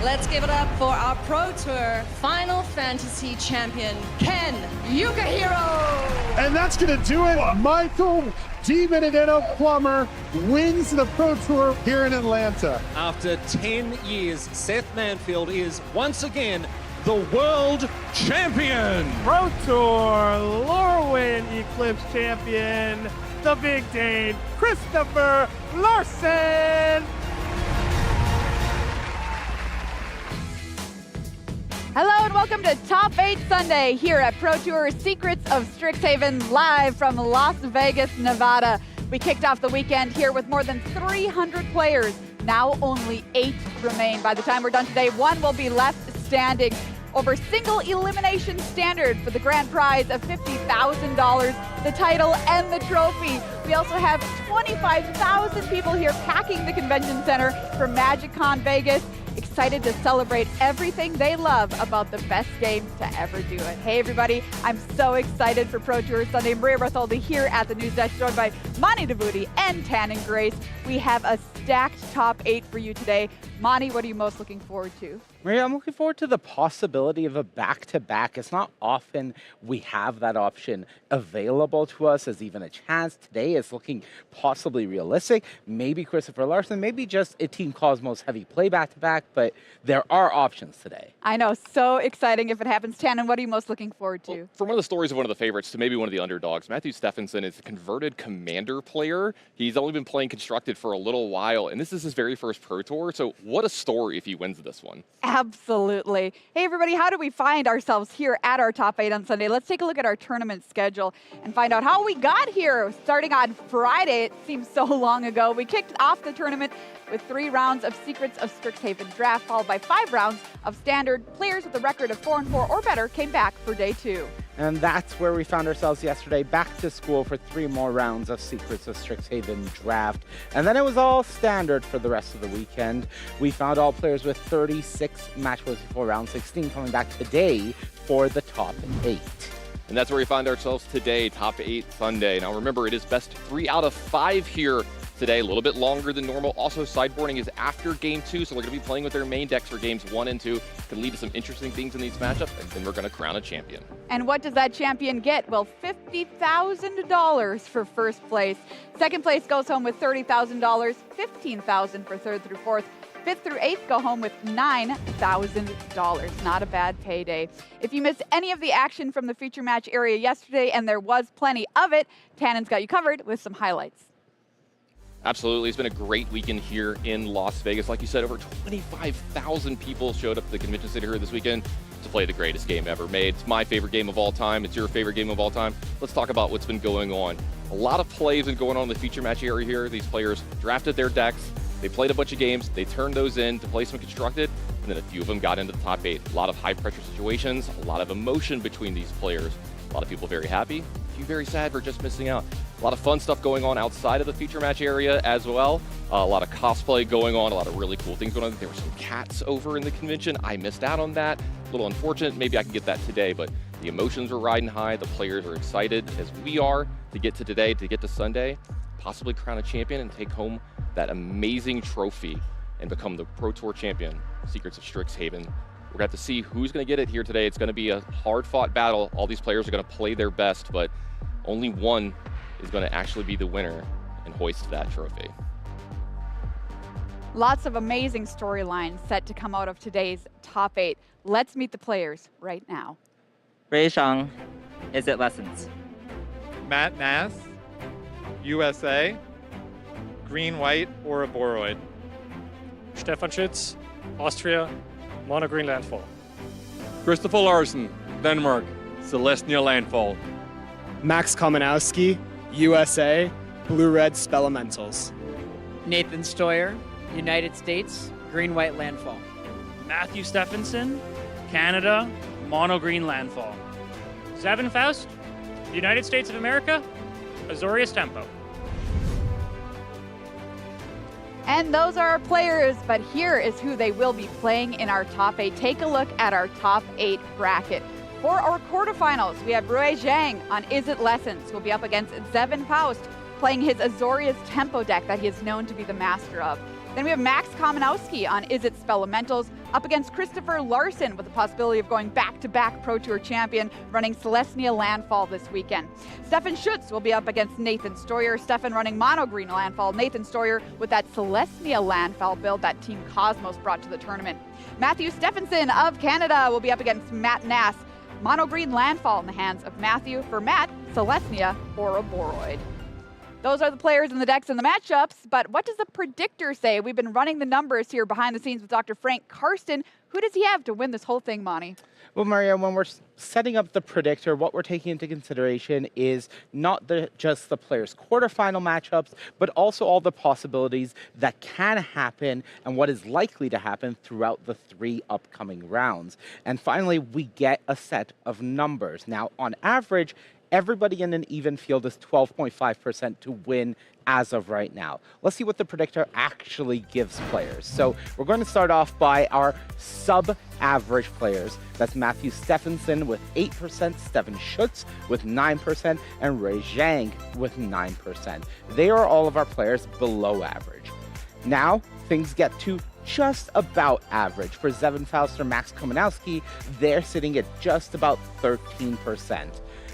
Let's give it up for our Pro Tour Final Fantasy champion, Ken Yukahiro. And that's going to do it. Michael DiBenedetto Plummer wins the Pro Tour here in Atlanta. After 10 years, Seth Manfield is once again the world champion. Pro Tour Lorwyn Eclipse champion, the Big Dane, Christopher Larson. Hello and welcome to Top 8 Sunday here at Pro Tour Secrets of Strixhaven, live from Las Vegas, Nevada. We kicked off the weekend here with more than 300 players. Now only 8 remain. By the time we're done today, 1 will be left standing over single elimination standard for the grand prize of $50,000, the title and the trophy. We also have 25,000 people here packing the convention center for MagicCon Vegas. Excited to celebrate everything they love about the best game to ever do it. Hey everybody, I'm so excited for Pro Tour Sunday. Maria Bartholdi here at the news desk, joined by Monty DeBooty and Tan and Grace. We have a stacked top 8 for you today. Monty, what are you most looking forward to? Maria, I'm looking forward to the possibility of a back-to-back. It's not often we have that option available to us as even a chance. Today is looking possibly realistic. Maybe Christopher Larson, maybe just a Team Cosmos heavy play back-to-back, but there are options today. I know, so exciting if it happens. Tannen, what are you most looking forward to? Well, from one of the stories of one of the favorites to maybe one of the underdogs, Matthew Stephenson is a converted Commander player. He's only been playing Constructed for a little while, and this is his very first Pro Tour, so what a story if he wins this one. Absolutely. Hey, everybody, how do we find ourselves here at our top 8 on Sunday? Let's take a look at our tournament schedule and find out how we got here. Starting on Friday, it seems so long ago, we kicked off the tournament with 3 rounds of Secrets of Strixhaven draft, followed by 5 rounds of standard. Players with a record of 4-4 or better came back for day 2. And that's where we found ourselves yesterday, back to school for 3 more rounds of Secrets of Strixhaven draft. And then it was all standard for the rest of the weekend. We found all players with 36 match points before round 16 coming back today for the top 8. And that's where we find ourselves today, top 8 Sunday. Now remember, it is best 3 out of 5 here today, a little bit longer than normal. Also, sideboarding is after game 2, so we're going to be playing with their main decks for games 1 and 2. Can lead to some interesting things in these matchups, and then we're going to crown a champion. And what does that champion get? Well, $50,000 for first place. Second place goes home with $30,000, $15,000 for third through fourth. 5th through 8th go home with $9,000. Not a bad payday. If you missed any of the action from the feature match area yesterday, and there was plenty of it, Tannen's got you covered with some highlights. Absolutely. It's been a great weekend here in Las Vegas. Like you said, over 25,000 people showed up at the convention center here this weekend to play the greatest game ever made. It's my favorite game of all time. It's your favorite game of all time. Let's talk about what's been going on. A lot of plays been going on in the feature match area here. These players drafted their decks. They played a bunch of games. They turned those in to play some constructed, and then a few of them got into the top 8. A lot of high-pressure situations, a lot of emotion between these players. A lot of people very happy, a few very sad for just missing out. A lot of fun stuff going on outside of the feature match area as well. A lot of cosplay going on, a lot of really cool things going on. There were some cats over in the convention. I missed out on that. A little unfortunate. Maybe I can get that today, but the emotions were riding high. The players are excited, as we are, to get to today, to get to Sunday, possibly crown a champion and take home that amazing trophy and become the Pro Tour champion, Secrets of Strixhaven. We're going to have to see who's going to get it here today. It's going to be a hard-fought battle. All these players are going to play their best, but only one is going to actually be the winner and hoist that trophy. Lots of amazing storylines set to come out of today's top 8. Let's meet the players right now. Ray Zhang, Is It Lessons? Matt Nass, USA, Green, White, or a Boroid. Stefan Schütz, Austria, Mono Green Landfall. Christopher Larson, Denmark, Celestia Landfall. Max Komanowski, USA, Blue-Red Spelementals. Nathan Stoyer, United States, Green-White Landfall. Matthew Stephenson, Canada, Mono Green Landfall. Zavin Faust, United States of America, Azorius Tempo. And those are our players, but here is who they will be playing in our top 8. Take a look at our top 8 bracket. For our quarterfinals, we have Rui Zhang on Is It Lessons, who will be up against Zevin Faust, playing his Azorius Tempo deck that he is known to be the master of. Then we have Max Komanowski on Is It Spelementals, up against Christopher Larson with the possibility of going back-to-back Pro Tour champion, running Celestia Landfall this weekend. Stefan Schütz will be up against Nathan Stoyer. Stefan running Mono Green Landfall. Nathan Stoyer with that Celestia Landfall build that Team Cosmos brought to the tournament. Matthew Stephenson of Canada will be up against Matt Nass. Mono Green Landfall in the hands of Matthew. For Matt, Celestia or a Boroid. Those are the players and the decks and the matchups, but what does the predictor say? We've been running the numbers here behind the scenes with Dr. Frank Karsten. Who does he have to win this whole thing, Monty? Well, Maria, when we're setting up the predictor, what we're taking into consideration is not just the players' quarterfinal matchups, but also all the possibilities that can happen and what is likely to happen throughout the 3 upcoming rounds. And finally, we get a set of numbers. Now, on average, everybody in an even field is 12.5% to win as of right now. Let's see what the predictor actually gives players. So we're going to start off by our sub-average players. That's Matthew Stephenson with 8%, Stefan Schütz with 9%, and Ray Zhang with 9%. They are all of our players below average. Now, things get to just about average. For Zevin Faust or Max Komanowski, they're sitting at just about 13%.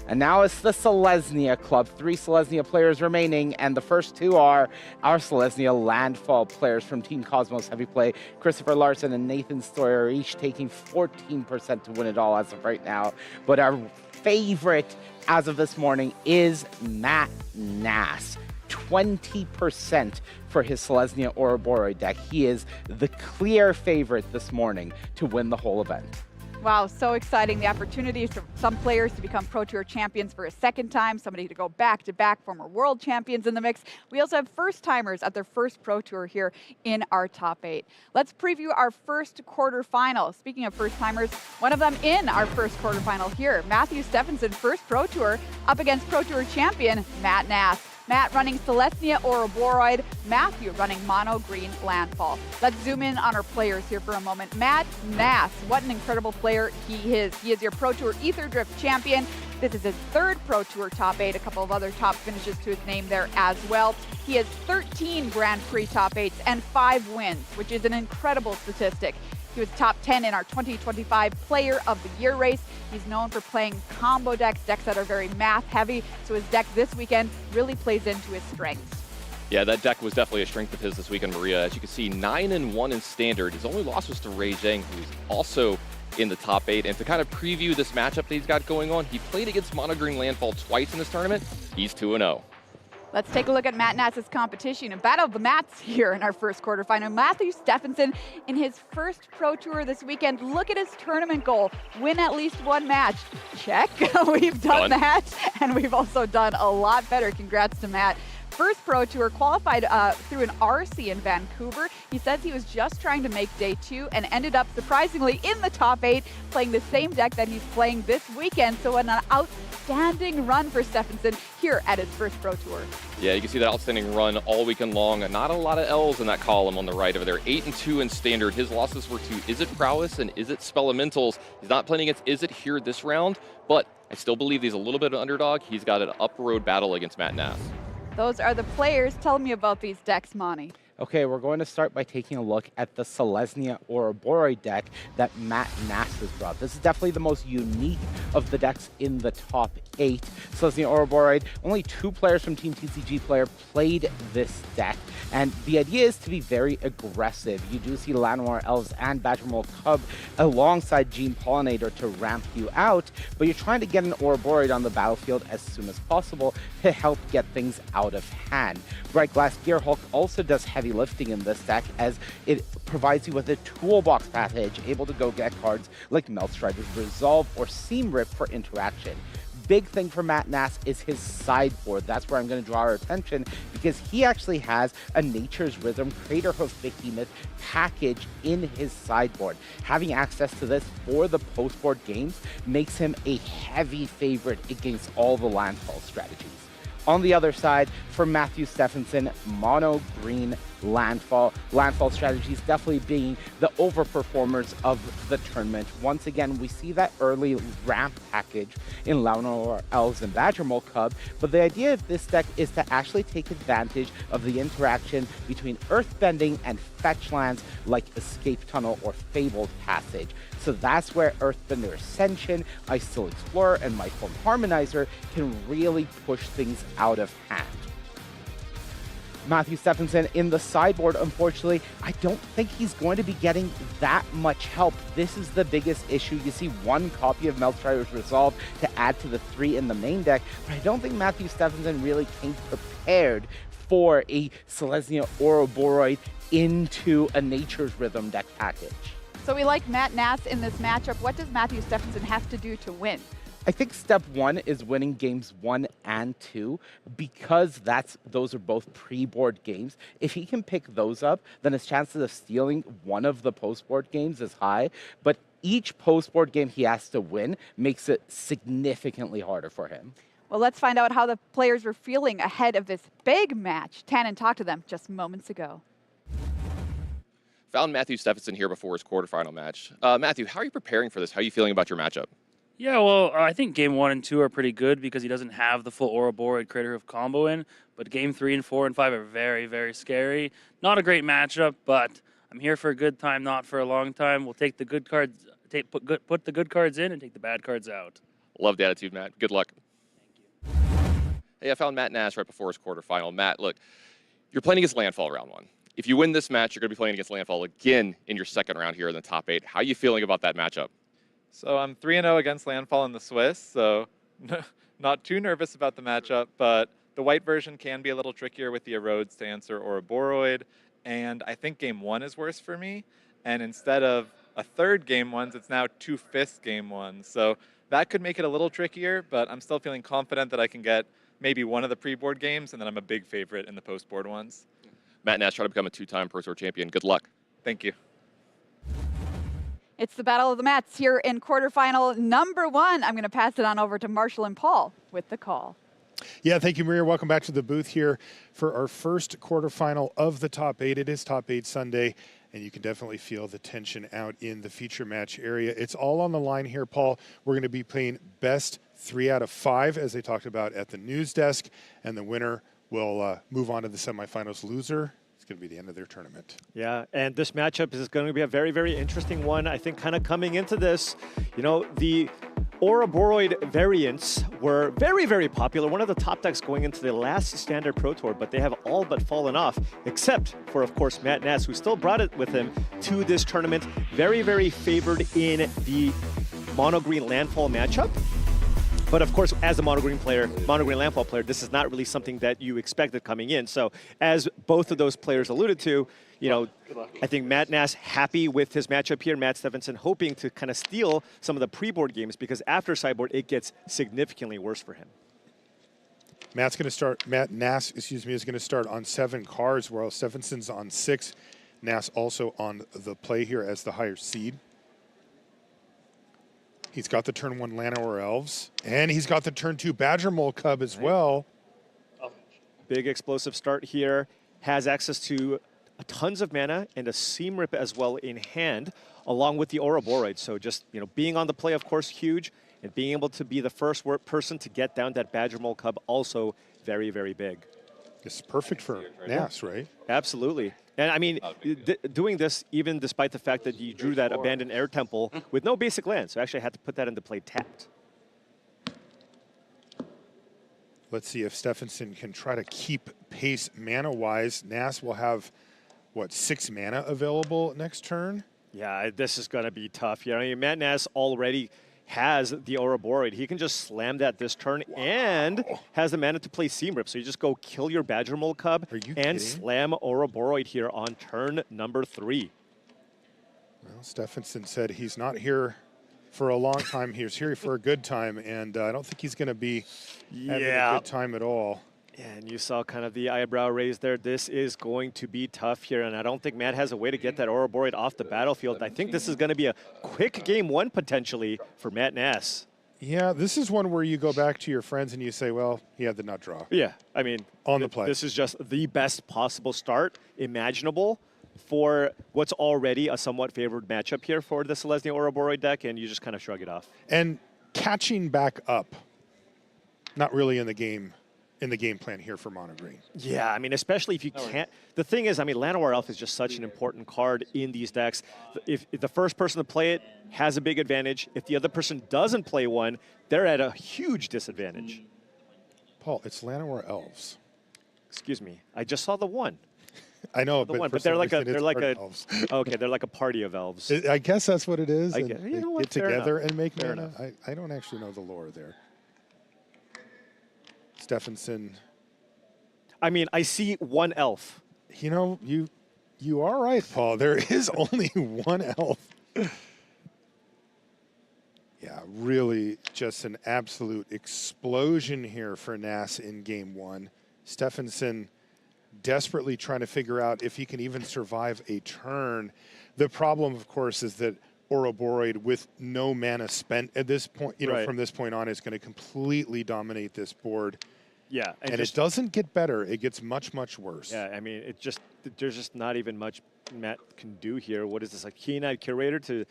And now it's the Celestia Club. 3 Celestia players remaining, and the first 2 are our Celestia Landfall players from Team Cosmos Heavy Play. Christopher Larson and Nathan Stoyer are each taking 14% to win it all as of right now. But our favorite as of this morning is Matt Nass. 20% for for his Selesnya Ouroboros deck. He is the clear favorite this morning to win the whole event. Wow, so exciting. The opportunities for some players to become Pro Tour champions for a second time, somebody to go back-to-back former world champions in the mix. We also have first-timers at their first Pro Tour here in our top 8. Let's preview our first quarterfinal. Speaking of first-timers, one of them in our first quarterfinal here, Matthew Stephenson, first Pro Tour, up against Pro Tour champion Matt Nass. Matt running Selesnya Ouroboros, Matthew running Mono Green Landfall. Let's zoom in on our players here for a moment. Matt Nass, what an incredible player he is. He is your Pro Tour Ether Drift champion. This is his third Pro Tour top 8, a couple of other top finishes to his name there as well. He has 13 Grand Prix top 8s and 5 wins, which is an incredible statistic. He was top 10 in our 2025 Player of the Year race. He's known for playing combo decks that are very math heavy, so his deck this weekend really plays into his strengths. Yeah, that deck was definitely a strength of his this weekend, Maria. As you can see, 9-1 in Standard. His only loss was to Ray Zhang, who's also in the top 8. And to kind of preview this matchup that he's got going on, he played against Mono Green Landfall twice in this tournament. He's 2-0. Let's take a look at Matt Nass's competition, a battle of the mats here in our first quarterfinal. Matthew Stephenson in his first Pro Tour this weekend. Look at his tournament goal, win at least one match. Check, we've done that, and we've also done a lot better. Congrats to Matt. First Pro Tour, qualified through an RC in Vancouver. He says he was just trying to make day 2 and ended up surprisingly in the top 8, playing the same deck that he's playing this weekend. So an outstanding run for Stephenson here at his first Pro Tour. Yeah, you can see that outstanding run all weekend long. Not a lot of L's in that column on the right over there. 8-2 in Standard. His losses were to Izzet Prowess and Izzet Spelementals. He's not playing against Izzet here this round, but I still believe he's a little bit of an underdog. He's got an up-road battle against Matt Nass. Those are the players. Tell me about these decks, Monty. Okay, we're going to start by taking a look at the Selesnya Ouroboros deck that Matt Nass has brought. This is definitely the most unique of the decks in the top 8. Selesnya Ouroboros, only 2 players from Team TCG Player played this deck. And the idea is to be very aggressive. You do see Llanowar Elves and Badgermole Cub alongside Gene Pollinator to ramp you out, but you're trying to get an Ouroboros on the battlefield as soon as possible to help get things out of hand. Bright Glass Gearhulk also does heavy lifting in this deck, as it provides you with a toolbox package able to go get cards like Meltstrider's Resolve or Seam Rip for interaction. Big thing for Matt Nass is his sideboard. That's where I'm going to draw our attention, because he actually has a Nature's Rhythm Craterhoof Behemoth package in his sideboard. Having access to this for the post-board games makes him a heavy favorite against all the landfall strategies. On the other side, for Matthew Stephenson, Mono Green Landfall. Landfall strategies definitely being the overperformers of the tournament. Once again, we see that early ramp package in Llanowar Elves and Badgermole Cub, but the idea of this deck is to actually take advantage of the interaction between Earthbending and fetch lands like Escape Tunnel or Fabled Passage. So that's where Earthbender Ascension, Icicle Explorer, and Micron Harmonizer can really push things out of hand. Matthew Stephenson in the sideboard, unfortunately, I don't think he's going to be getting that much help. This is the biggest issue. You see 1 copy of Meltstrider's Resolve to add to the 3 in the main deck, but I don't think Matthew Stephenson really came prepared for a Selesnya Ouroboros into a Nature's Rhythm deck package. So we like Matt Nass in this matchup. What does Matthew Stephenson have to do to win? I think step 1 is winning games 1 and 2, because those are both pre-board games. If he can pick those up, then his chances of stealing one of the post-board games is high. But each post-board game he has to win makes it significantly harder for him. Well, let's find out how the players were feeling ahead of this big match. Tannen talked to them just moments ago. Found Matthew Stephenson here before his quarterfinal match. Matthew, how are you preparing for this? How are you feeling about your matchup? Yeah, well, I think game 1 and 2 are pretty good because he doesn't have the full Ouroboros Craterhoof combo in. But game 3 and 4 and 5 are very, very scary. Not a great matchup, but I'm here for a good time, not for a long time. We'll take the good cards, put the good cards in and take the bad cards out. Love the attitude, Matt. Good luck. Thank you. Hey, I found Matt Nass right before his quarterfinal. Matt, look, you're playing against Landfall round 1. If you win this match, you're going to be playing against Landfall again in your second round here in the top 8. How are you feeling about that matchup? So I'm 3-0 against Landfall in the Swiss, so not too nervous about the matchup, but The white version can be a little trickier with the erode stance or Ouroboros, and I think game 1 is worse for me. And instead of a third game 1s, it's now 2/5 game 1s. So that could make it a little trickier, but I'm still feeling confident that I can get maybe one of the pre-board games, and then I'm a big favorite in the post-board ones. Matt Nash trying to become a 2-time Pro Tour champion. Good luck. Thank you. It's the battle of the mats here in quarterfinal number 1. I'm going to pass it on over to Marshall and Paul with the call. Yeah, thank you, Maria. Welcome back to the booth here for our first quarterfinal of the top 8. It is top 8 Sunday, and you can definitely feel the tension out in the feature match area. It's all on the line here, Paul. We're going to be playing best 3 out of 5, as they talked about at the news desk, and the winner will move on to the semifinals. Loser, it's going to be the end of their tournament. Yeah, and this matchup is going to be a very, very interesting one. I think kind of coming into this, you know, the Ouroboros variants were very, very popular. One of the top decks going into the last Standard Pro Tour, but they have all but fallen off, except for, of course, Matt Nass, who still brought it with him to this tournament. Very, very favored in the mono-green landfall matchup. But of course, as a mono-green landfall player, this is not really something that you expected coming in. So as both of those players alluded to, you know, I think Matt Nass happy with his matchup here. Matt Stephenson hoping to kind of steal some of the pre-board games, because after sideboard, it gets significantly worse for him. Matt Nass, is going to start on 7 cards, while Stephenson's on 6. Nass also on the play here as the higher seed. He's got the turn 1 Llanowar Elves, and he's got the turn 2 Badger Mole Cub as well. Big explosive start here. Has access to tons of mana and a Seam Rip as well in hand, along with the Ouroboros. So just, you know, being on the play, of course, huge, and being able to be the first person to get down that Badger Mole Cub, also very, very big. It's perfect for Nass, right? Absolutely. And I mean, doing this even despite the fact that you drew that Abandoned Air Temple with no basic land, so actually had to put that into play tapped. Let's see if Stephenson can try to keep pace mana-wise. Nass will have, what, 6 mana available next turn? Yeah, this is going to be tough. You know, I mean, Matt Nass already has the Ouroboros. He can just slam that this turn and has the mana to play Seam Rip. So you just go kill your Badger Mole Cub and slam Ouroboros here on turn number 3. Well, Stephenson said he's not here for a long time. He's here for a good time, and I don't think he's going to be having a good time at all. Yeah, and you saw kind of the eyebrow raised there. This is going to be tough here, and I don't think Matt has a way to get that Ouroboros off the battlefield. I think this is going to be a quick game 1 potentially for Matt Nass. Yeah, this is one where you go back to your friends and you say, well, he had the nut draw. Yeah, I mean, on the play. This is just the best possible start imaginable for what's already a somewhat favored matchup here for the Selesnya Ouroboros deck, and you just kind of shrug it off. And catching back up, not really in the game plan here for Mono Green. Yeah, I mean, especially if you can't. The thing is, I mean, Llanowar Elf is just such an important card in these decks. If the first person to play it has a big advantage, if the other person doesn't play one, they're at a huge disadvantage. Paul, it's Llanowar Elves. Excuse me, I just saw the one. I know, but they're like a party of elves. I guess that's what it is. I guess, you know what, get together and make fair mana. I don't actually know the lore there. Stephenson. I mean, I see one elf. You know, you are right, Paul. There is only one elf. Yeah, really just an absolute explosion here for Nass in game 1. Stephenson desperately trying to figure out if he can even survive a turn. The problem, of course, is that Ouroboros, with no mana spent at this point, you know, from this point on, is going to completely dominate this board. Yeah, and it doesn't get better; it gets much, much worse. Yeah, I mean, there's just not even much Matt can do here. What is this, a keen-eyed curator to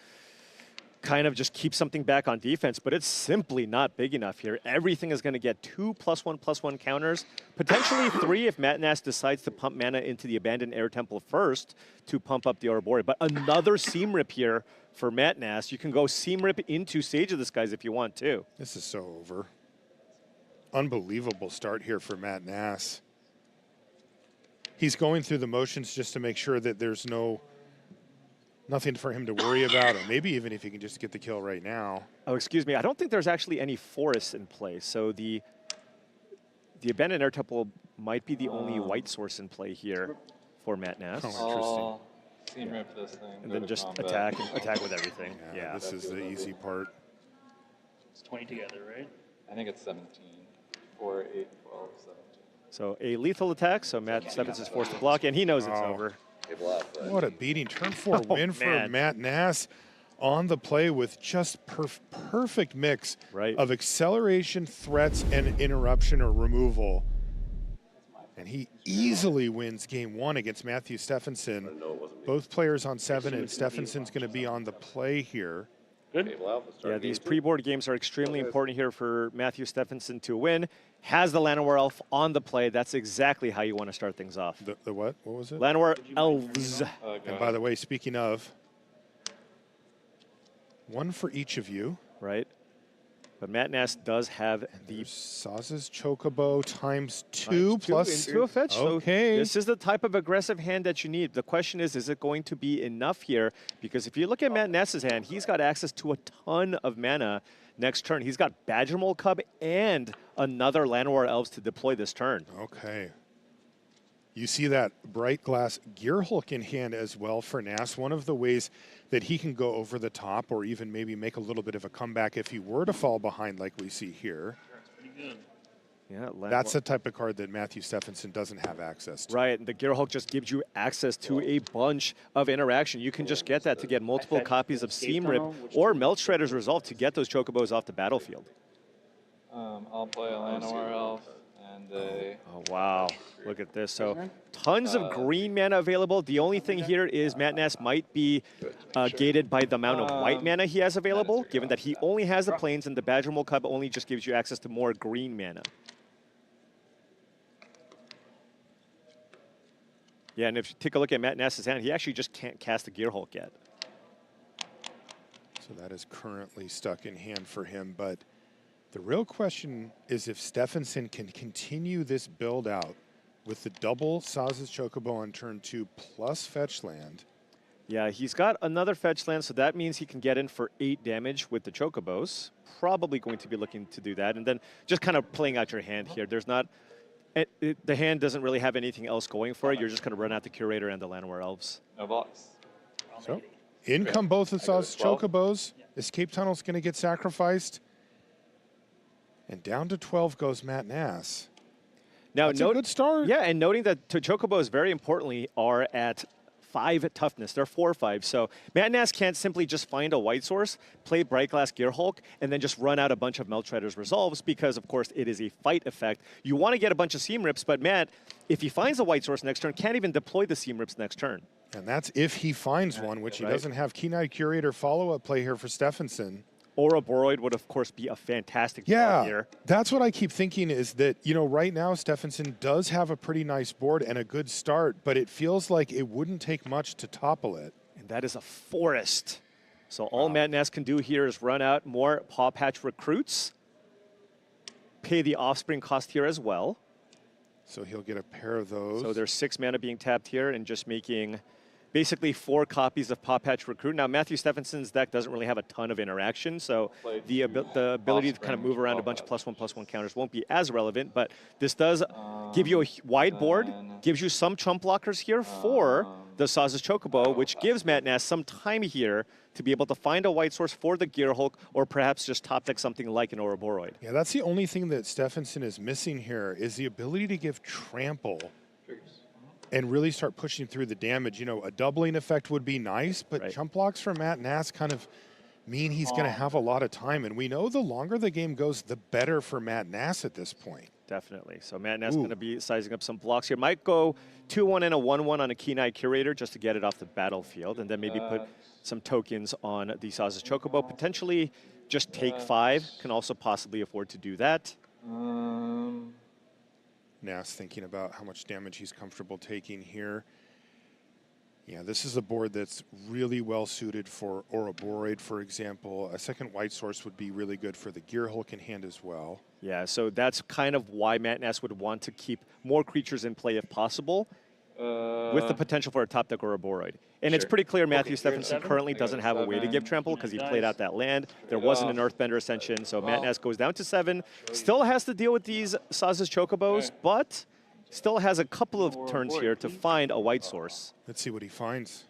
kind of just keep something back on defense? But it's simply not big enough here. Everything is going to get 2 +1/+1 counters, potentially 3 if Matt Nass decides to pump mana into the Abandoned Air Temple first to pump up the Ouroboros. But another Seam Rip here for Matt Nass. You can go Seam Rip into Sage of the Skies if you want to. This is so over. Unbelievable start here for Matt Nass. He's going through the motions just to make sure that there's nothing for him to worry about, or maybe even if he can just get the kill right now. Oh, excuse me. I don't think there's actually any forests in play. So the Abandoned Air Temple might be the only white source in play here for Matt Nass. Oh, interesting. Rip this thing. And then just attack with everything. Yeah. This is the easy part. It's 20 together, right? I think it's 17. 4, 8, 12, 17. So a lethal attack, so Matt Stephens is forced to block, and he knows it's over. What a beating. Turn 4 win for Matt Nass on the play with just perfect mix of acceleration, threats, and interruption or removal. And he easily wins game 1 against Matthew Stephenson. Both players on 7, and Stephenson's going to be on the play here. Good. Yeah, these pre-board games are extremely important here for Matthew Stephenson to win. Has the Llanowar Elf on the play. That's exactly how you want to start things off. The what? What was it? Llanowar Elves. And by the way, speaking of, one for each of you. Right. But Matt Nass does have the Saz's Chocobo times 2 plus into a fetch. Okay. So this is the type of aggressive hand that you need. The question is it going to be enough here? Because if you look at Matt Nass's hand, he's got access to a ton of mana next turn. He's got Badger Mole Cub and another Llanowar Elves to deploy this turn. Okay. You see that Bright Glass Gearhulk in hand as well for Nass. One of the ways that he can go over the top or even maybe make a little bit of a comeback if he were to fall behind like we see here. Yeah, that's the type of card that Matthew Stephenson doesn't have access to. Right, and the Gearhulk just gives you access to a bunch of interaction. You can just get that to get multiple copies of Seam Rip or Melt Shredder's Resolve to get those Chocobos off the battlefield. I'll play a Llanowar Elf and a... Oh, wow. Look at this. So tons of green mana available. The only thing here is Matt Nass might be gated by the amount of white mana he has available, given that he only has the Plains and the Badger Mole Cub only just gives you access to more green mana. Yeah, and if you take a look at Matt Nass's hand, he actually just can't cast the Gearhulk yet. So that is currently stuck in hand for him, but the real question is if Stephenson can continue this build out with the double Saz's Chocobo on turn 2 plus fetch land. Yeah, he's got another fetch land, so that means he can get in for 8 damage with the Chocobos. Probably going to be looking to do that. And then just kind of playing out your hand here. There's not, the hand doesn't really have anything else going for it. You're just going to run out the Curator and the Llanowar Elves. No blocks. So in come both of Saz's Chocobos. Escape Tunnel's going to get sacrificed. And down to 12 goes Matt Nass. Now, that's a good start. Yeah, and noting that Chocobos, very importantly, are at 5 toughness. They're 4/5. So Matt Nass can't simply just find a white source, play Bright Glass Gearhulk, and then just run out a bunch of Melt Shredder's Resolves because, of course, it is a fight effect. You want to get a bunch of Seam Rips, but Matt, if he finds a white source next turn, can't even deploy the Seam Rips next turn. And that's if he finds one, which he doesn't have. Keen-Eyed Curator follow-up play here for Stephenson. Ouroboros would, of course, be a fantastic draw here. That's what I keep thinking is that, you know, right now Stephenson does have a pretty nice board and a good start, but it feels like it wouldn't take much to topple it. And that is a forest. So all Matt Nass can do here is run out more Paw Patch Recruits, pay the Offspring cost here as well. So he'll get a pair of those. So there's 6 mana being tapped here and just making basically 4 copies of Paw Patch Recruit. Now, Matthew Stephenson's deck doesn't really have a ton of interaction, so the ability to kind of move around a bunch of +1/+1 counters won't be as relevant, but this does give you a wide board, gives you some chump blockers here for the Saz's Chocobo, which gives Matt Nass some time here to be able to find a white source for the Gearhulk or perhaps just top deck something like an Ouroboros. Yeah, that's the only thing that Stephenson is missing here is the ability to give Trample and really start pushing through the damage. You know, a doubling effect would be nice, but chump blocks for Matt Nass kind of mean he's going to have a lot of time. And we know the longer the game goes, the better for Matt Nass at this point. Definitely. So Matt Nass going to be sizing up some blocks here. Might go 2-1 and a 1-1 on a Keen-Eyed Curator just to get it off the battlefield, and then maybe put some tokens on the Saz's Chocobo. Potentially just take 5. Can also possibly afford to do that. Nass thinking about how much damage he's comfortable taking here. Yeah, this is a board that's really well suited for Ouroboros, for example. A second white source would be really good for the Gearhulk in hand as well. Yeah, so that's kind of why Matt Nass would want to keep more creatures in play if possible. with the potential for a top deck or a Boroid. And it's pretty clear Matthew Stephenson currently doesn't have a way to give trample because he played out that land. There wasn't an Earthbender Ascension, so Matt Nass goes down to 7. Still has to deal with these Saz's Chocobos, but still has a couple of turns here to find a white source. Let's see what he finds.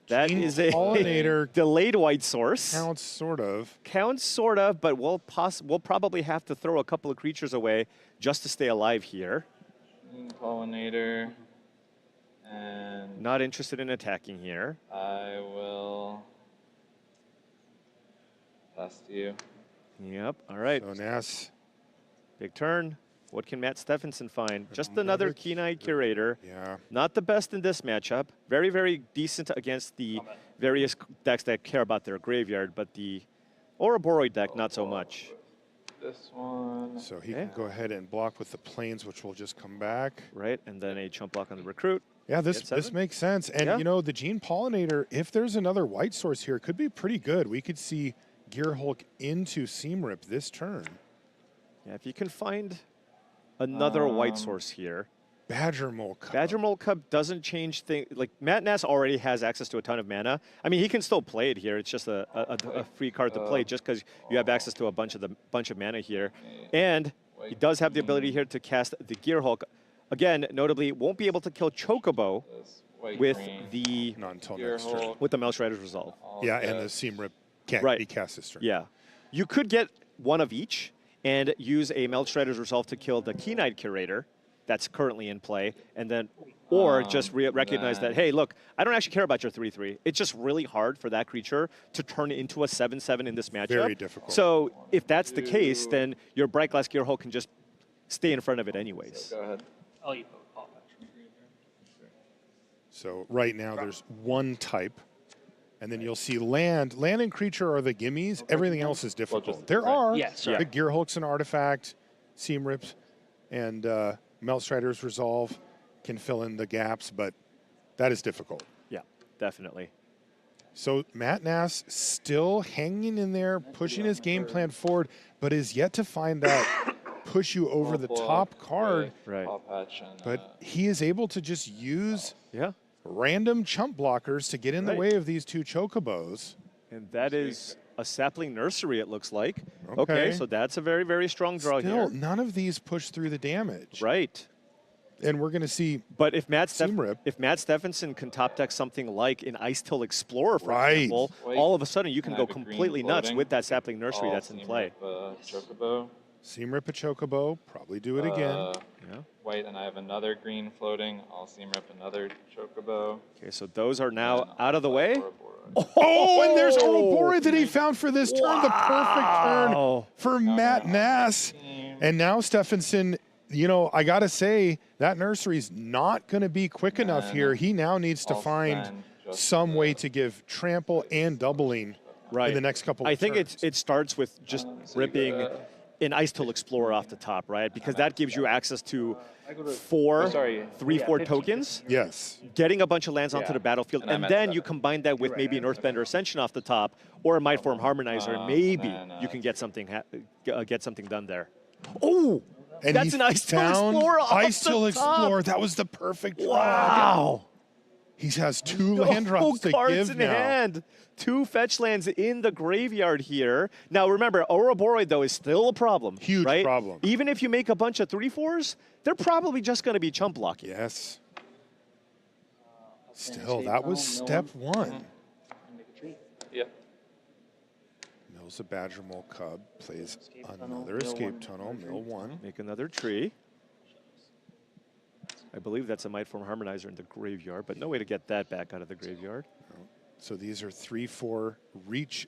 That is a Pollinator delayed white source. Counts, sort of. Counts, sort of, but we'll probably have to throw a couple of creatures away just to stay alive here. Pollinator. And not interested in attacking here. I will pass to you. Yep, all right. So Nass. Big turn. What can Matt Stephenson find? Just another Keen-Eyed Curator. Yeah. Not the best in this matchup. Very, very decent against the various decks that care about their graveyard, but the Ouroboros deck, not so much. This one. So he can go ahead and block with the planes, which will just come back. Right, and then a chump block on the Recruit. Yeah, this makes sense. And, you know, the Gene Pollinator, if there's another white source here, could be pretty good. We could see Gear Hulk into Seam Rip this turn. Yeah, if you can find another white source here. Badger Mole Cub. Badger Mole Cub doesn't change things. Like, Matt Nass already has access to a ton of mana. I mean, he can still play it here. It's just a free card to play just because you have access to a bunch of mana here. And he does have the ability here to cast the Gear Hulk. Again, notably, won't be able to kill Chocobo with the Melstrider's Resolve. Yeah, and the Seam Rip can't be cast this turn. Yeah. You could get one of each and use a Melstrider's Resolve to kill the Keen-Eyed Curator that's currently in play, and then, or just recognize that, hey, look, I don't actually care about your 3/3. It's just really hard for that creature to turn into a 7/7 in this matchup. Very difficult. So if that's the case, then your Bright Glass Gear Hulk can just stay in front of it anyways. Go ahead. So right now there's one type, and then you'll see land. Land and creature are the gimmies. Everything else is difficult. There are the Gear Hulk's an artifact, Seam Rips, and Melstrider's Resolve can fill in the gaps, but that is difficult. Yeah, definitely. So Matt Nass still hanging in there, pushing his game plan forward, but is yet to find that push you over the top card. Right. But he is able to just use random chump blockers to get in the way of these two Chocobos. And that is a Sapling Nursery, it looks like. Okay, so that's a very, very strong draw here. None of these push through the damage. Right. And we're going to see. But if Matt Stephenson can top deck something like an Ice Till Explorer, for example, all of a sudden you can go completely nuts with that Sapling Nursery that's in play. Seam Rip a Chocobo, probably do it again. White, and I have another green floating. I'll Seam Rip another Chocobo. Okay, so those are now out of the way. Oh, and there's Ouroboros that he found for this turn. The perfect turn for Matt Nass. And now Stephenson, you know, I got to say, that nursery's not going to be quick enough here. He now needs to find some way to give trample and doubling in the next couple of I think turns. it starts with just ripping an Ice Till Explorer off the top, right? Because that gives you access to 3/4 tokens. Yes. Getting a bunch of lands onto the battlefield, and then you combine that with maybe an Earthbender Ascension off the top, or a Mindform Harmonizer, and maybe you can get something done there. Oh, and that's an Ice Till Explorer off Ice Till the top. Explorer. That was the perfect draw. Wow. He has 2 land drops to cards give in now. hand. 2 fetch lands in the graveyard here. Now remember, Ouroboros though is still a problem. Huge problem. Even if you make a bunch of 3/4s, they're probably just going to be chump blocking. Yes. Still, that was step 1. Yep. Mills a Badger Mole Cub, plays another Escape Tunnel, mill 1. Make another tree. I believe that's a Mindform Harmonizer in the graveyard, but no way to get that back out of the graveyard. So these are 3/4 reach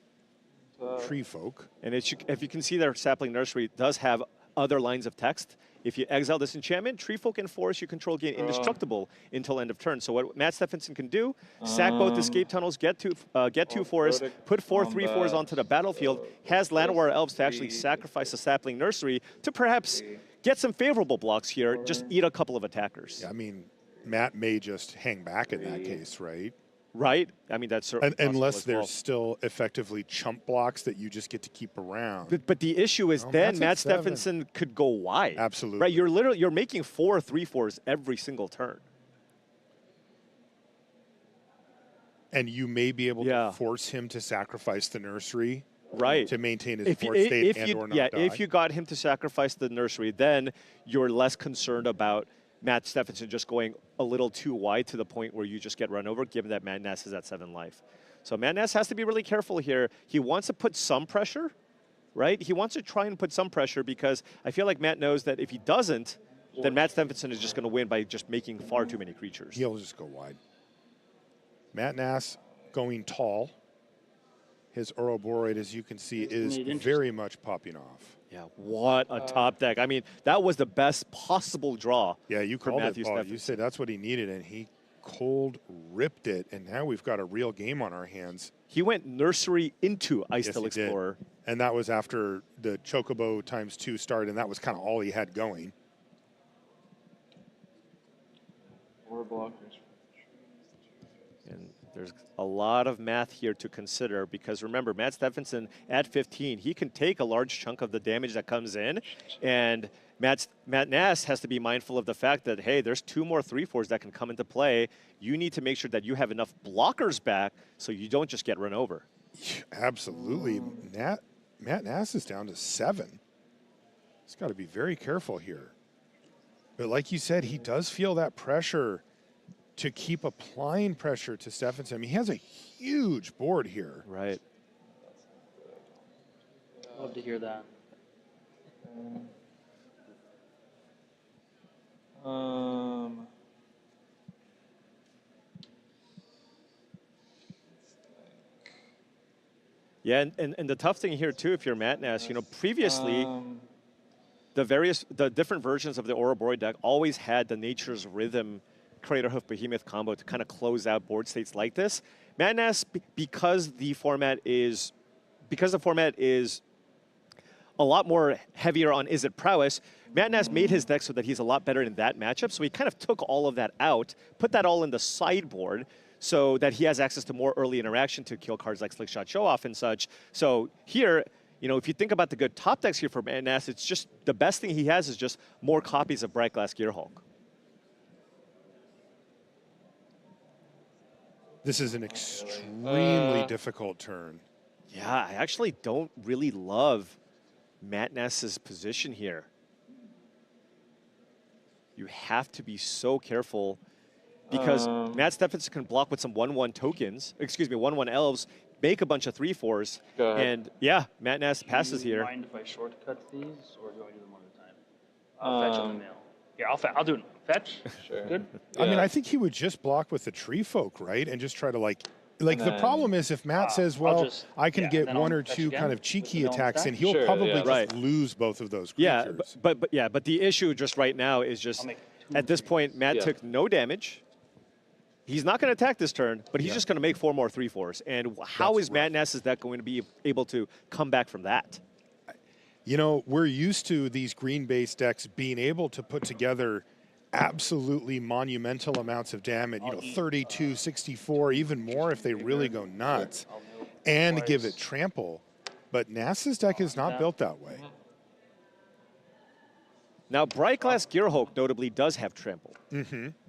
tree folk. And if you can see their Sapling Nursery does have other lines of text. If you exile this enchantment, Tree Folk and Forest you control gain indestructible until end of turn. So what Matt Stephenson can do, sack both Escape Tunnels, get two forests, put 4 3/4s onto the battlefield, has Llanowar Elves to actually sacrifice a Sapling Nursery to perhaps get some favorable blocks here, just eat a couple of attackers. Yeah, I mean, Matt may just hang back in that case, right? Right? I mean, that's certainly unless as well. there's still effectively chump blocks that you just get to keep around. But the issue is then Matt Matt's at 7. Stephenson could go wide. Absolutely. Right? You're making 4 3/4s every single turn. And you may be able to force him to sacrifice the nursery to maintain his fort state and or not die. If you got him to sacrifice the nursery, then you're less concerned about Matt Stephenson just going a little too wide to the point where you just get run over, given that Matt Ness is at 7 life. So Matt Ness has to be really careful here. He wants to put some pressure, right? He wants to try and put some pressure because I feel like Matt knows that if he doesn't, then Matt Stephenson is just going to win by just making far too many creatures. He'll just go wide. Matt Ness going tall. His Ouroboros, as you can see, is very much popping off. Yeah, what a top deck. I mean, that was the best possible draw. Yeah, you for called Matthew it, Paul. Stephenson. You said that's what he needed, and he cold ripped it, and now we've got a real game on our hands. He went nursery into Ice Yes, Hill he did. Explorer. And that was after the Chocobo ×2 start, and that was kind of all he had going. Or blockers. And there's a lot of math here to consider because remember, Matt Stephenson at 15, he can take a large chunk of the damage that comes in, and Matt Ness has to be mindful of the fact that, hey, there's 2 more 3/4s that can come into play. You need to make sure that you have enough blockers back so you don't just get run over. Absolutely. Matt Ness is down to 7. He's got to be very careful here. But like you said, he does feel that pressure to keep applying pressure to Stephenson. I mean, he has a huge board here. Right. Love to hear that. Yeah, and the tough thing here too, if you're Matt Ness, you know, previously the different versions of the Ouroboros deck always had the Nature's Rhythm Craterhoof Behemoth combo to kind of close out board states like this. Matt Ness, because the format is a lot more heavier on Is It Prowess, Matt Ness made his deck so that he's a lot better in that matchup. So he kind of took all of that out, put that all in the sideboard so that he has access to more early interaction to kill cards like Slickshot Show Off and such. So here, you know, if you think about the good top decks here for Matt Ness, it's just the best thing he has is just more copies of Bright Glass Gearhulk. This is an extremely difficult turn. Yeah, I actually don't really love Matt Ness's position here. You have to be so careful because Matt Stephenson can block with some 1/1 tokens, 1/1 elves, make a bunch of 3/4s, and yeah, Matt Ness passes Do you here. mind if I shortcut these, or do you want to do them one at a time? I'll fetch on the mail. Yeah, I'll do it. Fetch? Sure. Good? I mean, I think he would just block with the Tree Folk, right? And just try to like the problem is if Matt says, well, I can get 1 or 2 kind of cheeky attacks and he'll probably just lose both of those creatures. Yeah, but the issue just right now is just at this point, Matt took no damage. He's not going to attack this turn, but he's just going to make 4 more 3/4s. And how is Matt Ness's deck going to be able to come back from that? You know, we're used to these green-based decks being able to put together absolutely monumental amounts of damage, you know, 32, 64, even more if they really go nuts, and give it trample. But Nass's deck is not built that way. Now, Bright Glass Gearhulk notably does have trample.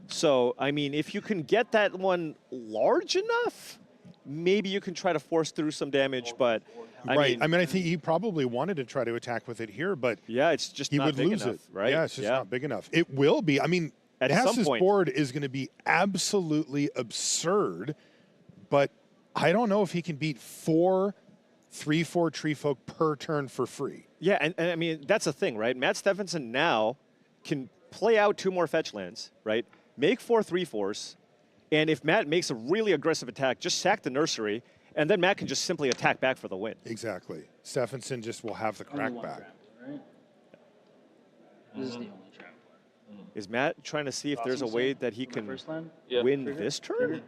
So, I mean, if you can get that one large enough, maybe you can try to force through some damage, but I mean, I think he probably wanted to try to attack with it here, but yeah, it's just he not would big lose enough, it. right? Yeah, it's just not big enough. It will be. I mean, At some Nass's point. board is going to be absolutely absurd, but I don't know if he can beat 4 3/4 Tree Folk per turn for free. Yeah, and I mean, that's the thing, right? Matt Stephenson now can play out 2 more fetch lands, right? Make 4 3/4s, and if Matt makes a really aggressive attack, just sack the nursery, and then Matt can just simply attack back for the win. Exactly. Stephenson just will have the crack back. Right? This is the only trample. Is Matt trying to see if there's a way that he can win this turn?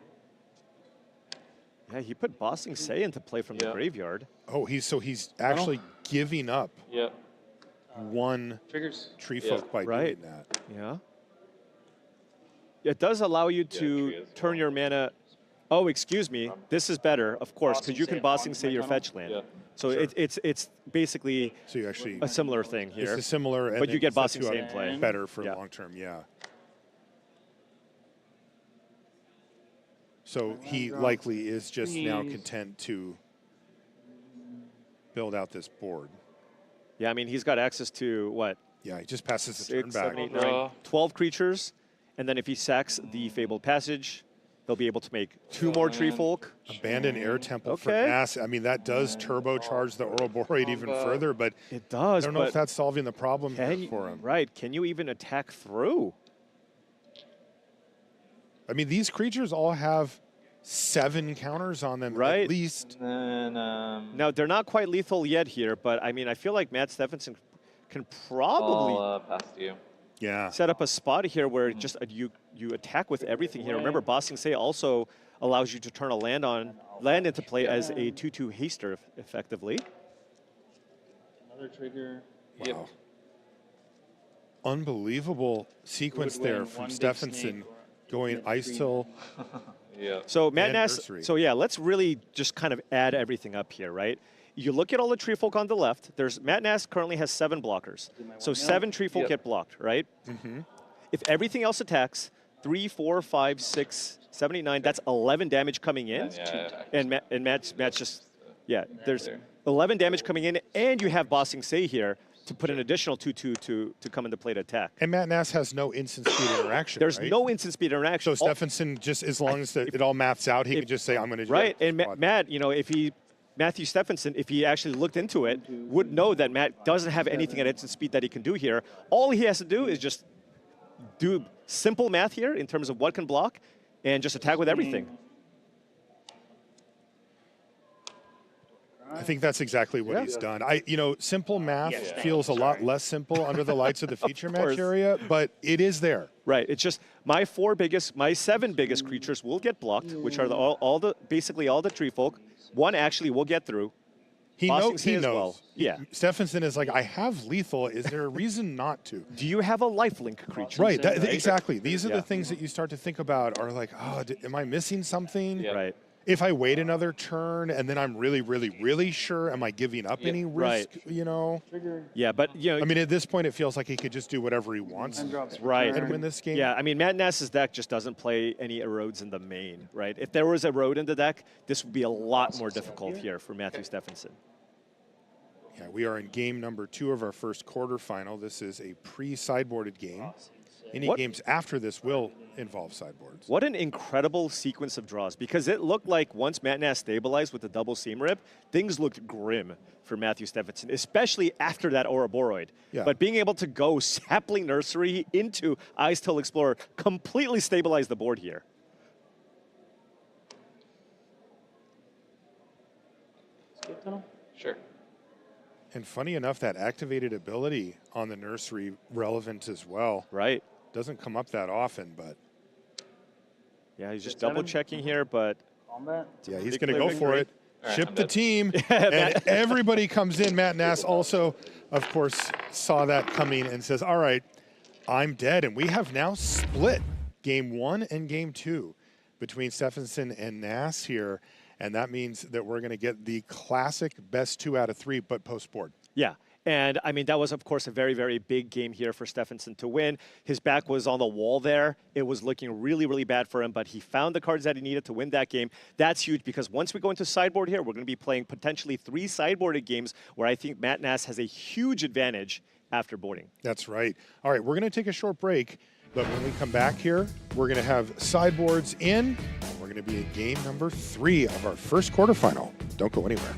Yeah, he put Bossing Say into play from the graveyard. Oh, he's actually giving up 1 Tree Folk by doing that. Yeah. It does allow you to turn your mana. Oh, excuse me. This is better, of course, because you can Bossing Say your fetch land. So it's basically so you actually a similar thing here. It's a similar, but you get sets Bossing you Say up in play. better for long term. Yeah. So he likely is just now content to build out this board. Yeah, I mean, he's got access to what? Yeah, he just passes the turn 6, back. 7, 8, 9, 12 creatures. And then if he sacks the Fabled Passage, they'll be able to make 2 more Tree Folk. Abandon Air Temple for Nass. I mean, that does turbocharge the Ouroboros even further, but it does. I don't know if that's solving the problem for him. Right. Can you even attack through? I mean, these creatures all have 7 counters on them at least. And then, now, they're not quite lethal yet here, but I mean, I feel like Matt Stephenson can probably I'll pass to you. set up a spot here where just you attack with everything here. Remember, Bossing Say also allows you to turn a land into play as a 2/2 haster effectively. Another trigger. Wow. Unbelievable sequence there from Stephenson going Ice Till. Yeah. So Matt and Nass, Nursery. so yeah, let's really just kind of add everything up here, right? You look at all the Tree Folk on the left. Matt Nass currently has 7 blockers. So 7 Tree Folk get blocked, right? Mm-hmm. If everything else attacks, 3, 4, 5, 6, 7, 8, 9, that's 11 damage coming in. And Matt's just, there's 11 damage coming in, and you have Bossing Say here to put an additional 2/2 to come into play to attack. And Matt Nass has no instant speed interaction. There's right? no instant speed interaction. So Stephenson, just as long as it all maps out, he could just say, I'm going to do Right, it. and Matt, you know, Matthew Stephenson, if he actually looked into it, would know that Matt doesn't have anything at instant speed that he can do here. All he has to do is just do simple math here in terms of what can block and just attack with everything. I think that's exactly what he's done. Simple math feels a lot less simple under the lights of the feature match area, but it is there. Right. It's just my 7 biggest creatures will get blocked, which are basically all the Tree Folk. 1 actually will get through. He knows. Well. Yeah. Stephenson is like, I have lethal. Is there a reason not to? Do you have a lifelink creature? Right. Exactly. These are the things that you start to think about. Are like, am I missing something? Yeah. Right. If I wait another turn and then I'm really, really, really sure, am I giving up any risk? Right. You know. Yeah, but I mean, at this point, it feels like he could just do whatever he wants, right, and win this game. Yeah, I mean, Matt Nass's deck just doesn't play any erodes in the main, right? If there was erode in the deck, this would be a lot more difficult here for Matthew Stephenson. Yeah, we are in game number 2 of our first quarterfinal. This is a pre-sideboarded game. Any games after this will involve sideboards. What an incredible sequence of draws, because it looked like once Matt Nass stabilized with the double seam rip, things looked grim for Matthew Stephenson, especially after that Ouroboros. Yeah. But being able to go Sapling Nursery into Ice Till Explorer completely stabilized the board here. Sure. And funny enough, that activated ability on the Nursery relevant as well. Right. Doesn't come up that often, but. Yeah, he's just double checking here, but. Yeah, he's going to go for it. Right, Ship I'm the dead. team, and everybody comes in. Matt Nass also, of course, saw that coming and says, all right, I'm dead. And we have now split game 1 and game 2 between Stephenson and Nass here. And that means that we're going to get the classic best 2 out of 3, but post-board. Yeah. And I mean, that was, of course, a very, very big game here for Stephenson to win. His back was on the wall there. It was looking really, really bad for him, but he found the cards that he needed to win that game. That's huge because once we go into sideboard here, we're going to be playing potentially 3 sideboarded games where I think Matt Nass has a huge advantage after boarding. That's right. All right, we're going to take a short break, but when we come back here, we're going to have sideboards in. And we're going to be in game number 3 of our first quarterfinal. Don't go anywhere.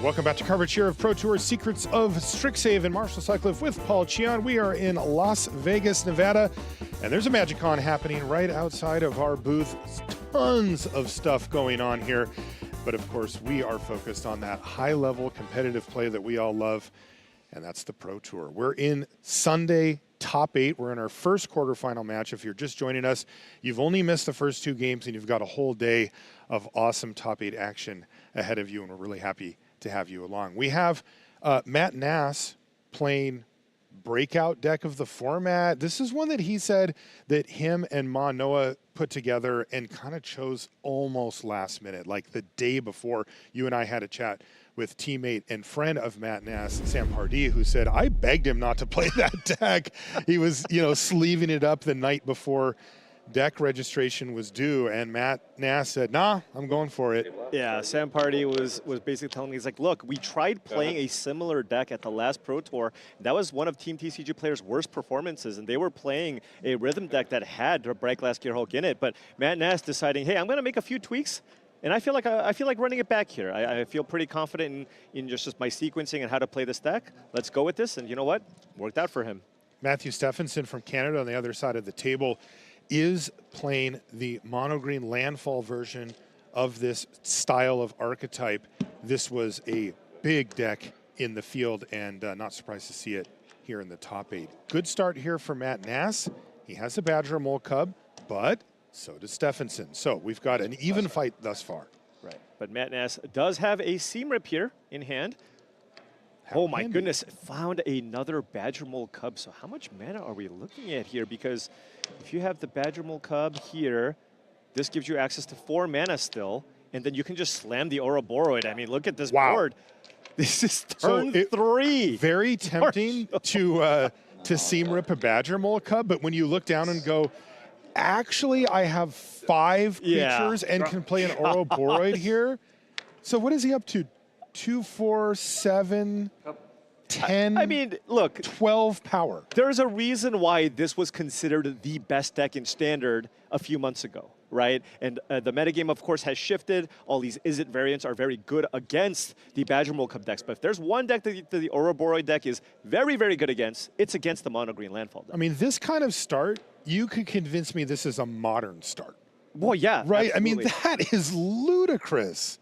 Welcome back to coverage here of Pro Tour Secrets of Strixhaven. Marshall Sutcliffe with Paul Cheon. We are in Las Vegas, Nevada, and there's a MagicCon happening right outside of our booth. Tons of stuff going on here, but of course we are focused on that high-level competitive play that we all love, and that's the Pro Tour. We're in Sunday top 8. We're in our first quarterfinal match. If you're just joining us, you've only missed the first 2 games, and you've got a whole day of awesome top 8 action ahead of you, and we're really happy to have you along. We have Matt Nass playing breakout deck of the format. This is one that he said that him and Ma Noah put together and kind of chose almost last minute, like the day before. You and I had a chat with teammate and friend of Matt Nass, Sam Pardee, who said, I begged him not to play that deck. He was, sleeving it up the night before deck registration was due, and Matt Nass said, nah, I'm going for it. Yeah, Sam Pardee was basically telling me, he's like, look, we tried playing a similar deck at the last Pro Tour. That was one of Team TCG players' worst performances, and they were playing a rhythm deck that had Brightglass Gearhulk in it. But Matt Nass deciding, hey, I'm going to make a few tweaks, and I feel like running it back here. I feel pretty confident in just my sequencing and how to play this deck. Let's go with this, and you know what? Worked out for him. Matthew Stephenson from Canada on the other side of the table is playing the mono-green landfall version of this style of archetype. This was a big deck in the field, and not surprised to see it here in the top 8. Good start here for Matt Nass. He has a Badger Mole Cub, but so does Stephenson. So we've got an even fight thus far. Right, but Matt Nass does have a Seam Rip here in hand. Oh my goodness, found another Badger Mole Cub. So how much mana are we looking at here? Because if you have the Badger Mole Cub here, this gives you access to 4 mana still, and then you can just slam the Ouroboros. I mean, look at this board. This is turn 3. Very tempting to Seam Rip a Badger Mole Cub, but when you look down and go, actually, I have 5 creatures and can play an Ouroboros here. So what is he up to? 2, 4, 7, 10. I mean, look, 12 power. There's a reason why this was considered the best deck in Standard a few months ago, right? And the metagame, of course, has shifted. All these Is It variants are very good against the Badger Mole Cub decks. But if there's one deck that the Ouroboros deck is very, very good against, it's against the mono-green landfall deck. I mean, this kind of start, you could convince me this is a modern start. Well, yeah. Right? Absolutely. I mean, that is ludicrous.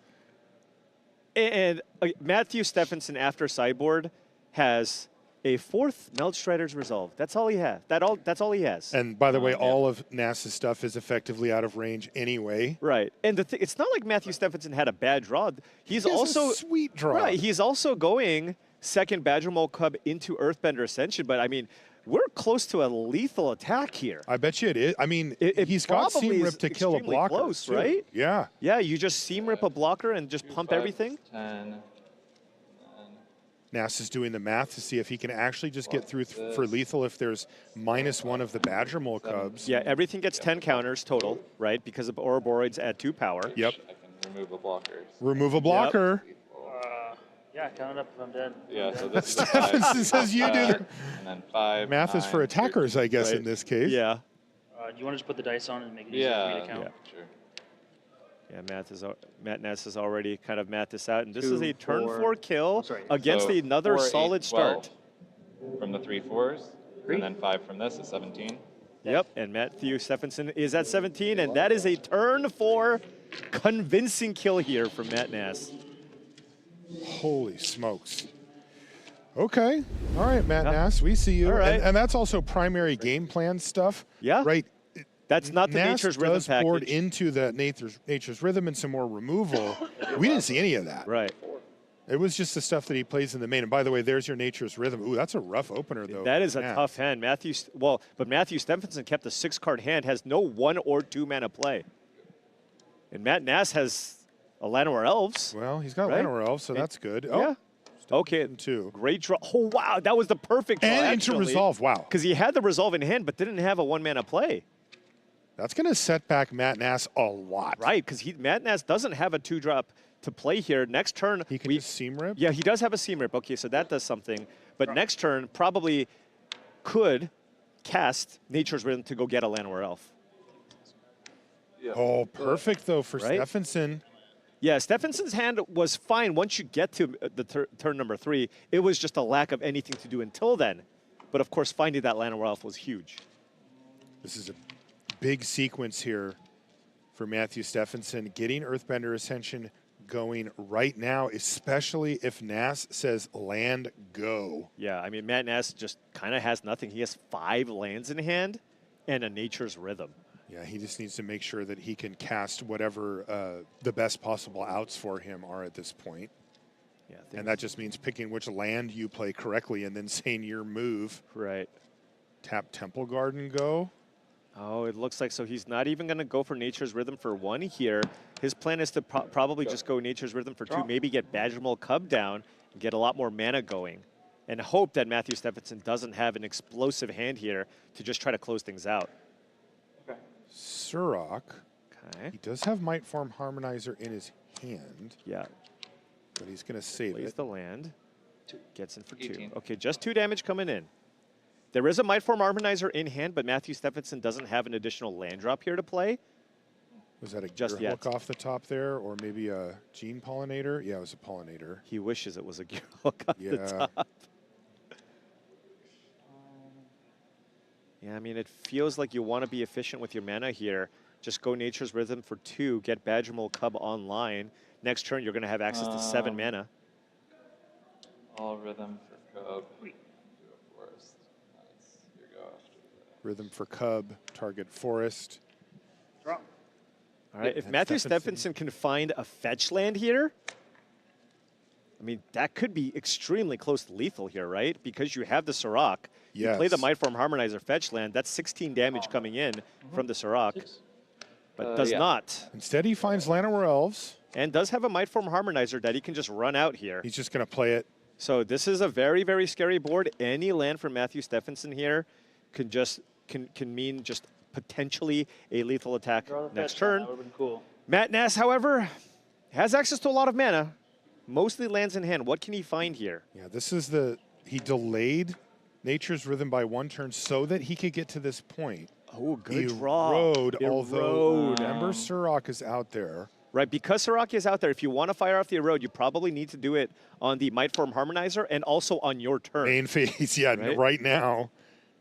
And Matthew Stephenson, after sideboard, has a 4th Meltstrider's Resolve. That's all he has. That's all he has. And by the way, all of Nass's stuff is effectively out of range anyway. Right. And it's not like Matthew Stephenson had a bad draw. He also a sweet draw. Right. He's also going second Badger Mole Cub into Earthbender Ascension. But I mean, we're close to a lethal attack here. I bet you it is. I mean, he's got Seam Rip to kill a blocker. Close, too. right? Yeah. Yeah, you just Seam Rip a blocker and just pump everything. 10. Nass is doing the math to see if he can actually just get through for lethal if there's -1 of the Badger Mole Cubs. Yeah, everything gets 10 counters total, right? Because of Ouroboros at 2 power. Yep. I can remove a blocker. Remove a blocker. Yep. Yeah, count it up if I'm dead. Yeah, so this is a 5. Stephenson says you do. And then 5. Math is for attackers, I guess, in this case. Yeah. Do you want to just put the dice on and make it easier for me to count? Sure. Yeah, Matt Nass has already kind of mapped this out, and this 2, is a turn 4 4 kill against So another 4, 8, solid 12 start. From the 3 4s, and then 5 from this is 17. Yep, and Matthew Stephenson is at 17, and that is a turn 4 convincing kill here from Matt Nass. Holy smokes. Okay. All right, Matt Nass, we see you. All right. And that's also primary game plan stuff. Yeah. Right. That's not the Nass Nature's Rhythm does board package. into the Nature's Rhythm and some more removal. We didn't see any of that. Right. It was just the stuff that he plays in the main. And by the way, there's your Nature's Rhythm. Ooh, that's a rough opener, though. That is a tough hand. Matthew Stephenson kept a 6-card hand, has no 1 or 2 mana play. And Matt Nass has a Llanowar Elves. Well, he's got Llanowar Elves, so that's good. Yeah. Okay. Great draw. Oh, wow. That was the perfect draw, And into Resolve. Wow. Because he had the Resolve in hand, but didn't have a 1-mana play. That's going to set back Matt Nass a lot. Right, because Matt Nass doesn't have a 2-drop to play here. Next turn, he can just Seam Rip? Yeah, he does have a Seam Rip. Okay, so that does something. But next turn, probably could cast Nature's Rhythm to go get a Llanowar Elf. Oh, perfect, though, for Stephenson. Yeah, Stephenson's hand was fine once you get to the turn number 3. It was just a lack of anything to do until then. But of course, finding that land elf was huge. This is a big sequence here for Matthew Stephenson, getting Earthbender Ascension going right now, especially if Nass says land go. Yeah, I mean, Matt Nass just kind of has nothing. He has 5 lands in hand and a Nature's Rhythm. Yeah, he just needs to make sure that he can cast whatever the best possible outs for him are at this point. Yeah, and that just means picking which land you play correctly and then saying your move. Right. Tap Temple Garden, go. Oh, it looks like so he's not even going to go for Nature's Rhythm for 1 here. His plan is to probably just go Nature's Rhythm for 2, maybe get Badgermole Cub down and get a lot more mana going, and hope that Matthew Stephenson doesn't have an explosive hand here to just try to close things out. Surok. Okay. He does have Might Form Harmonizer in his hand. Yeah. But he's going to save Plays it. the land. Gets in for 2. Okay, just 2 damage coming in. There is a Might Form Harmonizer in hand, but Matthew Stephenson doesn't have an additional land drop here to play. Was that a just gear hook off the top there, or maybe a Gene Pollinator? Yeah, it was a Pollinator. He wishes it was a gear hook off the top. Yeah, I mean, it feels like you want to be efficient with your mana here. Just go Nature's Rhythm for 2, get Badgermole Cub online. Next turn, you're going to have access to 7 mana. All Rhythm for Cub. Do a forest. Nice. Here you go after that. Rhythm for Cub, target forest. All right, if Matthew Stephenson can find a fetch land here, I mean, that could be extremely close to lethal here, right? Because you have the Surok. You play the Might Form Harmonizer fetch land. That's 16 damage coming in from the Surok, but does not. Instead, he finds Llanowar Elves. And does have a Might Form Harmonizer that he can just run out here. He's just going to play it. So this is a very, very scary board. Any land for Matthew Stephenson here can mean just potentially a lethal attack next turn. That would have been cool. Matt Nass, however, has access to a lot of mana. Mostly lands in hand. What can he find here? Yeah, this is he delayed Nature's Rhythm by 1 turn so that he could get to this point. Oh, good draw. Although remember Surok is out there. Right, because Surok is out there, if you want to fire off the Erode, you probably need to do it on the Might Form Harmonizer and also on your turn. Main phase, yeah, right now.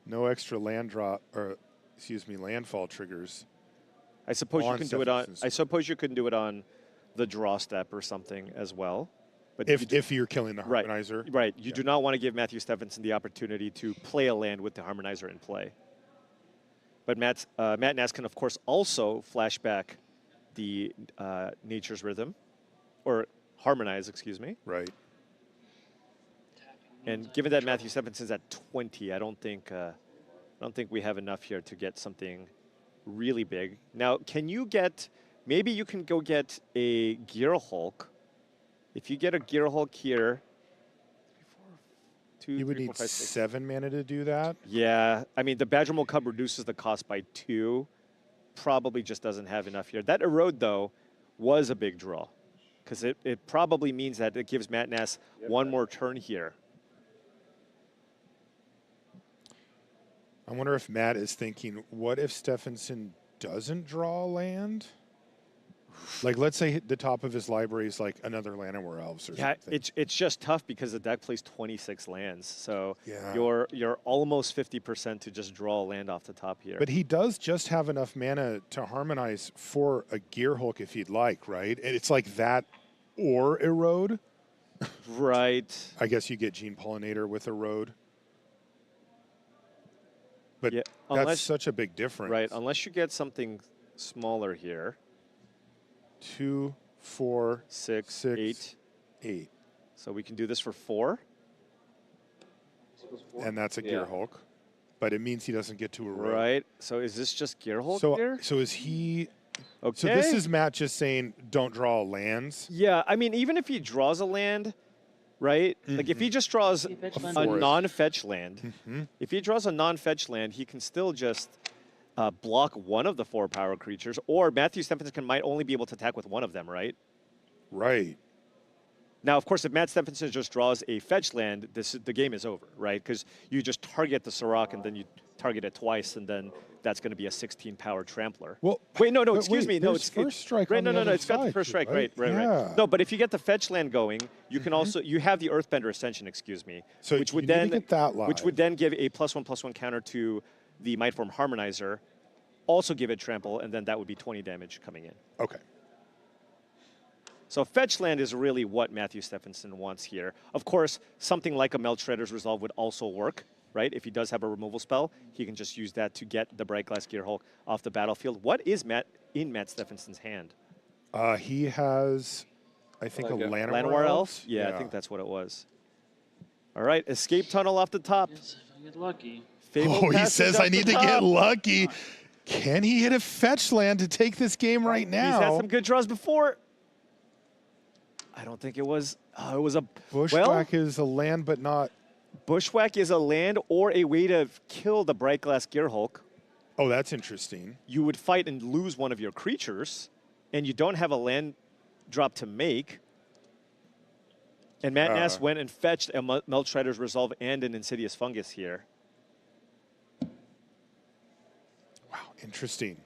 No extra land drop, or excuse me, landfall triggers. I suppose you can do it on. I suppose you can do it on the draw step or something as well. But if you're killing the Harmonizer. Right. You do not want to give Matthew Stephenson the opportunity to play a land with the Harmonizer in play. But Matt Nass can, of course, also flashback the Nature's Rhythm, or Harmonize, excuse me. Right. And given that Matthew Stephenson's at 20, I don't think we have enough here to get something really big. Now, can you get? Maybe you can go get a Gear Hulk. If you get a Gear Hulk here, you would need 7 mana to do that. Yeah, I mean the Badgermole Cub reduces the cost by 2. Probably just doesn't have enough here. That Erode though was a big draw, because it probably means that it gives Matt Nass 1 more turn here. I wonder if Matt is thinking, what if Stephenson doesn't draw land? Like, let's say the top of his library is like another Llanowar Elves or something. It's just tough because the deck plays 26 lands, so you're almost 50% to just draw a land off the top here. But he does just have enough mana to harmonize for a Gear Hulk if he'd like, right? And it's like that or Erode. Right. I guess you get Gene Pollinator with Erode. But that's such a big difference. Right, unless you get something smaller here. 2, 4, 6, 8. So we can do this for 4. And that's a Gear Hulk. But it means he doesn't get to a road. Right. So is this just Gear Hulk here? So is he... Okay. So this is Matt just saying, don't draw lands? Yeah, I mean, even if he draws a land, right? Like if he just draws a non-fetch land, if he draws a non-fetch land, he can still just... block one of the 4 power creatures, or Matthew Stephenson might only be able to attack with one of them, right? Right. Now, of course, if Matt Stephenson just draws a fetch land, the game is over, right? Because you just target the Surok and then you target it twice, and then that's going to be a 16 power trampler. Well, wait, no, but excuse wait, me. No, there's it's first strike right. on No, the no, no. other It's got the side first too, strike. right? Right. Yeah. No, but if you get the fetch land going, you can also you have the Earthbender Ascension. Excuse me. So which would you need then to get that which would then give a +1/+1 counter to the Mightform Harmonizer. Also give it trample, and then that would be 20 damage coming in. Okay. So fetch land is really what Matthew Stephenson wants here. Of course, something like a Melt Shredder's Resolve would also work, right? If he does have a removal spell, he can just use that to get the Bright Glass Gearhulk off the battlefield. What is Matt Stephenson's hand? He has, I think, a Llanowar Elf? Yeah, I think that's what it was. All right, Escape Tunnel off the top. Yes, if I get lucky. Oh, he says I need to get lucky. Can he hit a fetch land to take this game right now? He's had some good draws before. I don't think it was. It was a Bushwhack is a land, but not. Bushwhack is a land or a way to kill the Bright Glass Gearhulk. Oh, that's interesting. You would fight and lose one of your creatures, and you don't have a land drop to make. And Matt Nass went and fetched a Melt Shredder's Resolve and an Insidious Fungus here. Wow, interesting.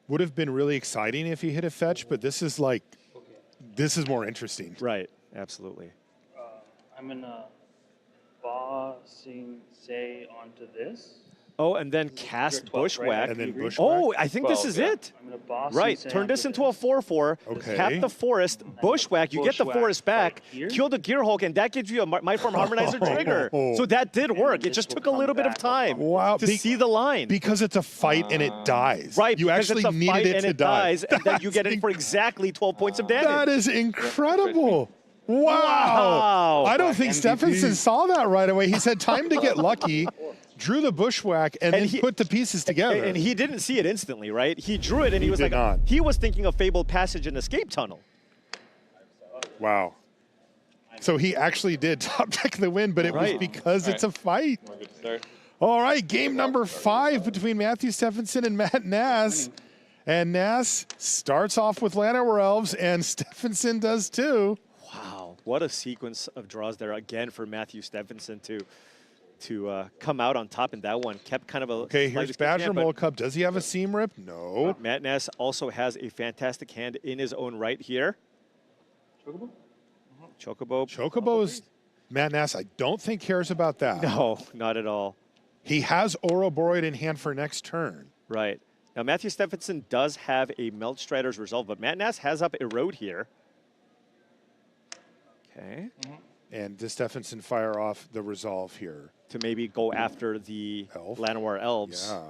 Would have been really exciting if he hit a fetch, but this is like, this is more interesting. Right, absolutely. I'm gonna bossing say onto this. Oh, and then cast 12, Bushwhack. right? And then Bushwhack. Oh, I think this is it. I'm gonna boss Right, say turn onto this into a 4/4. Okay. Tap the forest, Bushwhack. You get the Bushwhack forest back, right here. kill the Gearhulk, and that gives you a Mightform Harmonizer trigger. So that did work. It just took a little bit of time to see the line. Because it's a fight and it dies. Right, You because actually it's a needed fight it and to it die. dies, and then you get it for exactly 12 points of damage. That is incredible. Wow. Wow. I don't think Stephenson saw that right away. He said time to get lucky, drew the Bushwhack, and then put the pieces together. And he didn't see it instantly, right? He drew it, and he was did like, not. he was thinking of Fabled Passage and Escape Tunnel. Wow. So he actually did top deck the win, but it was because it's a fight. We're good to start. All right, game number 5 between Matthew Stephenson and Matt Nass. And Nass starts off with Llanowar Elves, and Stephenson does too. Wow, what a sequence of draws there again for Matthew Stephenson to come out on top in that one. Kept kind of a Okay, here's Badger Mole Cup. Does he have a seam rip? No. Matt Nass also has a fantastic hand in his own right here. Chocobo. Chocobo's Matt Nass, I don't think cares about that. No, not at all. He has Ouroboros in hand for next turn. Right. Now, Matthew Stephenson does have a Melt Strider's Resolve, but Matt Nass has up Erode here. Okay. And does Stephenson fire off the Resolve here? To maybe go after the Llanowar Elves. Yeah.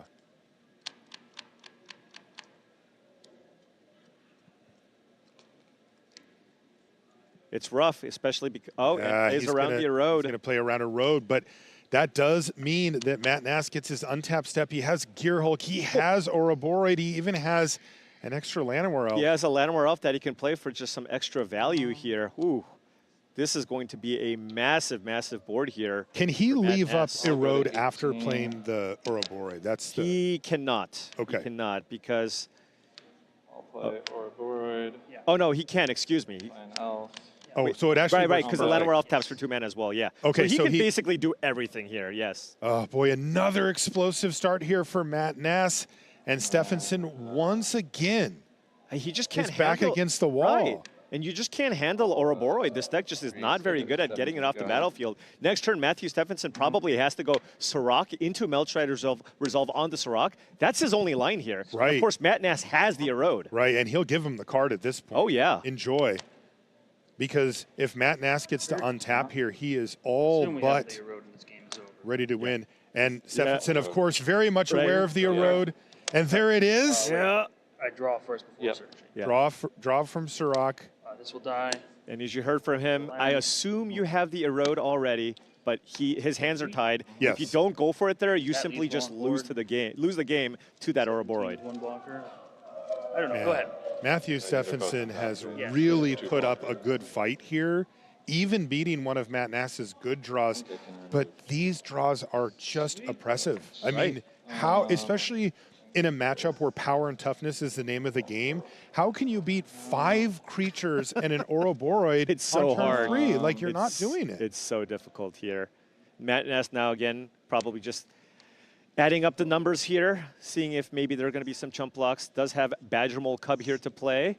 It's rough, especially because, it plays around the Erode. He's going to play around Erode, but that does mean that Matt Nass gets his untapped step. He has Gearhulk. He has Ouroboros. He even has an extra Llanowar Elf. He has a Llanowar Elf that he can play for just some extra value here. Ooh, this is going to be a massive, massive board here. Can he leave up Erode after playing the Ouroboros? That's the... He cannot. Okay. He cannot because... I'll play Ouroboros. Oh, no, he can. Excuse me. Oh, so it actually... Right, because the Llanowar Elf taps for 2 mana as well, yeah. Okay, so he can basically do everything here, yes. Oh, boy, another explosive start here for Matt Nass. And Stephenson, once again, he just can't is back handle, against the wall. Right. And you just can't handle Ouroboros. This deck just is not very good at getting it off the battlefield. Next turn, Matthew Stephenson probably has to go Sirach into Melt Strider's Resolve onto Sirach. That's his only line here. Right. Of course, Matt Nass has the Erode. Right, and he'll give him the card at this point. Oh, yeah. Enjoy. Because if Matt Nass gets to untap here, he is all but ready to win. And Stephenson, of course, very much aware of the Erode. And there it is. I draw first before searching. Yeah. Draw from Sirach. This will die. And as you heard from him, I assume you have the Erode already, but his hands are tied. Yes. If you don't go for it there, you That simply leaves just one lose the game to that Ouroboros. One blocker. I don't know. Yeah. Go ahead. Matthew Stephenson has really put up a good fight here, even beating one of Matt Nass's good draws. But these draws are just oppressive. I mean, how, especially in a matchup where power and toughness is the name of the game, how can you beat 5 creatures and an Ouroboros It's so on turn hard. 3? Like, you're not doing it. It's so difficult here. Matt Nass now, again, probably just Adding up the numbers here, seeing if maybe there are going to be some chump blocks. Does have Badger Mole Cub here to play.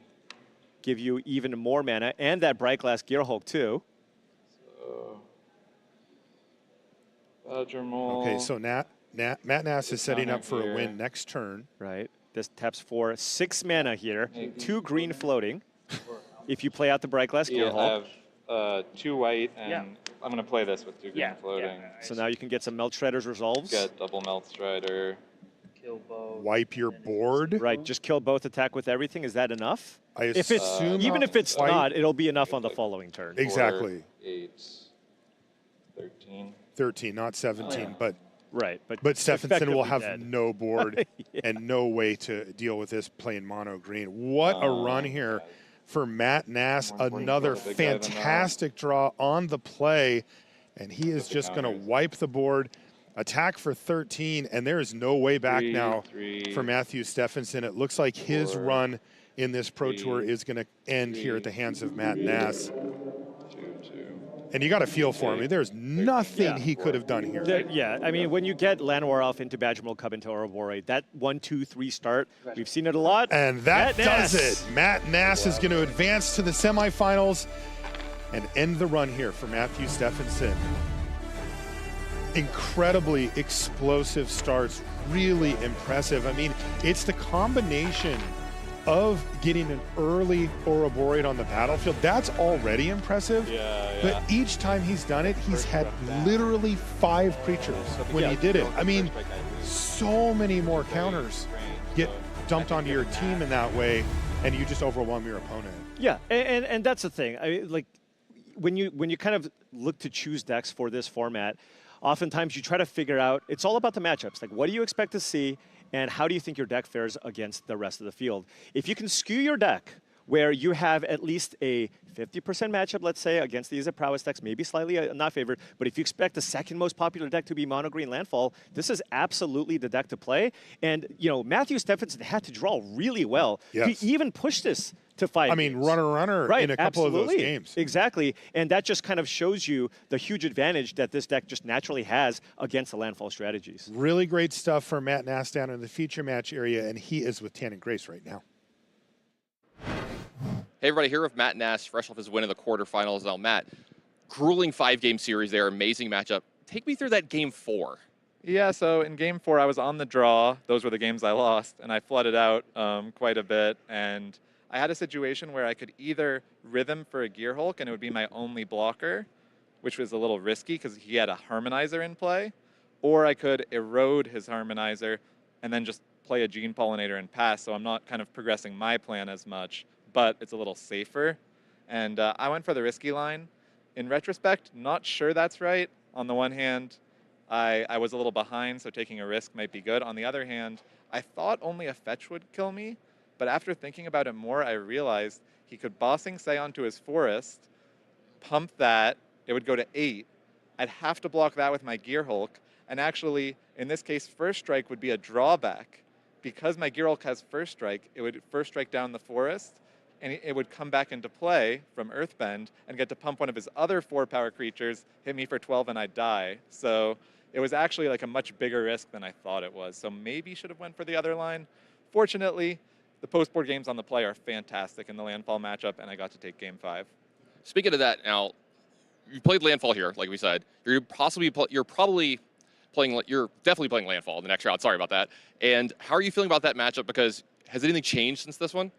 Give you even more mana, and that Bright Glass Gear Hulk too. So, Badger Mole. Okay, so Matt Nass is setting up for a win next turn. Right. This taps for 6 mana here, 2 green floating. If you play out the Bright Glass Gear Hulk. I have 2 white, and I'm going to play this with 2 green floating. So now you can get some Melt Shredder's resolves. Get double Melt Strider. Kill both. Wipe your board. Right, just kill both, attack with everything. Is that enough? If it's even if it's not, it'll be enough on the following turn. Exactly. 4, 8, 13. 13, not 17, but right. But Stephenson will have dead. no board and no way to deal with this playing mono green. What a run here for Matt Nass. Another fantastic draw on the play, and he is just going to wipe the board, attack for 13, and there is no way back now for Matthew Stephenson. It looks like his run in this Pro Tour is going to end here at the hands of Matt Nass. And you got to feel for him. There's nothing he could have done here. I mean, when you get Llanowar off into Badger Mole Cub into Ouroboros, that 1-2-3 start, we've seen it a lot. And that does it. Matt Nass is going to advance to the semifinals and end the run here for Matthew Stephenson. Incredibly explosive starts, really impressive. I mean, it's the combination of getting an early Ouroboros on the battlefield. That's already impressive. But each time he's done it, he's had literally 5 creatures when he did it. I mean, so many more counters get dumped onto your team in that way, and you just overwhelm your opponent. Yeah, and that's the thing. I mean, like when you kind of look to choose decks for this format, oftentimes you try to figure out, it's all about the matchups. Like, what do you expect to see, and how do you think your deck fares against the rest of the field? If you can skew your deck where you have at least a 50% matchup, let's say, against these prowess decks, maybe slightly not favored, but if you expect the second most popular deck to be mono green landfall, this is absolutely the deck to play. And, you know, Matthew Stephenson had to draw really well. Yes. He even pushed this to 5 I mean, games. runner Right, in a couple of those games. Exactly, and that just kind of shows you the huge advantage that this deck just naturally has against the landfall strategies. Really great stuff for Matt Nass down in the feature match area, and he is with Tan and Grace right now. Hey everybody, here with Matt Nass, fresh off his win in the quarterfinals. Now Matt, grueling 5-game series there, amazing matchup. Take me through that game 4. Yeah, so in game 4, I was on the draw. Those were the games I lost, and I flooded out quite a bit. And I had a situation where I could either rhythm for a Gear Hulk, and it would be my only blocker, which was a little risky because he had a Harmonizer in play, or I could erode his Harmonizer and then just play a Gene Pollinator and pass, so I'm not kind of progressing my plan as much, but it's a little safer. And I went for the risky line. In retrospect, not sure that's right. On the one hand, I was a little behind, so taking a risk might be good. On the other hand, I thought only a fetch would kill me, but after thinking about it more, I realized he could Bossing Say onto his forest, pump that, it would go to 8. I'd have to block that with my Gear Hulk, and actually, in this case, First Strike would be a drawback. Because my Gear Hulk has First Strike, it would First Strike down the forest, and it would come back into play from Earthbend and get to pump one of his other 4-power creatures, hit me for 12, and I'd die. So it was actually like a much bigger risk than I thought it was. So maybe should have went for the other line. Fortunately, the post-board games on the play are fantastic in the landfall matchup, and I got to take game 5. Speaking of that, now you played landfall here, like we said. You're definitely playing landfall in the next round. Sorry about that. And how are you feeling about that matchup? Because has anything changed since this one?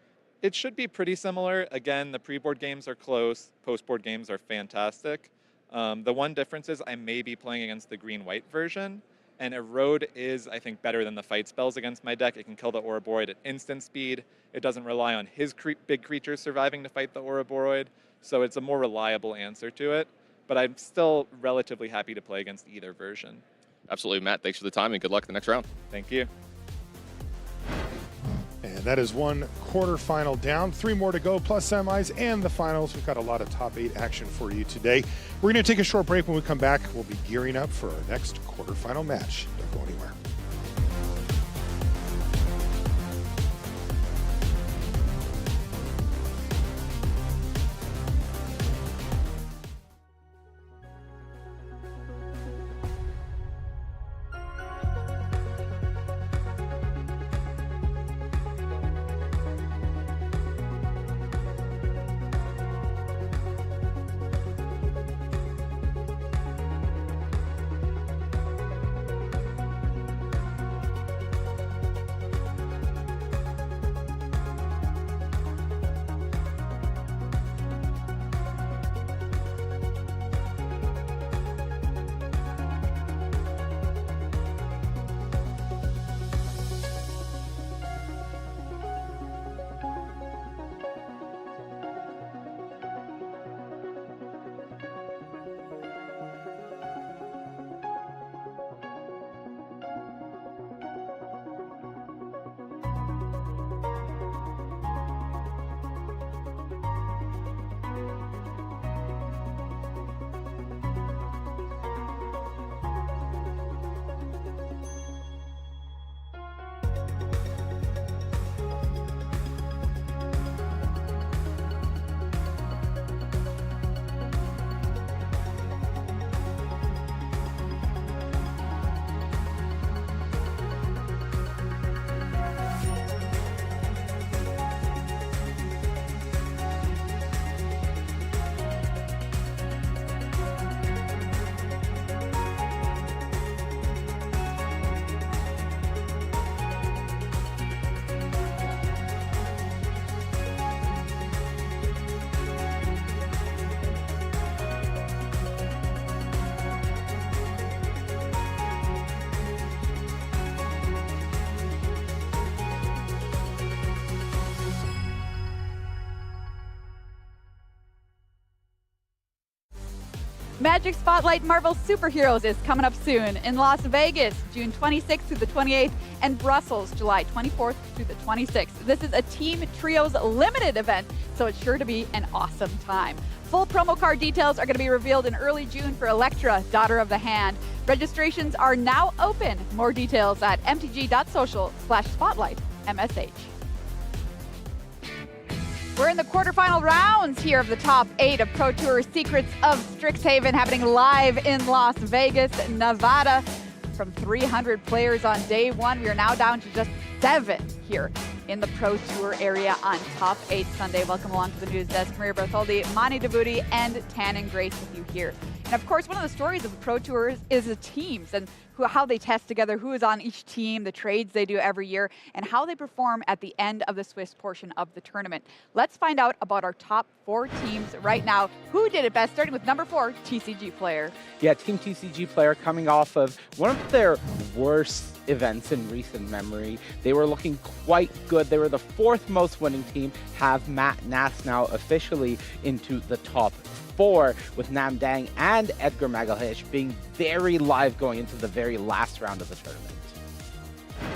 It should be pretty similar. Again, the pre-board games are close. Post-board games are fantastic. The one difference is I may be playing against the green-white version, and Erode is, I think, better than the fight spells against my deck. It can kill the Ouroboros at instant speed. It doesn't rely on his big creatures surviving to fight the Ouroboros, so it's a more reliable answer to it. But I'm still relatively happy to play against either version. Absolutely, Matt. Thanks for the time, and good luck in the next round. Thank you. And that is one quarterfinal down, 3 more to go, plus semis and the finals. We've got a lot of top 8 action for you today. We're going to take a short break. When we come back, we'll be gearing up for our next quarterfinal match. Don't go anywhere. Magic Spotlight Marvel Superheroes is coming up soon in Las Vegas, June 26th through the 28th, and Brussels, July 24th through the 26th. This is a Team Trios limited event, so it's sure to be an awesome time. Full promo card details are going to be revealed in early June for Elektra, Daughter of the Hand. Registrations are now open. More details at mtg.social/spotlightmsh. We're in the quarterfinal rounds here of the top 8 of Pro Tour Secrets of Strixhaven, happening live in Las Vegas, Nevada. From 300 players on day 1, we are now down to just 7 here in the Pro Tour area on Top 8 Sunday. Welcome along to the news desk. Maria Bertholdi, Mani Devuti, and Tannen Grace with you here. And of course, one of the stories of the Pro Tour is the teams and how they test together, who is on each team, the trades they do every year, and how they perform at the end of the Swiss portion of the tournament. Let's find out about our top 4 teams right now. Who did it best, starting with number 4, TCG Player. Yeah, Team TCG Player coming off of one of their worst events in recent memory. They were looking quite good. They were the 4th most winning team, have Matt Nass now officially into the top 4, with Nam Dang and Edgar Magalhaes being very live going into the very last round of the tournament.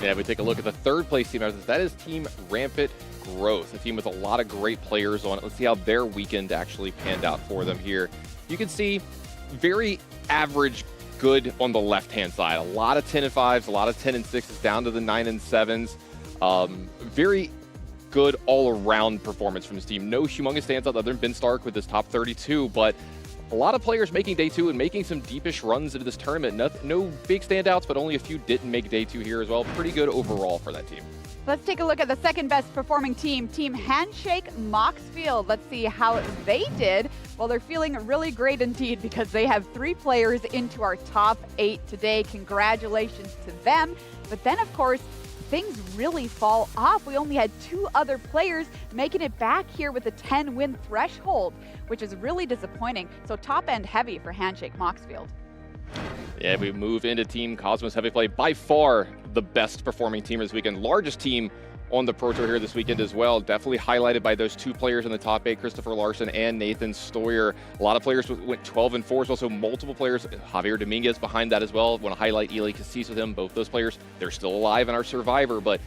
Yeah, if we take a look at the 3rd place team, that is Team Rampant Growth, a team with a lot of great players on it. Let's see how their weekend actually panned out for them here. You can see very average good on the left-hand side. A lot of 10 and 5s, a lot of 10 and 6s, down to the 9 and 7s. Very good all-around performance from this team. No humongous standouts other than Ben Stark with his top 32, but a lot of players making day 2 and making some deepish runs into this tournament. No big standouts, but only a few didn't make day 2 here as well. Pretty good overall for that team. Let's take a look at the 2nd best performing team, Team Handshake Moxfield. Let's see how they did. Well, they're feeling really great indeed because they have 3 players into our top 8 today. Congratulations to them. But then, of course, things really fall off. We only had 2 other players making it back here with a 10-win threshold, which is really disappointing. So top end heavy for Handshake Moxfield. Yeah, we move into Team Cosmos Heavy Play. By far the best performing team this weekend. Largest team on the Pro Tour here this weekend as well. Definitely highlighted by those 2 players in the top 8, Christopher Larson and Nathan Stoyer. A lot of players went 12 and 4s, also multiple players. Javier Dominguez behind that as well. Want to highlight Eli Cassis with him. Both those players, they're still alive in our Survivor, but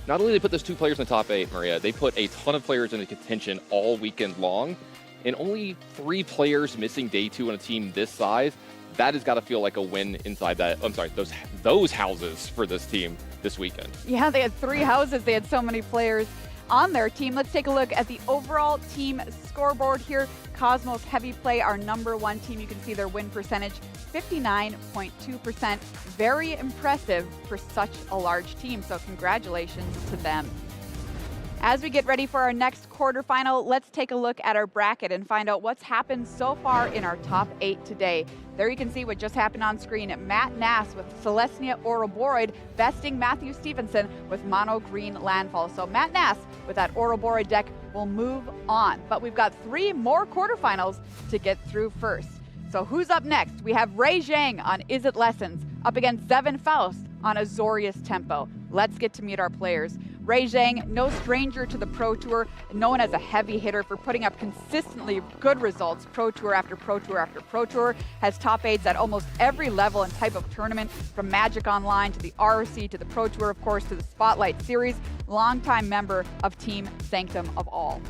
not only did they put those 2 players in the top 8, Maria, they put a ton of players into contention all weekend long, and only 3 players missing day 2 on a team this size. That has got to feel like a win inside that. I'm sorry, those houses for this team this weekend. Yeah, they had 3 houses. They had so many players on their team. Let's take a look at the overall team scoreboard here. Cosmos Heavy Play, our number 1 team. You can see their win percentage, 59.2%. Very impressive for such a large team. So congratulations to them. As we get ready for our next quarterfinal, let's take a look at our bracket and find out what's happened so far in our top 8 today. There you can see what just happened on screen. Matt Nass with Celestia Ouroboros besting Matthew Stevenson with Mono Green Landfall. So Matt Nass with that Ouroboros deck will move on. But we've got 3 more quarterfinals to get through first. So who's up next? We have Ray Zhang on Is It Lessons up against Zevin Faust on Azorius Tempo. Let's get to meet our players. Ray Zhang, no stranger to the Pro Tour, known as a heavy hitter for putting up consistently good results Pro Tour after Pro Tour after Pro Tour, has top 8s at almost every level and type of tournament, from Magic Online to the ROC to the Pro Tour, of course, to the Spotlight Series, longtime member of Team Sanctum of All.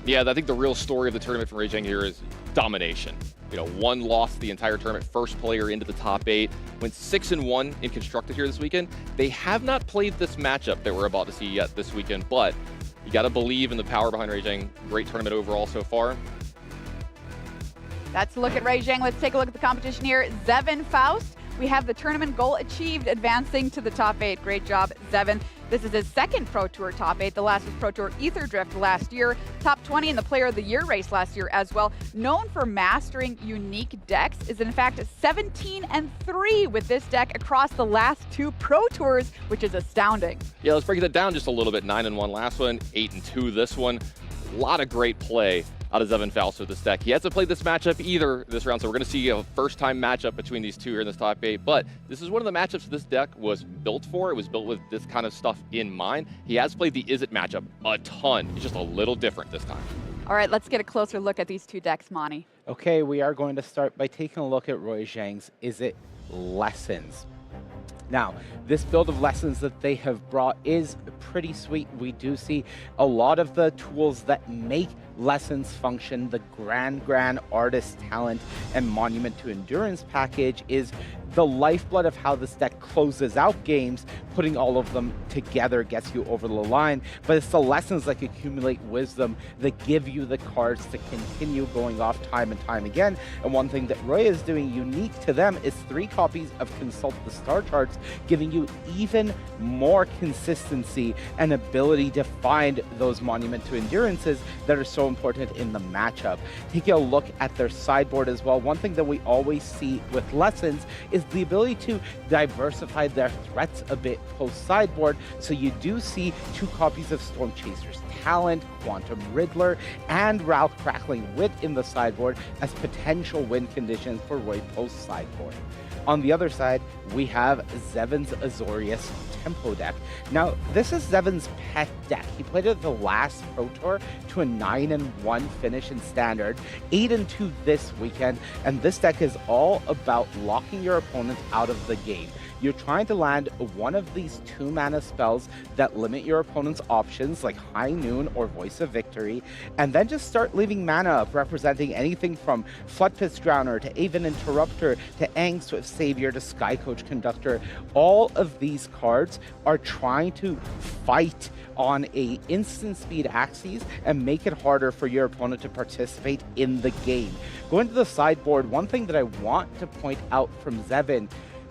Yeah, I think the real story of the tournament for Ray Zhang here is domination. You know, 1 loss the entire tournament, first player into the top 8, went 6-1 in Constructed here this weekend. They have not played this matchup that we're about to see yet this weekend, but you got to believe in the power behind Ray Zhang. Great tournament overall so far. That's a look at Ray Zhang. Let's take a look at the competition here. Zevin Faust, we have the tournament goal achieved, advancing to the top 8. Great job, Zevin. This is his 2nd Pro Tour top 8. The last was Pro Tour Ether Drift last year. Top 20 in the Player of the Year race last year as well. Known for mastering unique decks, is in fact 17-3 with this deck across the last 2 Pro Tours, which is astounding. Yeah, let's break that down just a little bit. 9-1 last one, 8-2 this one. A lot of great play out of Zevin Faust with this deck. He hasn't played this matchup either this round, so we're going to see a first-time matchup between these 2 here in this top 8. But this is one of the matchups this deck was built for. It was built with this kind of stuff in mind. He has played the Is It matchup a ton. It's just a little different this time. All right, let's get a closer look at these two decks, Monty. Okay, we are going to start by taking a look at Roy Zhang's Is It Lessons. Now, this build of lessons that they have brought is pretty sweet. We do see a lot of the tools that make lessons function. The grand artist talent and monument to endurance package is the lifeblood of how this deck closes out games. Putting all of them together gets you over the line, but it's the lessons that accumulate wisdom that give you the cards to continue going off time and time again. And one thing that Roy is doing unique to them is 3 copies of Consult the Star Charts, giving you even more consistency and ability to find those monument to endurances that are so important in the matchup. Taking a look at their sideboard as well, one thing that we always see with lessons is the ability to diversify their threats a bit post-sideboard. So you do see 2 copies of Storm Chaser's Talent, Quantum Riddler, and Ralph Crackling Wit in the sideboard as potential win conditions for Roy post-sideboard. On the other side, we have Zevin's Azorius Tempo deck. Now, this is Zevin's pet deck. He played it at the last Pro Tour to a 9-1 finish in Standard, 8-2 this weekend, and this deck is all about locking your opponent out of the game. You're trying to land one of these 2-mana spells that limit your opponent's options, like High Noon or Voice of Victory, and then just start leaving mana up, representing anything from Floodpit's Drowner to Aven Interrupter to Aang Swift Savior to Skycoach Conductor. All of these cards are trying to fight on a instant speed axis and make it harder for your opponent to participate in the game. Going to the sideboard, one thing that I want to point out from Zevin,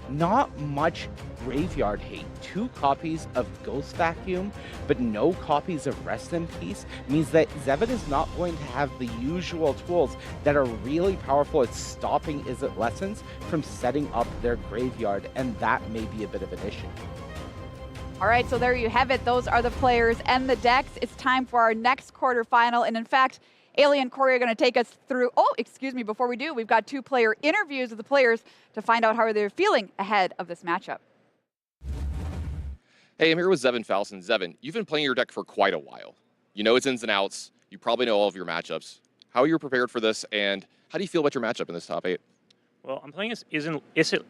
not much graveyard hate. 2 copies of Ghost Vacuum, but no copies of Rest in Peace means that Zevin is not going to have the usual tools that are really powerful at stopping Is It Lessons from setting up their graveyard, and that may be a bit of an issue. All right, so there you have it. Those are the players and the decks. It's time for our next quarterfinal, and in fact, Ailey and Corey are going to take us through, before we do, we've got 2 player interviews with the players to find out how they're feeling ahead of this matchup. Hey, I'm here with Zevin Falson. Zevin, you've been playing your deck for quite a while. You know its ins and outs. You probably know all of your matchups. How are you prepared for this, and how do you feel about your matchup in this top 8? Well, I'm playing Is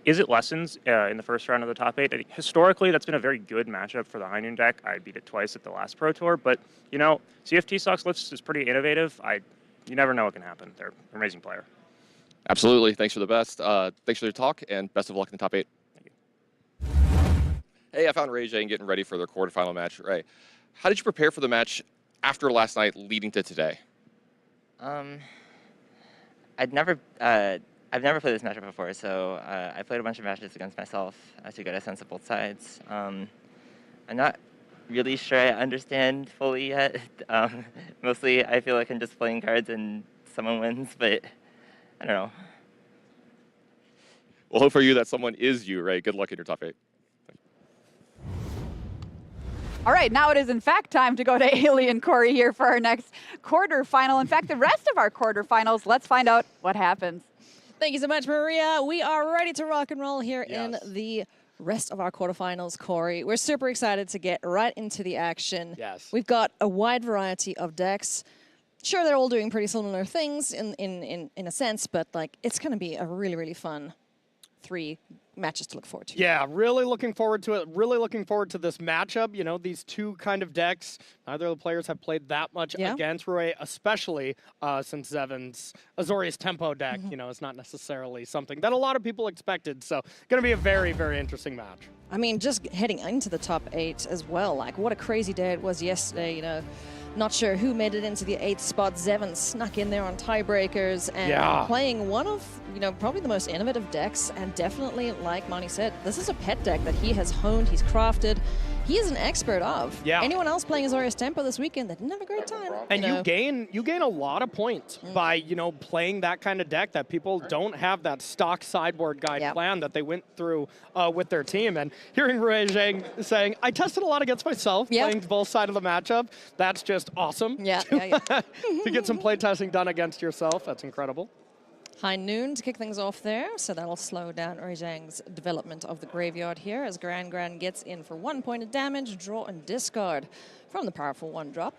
It Lessons in the first round of the top 8. Historically, that's been a very good matchup for the High Noon deck. I beat it twice at the last Pro Tour, but, you know, CFT Sox Lifts is pretty innovative. You never know what can happen. They're an amazing player. Absolutely. Thanks for the best. Thanks for the talk, and best of luck in the top 8. Thank you. Hey, I found Ray Jane getting ready for their quarterfinal match. Ray, how did you prepare for the match after last night leading to today? I've never played this matchup before, so I played a bunch of matches against myself to get a sense of both sides. I'm not really sure I understand fully yet. Mostly, I feel like I'm just playing cards and someone wins, but I don't know. Well, hope for you that someone is you, Ray. Good luck in your top 8. All right, now it is in fact time to go to Ailey and Corey here for our next quarterfinal. In fact, the rest of our quarterfinals, let's find out what happens. Thank you so much, Maria. We are ready to rock and roll here in the rest of our quarterfinals, Corey. We're super excited to get right into the action. Yes. We've got a wide variety of decks. Sure, they're all doing pretty similar things in a sense, but like it's going to be a really, really fun 3 matches to look forward to. Yeah, really looking forward to it. Really looking forward to this matchup. You know, these 2 kind of decks, neither of the players have played that much against Roy, especially since Zevin's Azorius Tempo deck, you know, is not necessarily something that a lot of people expected. So going to be a very, very interesting match. I mean, just heading into the top 8 as well. Like, what a crazy day it was yesterday, you know. Not sure who made it into the 8th spot. Zevin snuck in there on tiebreakers and playing one of, you know, probably the most innovative decks. And definitely, like Monty said, this is a pet deck that he has honed, he's crafted. He is an expert of. Anyone else playing Azorius Tempo this weekend, they didn't have a great time. And you gain a lot of points by, you know, playing that kind of deck that people don't have that stock sideboard guide plan that they went through with their team. And hearing Roy Zhang saying, I tested a lot against myself playing both sides of the matchup, that's just awesome. To get some play testing done against yourself, that's incredible. High Noon to kick things off there, so that'll slow down Roy Zhang's development of the graveyard here as Gran gets in for 1 point of damage, draw and discard from the powerful 1-drop.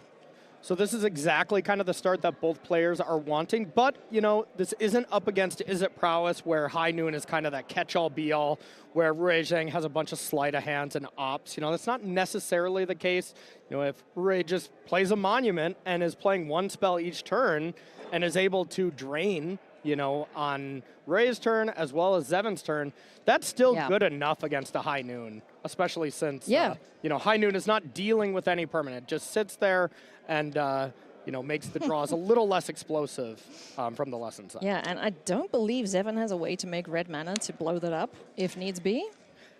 So this is exactly kind of the start that both players are wanting. But, you know, this isn't up against Is It Prowess, where High Noon is kind of that catch-all, be-all, where Rui Zhang has a bunch of sleight of hands and ops. You know, that's not necessarily the case. You know, if Rui just plays a Monument and is playing one spell each turn and is able to drain, you know, on Rui's turn as well as Zevin's turn, that's still good enough against a High Noon, especially since, you know, High Noon is not dealing with any permanent, just sits there and, you know, makes the draws a little less explosive from the Lesson side. Yeah, and I don't believe Zevin has a way to make red mana to blow that up if needs be.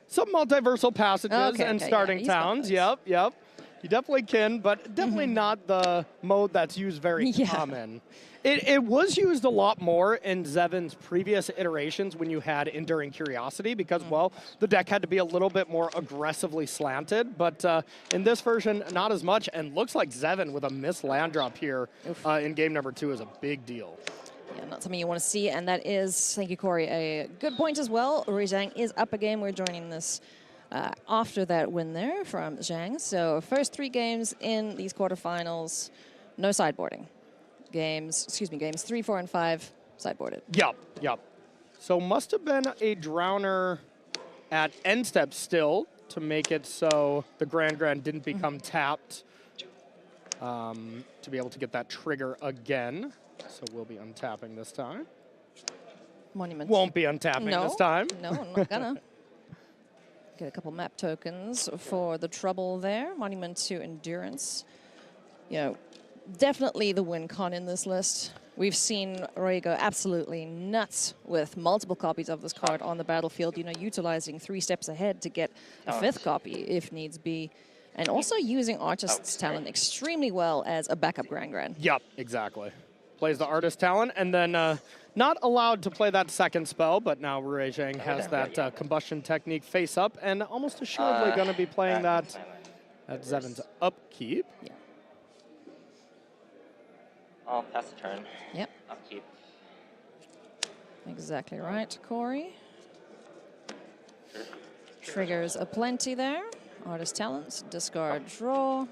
Some multiversal passages and starting towns, yep. You definitely can, but definitely not the mode that's used very common. It was used a lot more in Zevin's previous iterations when you had Enduring Curiosity because, well, the deck had to be a little bit more aggressively slanted. But in this version, not as much. And looks like Zevin with a missed land drop here in game number 2 is a big deal. Yeah, not something you want to see. And that is, thank you, Corey, a good point as well. Rui Zhang is up a game. We're joining this after that win there from Zhang. So first 3 games in these quarterfinals, no sideboarding. Games 3, 4, and 5 sideboarded. Yep. So must have been a Drowner at end step still to make it so the Grand didn't become tapped to be able to get that trigger again. So we'll be untapping this time. Monument. Won't be untapping this time. No, I'm not gonna. Get a couple map tokens for the trouble there. Monument to Endurance. You know, definitely the win con in this list. We've seen Rui go absolutely nuts with multiple copies of this card on the battlefield, you know, utilizing 3 steps ahead to get a 5th copy if needs be. And also using Artist's Talent extremely well as a backup Grand. Yep, exactly. Plays the Artist Talent and then not allowed to play that second spell, but now Rui Zhang has that Combustion Technique face up and almost assuredly going to be playing that at Zevin's upkeep. Yeah. I'll pass the turn. Yep. Upkeep. Exactly right, Corey. Triggers aplenty there. Artist Talents, discard, draw.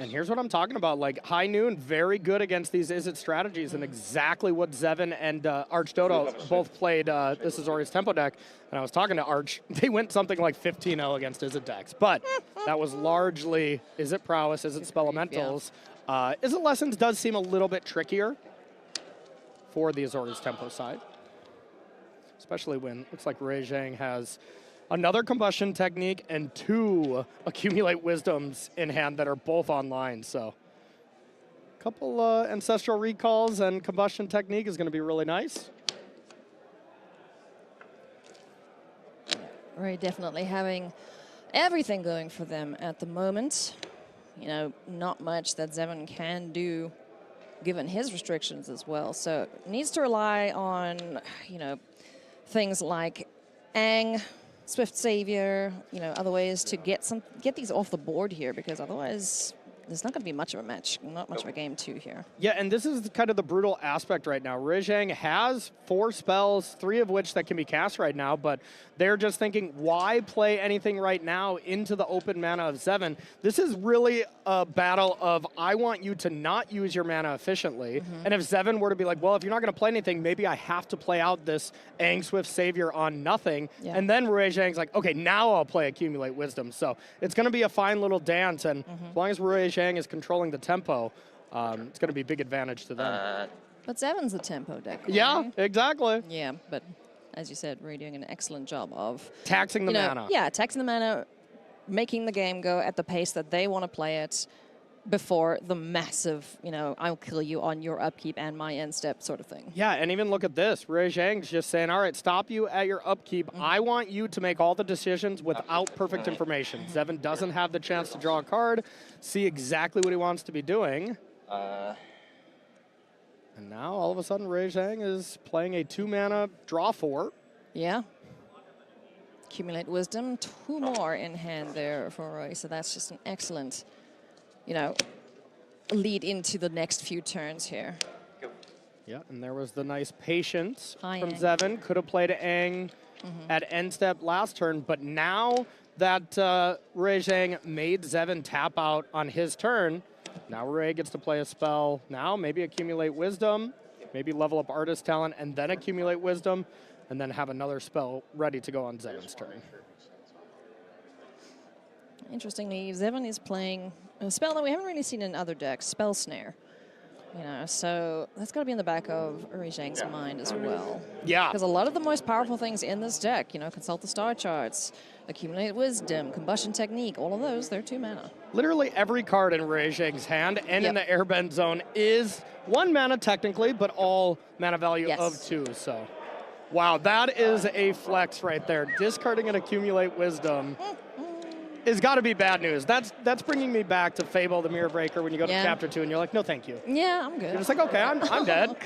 And here's what I'm talking about. Like, High Noon, very good against these Is It strategies, and exactly what Zevin and ArchDodo both played. This is Ori's Tempo deck, and I was talking to Arch. They went something like 15-0 against Is It decks, but that was largely Is It Prowess, Is It Spelementals. Is It Lessons does seem a little bit trickier for the Azori's Tempo side, especially when it looks like Rui Zhang has another Combustion Technique and 2 Accumulate Wisdoms in hand that are both online. So a couple Ancestral Recalls and Combustion Technique is going to be really nice. Rui definitely having everything going for them at the moment. You know, not much that Zevin can do given his restrictions as well. So needs to rely on, you know, things like Ang, Swift Savior, you know, other ways to get these off the board here, because otherwise there's not going to be much of a match, not much of a game 2 here. Yeah, and this is kind of the brutal aspect right now. Rui Zhang has 4 spells, 3 of which that can be cast right now, but they're just thinking, why play anything right now into the open mana of Zevin? This is really a battle of, I want you to not use your mana efficiently, and if Zevin were to be like, well, if you're not going to play anything, maybe I have to play out this Ang Swift Savior on nothing, and then Rui Zhang's like, okay, now I'll play Accumulate Wisdom. So it's going to be a fine little dance, and as long as Rui Zhang is controlling the tempo, it's going to be a big advantage to them. But Zevin's the tempo deck. Right? Yeah, exactly. Yeah, but as you said, Rui doing an excellent job of taxing the mana. Yeah, taxing the mana, making the game go at the pace that they want to play it before the massive, you know, I'll kill you on your upkeep and my end step sort of thing. Yeah, and even look at this. Rui Zhang's just saying, all right, stop you at your upkeep. I want you to make all the decisions without perfect information. Zevin doesn't have the chance to draw a card, see exactly what he wants to be doing. And now, all of a sudden, Rui Zhang is playing a 2-mana draw 4. Yeah. Accumulate Wisdom, 2 more in hand there for Rui, so that's just an excellent, you know, lead into the next few turns here. Yeah, and there was the nice patience from Ang. Zevin. Could have played Ang at end step last turn, but now that Rui Zhang made Zevin tap out on his turn, Now Ray gets to play a spell. Now maybe accumulate wisdom, maybe level up artist talent, and then accumulate wisdom, and then have another spell ready to go on Zevin's turn. Interestingly, Zevin is playing a spell that we haven't really seen in other decks, Spell Snare. You know, so that's got to be in the back of Uri Zhang's mind as well. Yeah. Because a lot of the most powerful things in this deck, you know, consult the star charts, accumulate wisdom, combustion technique, all of those, they're 2 mana. Literally every card in Uri Zhang's hand and in the airbend zone is 1 mana technically, but all mana value of 2. So, wow, that is a flex right there. Discarding and accumulate wisdom is got to be bad news. That's bringing me back to Fable, the Mirror Breaker, when you go to Chapter 2 and you're like, no, thank you. Yeah, I'm good. You're just like, okay, I'm dead.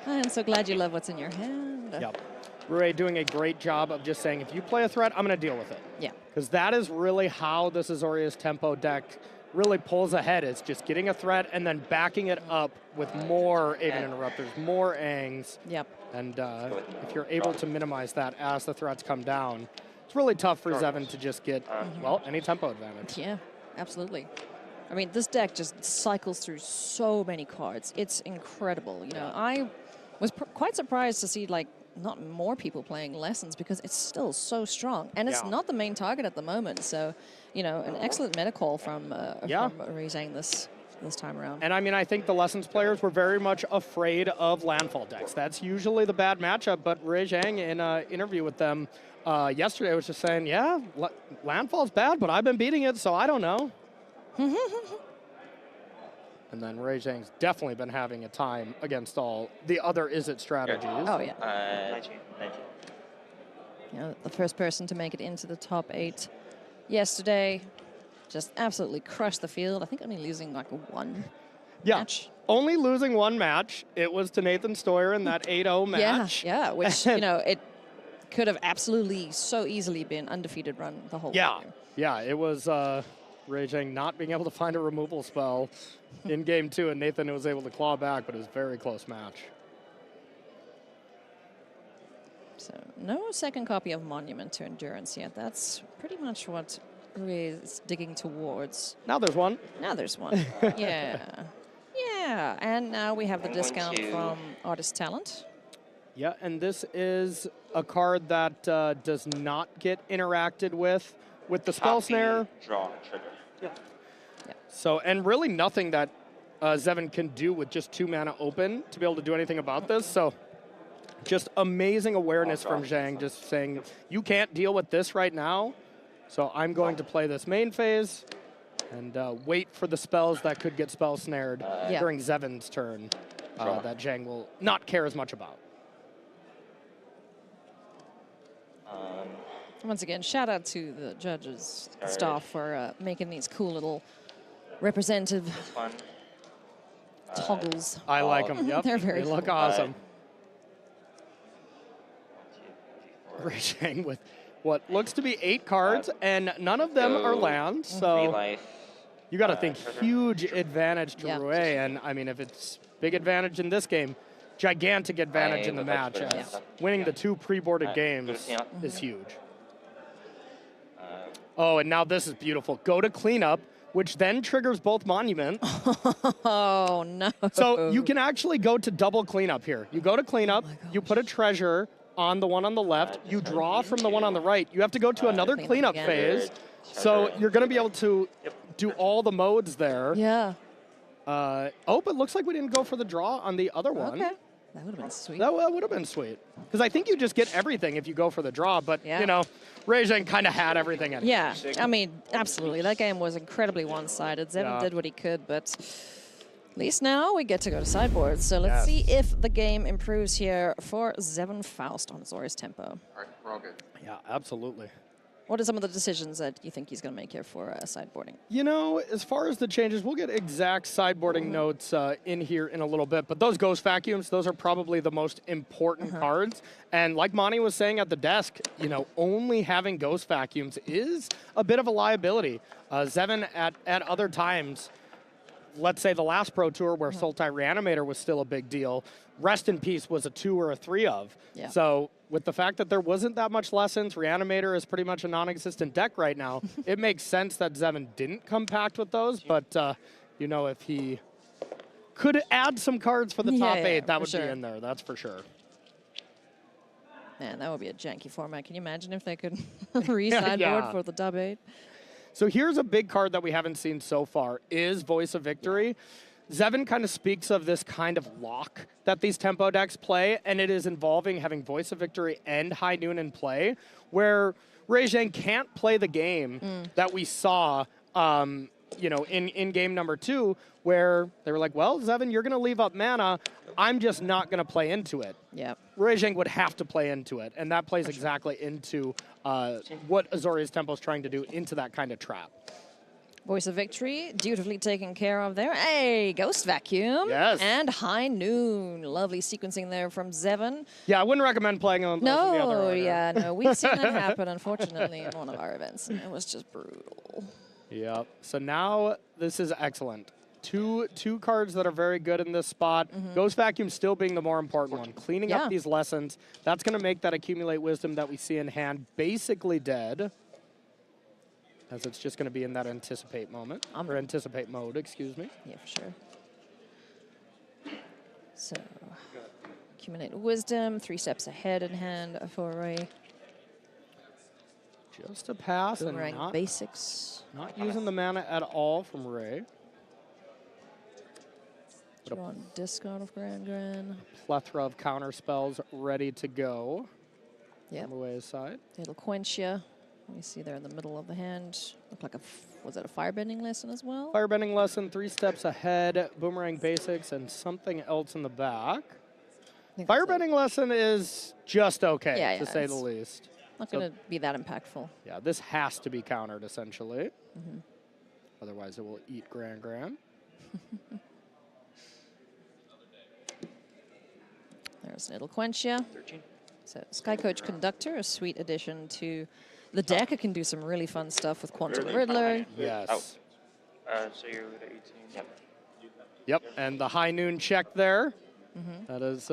I'm so glad you love what's in your hand. Yep. Rui doing a great job of just saying, if you play a threat, I'm going to deal with it. Yeah. Because that is really how this Azorius Tempo deck really pulls ahead. It's just getting a threat and then backing it up with more Aven Interrupters, more Angs. Yep. And if you're able to minimize that as the threats come down, it's really tough for Zevin to just get, well, any tempo advantage. Yeah, absolutely. I mean, this deck just cycles through so many cards. It's incredible. You know, I was quite surprised to see, like, not more people playing Lessons because it's still so strong. And it's not the main target at the moment. So, you know, an excellent meta call from Uri Zhang this time around. And I mean, I think the Lessons players were very much afraid of landfall decks. That's usually the bad matchup, but Uri Zhang in an interview with them yesterday was just saying, yeah, landfall's bad, but I've been beating it, so I don't know. And then Uri Zhang's definitely been having a time against all the other Izzet strategies. Oh, yeah. 19. You know, the first person to make it into the top 8 yesterday. Just absolutely crushed the field. I think only losing like one match. Only losing one match. It was to Nathan Stoyer in that 8-0 match. Yeah, which, you know, it could have absolutely so easily been undefeated run the whole game. Yeah, it was Uri Zhang not being able to find a removal spell in game 2, and Nathan was able to claw back, but it was a very close match. So no second copy of Monument to Endurance yet. That's pretty much what Uri is digging towards. Now there's one. Now there's one. Yeah. And now we have the discount from Artist Talent. Yeah, and this is a card that does not get interacted with the Spell Snare. Draw trigger. Yeah. So, and really nothing that Zevin can do with just 2 mana open to be able to do anything about this. So, just amazing awareness from Zhang, just saying, you can't deal with this right now, so I'm going to play this main phase and wait for the spells that could get spell snared during Zevin's turn that Zhang will not care as much about. Once again, shout out to the judges staff for making these cool little representative toggles. I like them. Yep, They're very they look cool. awesome. Uri Zhang with what looks to be 8 cards, and none of them are lands. So you got to think huge advantage to Rui, and I mean, if it's big advantage in this game, gigantic advantage in the match. Winning the 2 pre-boarded games is huge. Oh, and now this is beautiful. Go to cleanup, which then triggers both Monument. Oh, no. So you can actually go to double cleanup here. You go to cleanup, you put a treasure on the one on the left, you draw from the one on the right. You have to go to another cleanup phase. So you're going to be able to do all the modes there. Yeah. Oh, but it looks like we didn't go for the draw on the other one. Okay. That would have been sweet. That would have been sweet. Because I think you just get everything if you go for the draw. But, you know, Uri Zhang kind of had everything in it. Yeah, I mean, absolutely. That game was incredibly one-sided. Zevin did what he could, but at least now we get to go to sideboard. So let's see if the game improves here for Zevin Faust on Azorius Tempo. We're all good. Yeah, absolutely. What are some of the decisions that you think he's going to make here for sideboarding? You know, as far as the changes, we'll get exact sideboarding notes in here in a little bit. But those Ghost Vacuums, those are probably the most important cards. And like Monty was saying at the desk, you know, only having Ghost Vacuums is a bit of a liability. Zevin at other times let's say the last Pro Tour where Sultai Reanimator was still a big deal, Rest in Peace was a 2 or a 3 of. Yeah. So with the fact that there wasn't that much lessons, Reanimator is pretty much a non-existent deck right now. It makes sense that Zevin didn't come packed with those, but you know, if he could add some cards for the top 8, that would be in there, that's for sure. Man, that would be a janky format. Can you imagine if they could re-sideboard for the top 8? So here's a big card that we haven't seen so far, is Voice of Victory. Zevin kind of speaks of this kind of lock that these tempo decks play, and it is involving having Voice of Victory and High Noon in play, where Wei Zhang can't play the game that we saw you know, in game number 2, where they were like, well, Zevin, you're going to leave up mana. I'm just not going to play into it. Yeah. Wei Zhang would have to play into it, and that plays exactly into what Azorius Tempo is trying to do, into that kind of trap. Voice of Victory, dutifully taken care of there. Hey, Ghost Vacuum. Yes. And High Noon. Lovely sequencing there from Zevin. Yeah, I wouldn't recommend playing on those in the other order. Yeah, no. We've seen that happen, unfortunately, in one of our events, and it was just brutal. Yep. So now this is excellent. Two cards that are very good in this spot. Ghost Vacuum still being the more important one. Cleaning up these lessons. That's going to make that Accumulate Wisdom that we see in hand basically dead, as it's just going to be in that Anticipate moment, or Anticipate mode, excuse me. Yeah, for sure. So, Accumulate Wisdom, 3 steps ahead in hand for Ray. Just a pass and not basics. Not using the mana at all from Ray. Draw on discard of Grand. Plethora of counter spells ready to go. Yep. On the way side. It'll quench you. We see there in the middle of the hand. Look like was that a Firebending Lesson as well? Firebending Lesson, 3 steps ahead. Boomerang basics and something else in the back. Firebending Lesson is just okay, to say the least. Not going to be that impactful. Yeah, this has to be countered, essentially. Otherwise, it will eat Grand. There's an It'll Quench Ya. 13. So Sky Coach Conductor, a sweet addition to the deck. It can do some really fun stuff with Quantum Riddler. Yes. So you're at 18. Yep, and the High Noon check there. That is,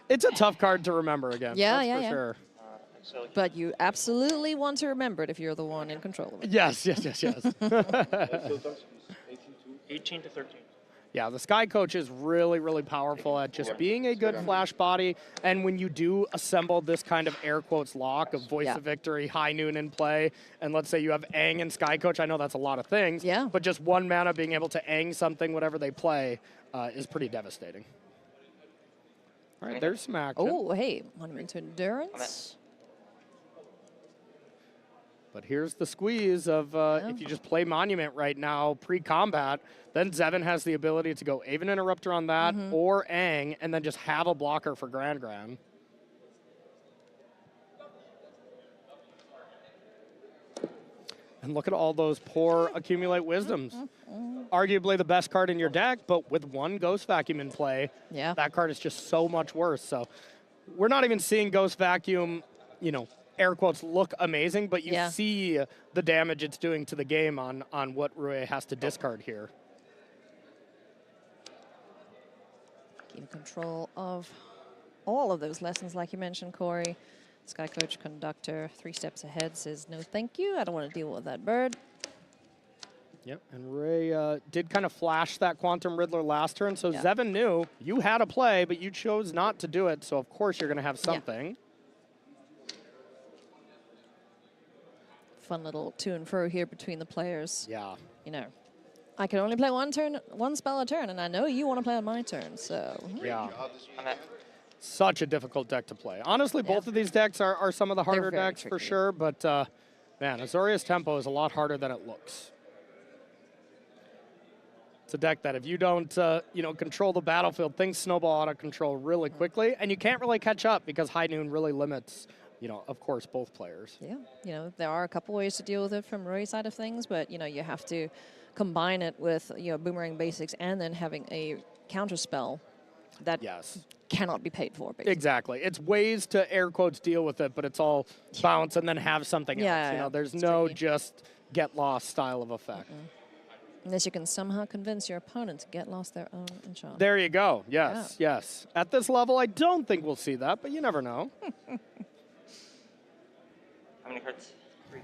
it's a tough card to remember again. Yeah, that's for sure. But you absolutely want to remember it if you're the one in control of it. Yes. 18 to 13. Yeah, the Sky Coach is really, really powerful at just being a good flash body. And when you do assemble this kind of air quotes lock of Voice of Victory, High Noon in play, and let's say you have Aang and Sky Coach, I know that's a lot of things, but just 1 mana being able to Aang something, whatever they play, is pretty devastating. All right, there's some action. Oh, hey, Monument to Endurance. But here's the squeeze of if you just play Monument right now, pre-combat, then Zevin has the ability to go Aven Interrupter on that or Aang, and then just have a blocker for Grand. And look at all those poor Accumulate Wisdoms. Arguably the best card in your deck, but with 1 Ghost Vacuum in play, that card is just so much worse. So we're not even seeing Ghost Vacuum, you know, air quotes, look amazing, but you see the damage it's doing to the game on what Rui has to discard here. Keep control of all of those lessons, like you mentioned, Corey. Sky Coach Conductor, 3 steps ahead, says no thank you. I don't want to deal with that bird. Yep, and Ray did kind of flash that Quantum Riddler last turn, so Zevin knew you had a play, but you chose not to do it, so of course you're going to have something. Fun little to and fro here between the players. Yeah. You know, I can only play 1 spell a turn, and I know you want to play on my turn, so. Yeah. Such a difficult deck to play. Honestly, both of these decks are some of the harder decks for sure, but man, Azorius Tempo is a lot harder than it looks. It's a deck that if you don't, you know, control the battlefield, things snowball out of control really quickly, and you can't really catch up because High Noon really limits, you know, of course, both players. Yeah, you know, there are a couple ways to deal with it from Roy's side of things, but, you know, you have to combine it with, you know, Boomerang basics and then having a counter spell that cannot be paid for, basically. Exactly. It's ways to, air quotes, deal with it, but it's all bounce and then have something else. You know, there's no just get lost style of effect. Unless you can somehow convince your opponent to get lost their own enchant. There you go. Yes, yes. At this level, I don't think we'll see that, but you never know. How many cards? 3.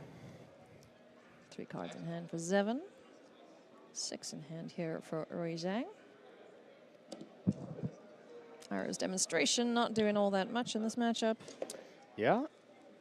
3 cards in hand for Zevin. 6 in hand here for Rui Zhang. Arrow's demonstration not doing all that much in this matchup. Yeah,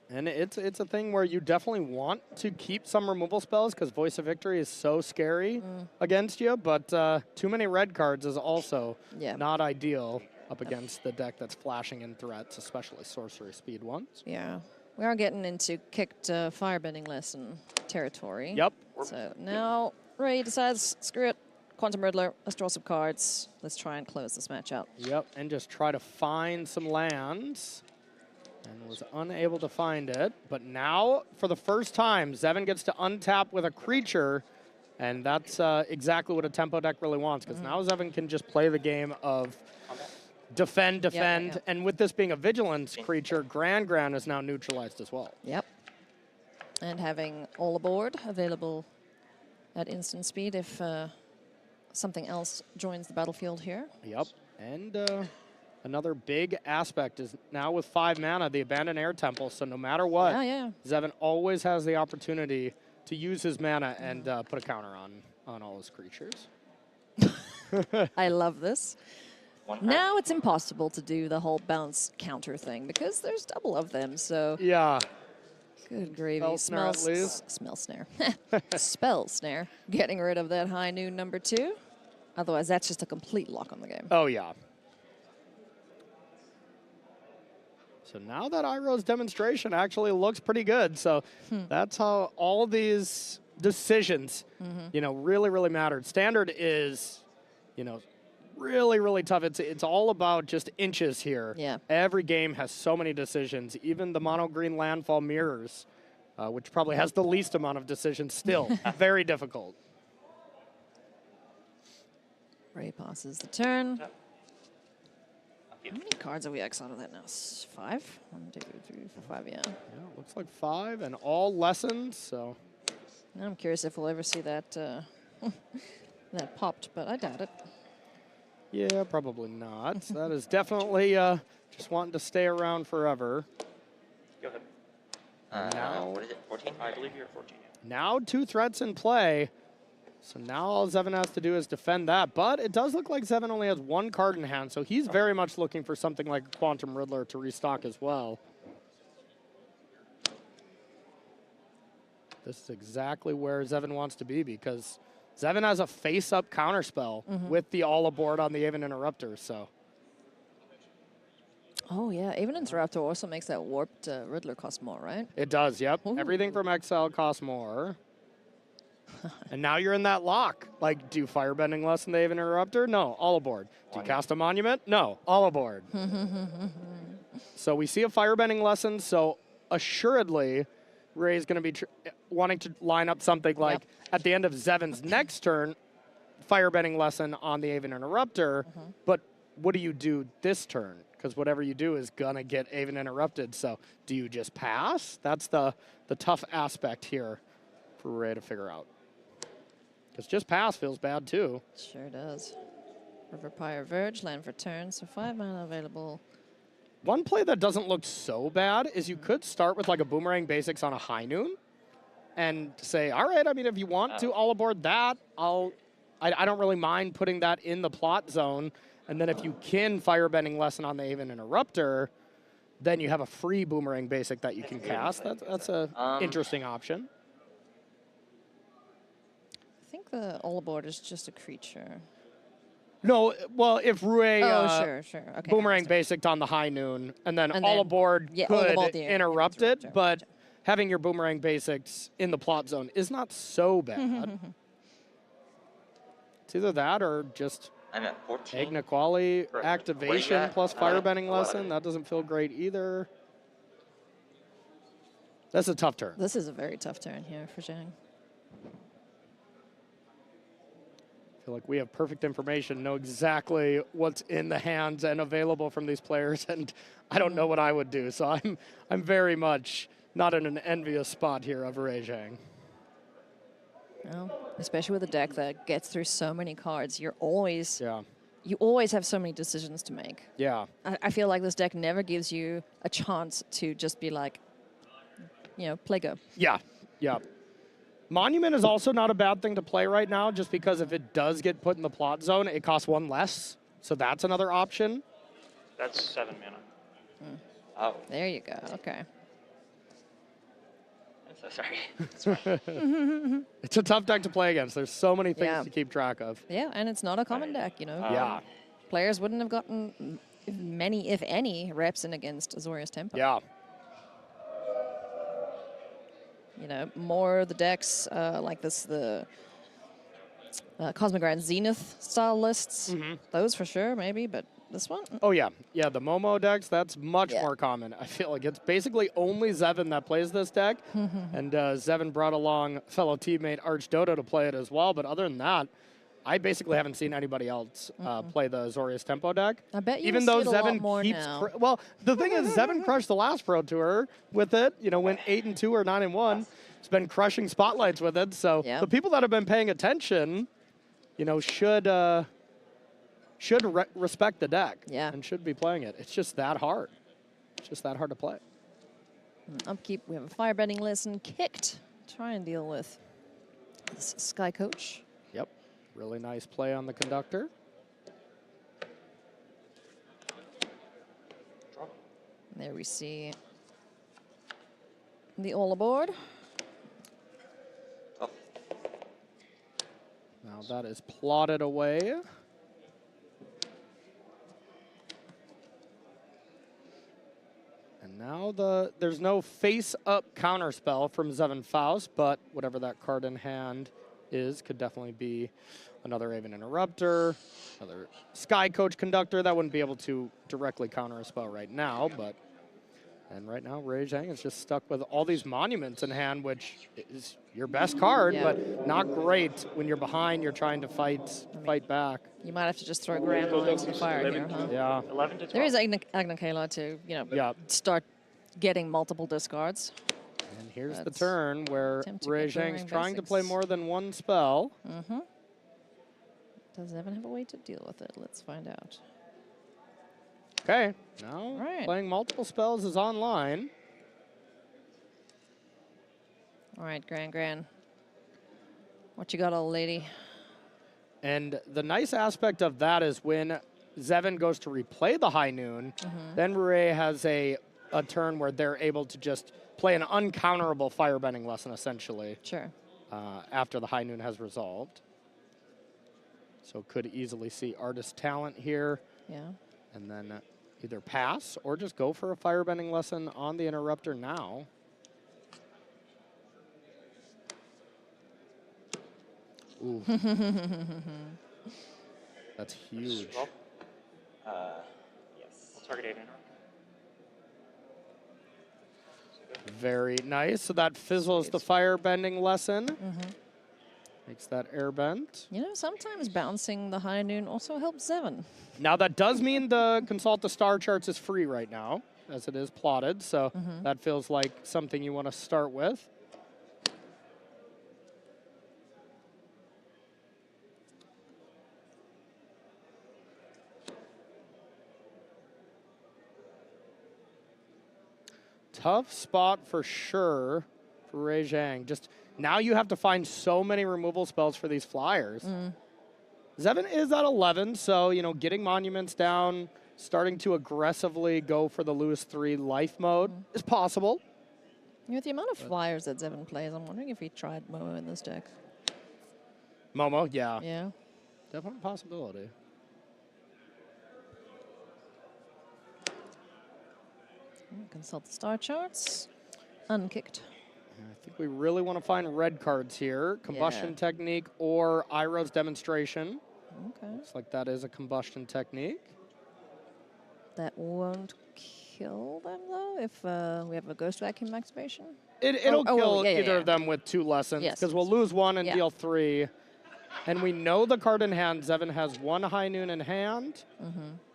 and it's a thing where you definitely want to keep some removal spells because Voice of Victory is so scary against you, but too many red cards is also not ideal up against the deck that's flashing in threats, especially sorcery speed ones. Yeah, we are getting into kicked firebending lesson territory. Yep. So now Ray decides, screw it, Quantum Riddler, let's draw some cards. Let's try and close this match out. Yep, and just try to find some lands. And was unable to find it. But now, for the first time, Zevin gets to untap with a creature. And that's exactly what a tempo deck really wants. Because now Zevin can just play the game of defend, defend. And with this being a vigilance creature, Grand is now neutralized as well. Yep. And having all aboard available at instant speed if something else joins the battlefield here. Yep. And another big aspect is now with 5 mana, the Abandoned Air Temple. So no matter what, Zevin always has the opportunity to use his mana and put a counter on all his creatures. I love this. Now it's impossible to do the whole bounce counter thing because there's double of them. So yeah. Good gravy. Smell snare. Spell snare. Getting rid of that high noon number 2. Otherwise, that's just a complete lock on the game. Oh, yeah. So now that Iroh's demonstration actually looks pretty good. So that's how all these decisions, you know, really, really mattered. Standard is, you know, really, really tough. It's all about just inches here. Yeah. Every game has so many decisions. Even the mono green landfall mirrors, which probably has the least amount of decisions still. Very difficult. Ray passes the turn. How many cards have we exiled of that now? 5? 1, 2, 3, 4, 5, yeah. Yeah, looks like 5 and all lessons, so. I'm curious if we'll ever see that that popped, but I doubt it. Yeah, probably not. That is definitely just wanting to stay around forever. Go ahead. Now, what is it, 14? I believe you're 14. Now 2 threats in play. So now all Zevin has to do is defend that. But it does look like Zevin only has 1 card in hand, so he's very much looking for something like a Quantum Riddler to restock as well. This is exactly where Zevin wants to be because Zevin has a face-up counterspell with the all aboard on the Aven Interrupter, so. Oh, yeah. Aven Interrupter also makes that warped Riddler cost more, right? It does, yep. Ooh. Everything from Exile costs more. And now you're in that lock. Like, do you Firebending Lesson the Aven Interrupter? No, all aboard. Do you cast a Monument? No, all aboard. So we see a Firebending Lesson, so assuredly, Ray's going to be wanting to line up something like at the end of Zevin's next turn, Firebending Lesson on the Aven Interrupter. But what do you do this turn? Because whatever you do is going to get Aven Interrupted. So do you just pass? That's the tough aspect here for Ray to figure out. Because just pass feels bad too. Sure does. River Pyre Verge, land for turn, so 5 mana available. One play that doesn't look so bad is you could start with like a Boomerang Basics on a High Noon and say, all right, I mean, if you want to all aboard that, I don't really mind putting that in the plot zone. And then if you can Firebending Lesson on the Aven Interrupter, then you have a free Boomerang Basic that you can cast. That's an interesting option. I think the all aboard is just a creature. No, well, if Rue sure. Okay, Boomerang Basic on the High Noon, and then all aboard could interrupt it, but having your Boomerang Basics in the plot zone is not so bad. It's either that or just I'm at 14. Ignaquali activation plus Firebending Lesson. That doesn't feel great either. That's a tough turn. This is a very tough turn here for Zhang. I feel like we have perfect information, know exactly what's in the hands and available from these players, and I don't know what I would do. So I'm very much not in an envious spot here of Ray Zhang. Oh, especially with a deck that gets through so many cards, you always have so many decisions to make. Yeah. I feel like this deck never gives you a chance to just be like, play go. Yeah, yeah. Monument is also not a bad thing to play right now, just because if it does get put in the plot zone, it costs 1 less. So that's another option. That's 7 mana. Oh. There you go. Okay. I'm so sorry. It's a tough deck to play against. There's so many things to keep track of. Yeah, and it's not a common deck, Yeah. Players wouldn't have gotten many, if any, reps in against Azorius Tempo. Yeah. More of the decks like this, the Cosmic Grand Zenith style lists. Those for sure, maybe, but this one? Oh, yeah. Yeah, the Momo decks, that's much more common. I feel like it's basically only Zevin that plays this deck. And Zevin brought along fellow teammate Archdodo to play it as well. But other than that, I basically haven't seen anybody else play the Azorius Tempo deck. I bet you even will though see it a lot Zevin more keeps now. well, the thing is, Zevin crushed the last Pro Tour with it. Went 8-2 or 9-1. It's been crushing spotlights with it. So the people that have been paying attention, should respect the deck. And should be playing it. It's just that hard. It's just that hard to play. Upkeep, we have a Firebending Lesson kicked. Try and deal with this Sky Coach. Yep. Really nice play on the Conductor. There we see the All Aboard. Now that is plotted away. And now there's no face-up counterspell from Zevin Faust, but whatever that card in hand is could definitely be another Raven Interrupter, another Sky Coach Conductor. That wouldn't be able to directly counter a spell right now, but... And right now, Ray Zhang is just stuck with all these monuments in hand, which is your best card, but not great when you're behind. You're trying to fight back. You might have to just throw Grandma into the fire here, huh? Yeah. 11 to 12. There is Agna Kayla to, start getting multiple discards. And here's the turn where Ray Zhang's trying to play more than one spell. Does Evan have a way to deal with it? Let's find out. Okay, now playing multiple spells is online. All right, Gran. What you got, old lady? And the nice aspect of that is when Zevin goes to replay the High Noon, then Ray has a turn where they're able to just play an uncounterable Firebending Lesson, essentially. Sure. After the High Noon has resolved. So could easily see Artist Talent here. Yeah. And then either pass or just go for a Firebending Lesson on the Interrupter now. Ooh. That's huge. Yes. Target 8 Very nice. So that fizzles the Firebending Lesson. Makes that airbend. Sometimes bouncing the High Noon also helps Zevin. Now that does mean the Consult the Star Charts is free right now, as it is plotted. So that feels like something you want to start with. Tough spot for sure for Ray Zhang. Just now you have to find so many removal spells for these flyers. Zevin is at 11, so, getting monuments down, starting to aggressively go for the Lewis 3 life mode is possible. With the amount of flyers that Zevin plays, I'm wondering if he tried Momo in this deck. Momo, yeah. Yeah. Definitely a possibility. Consult the star charts. Unkicked. I think we really want to find red cards here. Combustion technique or Iroh's demonstration. Okay. Looks like that is a combustion technique. That won't kill them, though, if we have a Ghost Vacuum activation? It'll kill either of them with 2 lessons, Yes. because we'll lose 1 and deal 3. And we know the card in hand, Zevin has 1 High Noon in hand.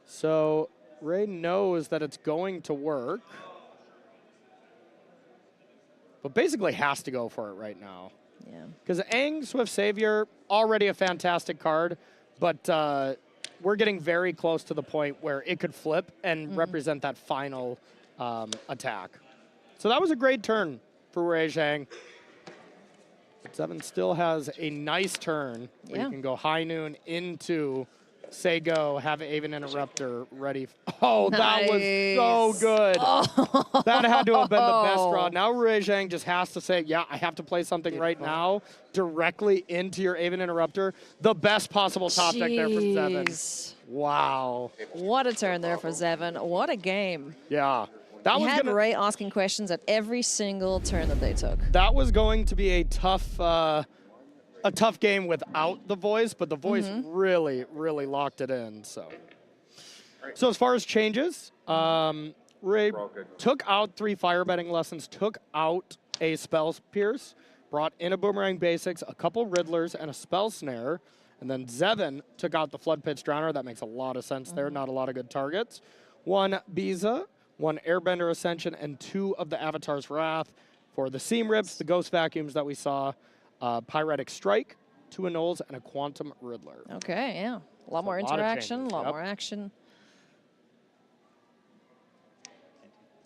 So Ray knows that it's going to work. But basically has to go for it right now. Yeah. Because Aang, Swift Savior, already a fantastic card, but we're getting very close to the point where it could flip and represent that final attack. So that was a great turn for Wei Zhang. Seven still has a nice turn where you can go high noon into say go, have Aven Interrupter ready. Oh, that was so good. Oh. That had to have been the best draw. Now Wei Zhang just has to say, yeah, I have to play something right now directly into your Aven Interrupter. The best possible top deck there from Zevin. Wow. What a turn there for Zevin. What a game. Yeah. That was Ray asking questions at every single turn that they took. That was going to be a tough game without the voice, but the voice really, really locked it in. So as far as changes, Ray took out 3 firebending lessons, took out a spell pierce, brought in a boomerang basics, a couple riddlers, and a spell snare. And then Zevin took out the flood pitch drowner. That makes a lot of sense there. Not a lot of good targets. 1 Biza, 1 airbender ascension, and 2 of the Avatar's Wrath for the seam rips, the ghost vacuums that we saw. Pyretic Strike, 2 Annuls, and a Quantum Riddler. Okay, yeah. A lot more interaction, a lot more action.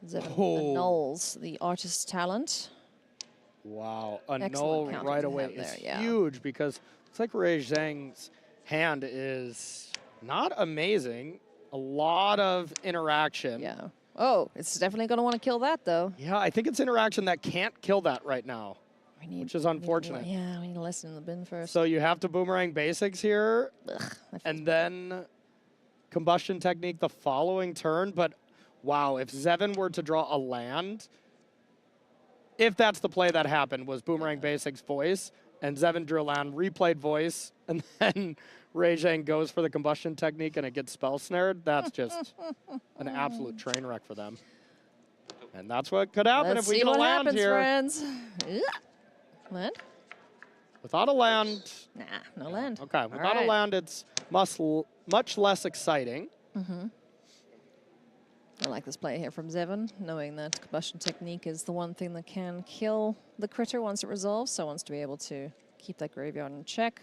Zevin annuls the artist's talent. Wow, a null right away is huge because it's like Wei Zhang's hand is not amazing. A lot of interaction. Yeah. Oh, it's definitely going to want to kill that, though. Yeah, I think it's interaction that can't kill that right now. Which is unfortunate. We need a lesson in the bin first. So you have to boomerang basics here, and then combustion technique the following turn. But wow, if Zevin were to draw a land, if that's the play that happened, was boomerang basics voice, and Zevin drew a land, replayed voice, and then Wei Zhang goes for the combustion technique and it gets spell snared, that's just an absolute train wreck for them. And that's what could happen if we get a land here. Let's see what happens, friends. Land? Without a land. Nah, no land. Okay, without a land, it's much less exciting. I like this play here from Zevin, knowing that combustion technique is the one thing that can kill the critter once it resolves, so wants to be able to keep that graveyard in check.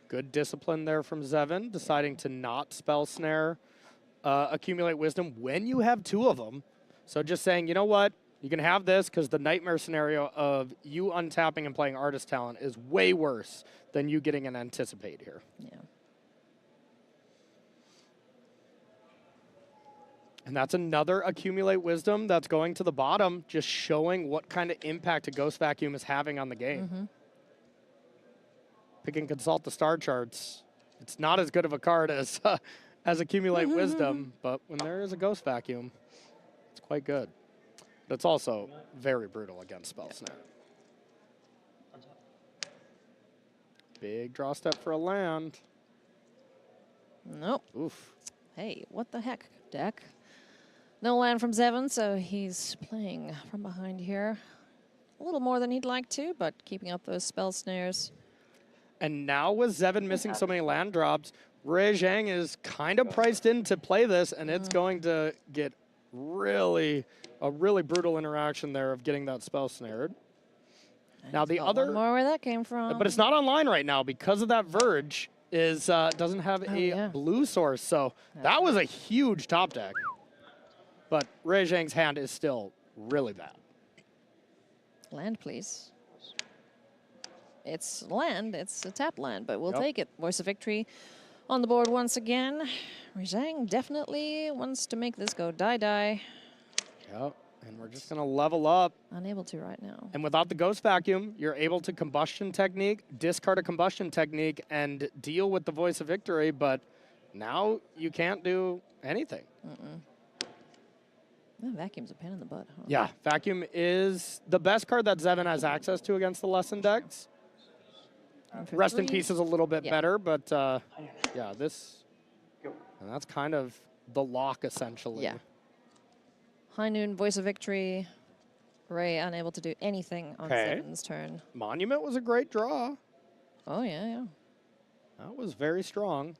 Good discipline there from Zevin, deciding to not spell snare, accumulate wisdom when you have 2 of them. So just saying, you know what? You can have this because the nightmare scenario of you untapping and playing artist talent is way worse than you getting an anticipate here. Yeah. And that's another accumulate wisdom that's going to the bottom, just showing what kind of impact a ghost vacuum is having on the game. Pick and consult the star charts. It's not as good of a card as accumulate wisdom, but when there is a ghost vacuum, it's quite good. But it's also very brutal against spell snare. Big draw step for a land. Nope. Oof. Hey, what the heck, deck? No land from Zevin, so he's playing from behind here. A little more than he'd like to, but keeping up those spell snares. And now with Zevin missing so many land drops, Wei Zhang is kind of priced in to play this, and it's going to get a really brutal interaction there of getting that spell snared. Now the other more where that came from, but it's not online right now because of that Verge is doesn't have a blue source, so that was a huge top deck. But Wei Zhang's hand is still really bad. Land, please. It's land. It's a tapped land, but we'll take it. Voice of Victory on the board once again. Wei Zhang definitely wants to make this go die-die. Yep, and we're just going to level up. Unable to right now. And without the Ghost Vacuum, you're able to combustion technique, discard a combustion technique, and deal with the Voice of Victory, but now you can't do anything. Oh, Vacuum's a pain in the butt, huh? Yeah, Vacuum is the best card that Zevin has access to against the Lesson decks. Rest in Peace is a little bit better, but yeah, this, and that's kind of the lock, essentially. Yeah. High Noon, Voice of Victory. Ray unable to do anything on Zevin's turn. Monument was a great draw. Oh, yeah. That was very strong.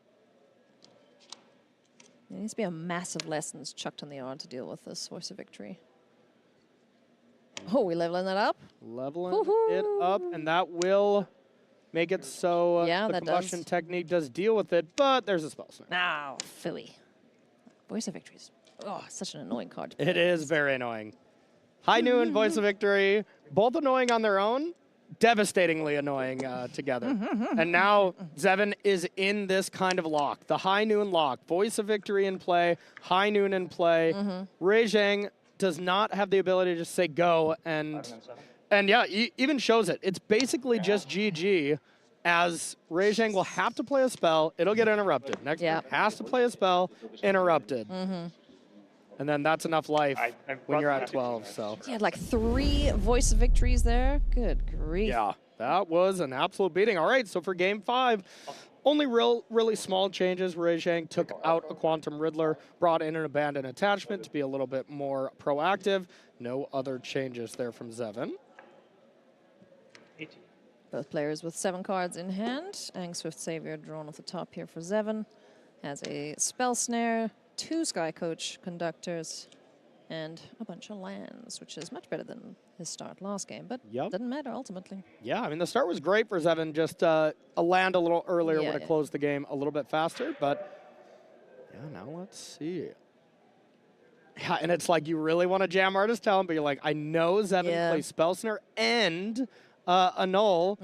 There needs to be a massive lessons chucked on the yard to deal with this Voice of Victory. Oh, we leveling that up? Leveling it up, and that will make it so the combustion technique does deal with it, but there's a spell snare. Now, Philly. Voice of Victories. Oh, such an annoying card. It is very annoying. High Noon, Voice of Victory, both annoying on their own, devastatingly annoying together. And now Zevin is in this kind of lock, the High Noon lock. Voice of Victory in play, High Noon in play. Rui Zhang does not have the ability to just say go, and yeah, even shows it. It's basically just GG, as Rui Zhang will have to play a spell, it'll get interrupted. Next turn has to play a spell, interrupted. And then that's enough life when you're at 12, so. He had like 3 Voice of Victories there. Good grief. Yeah, that was an absolute beating. All right, so for game 5, only really small changes. Rui Zhang took out a Quantum Riddler, brought in an Abandoned Attachment to be a little bit more proactive. No other changes there from Zevin. Both players with 7 cards in hand. Ang Swift Savior drawn off the top here for Zevin. Has a Spell Snare, 2 Sky Coach Conductors, and a bunch of lands, which is much better than his start last game, but doesn't matter ultimately. Yeah, I mean, the start was great for Zevin, just a land a little earlier would have closed the game a little bit faster, but yeah, now let's see. Yeah, and it's like you really want to jam Artist Talent, but you're like, I know Zevin plays Spell Snare and Annul,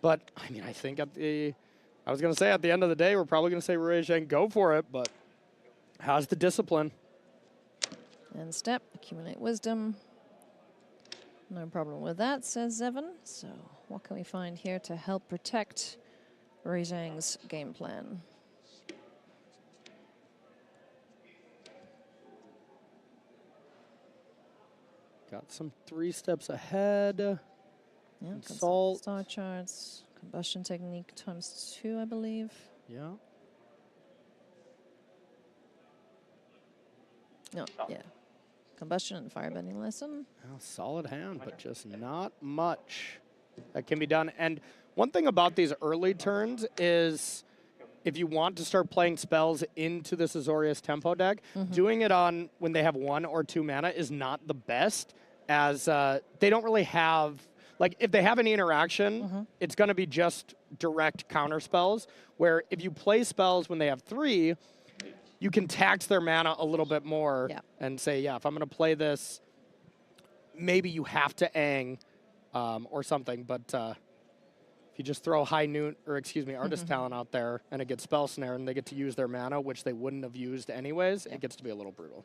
but I mean, I think I was going to say at the end of the day, we're probably going to say Rui Zhang, go for it, but how's the discipline? And step, accumulate wisdom. No problem with that, says Zevin. So what can we find here to help protect Rui Zhang's game plan? Got some 3 steps ahead. Yeah, Consult. Star charts, combustion technique ×2, I believe. Yeah. No, yeah. Combustion and firebending lesson. Oh, solid hand, but just not much that can be done. And one thing about these early turns is if you want to start playing spells into this Azorius Tempo deck, doing it on when they have 1 or 2 mana is not the best, as they don't really have, like if they have any interaction, it's going to be just direct counter spells, where if you play spells when they have 3, you can tax their mana a little bit more and say, yeah, if I'm going to play this, maybe you have to Ang or something. But if you just throw Artist Talent out there and it gets Spell Snare and they get to use their mana, which they wouldn't have used anyways, it gets to be a little brutal.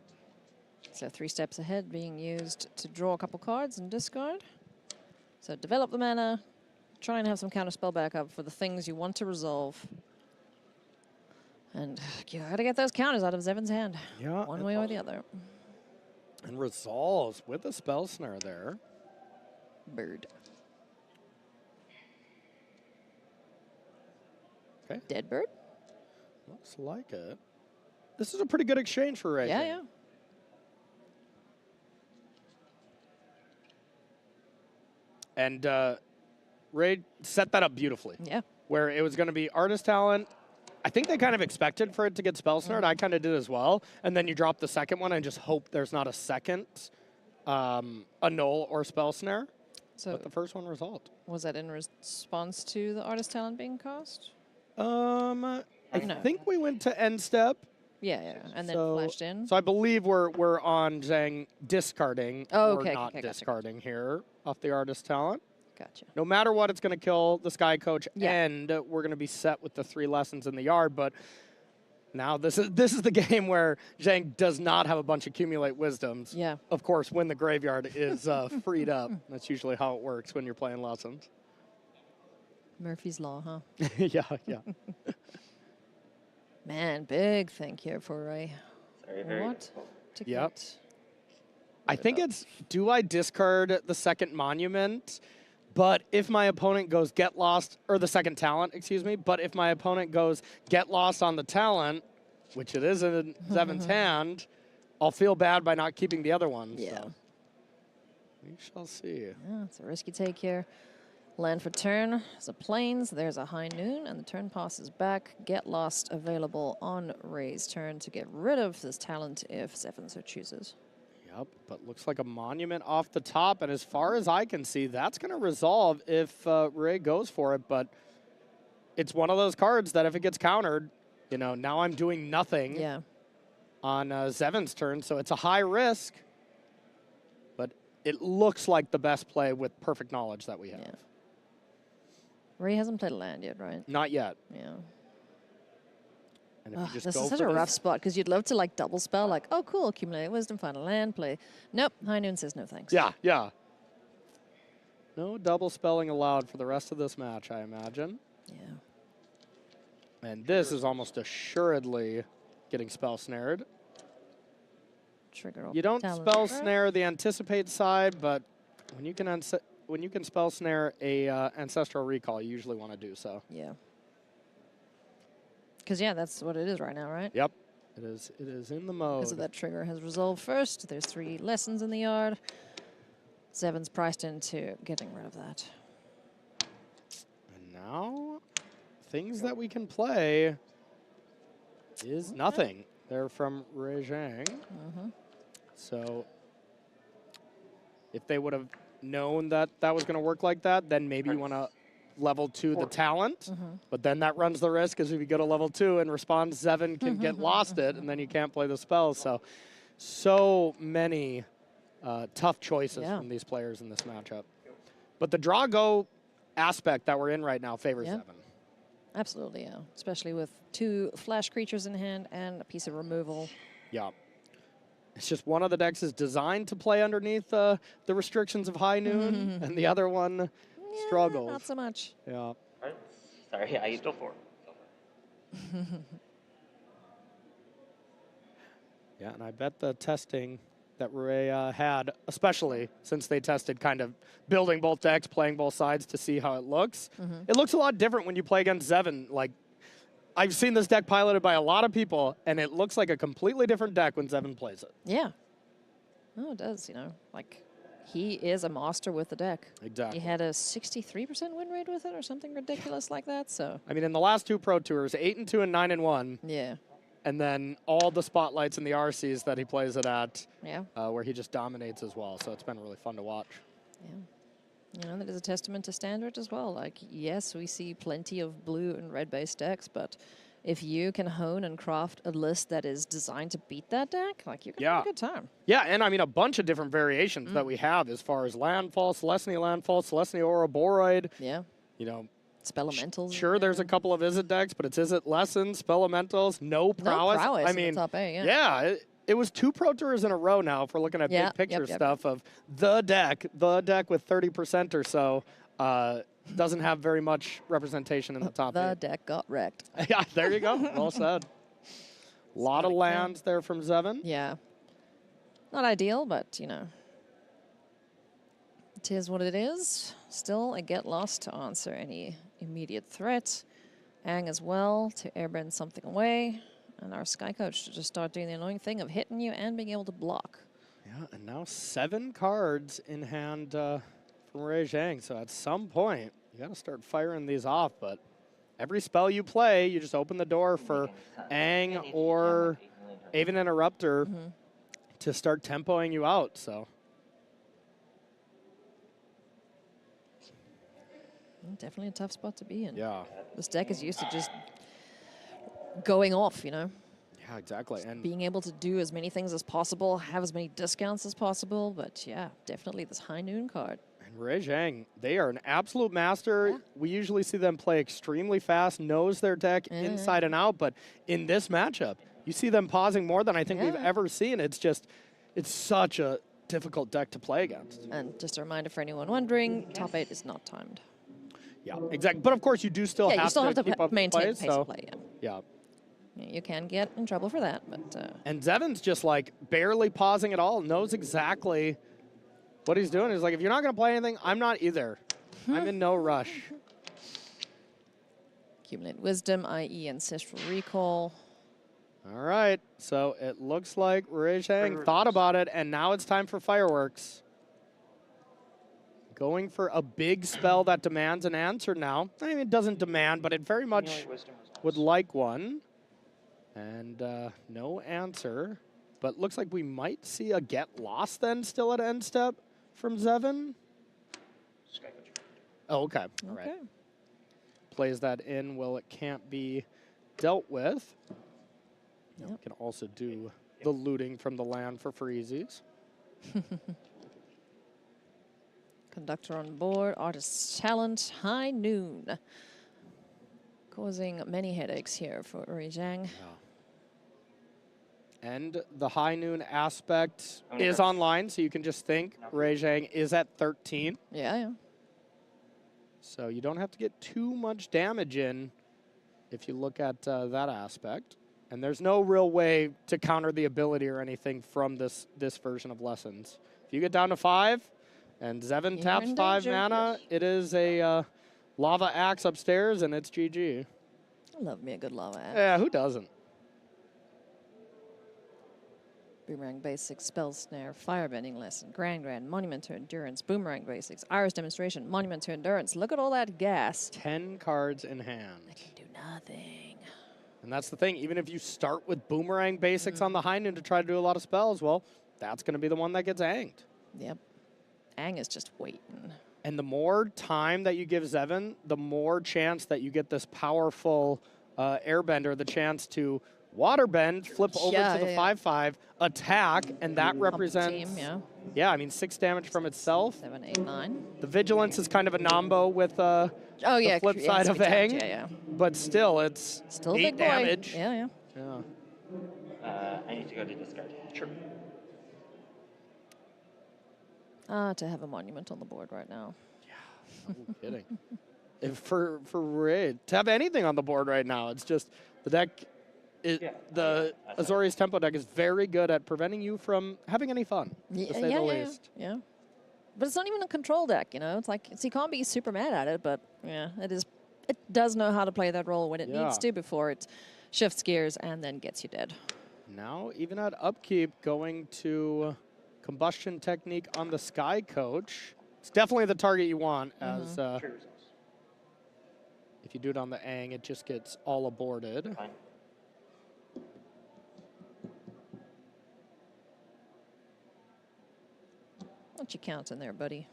So 3 steps ahead being used to draw a couple cards and discard. So develop the mana, try and have some counter spell backup for the things you want to resolve. And you gotta get those counters out of Zevin's hand. Yeah. One way or the other. And resolves with a Spell Snare there. Bird. Okay. Dead bird? Looks like it. This is a pretty good exchange for Ray. Yeah, yeah. And Ray set that up beautifully. Yeah. Where it was going to be Artist Talent. I think they kind of expected for it to get Spell Snared. I kind of did as well. And then you drop the second one and just hope there's not a second Annul or Spell Snare. So but the first one resolved. Was that in response to the Artist Talent being cast? I think we went to end step. Yeah, yeah, and then flashed in. So I believe we're on Zhang discarding or not gotcha. discarding here off the Artist Talent. Gotcha. No matter what, it's going to kill the Sky Coach, and we're going to be set with the 3 lessons in the yard. But now this is the game where Zhang does not have a bunch of accumulate wisdoms. Yeah. Of course, when the graveyard is freed up. That's usually how it works when you're playing lessons. Murphy's Law, huh? yeah, yeah. Man, big thank you for Ray. What? Yep. I think it's, do I discard the second monument? But if my opponent goes get lost, or the second talent, excuse me, but if my opponent goes get lost on the talent, which it is in Zevin's hand, I'll feel bad by not keeping the other ones. Yeah. So. We shall see. Yeah, it's a risky take here. Land for turn. There's a Plains, there's a High Noon, and the turn passes back. Get Lost available on Ray's turn to get rid of this talent if Zevin so chooses. Yep, but looks like a monument off the top, and as far as I can see, that's going to resolve if Ray goes for it, but it's one of those cards that if it gets countered, you know, now I'm doing nothing on Zevin's turn, so it's a high risk, but it looks like the best play with perfect knowledge that we have. Yeah. Ray hasn't played a land yet, right? Not yet. Yeah. And if you just this go is such for a this- rough spot because you'd love to like double spell, like, oh cool, accumulate wisdom, final land, play. Nope, High Noon says no thanks. Yeah, yeah. No double spelling allowed for the rest of this match, I imagine. Yeah. And this is almost assuredly getting spell snared. Trigger. You don't talent. spell snare the anticipate side, but when you can spell snare a ancestral recall, you usually want to do so. Yeah. Because, yeah, that's what it is right now, right? Yep. It is in the mode. Because of that trigger has resolved first. There's 3 lessons in the yard. Zevin's priced into getting rid of that. And now, things that we can play is nothing. They're from Ray Zhang. So, if they would have known that that was going to work like that, then maybe you want to level 2 the talent, but then that runs the risk because if you go to level 2 and response, Zevin can get lost it, and then you can't play the spells. So many tough choices from these players in this matchup. But the draw-go aspect that we're in right now favors Zevin. Absolutely, yeah. Especially with 2 flash creatures in hand and a piece of removal. Yeah. It's just one of the decks is designed to play underneath the restrictions of High Noon, and the other one struggles. Not so much. Yeah. Sorry, I still 4. Yeah, and I bet the testing that Ray had, especially since they tested kind of building both decks, playing both sides to see how it looks. It looks a lot different when you play against Zevin. Like, I've seen this deck piloted by a lot of people, and it looks like a completely different deck when Zevin plays it. Yeah. Oh, it does, you know. Like, he is a master with the deck. Exactly. He had a 63% win rate with it or something ridiculous like that, so. I mean, in the last 2 Pro Tours, 8-2 and 9-1. Yeah. And then all the spotlights in the RCs that he plays it at, Yeah. where he just dominates as well. So it's been really fun to watch. Yeah. You know, that is a testament to standard as well. Like, yes, we see plenty of blue and red-based decks, but if you can hone and craft a list that is designed to beat that deck, like, you're going to have a good time. Yeah, and I mean, a bunch of different variations that we have as far as Landfall, Celestia Landfall, Celestia Ouroboros. Yeah. You know, Spellelementals. Sure, there's a couple of Izzet decks, but it's Izzet Lessons, Spellelementals, no prowess. No prowess I in mean, the top 8, yeah, it was 2 Pro Tours in a row now if we're looking at big picture stuff of the deck with 30% or so doesn't have very much representation in the top 8. The deck got wrecked. Yeah, there you go. Well said. A lot of lands there from Zevin. Yeah. Not ideal, but, you know, it is what it is. Still, a get lost to answer any immediate threat. Ang as well to airbend something away. And our Sky Coach to just start doing the annoying thing of hitting you and being able to block. Yeah, and now 7 cards in hand from Ray Zhang. So at some point, you got to start firing these off. But every spell you play, you just open the door for Ang or Aven Interrupter to start tempoing you out. So. Definitely a tough spot to be in. Yeah. This deck is used to just going off, you know? Yeah, exactly. And being able to do as many things as possible, have as many discounts as possible. But yeah, definitely this High Noon card. And Ray Zhang, they are an absolute master. Yeah. We usually see them play extremely fast, knows their deck inside and out. But in this matchup, you see them pausing more than I think we've ever seen. It's just, it's such a difficult deck to play against. And just a reminder for anyone wondering, top 8 is not timed. Yeah, exactly. But of course, you do still have to keep up maintain plays, pace of play. Yeah. You can get in trouble for that, but. And Zevin's just like barely pausing at all. Knows exactly what he's doing. He's like, if you're not going to play anything, I'm not either. I'm in no rush. Accumulate wisdom, i.e., ancestral recall. All right. So it looks like Ray Zhang thought about it, and now it's time for fireworks. Going for a big spell that demands an answer now. I mean, it doesn't demand, but it very much would like one. And no answer. But looks like we might see a get lost then still at end step from Zevin. Oh, okay. All right. Plays that in. Well, it can't be dealt with. Yep. Can also do the looting from the land for freezies. Conductor on board, Artist's Talent, High Noon. Causing many headaches here for Uri Zhang. And the High Noon aspect is online, so you can just think Uri Zhang is at 13. Yeah. So you don't have to get too much damage in if you look at that aspect. And there's no real way to counter the ability or anything from this version of Lessons. If you get down to 5 and Zevin taps 5 mana, it is a lava axe upstairs and it's GG. I love me a good lava axe. Yeah, who doesn't? Boomerang Basics, Spell Snare, Firebending Lesson, Grand, Monument to Endurance, Boomerang Basics, Iris Demonstration, Monument to Endurance. Look at all that gas. 10 cards in hand. I can do nothing. And that's the thing. Even if you start with Boomerang Basics on the High Noon to try to do a lot of spells, well, that's going to be the one that gets anged. Yep. Ang is just waiting. And the more time that you give Zevin, the more chance that you get this powerful Airbender, the chance to Waterbend, flip over to the 5/5, attack, and that represents... Yeah, I mean, 6 damage from itself. 7, 8, 9. The Vigilance is kind of a nombo with the flip side of Ang. But still, it's still 8 big boy. damage. Yeah. I need to go to discard. Sure. To have a monument on the board right now. Yeah, no kidding. For Raid, to have anything on the board right now, it's just the deck... The Azorius Tempo deck is very good at preventing you from having any fun, to say the least. Yeah. But it's not even a control deck, you know? It's like, so you can't be super mad at it, but yeah, it does know how to play that role when it needs to before it shifts gears and then gets you dead. Now, even at upkeep, going to Combustion Technique on the Sky Coach. It's definitely the target you want, as if you do it on the Ang, it just gets all aborted. What you counting there, buddy?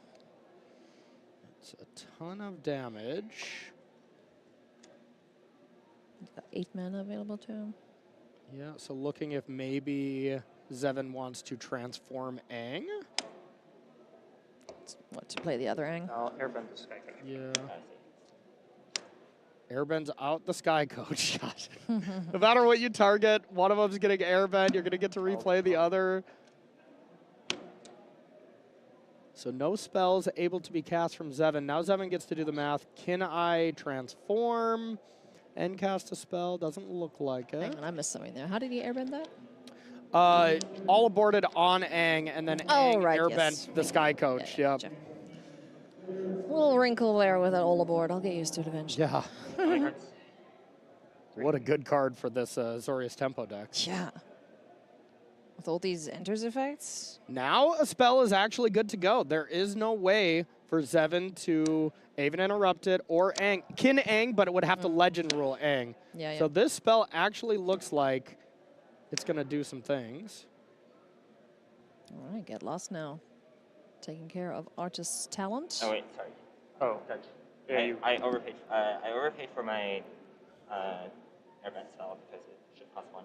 It's a ton of damage. Got 8 mana available to him. Yeah, so looking if maybe Zevin wants to transform Ang. What, to play the other Ang? I'll airbend the Sky Coach. Yeah. Airbend's out the Sky Coach. No matter what you target, one of them's getting airbend. You're going to get to replay the other. So no spells able to be cast from Zevin. Now Zevin gets to do the math. Can I transform and cast a spell? Doesn't look like it. Hang on, I missed something there. How did he airbend that? All aborted on Ang, and then Ang airbent the Sky Coach. Yeah, gotcha. Little wrinkle there with it all aboard. I'll get used to it eventually. Yeah. What a good card for this Azorius Tempo deck. Yeah. With all these enters effects? Now a spell is actually good to go. There is no way for Zevin to even interrupt it or Ang. Kin Ang, but it would have to legend rule Ang. Yeah. So this spell actually looks like it's going to do some things. All right, get lost now. Taking care of Artist's Talent. Oh, wait, sorry. Oh, gotcha. Yeah, I overpaid. I overpaid for my airbend spell because it should cost 1.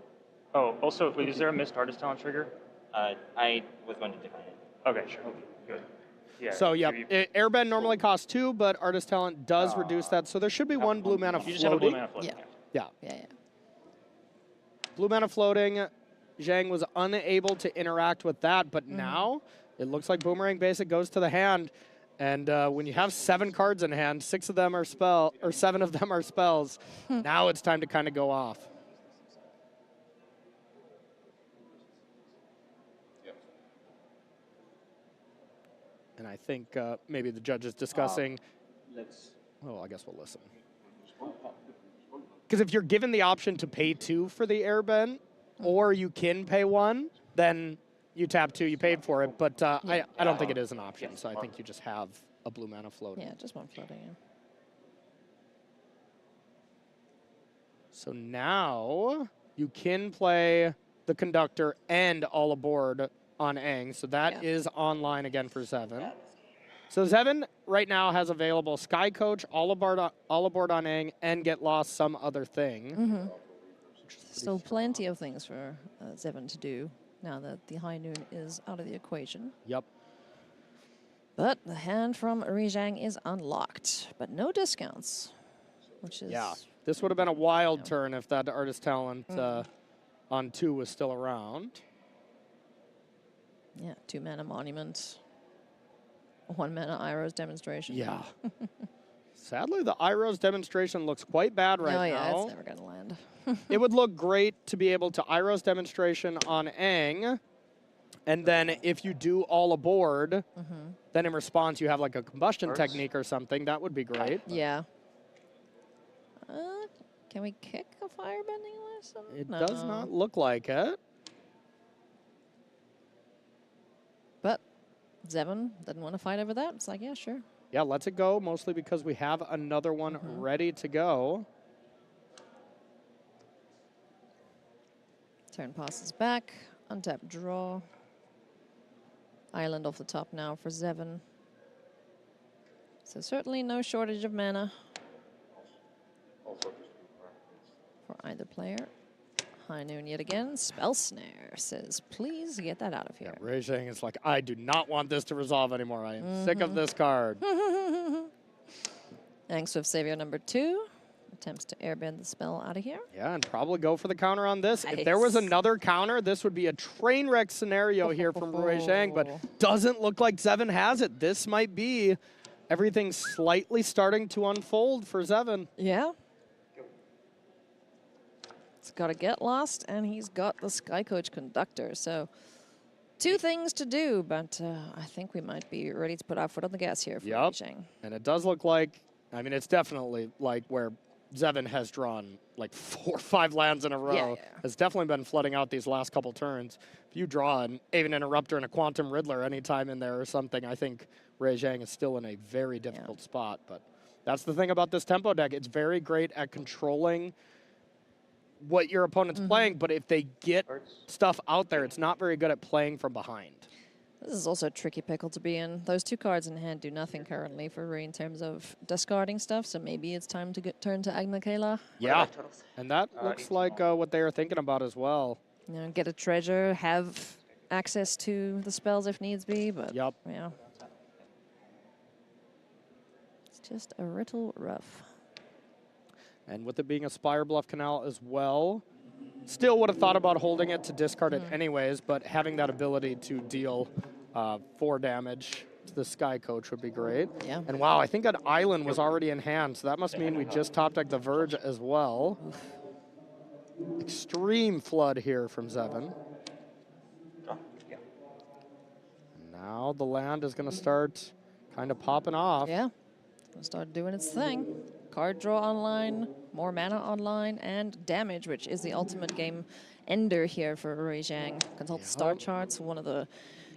Oh, also, is there a missed Artist Talent trigger? I was going to decline it. Okay, sure. Okay, good. Yeah. So, yeah, airbend normally costs 2, but Artist Talent does reduce that. So there should be 1 blue mana floating. You just have a blue mana floating. Yeah. Yeah. Blue mana floating. Zhang was unable to interact with that, but now it looks like Boomerang Basic goes to the hand. And when you have 7 cards in hand, 6 of them are 7 of them are spells. Now it's time to kind of go off. And I think maybe the judge is discussing. Well, I guess we'll listen. Because if you're given the option to pay 2 for the airbend, or you can pay 1, then you tap 2, you paid for it. But I don't think it is an option, so I think you just have a blue mana floating. Yeah, just 1 floating, yeah. So now you can play the Conductor and All Aboard on Aang. So that is online again for Zevin. So Zevin right now has available Sky Coach, All Aboard on Aang, and Get Lost some other thing. Still plenty of things for Zevin to do now that the High Noon is out of the equation. Yep. But the hand from Rijang is unlocked, but no discounts, which is... Yeah, this would have been a wild turn if that Artist Talent on 2 was still around. Yeah, 2-mana Monument, 1-mana Iroh's Demonstration. Yeah. Sadly, the Iroh's Demonstration looks quite bad right now. Oh yeah, it's never going to land. It would look great to be able to Iroh's Demonstration on Aang, and then if you do All Aboard, then in response you have like a combustion technique or something. That would be great. Yeah. Can we kick a Firebending Lesson? It does not look like it. But Zevin didn't want to fight over that. It's like, yeah, sure. Yeah, lets it go, mostly because we have another one ready to go. Turn passes back. Untap draw. Island off the top now for Zevin. So certainly no shortage of mana for either player. High Noon yet again. Spell Snare says, please get that out of here. Yeah, Rijang is like, I do not want this to resolve anymore. I am sick of this card. Angswift Savior number 2 attempts to airbend the spell out of here. Yeah, and probably go for the counter on this. Nice. If there was another counter, this would be a train wreck scenario here from Rijang, but doesn't look like Zevin has it. This might be everything slightly starting to unfold for Zevin. Yeah. It's got to get lost, and he's got the Sky Coach Conductor. So 2 things to do, but I think we might be ready to put our foot on the gas here for Rijang. And it does look like, I mean, it's definitely like where Zevin has drawn like 4 or 5 lands in a row. Has definitely been flooding out these last couple turns. If you draw an Aven Interrupter and a Quantum Riddler anytime in there or something, I think Rijang is still in a very difficult spot. But that's the thing about this tempo deck. It's very great at controlling what your opponent's playing, but if they get stuff out there, it's not very good at playing from behind. This is also a tricky pickle to be in. Those 2 cards in hand do nothing currently for Rui in terms of discarding stuff, so maybe it's time to turn to Agna Kayla. Yeah, and that looks like what they are thinking about as well. You know, get a treasure, have access to the spells if needs be, but yeah. It's just a little rough. And with it being a Spire Bluff Canal as well, still would have thought about holding it to discard it anyways, but having that ability to deal 4 damage to the Sky Coach would be great. Yeah. And wow, I think an Island was already in hand, so that must mean we just top decked the Verge as well. Extreme flood here from Zevin. Now the land is going to start kind of popping off. Yeah, it's going to start doing its thing. Card draw online, more mana online, and damage, which is the ultimate game ender here for Rijang. Consult star charts, one of the,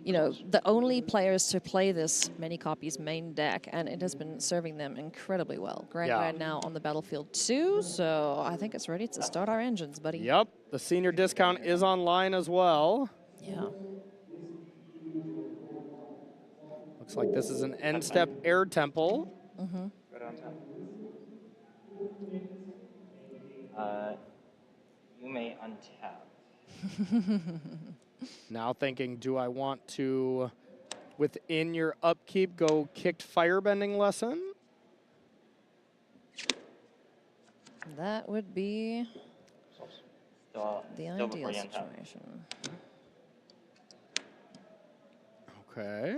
you know, the only players to play this many copies main deck, and it has been serving them incredibly well. Grand now on the battlefield too, so I think it's ready to start our engines, buddy. Yep, the senior discount is online as well. Yeah. Looks like this is an end step air temple. You may untap. Now thinking, do I want to, within your upkeep, go kicked Firebending Lesson? That would be the ideal before you untap. situation. Okay.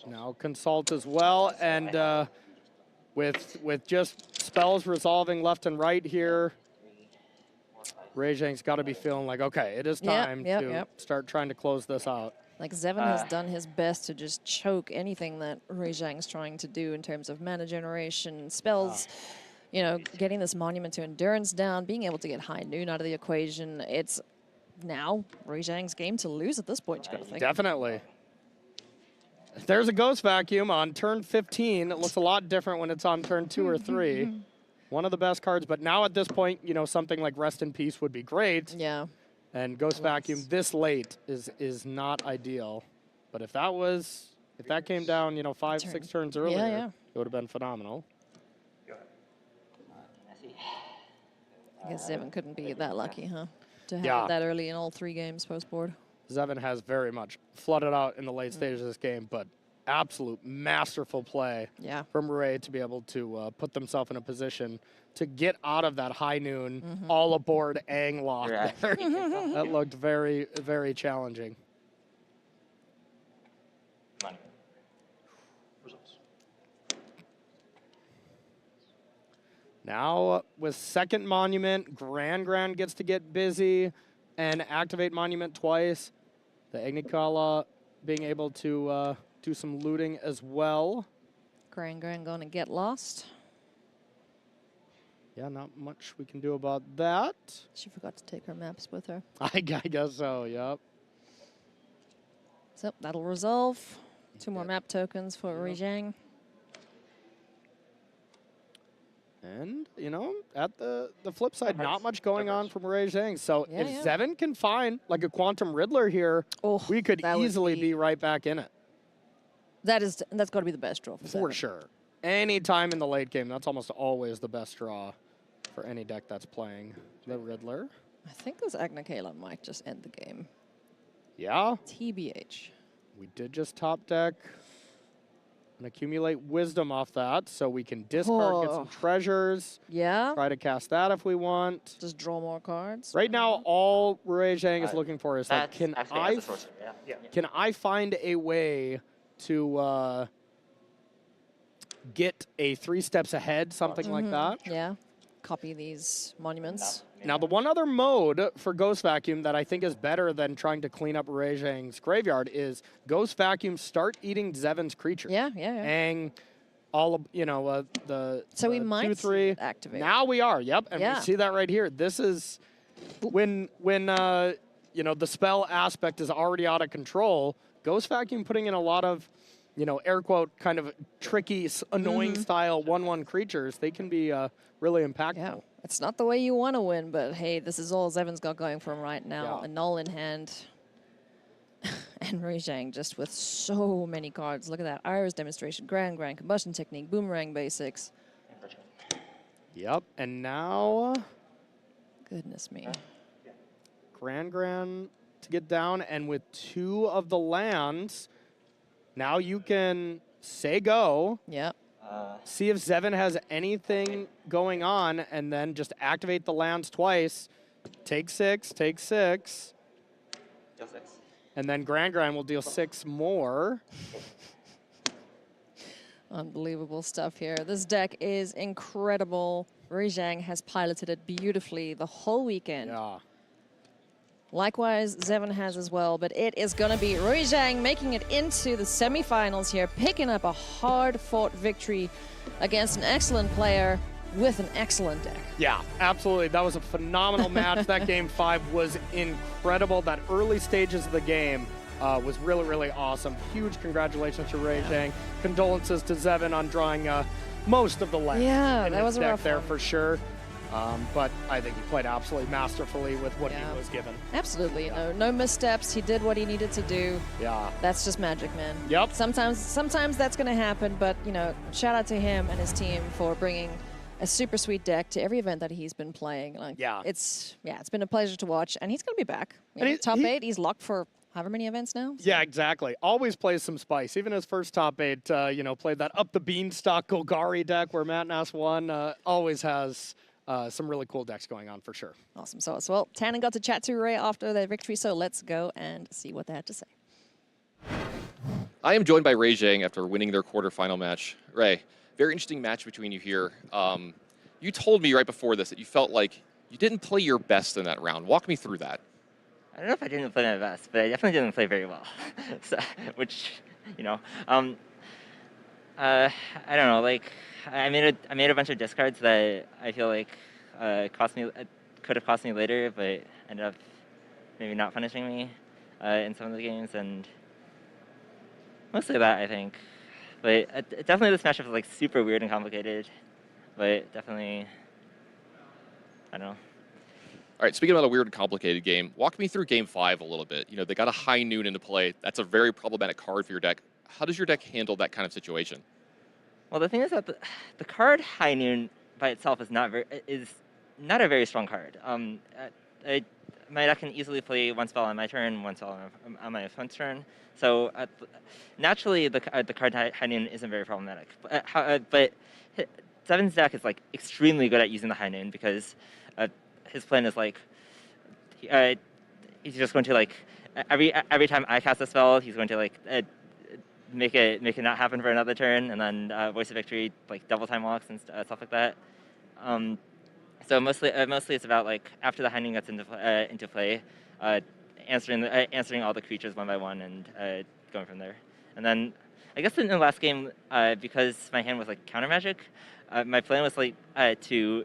Now consult as well, and with just spells resolving left and right here, Rijang's got to be feeling like, okay, it is time to start trying to close this out. Like Zevin has done his best to just choke anything that Rijang's trying to do in terms of mana generation, spells, you know, getting this Monument to Endurance down, being able to get High Noon out of the equation. It's now Rijang's game to lose at this point, you gotta think. Definitely. There's a Ghost Vacuum on turn 15. It looks a lot different when it's on turn 2 or 3. One of the best cards, but now at this point, you know, something like Rest in Peace would be great. Yeah. And Ghost Vacuum this late is not ideal. But if that came down, 5, 6 turns earlier, it would have been phenomenal. I guess Zevin couldn't be that lucky, huh? To have it that early in all 3 games post-board. Zevin has very much flooded out in the late stages of this game, but absolute masterful play from Ray to be able to put themselves in a position to get out of that high noon, all aboard Ang lock there. That looked very, very challenging. Now with second Monument, Grand gets to get busy and activate Monument twice. The Agnikala being able to do some looting as well. Grand gonna get lost. Yeah, not much we can do about that. She forgot to take her maps with her. I guess so, yep. So that'll resolve. 2 more map tokens for Rijang. And, at the flip side, not much going on from Ray Zhang. So if Zevin can find like a Quantum Riddler here, we could easily be right back in it. That's got to be the best draw for Zevin. For sure. Any time in the late game, that's almost always the best draw for any deck that's playing the Riddler. I think this Agnikala might just end the game. Yeah. TBH. We did just top deck and accumulate wisdom off that, so we can discard, get some treasures. Yeah. Try to cast that if we want. Just draw more cards. Right now, all Ray Zhang is looking for is like, can I find a way to get a 3 steps ahead, something like that? Yeah. Copy these monuments. Now, the one other mode for Ghost Vacuum that I think is better than trying to clean up Ray Zhang's graveyard is Ghost Vacuum start eating Zevin's creatures. Yeah. And all of, the so we might 2/3 activate. Now we are, and we see that right here. This is when the spell aspect is already out of control. Ghost Vacuum putting in a lot of, air quote, kind of tricky, annoying style 1/1 creatures. They can be really impactful. Yeah. It's not the way you want to win, but hey, this is all Zevin's got going for him right now. A null in hand. And Rijang just with so many cards. Look at that. Iris Demonstration, Grand, Combustion Technique, Boomerang Basics. Yep, and now... Goodness me. Grand to get down, and with 2 of the lands, now you can say go. Yep. See if Zevin has anything going on, and then just activate the lands twice. Take 6, take 6. Deal 6. And then Grand will deal 6 more. Unbelievable stuff here. This deck is incredible. Rijang has piloted it beautifully the whole weekend. Yeah. Likewise, Zevin has as well, but it is going to be Rijang making it into the semifinals here, picking up a hard-fought victory against an excellent player with an excellent deck. Yeah, absolutely. That was a phenomenal match. That Game 5 was incredible. That early stages of the game was really, really awesome. Huge congratulations to Rijang. Condolences to Zevin on drawing most of the land in that was his a deck rough there one. for sure. But I think he played absolutely masterfully with what he was given. Absolutely. No missteps. He did what he needed to do. Yeah. That's just magic, man. Yep. Sometimes that's going to happen, but, shout out to him and his team for bringing a super sweet deck to every event that he's been playing. It's been a pleasure to watch, and he's going to be back. Top 8, he's locked for however many events now? Yeah, exactly. Always plays some spice. Even his first top 8, played that Up the Beanstalk Golgari deck where Matt Nass won. Always has some really cool decks going on for sure. Awesome sauce. Well, Tannen got to chat to Ray after their victory, so let's go and see what they had to say. I am joined by Ray Zhang after winning their quarterfinal match. Ray, very interesting match between you here. You told me right before this that you felt like you didn't play your best in that round. Walk me through that. I don't know if I didn't play my best, but I definitely didn't play very well. I don't know. Like, I made a bunch of discards that I feel like could have cost me later, but ended up maybe not punishing me in some of the games, and mostly that, I think. But definitely this matchup was like super weird and complicated, but definitely, I don't know. All right, speaking about a weird and complicated game, walk me through Game 5 a little bit. You know, they got a High Noon into play. That's a very problematic card for your deck. How does your deck handle that kind of situation? Well, the thing is that the card High Noon by itself is not a very strong card. My deck can easily play one spell on my turn, one spell on my opponent's turn. So naturally, the card High Noon isn't very problematic. But Seven's deck is like extremely good at using the High Noon because his plan is like he's just going to like every time I cast a spell, he's going to like make it not happen for another turn, and then Voice of Victory like double time walks and stuff like that. So mostly it's about like after the High Noon gets into play, answering all the creatures one by one and going from there. And then I guess in the last game, because my hand was like counter magic, my plan was like to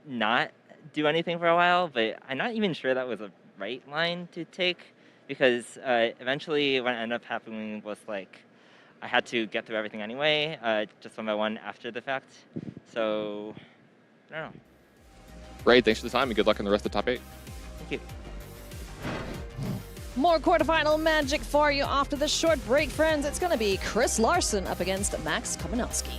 not do anything for a while, but I'm not even sure that was a right line to take, because eventually what ended up happening was like I had to get through everything anyway, just one by one after the fact. So I don't know. Great, thanks for the time and good luck in the rest of the top 8. Thank you. More quarterfinal magic for you after this short break, friends. It's going to be Chris Larson up against Max Kamenowski.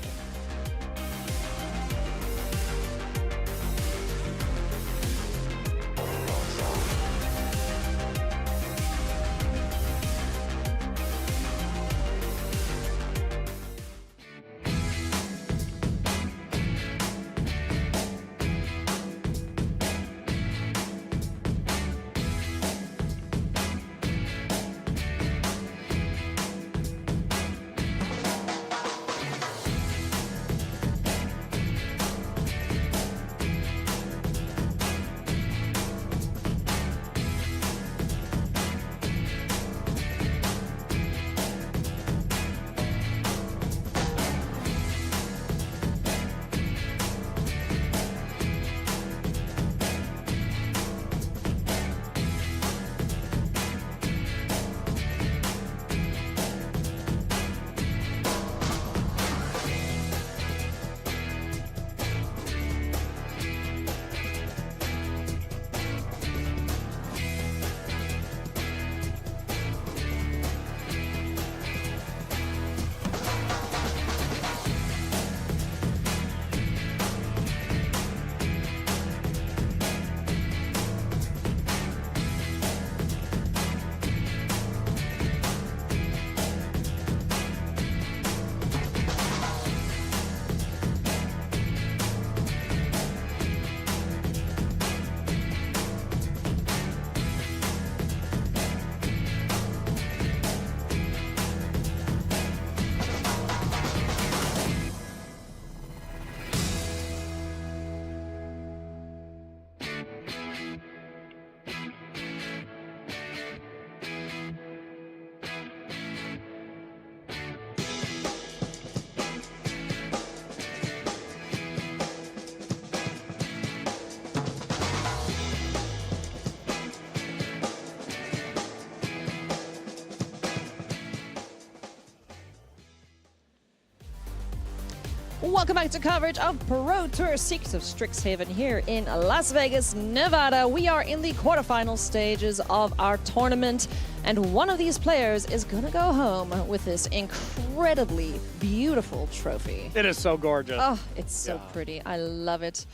Welcome back to coverage of Pro Tour Secrets of Strixhaven here in Las Vegas, Nevada. We are in the quarterfinal stages of our tournament, and one of these players is going to go home with this incredibly beautiful trophy. It is so gorgeous. Oh, it's so pretty. I love it.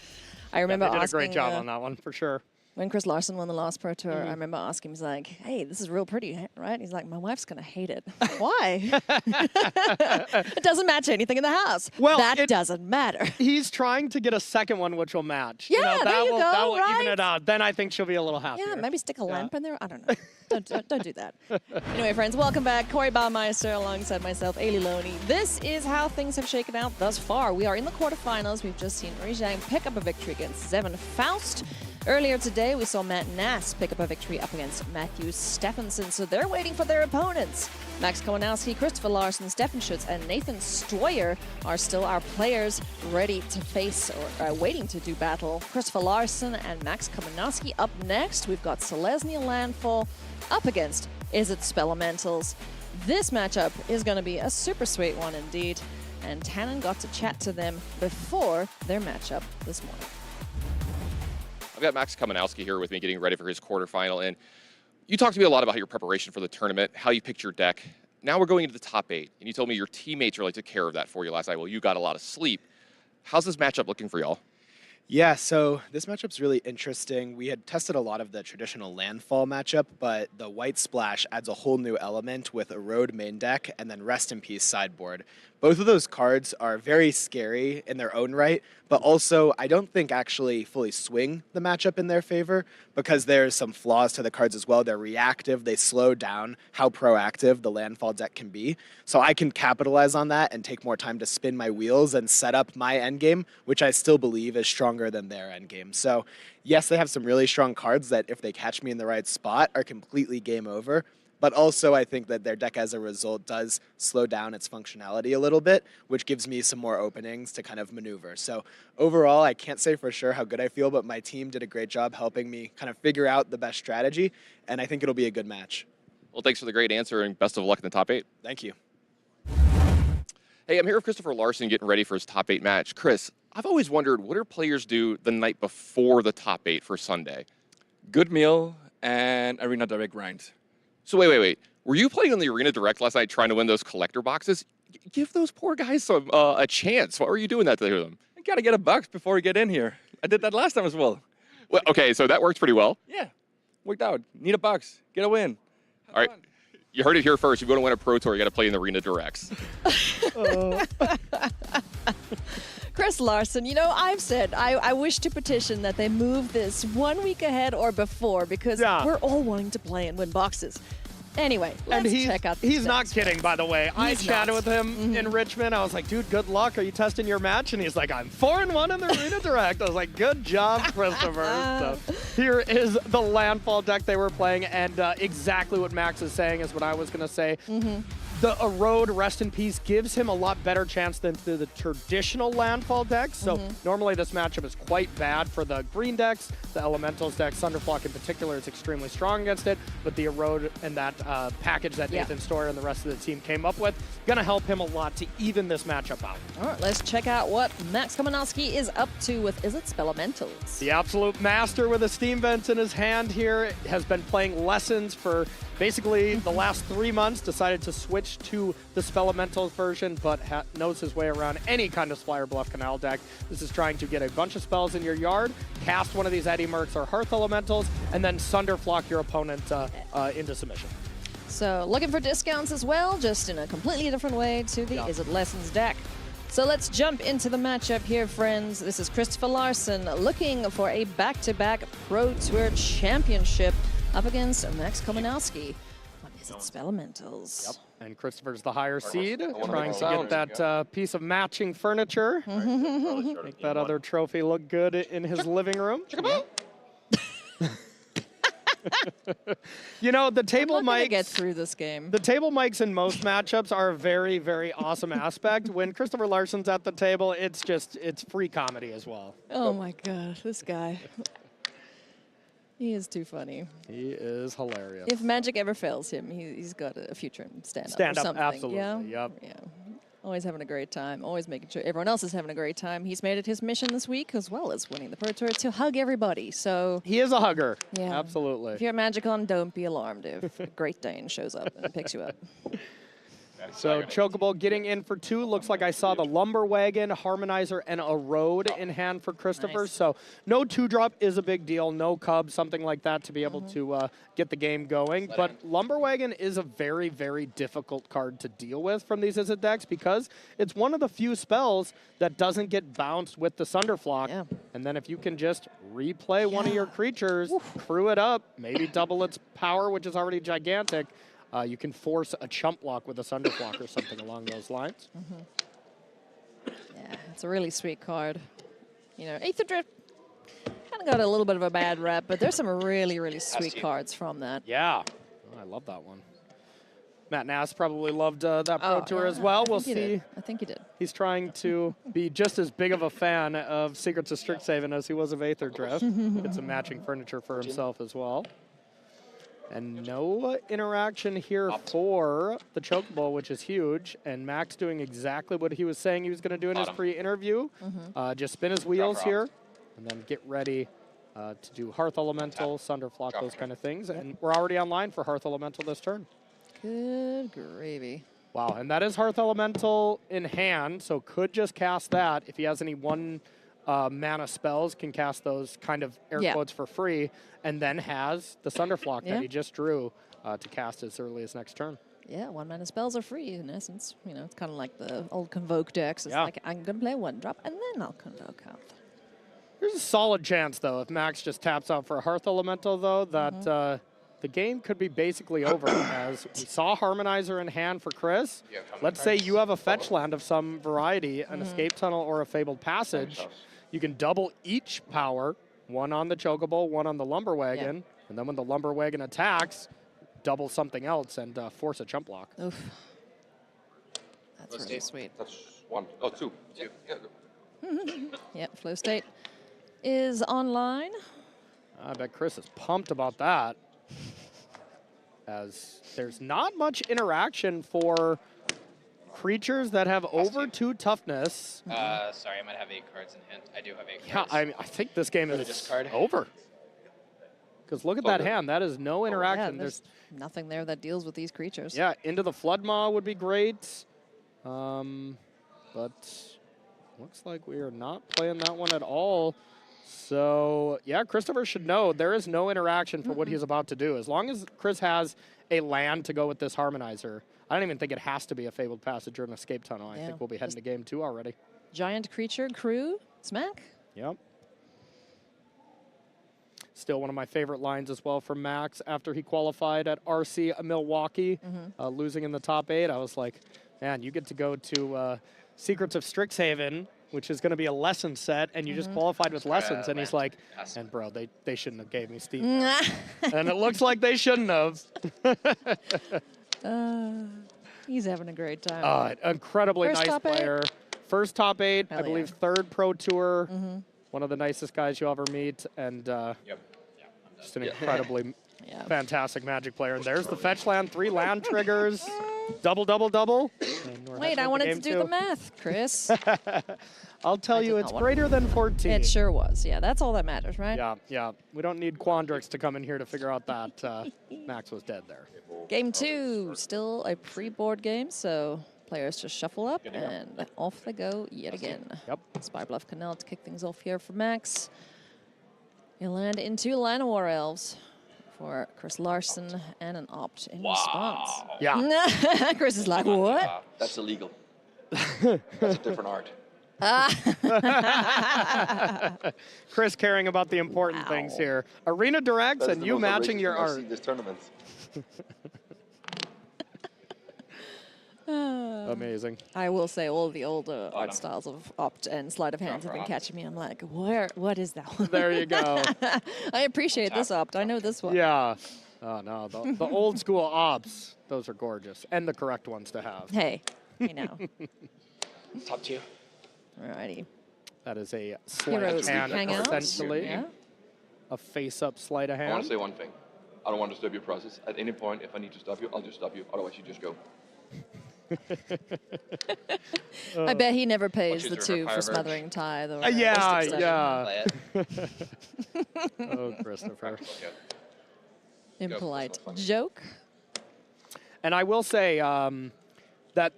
I remember they did asking, a great job on that one, for sure. When Chris Larson won the last Pro Tour, I remember asking him, he's like, hey, this is real pretty, right? He's like, my wife's going to hate it. Why? It doesn't match anything in the house. Well, that doesn't matter. He's trying to get a second one which will match. Yeah, there you go, that will right? even it out. Then I think she'll be a little happier. Yeah, maybe stick a lamp in there. I don't know. Don't do that. Anyway, friends, welcome back. Corey Baumeister alongside myself, Ailey Loney. This is how things have shaken out thus far. We are in the quarterfinals. We've just seen Rizhang pick up a victory against Zevon Faust. Earlier today, we saw Matt Nass pick up a victory up against Matthew Stephenson, so they're waiting for their opponents. Max Kamenowski, Christopher Larson, Stefan Schutz, and Nathan Stoyer are still our players ready to face or waiting to do battle. Christopher Larson and Max Kamenowski up next. We've got Selesnya Landfall up against Izzet Spelementals. This matchup is going to be a super sweet one indeed, and Tannen got to chat to them before their matchup this morning. I've got Max Kamenowski here with me getting ready for his quarterfinal. And you talked to me a lot about your preparation for the tournament, how you picked your deck. Now we're going into the top 8, and you told me your teammates really took care of that for you last night. Well, you got a lot of sleep. How's this matchup looking for y'all? Yeah, so this matchup's really interesting. We had tested a lot of the traditional landfall matchup, but the White Splash adds a whole new element with Erode main deck and then Rest in Peace sideboard. Both of those cards are very scary in their own right, but also I don't think actually fully swing the matchup in their favor because there's some flaws to the cards as well. They're reactive, they slow down how proactive the landfall deck can be. So I can capitalize on that and take more time to spin my wheels and set up my endgame, which I still believe is stronger than their endgame. So yes, they have some really strong cards that if they catch me in the right spot are completely game over. But also I think that their deck as a result does slow down its functionality a little bit, which gives me some more openings to kind of maneuver. So overall, I can't say for sure how good I feel, but my team did a great job helping me kind of figure out the best strategy, and I think it'll be a good match. Well, thanks for the great answer, and best of luck in the top 8. Thank you. Hey, I'm here with Christopher Larson getting ready for his top 8 match. Chris, I've always wondered, what do players do the night before the top 8 for Sunday? Good meal and Arena Direct grind. So wait. Were you playing on the Arena Direct last night trying to win those collector boxes? Give those poor guys some a chance. Why were you doing that to them? I gotta get a box before we get in here. I did that last time as well. Well, okay, so that works pretty well. Yeah, worked out. Need a box. Get a win. All right. You heard it here first. If you want to win a Pro Tour, you got to play in the Arena Directs. Chris Larson, you know, I've said I wish to petition that they move this 1 week ahead or before because we're all wanting to play and win boxes. Anyway, let's check out He's not kidding, by the way. I chatted with him in Richmond. I was like, dude, good luck. Are you testing your match? And he's like, I'm 4-1 in the Arena Direct. I was like, good job, Christopher. So here is the landfall deck they were playing, and exactly what Max is saying is what I was going to say. The Erode Rest in Peace gives him a lot better chance than the traditional landfall decks. So normally this matchup is quite bad for the green decks. The Elementals deck, Thunderflock in particular, is extremely strong against it. But the Erode and that package that Nathan Stoyer and the rest of the team came up with, gonna help him a lot to even this matchup out. All right, let's check out what Max Kamenowski is up to with, is it Spelementals? The absolute master with a Steam Vent in his hand here has been playing lessons for basically the last 3 months, decided to switch to the Spelementals version, but knows his way around any kind of Splire Bluff Canal deck. This is trying to get a bunch of spells in your yard, cast one of these Eddy Mercs or Hearth Elementals, and then Sunderflock your opponent into submission. So looking for discounts as well, just in a completely different way to the Is It Lessons deck. So let's jump into the matchup here, friends. This is Christopher Larson looking for a back-to-back Pro Tour championship up against Max Kamenowski. What is it, Spelementals? And Christopher's the higher seed, trying to get that piece of matching furniture. Make that other trophy look good in his living room. You know, the table mics get through this game. The table mics in most matchups are a very, very awesome aspect. When Christopher Larson's at the table, it's free comedy as well. Oh my God, this guy. He is too funny. He is hilarious. If magic ever fails him, he's got a future in stand-up or something. Absolutely. Yeah? Yep. Yeah. Always having a great time. Always making sure everyone else is having a great time. He's made it his mission this week, as well as winning the Pro Tour, to hug everybody. So he is a hugger. Yeah. Absolutely. If you're at Magicon, don't be alarmed if a Great Dane shows up and picks you up. So Chocobo getting in for 2. Looks like I saw the Lumber Wagon, Harmonizer, and Erode in hand for Christopher. Nice. So no 2-drop is a big deal. No Cub, something like that to be able to get the game going. But Lumber Wagon is a very, very difficult card to deal with from these Izzet decks because it's one of the few spells that doesn't get bounced with the Sunderflock. Yeah. And then if you can just replay one of your creatures, crew it up, maybe double its power, which is already gigantic, you can force a chump block with a Sunderflock or something along those lines. Yeah, it's a really sweet card. You know, Aether Drift kind of got a little bit of a bad rep, but there's some really, really sweet cards from that. Yeah. Oh, I love that one. Matt Nass probably loved that Pro Tour as well. We'll see. I think he did. He's trying to be just as big of a fan of Secrets of Strixhaven as he was of Aether Drift. Get some matching furniture for himself as well. And no interaction here for the Chocobo, which is huge. And Max doing exactly what he was saying he was going to do in his pre-interview. Just spin his wheels here and then get ready to do Hearth Elemental, Sunderflock, those kind of things. And we're already online for Hearth Elemental this turn. Good gravy. Wow, and that is Hearth Elemental in hand, so could just cast that. If he has any one mana spells, can cast those kind of air quotes for free, and then has the Sunderflock that he just drew to cast as early as next turn. Yeah, 1 mana spells are free in essence. You know, it's kind of like the old Convoke decks. It's like, I'm going to play 1 drop, and then I'll Convoke out. There's a solid chance, though, if Max just taps out for a Hearth Elemental, though, that the game could be basically over. As we saw Harmonizer in hand for Chris. Let's say you have a fetch land of some variety, an Escape Tunnel or a Fabled Passage. You can double each power, 1 on the Chocobo, 1 on the Lumber Wagon, and then when the Lumber Wagon attacks, double something else and force a chump block. Oof. That's really sweet. That's 1. Oh, 2. Yeah, Flow State is online. I bet Chris is pumped about that, as there's not much interaction for creatures that have over 2 toughness. Sorry, I might have 8 cards in hand. I do have 8 cards. Yeah, I think this game is over. Because look at that hand. That is no interaction. Yeah, there's nothing there that deals with these creatures. Yeah, into the Floodmaw would be great. But looks like we are not playing that one at all. So, yeah, Christopher should know there is no interaction for what he's about to do. As long as Chris has a land to go with this Harmonizer, I don't even think it has to be a Fabled Passage or an Escape Tunnel. I think we'll be heading to game 2 already. Giant creature, crew, smack. Yep. Still one of my favorite lines as well from Max after he qualified at RC Milwaukee, losing in the top 8. I was like, man, you get to go to Secrets of Strixhaven, which is going to be a lesson set, and you just qualified with lessons. And he's like, and bro, they shouldn't have gave me Steve. And it looks like they shouldn't have. He's having a great time. Incredibly First nice top 8? player. First top 8, Hell I yeah. believe 3rd Pro Tour. One of the nicest guys you'll ever meet, and just an incredibly fantastic Magic player. And there's the fetch land, 3 land triggers, double, double, double. Wait, I wanted to do the math, Chris. I'll tell you, it's greater than 14. It sure was. Yeah, that's all that matters, right? Yeah. We don't need Quandrix to come in here to figure out that Max was dead there. Game 2, still a pre-board game, so players just shuffle up and off they go yet again. Yep. Spy Bluff Canal to kick things off here for Max. You land into Llanowar Elves for Chris Larson and an opt in response. Yeah. Chris is like, what? That's illegal. That's a different art. Chris caring about the important things here. Arena directs and you matching your art. This tournament. Amazing. I will say all the older art styles of opt and sleight of hands have been catching me. I'm like, what is that one? There you go. I appreciate this opt. I know this one. Yeah. Oh, no. The old school ops, those are gorgeous. And the correct ones to have. Hey, you know. Top 2. Alrighty. That is a sleight of hand, essentially. Yeah. A face-up sleight of hand. I want to say one thing. I don't want to disturb your process. At any point, if I need to stop you, I'll just stop you. Otherwise, you just go. I bet he never pays the 2 for smothering tithe. Or Yeah. Oh, Christopher. Impolite joke. And I will say that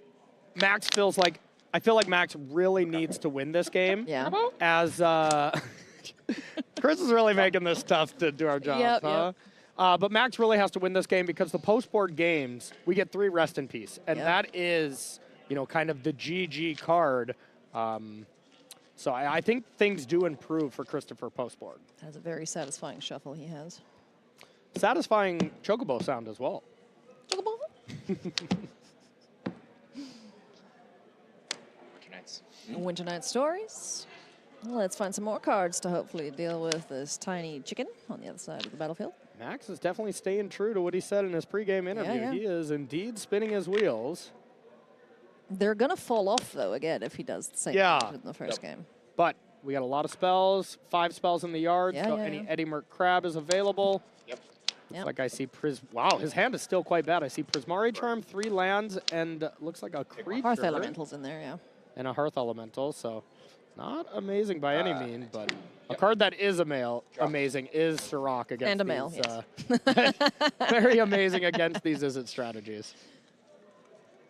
Max feels like, I feel like Max really needs to win this game. Yeah. As Chris is really making this tough to do our jobs, huh? But Max really has to win this game because the post-board games, we get 3 Rest in Peace. And that is, kind of the GG card. So I think things do improve for Christopher post-board. That's a very satisfying shuffle he has. Satisfying Chocobo sound as well. Chocobo. Winter Night Stories. Let's find some more cards to hopefully deal with this tiny chicken on the other side of the battlefield. Max is definitely staying true to what he said in his pregame interview. Yeah. He is indeed spinning his wheels. They're going to fall off, though, again, if he does the same thing in the first game. But we got a lot of spells, 5 spells in the yard, so any Eddie Merc Crab is available. Looks like I see Wow, his hand is still quite bad. I see Prismari Charm, 3 lands, and looks like a creature. Hearth Elemental's in there, yeah. And a Hearth Elemental, so Not amazing by any means, but a card that is amazing is Sirach against and a male, these. Yes. Very amazing against these Izzet strategies.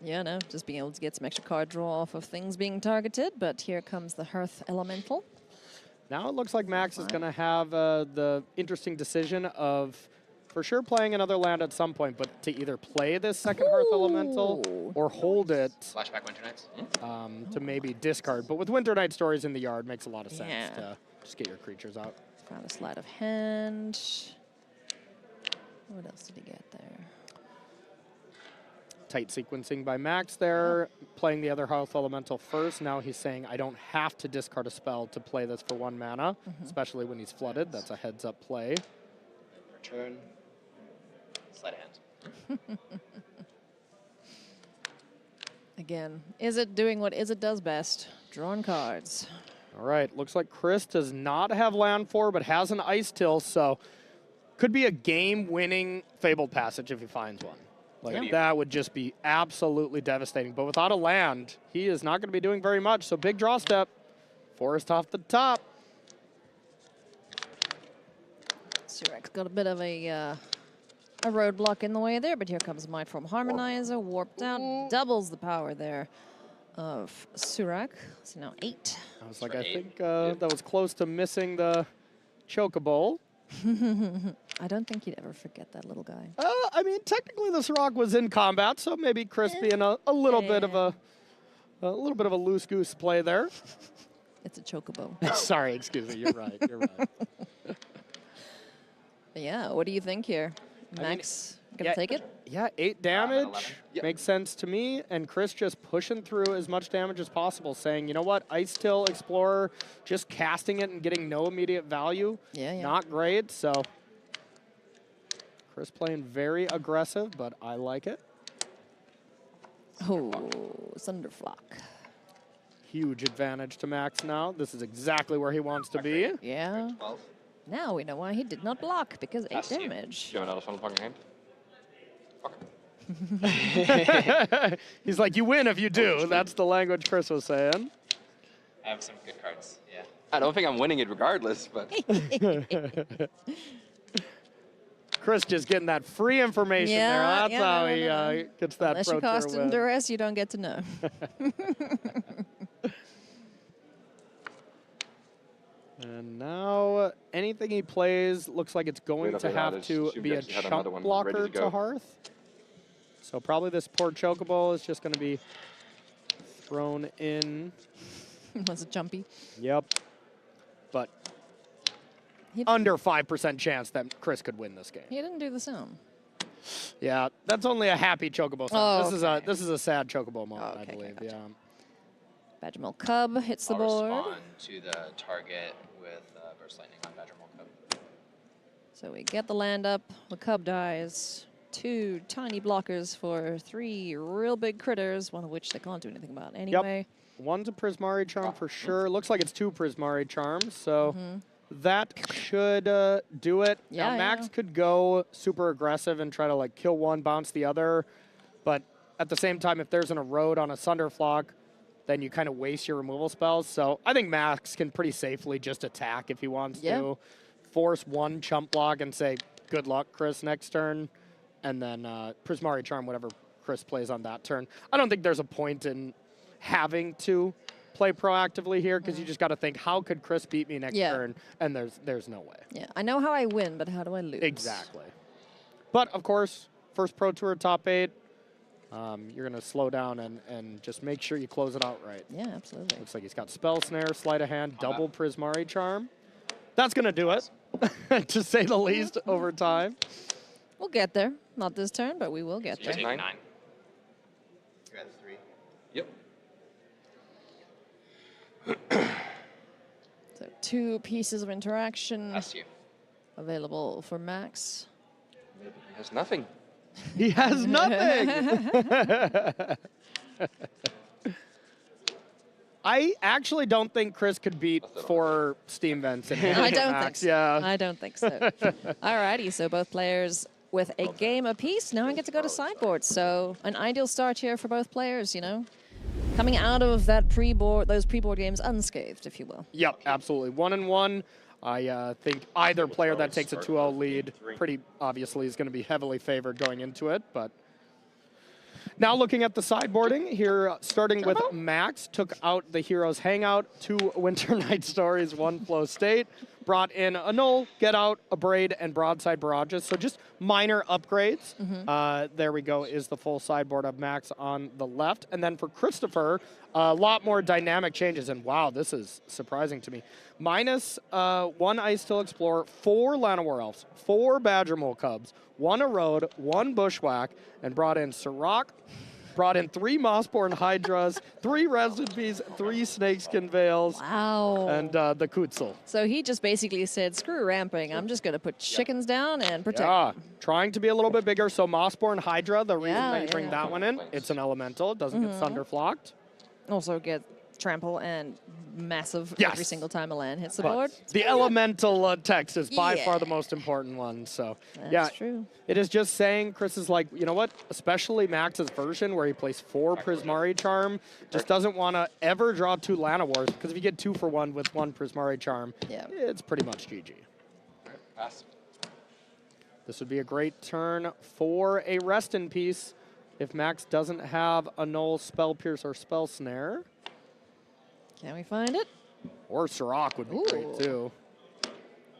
Yeah, no, just being able to get some extra card draw off of things being targeted, but here comes the Hearth Elemental. Now it looks like Max is going to have the interesting decision of for sure playing another land at some point, but to either play this second Hearth Elemental or hold it Flashback Winter Nights. to maybe discard. But with Winter Night Stories in the yard, makes a lot of sense to just get your creatures out. Found a sleight of hand. What else did he get there? Tight sequencing by Max there, playing the other Hearth Elemental first. Now he's saying, I don't have to discard a spell to play this for 1 mana, especially when he's flooded. That's a heads-up play. Return. Sleight of hand. Again, Izzet doing what Izzet does best, drawing cards. All right, looks like Chris does not have land 4, but has an Ice Till, so could be a game-winning Fabled Passage if he finds one. Like, that would just be absolutely devastating. But without a land, he is not going to be doing very much. So big draw step. Forest off the top. Surak's got a bit of a roadblock in the way there, but here comes Mindform Harmonizer, warped out, doubles the power there of Surak. So now 8. I was like, I think that was close to missing the Chocobo. I don't think you'd ever forget that little guy. I mean, technically this rock was in combat, so maybe Chris being a little bit of a loose goose play there. It's a Chocobo. Sorry, excuse me. You're right. You're right. Yeah, what do you think here? Max gonna take it? Yeah, 8 damage makes sense to me, and Chris just pushing through as much damage as possible, saying, you know what, Ice Till, Explorer, just casting it and getting no immediate value, not great, so Chris playing very aggressive, but I like it. Oh, Thunderflock. Huge advantage to Max now. This is exactly where he wants to be. Yeah. Now we know why he did not block, because 8 damage. Do you have another Thunderflock in hand? He's like, you win if you do. That's the language Chris was saying. I have some good cards, yeah. I don't think I'm winning it regardless, but... Chris just getting that free information there. That's how he gets that Unless you cost in duress, you don't get to know. And now anything he plays looks like it's going to have to be a chump blocker to Hearth. So probably this poor Chocobo is just going to be thrown in. Was it jumpy? Yep. But under 5% chance that Chris could win this game. He didn't do the sound. Yeah, that's only a happy Chocobo sound. Oh, this is a sad Chocobo moment, I believe. Gotcha. Yeah. Badgermill Cub hits the board. Respond to the target with Burst Lightning on Badgermill Cub. So we get the land up. The Cub dies. 2 tiny blockers for 3 real big critters, one of which they can't do anything about anyway. Yep. One's a Prismari Charm for sure. Looks like it's 2 Prismari Charms, so that should do it. Yeah, now, Max could go super aggressive and try to like kill one, bounce the other, but at the same time, if there's an Erode on a Thunderflock, then you kind of waste your removal spells. So I think Max can pretty safely just attack if he wants to. Force 1 chump block and say, good luck, Chris, next turn. And then Prismari Charm, whatever Chris plays on that turn. I don't think there's a point in having to play proactively here, because you just got to think, how could Chris beat me next turn? And there's no way. Yeah, I know how I win, but how do I lose? Exactly. But, of course, first Pro Tour top 8, you're going to slow down and just make sure you close it out right. Yeah, absolutely. Looks like he's got Spell Snare, Sleight of Hand, double Prismari Charm. That's going to do it, to say the least, over time. We'll get there. Not this turn, but we will get there. 9. You're at 3. Yep. So 2 pieces of interaction available for Max. Maybe he has nothing. He has nothing! I actually don't think Chris could beat 4 Steam Vents in I don't Max. think so. Yeah. I don't think so. Alrighty, so both players with a game apiece. Now I get to go to sideboard. So an ideal start here for both players, you know. coming out of that those pre-board games unscathed, if you will. Yep, absolutely. 1-1. I think either player that takes a 2-0 lead pretty obviously is going to be heavily favored going into it, but now looking at the sideboarding here, starting with Max, took out the Heroes Hangout, 2 Winter Night Stories, 1 Flow State, brought in a Null, Get Out, a Braid, and Broadside Barrages, so just minor upgrades. There we go, is the full sideboard of Max on the left. And then for Christopher, a lot more dynamic changes, and wow, this is surprising to me. Minus 1 Ice Till Explorer, 4 Llanowar Elves, 4 Badger Mole Cubs, 1 Erode, 1 Bushwhack, and brought in Sirach, brought in 3 Mossborn Hydras, 3 Resident Bees, 3 Snakeskin Veils, and the Kutzel. So he just basically said, screw ramping, I'm just going to put chickens down and protect. Yeah, trying to be a little bit bigger. So Mossborn Hydra, the reason that you bring that one in, it's an elemental, it doesn't get thunderflocked. Also get trample and massive every single time a land hits the board. The elemental text is by far the most important one. So That's true. It is just saying, Chris is like, you know what, especially Max's version where he plays 4 Prismari Charm, just doesn't want to ever draw 2 Llanowars, because if you get 2 for 1 with 1 Prismari Charm, it's pretty much GG. This would be a great turn for a Rest in Peace if Max doesn't have a Null, Spell Pierce, or Spell Snare. Can we find it? Or Sirach would be great too.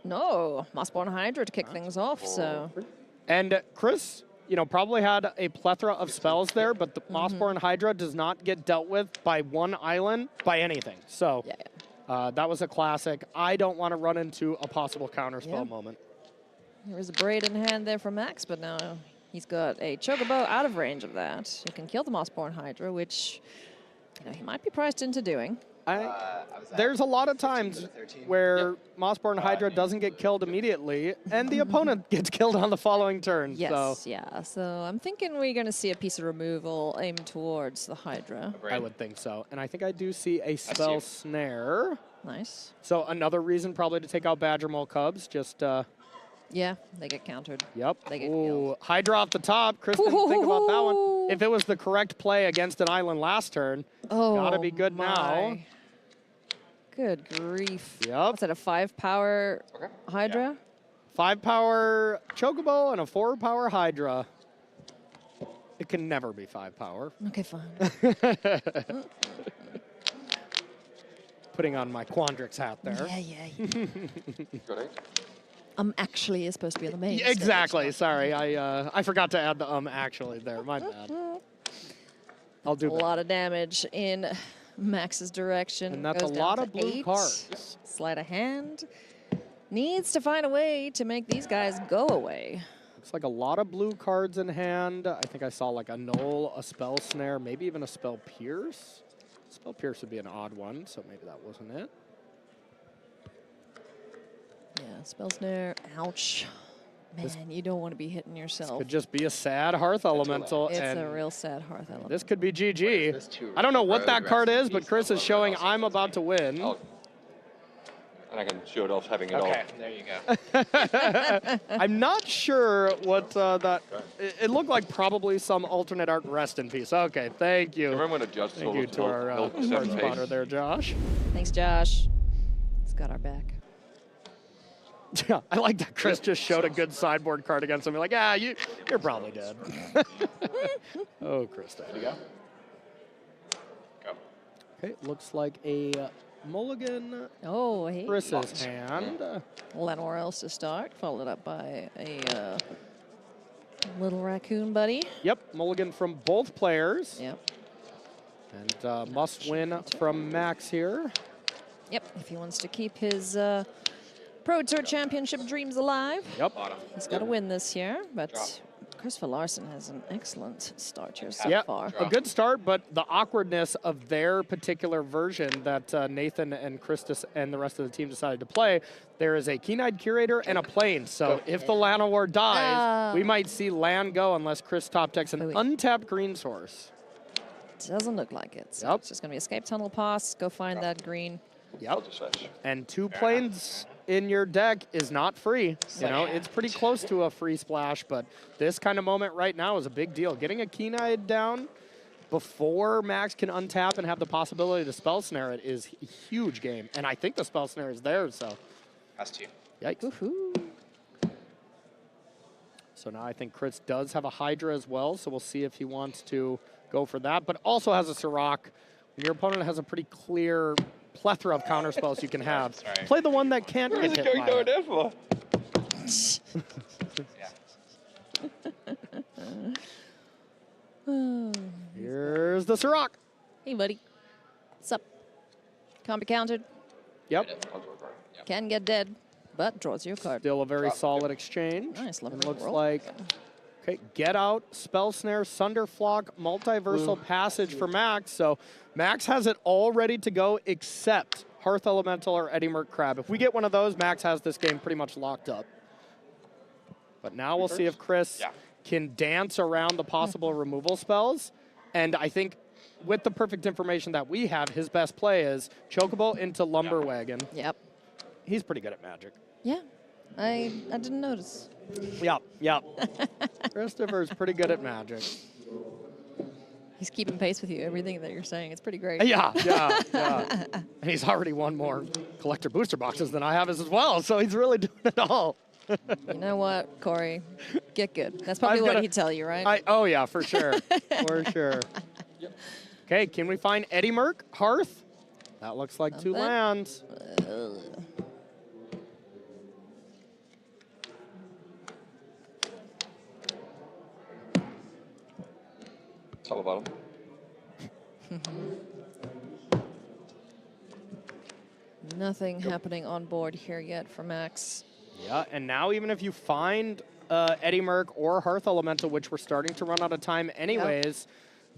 No, Mossborn Hydra to kick things off, so. And Chris, you know, probably had a plethora of spells there, but the Mossborn Hydra does not get dealt with by one island by anything. So that was a classic. I don't want to run into a possible counterspell moment. There was a Braid in hand there for Max, but now he's got a Chocobo out of range of that. He can kill the Mossborn Hydra, which he might be priced into doing. There's a lot of times where Mossborn Hydra doesn't get killed immediately, and the opponent gets killed on the following turn. Yes, so I'm thinking we're going to see a piece of removal aimed towards the Hydra. I would think so. And I think I do see a Spell Snare. Nice. So another reason probably to take out Badger Mole Cubs, just... yeah, they get countered. Yep. They get killed. Hydra off the top. Chris didn't think about that one. If it was the correct play against an island last turn, gotta be good now. Good grief. Yep. What's that, a 5-power Hydra? 5-power Chocobo and a 4-power Hydra. It can never be 5-power. Okay, fine. Putting on my Quandrix hat there. Yeah. Actually is supposed to be on the main exactly. stage. Sorry, I forgot to add the actually there. My bad. I'll do a lot of damage in Max's direction. And that's goes a down lot to of blue 8. cards. Sleight of hand. Needs to find a way to make these guys go away. Looks like a lot of blue cards in hand. I think I saw like a Null, a Spell Snare, maybe even a Spell Pierce. Spell Pierce would be an odd one, so maybe that wasn't it. Yeah, Spell Snare. Ouch. Man, you don't want to be hitting yourself. Could just be a sad Hearth Elemental. It's and a real sad Hearth Elemental. This could be GG. I don't know what that card is, but Chris is showing I'm about to win. And I can show it off having it all. Okay, there you go. I'm not sure what that... It looked like probably some alternate art Rest in Peace. Okay, thank you. Remember when I judged Thank you to our card spotter there, Josh. Thanks, Josh. He's got our back. Yeah, I like that Chris just showed a good sideboard card against him. You're like, yeah, you're probably dead. Oh, Chris, there you go. Okay, looks like a mulligan. Oh, hey. Chris's hand. Llanowar Elves to start, followed up by a little raccoon buddy. Yep, mulligan from both players. Yep. And must win from Max here. Yep, if he wants to keep his Pro Tour Championship dreams alive. Yep. He's got to win this year, but Christopher Larson has an excellent start here so far. A good start, but the awkwardness of their particular version that Nathan and Christus and the rest of the team decided to play, there is a Keen-Eyed Curator and a Plane. So if the Llanowar dies, we might see land go unless Chris top decks an untapped green source. Doesn't look like it. So it's just going to be escape tunnel pass, go find that green. Yep. And 2 planes in your deck is not free. You know, it's pretty close to a free splash, but this kind of moment right now is a big deal. Getting a Keen-Eyed down before Max can untap and have the possibility to spell snare it is a huge game. And I think the spell snare is there, so. Has to. Yikes. So now I think Chris does have a Hydra as well, so we'll see if he wants to go for that, but also has a Sirach. When your opponent has a pretty clear plethora of counter spells you can have. Play the one that can't get hit by it. for? Here's the Sirach. Hey, buddy. What's up? Can't be countered. Yep. Can get dead, but draws you a card. Still a very solid exchange. Nice. It looks like, okay, get out, spell snare, Sunderflock, multiversal passage for Max. So Max has it all ready to go except Hearth Elemental or Eddie Merc Crab. If we get one of those, Max has this game pretty much locked up. But now we'll see if Chris can dance around the possible removal spells. And I think with the perfect information that we have, his best play is Chocobo into Lumberwagon. Yep. He's pretty good at Magic. Yeah. I didn't notice. Yep. Christopher's pretty good at Magic. He's keeping pace with you. Everything that you're saying, it's pretty great. Yeah. And he's already won more collector booster boxes than I have as well, so he's really doing it all. You know what, Corey? Get good. That's probably what he'd tell you, right? Oh, yeah, for sure. For sure. Okay, can we find Eddie Merc, Hearth? That looks like two lands. Top or bottom? Nothing happening on board here yet for Max. Yeah, and now even if you find Eddie Merc or Hearth Elemental, which we're starting to run out of time anyways,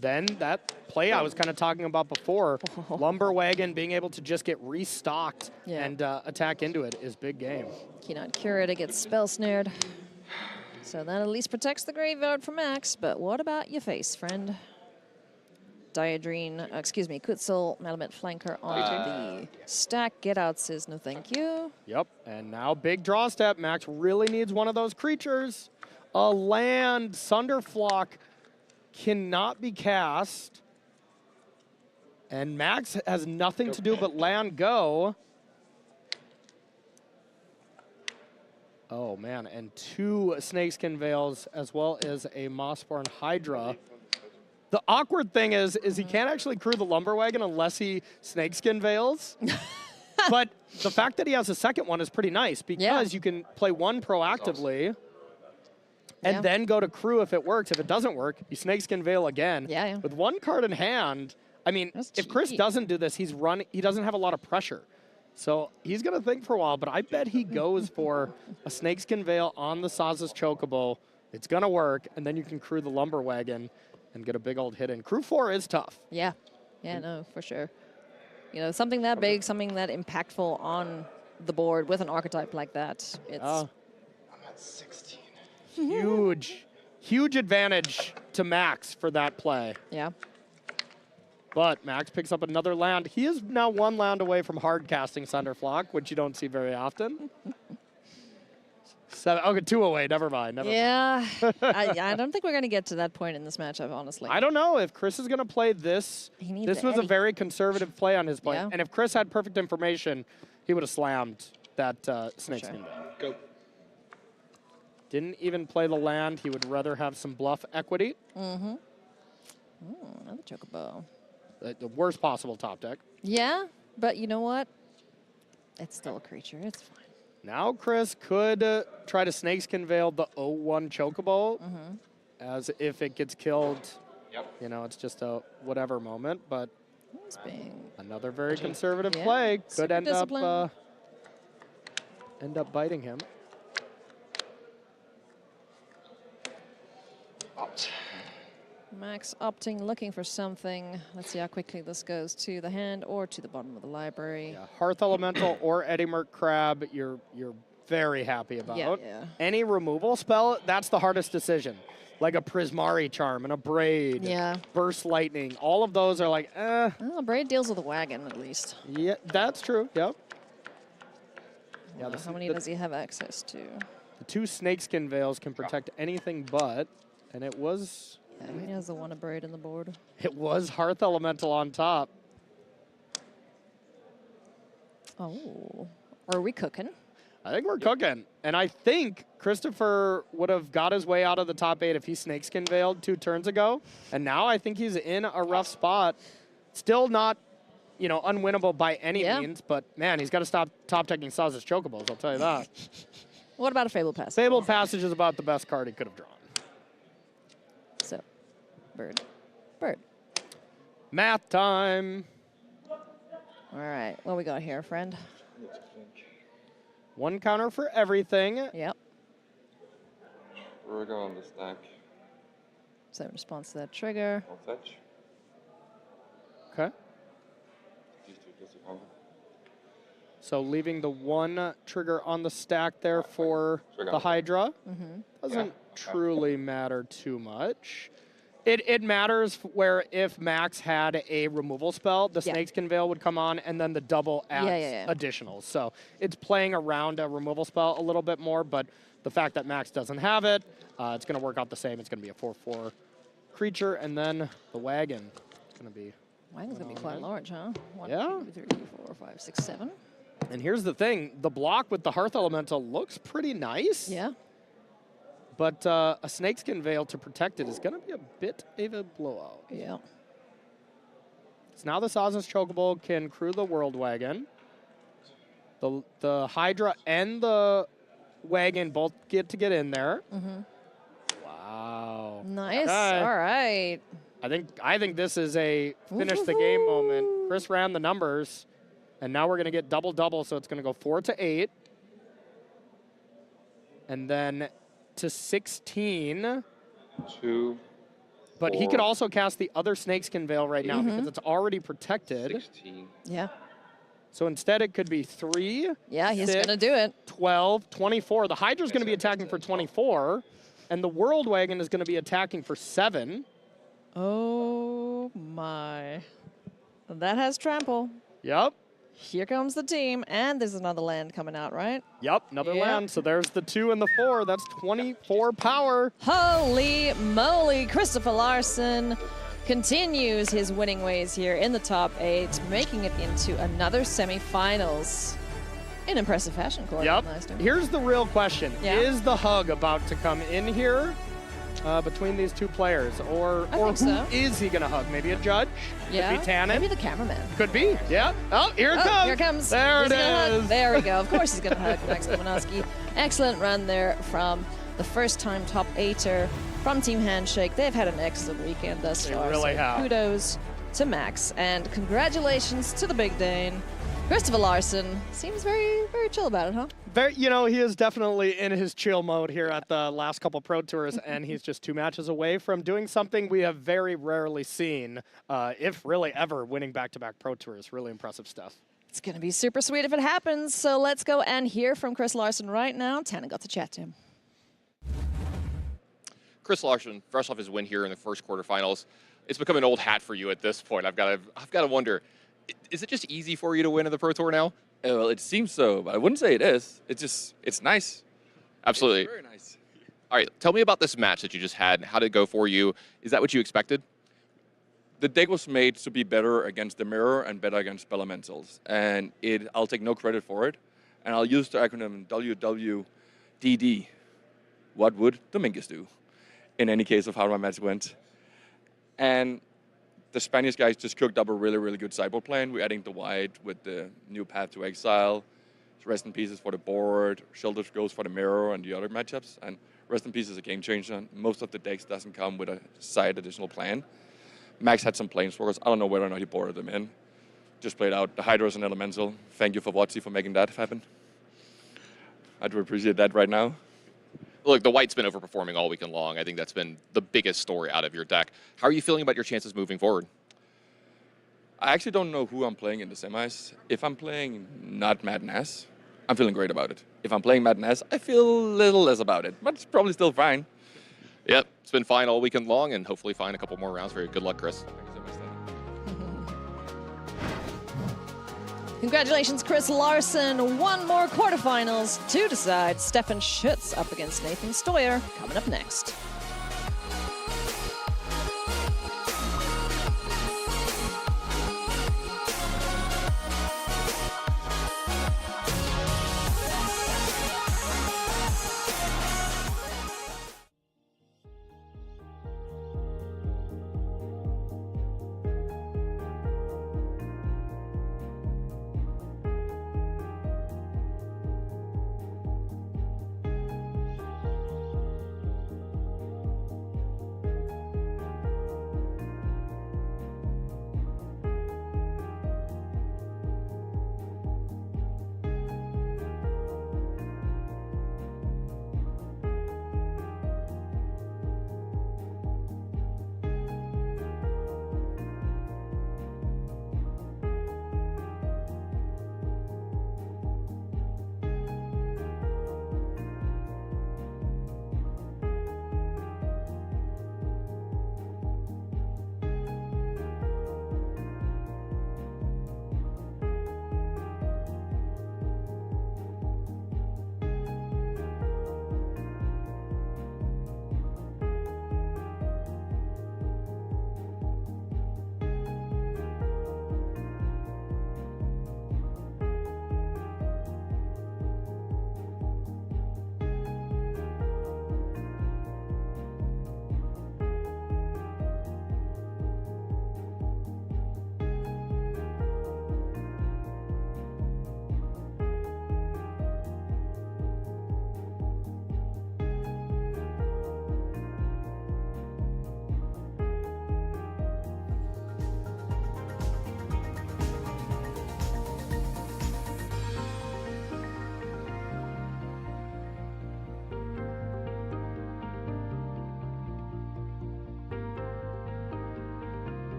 then that play I was kind of talking about before, Lumberwagon being able to just get restocked and attack into it is big game. Keynote Curator gets spell snared. So that at least protects the graveyard for Max, but what about your face, friend? Kutzel, Malamet Flanker on the stack. Get out says no thank you. Yep, and now big draw step. Max really needs one of those creatures. A land, Sunderflock cannot be cast. And Max has nothing to do but land go. Oh man, and 2 Snakeskin Veils as well as a Mossborn Hydra. The awkward thing is he can't actually crew the Lumberwagon unless he Snakeskin Veils. But the fact that he has a second one is pretty nice because you can play one proactively and then go to crew if it works. If it doesn't work, you Snakeskin Veil again. With one card in hand, I mean, if Chris doesn't do this, he doesn't have a lot of pressure. So he's going to think for a while, but I bet he goes for a Snakeskin Veil on the Saz's Chocobo. It's going to work, and then you can crew the Lumberwagon and get a big old hit in. Crew 4 is tough. Yeah, no, for sure. You know, something that big, something that impactful on the board with an archetype like that. It's I'm at 16. Huge advantage to Max for that play. Yeah. But Max picks up another land. He is now 1 land away from hard casting Sunderflock, which you don't see very often. 2 away. Never mind. I don't think we're going to get to that point in this matchup, honestly. I don't know if Chris is going to play this. This was a very conservative play on his point. Yeah. And if Chris had perfect information, he would have slammed that Snakeskin. Go. Didn't even play the land. He would rather have some bluff equity. Another Chocobo. The worst possible top deck. Yeah, but you know what? It's still a creature. It's fine. Now Chris could try to Snakeskin Veil the 0-1 Chocobo as if it gets killed. You know, it's just a whatever moment, but another very conservative play could end up biting him. Max opting, looking for something. Let's see how quickly this goes to the hand or to the bottom of the library. Yeah, Hearth Elemental or Eddie Merc Crab, you're very happy about. Yeah. Any removal spell, that's the hardest decision. Like a Prismari Charm and a Braid. Yeah. Burst Lightning. All of those are like, Well, Braid deals with a wagon, at least. Yeah, that's true. Yep. Yeah, how many does he have access to? The 2 Snakeskin Veils can protect anything but, and it was Okay, he has the one braid in the board. It was Hearth Elemental on top. Oh, are we cooking? I think we're cooking. And I think Christopher would have got his way out of the top 8 if he Snakeskin Veiled 2 turns ago. And now I think he's in a rough spot. Still not, you know, unwinnable by any means, but man, he's got to stop top-decking Saz's Chocobos, I'll tell you that. What about a Fabled Passage? Fabled Passage is about the best card he could have drawn. So, bird. Bird. Math time. All right, what we got here, friend? One counter for everything. Yep. Trigger on the stack. So in response to that trigger. I'll fetch. Okay. These two just a combo. So leaving the one trigger on the stack there for the Hydra. Doesn't truly matter too much. It matters where if Max had a removal spell, the Snakeskin Veil would come on, and then the double adds additionals. So it's playing around a removal spell a little bit more, but the fact that Max doesn't have it, it's going to work out the same. It's going to be a 4/4 creature, and then the wagon. It's going to be... Wagon's going to be quite large, huh? 1, Yeah. 2, 3, 4, 5, 6, 7. And here's the thing. The block with the Hearth Elemental looks pretty nice. Yeah. But a Snakeskin Veil to protect it is going to be a bit of a blowout. Yeah. So now the Saz's Chocobo can crew the World Wagon. The Hydra and the Wagon both get to get in there. Wow. Nice. Okay. All right. I think this is a finish the game moment. Chris ran the numbers, and now we're going to get double, so it's going to go 4 to 8. And then to 16. 2. But he could also cast the other Snakeskin Veil right now because it's already protected. 16. Yeah. So instead it could be 3. Yeah, he's going to do it. 12, 24. The Hydra's going to be attacking for 24. And the World Wagon is going to be attacking for 7. Oh, my. That has trample. Yep. Here comes the team, and there's another land coming out, right? Yep, another land. So there's the 2 and the 4. That's 24 power. Holy moly. Christopher Larson continues his winning ways here in the top 8, making it into another semifinals in impressive fashion, Corey. Yep. Here's the real question. Yeah. Is the hug about to come in here between these two players? Or who is he going to hug? Maybe a judge? Yeah. Could be Tannen. Maybe the cameraman. Could be. Yeah. Oh, here it comes. Here it comes. There He's it gonna is. hug. There we go. Of course he's going to hug Max Lewanowski. Excellent run there from the first-time top 8er from Team Handshake. They've had an excellent weekend thus far. They really have. Kudos to Max, and congratulations to the Big Dane. Christopher Larson seems very, very chill about it, huh? Very, you know, he is definitely in his chill mode here at the last couple Pro Tours, and he's just 2 matches away from doing something we have very rarely seen, if really ever, winning back-to-back Pro Tours. Really impressive stuff. It's going to be super sweet if it happens, so let's go and hear from Chris Larson right now. Tannen got to chat to him. Chris Larson, fresh off his win here in the first quarterfinals, it's become an old hat for you at this point. I've got to wonder, is it just easy for you to win in the Pro Tour now? Well, it seems so, but I wouldn't say it is. It's nice. Absolutely. It's very nice. All right, tell me about this match that you just had. How did it go for you? Is that what you expected? The deck was made to be better against the mirror and better against elementals, and I'll take no credit for it. And I'll use the acronym WWDD. What would Dominguez do? In any case of how my match went. And the Spanish guys just cooked up a really, really good sideboard plan. We're adding the white with the new Path to Exile. Rest in Pieces for the board. Shelter goes for the mirror and the other matchups. And Rest in Peace is a game changer. Most of the decks doesn't come with a side additional plan. Max had some Planeswalkers. I don't know whether or not he boarded them in. Just played out. The Hydra is an elemental. Thank you for Watsy for making that happen. I do appreciate that right now. Look, the white's been overperforming all weekend long. I think that's been the biggest story out of your deck. How are you feeling about your chances moving forward? I actually don't know who I'm playing in the semis. If I'm playing not Madness, I'm feeling great about it. If I'm playing Madness, I feel a little less about it, but it's probably still fine. Yep, it's been fine all weekend long, and hopefully fine a couple more rounds for you. Good luck, Chris. Congratulations, Chris Larson. 1 more quarterfinals to decide. Stefan Schütz up against Nathan Stoyer coming up next.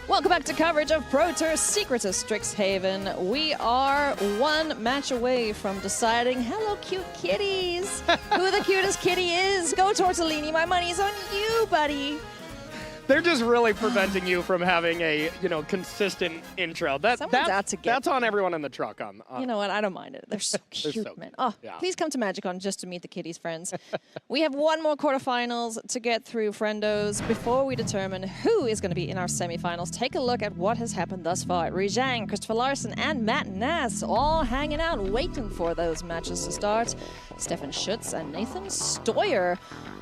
Welcome back to coverage of Pro Tour Secrets of Strixhaven. We are one match away from deciding, hello cute kitties, who the cutest kitty is. Go Tortellini, my money's on you, buddy. They're just really preventing you from having a, consistent intro. That's on everyone in the truck. You know what? I don't mind it. They're so cute, so man. cute. Oh, Yeah. please come to MagicCon just to meet the kitties, friends. We have one more quarterfinals to get through, friendos. Before we determine who is going to be in our semifinals, take a look at what has happened thus far. Rijang, Christopher Larson, and Matt Nass all hanging out, waiting for those matches to start. Stefan Schutz and Nathan Stoyer,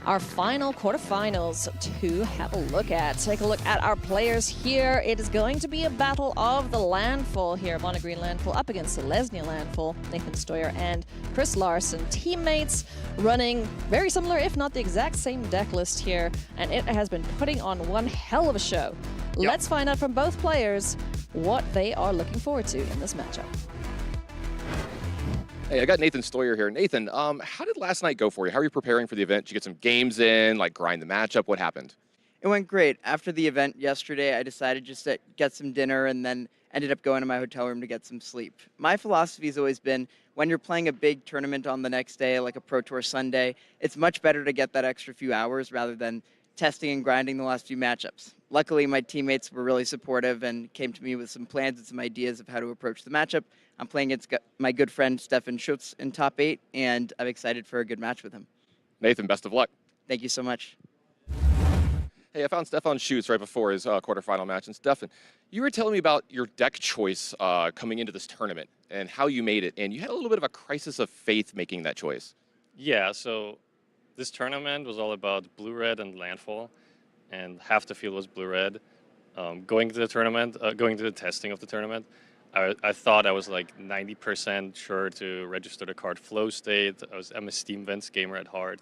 our final quarterfinals to have a look at. Take a look at our players here. It is going to be a battle of the landfall here. Mono Green Landfall up against Selesnya Landfall. Nathan Stoyer and Chris Larson, teammates, running very similar, if not the exact same deck list here. And it has been putting on one hell of a show. Yep. Let's find out from both players what they are looking forward to in this matchup. Hey, I got Nathan Stoyer here. Nathan, how did last night go for you? How are you preparing for the event? Did you get some games in, like grind the matchup? What happened? It went great. After the event yesterday, I decided just to get some dinner and then ended up going to my hotel room to get some sleep. My philosophy has always been when you're playing a big tournament on the next day, like a Pro Tour Sunday, it's much better to get that extra few hours rather than testing and grinding the last few matchups. Luckily, my teammates were really supportive and came to me with some plans and some ideas of how to approach the matchup. I'm playing against my good friend Stefan Schutz in top 8, and I'm excited for a good match with him. Nathan, best of luck. Thank you so much. Hey, I found Stefan Schutz right before his quarterfinal match. And Stefan, you were telling me about your deck choice coming into this tournament and how you made it. And you had a little bit of a crisis of faith making that choice. Yeah, so this tournament was all about blue-red and landfall, and half the field was blue-red. Going to the tournament, going to the testing of the tournament, I thought I was like 90% sure to register the card Flow State. I'm a Steam Vents gamer at heart.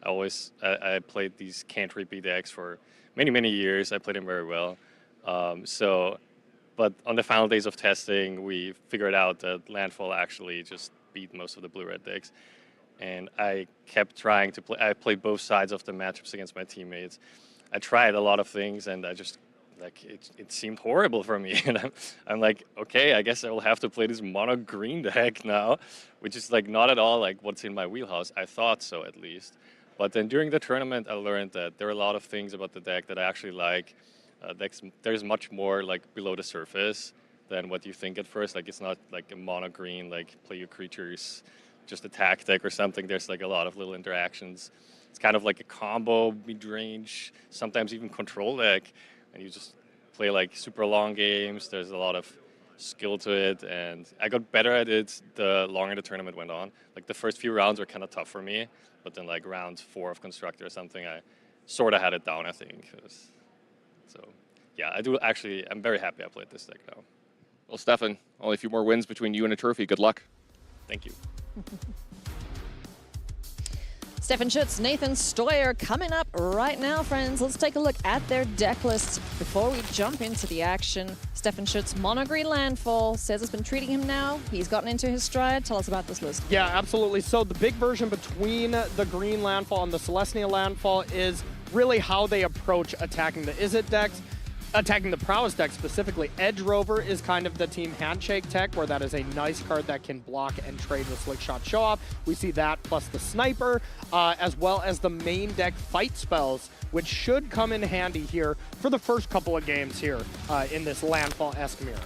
I played these can't repeat decks for many years. I played them very well. But on the final days of testing, we figured out that Landfall actually just beat most of the blue-red decks. And I kept trying to play. I played both sides of the matchups against my teammates. I tried a lot of things, and I just, it seemed horrible for me. And I'm like, okay, I guess I will have to play this mono green deck now, which is like not at all like what's in my wheelhouse. I thought so, at least. But then during the tournament, I learned that there are a lot of things about the deck that I actually like. There's much more like below the surface than what you think at first. Like it's not like a mono green, like play your creatures, just attack deck or something. There's like a lot of little interactions. It's kind of like a combo, mid-range, sometimes even control deck. And you just play like super long games. There's a lot of skill to it. And I got better at it the longer the tournament went on. Like the first few rounds were kind of tough for me. But then like round 4 of Constructor or something, I sort of had it down, I think. So yeah, I'm very happy I played this deck now. Well, Stefan, only a few more wins between you and a trophy. Good luck. Thank you. Stefan Schutz, Nathan Stoyer coming up right now, friends. Let's take a look at their deck lists before we jump into the action. Stefan Schutz, mono green landfall, says it's been treating him now. He's gotten into his stride. Tell us about this list. Yeah, absolutely. So the big version between the green landfall and the Selesnya landfall is really how they approach attacking the Izzet decks. Attacking the Prowess deck specifically, Edge Rover is kind of the team handshake tech, where that is a nice card that can block and trade with Slick Shot Show Off. We see that plus the Sniper, as well as the main deck fight spells, which should come in handy here for the first couple of games here in this Landfall-esque mirror.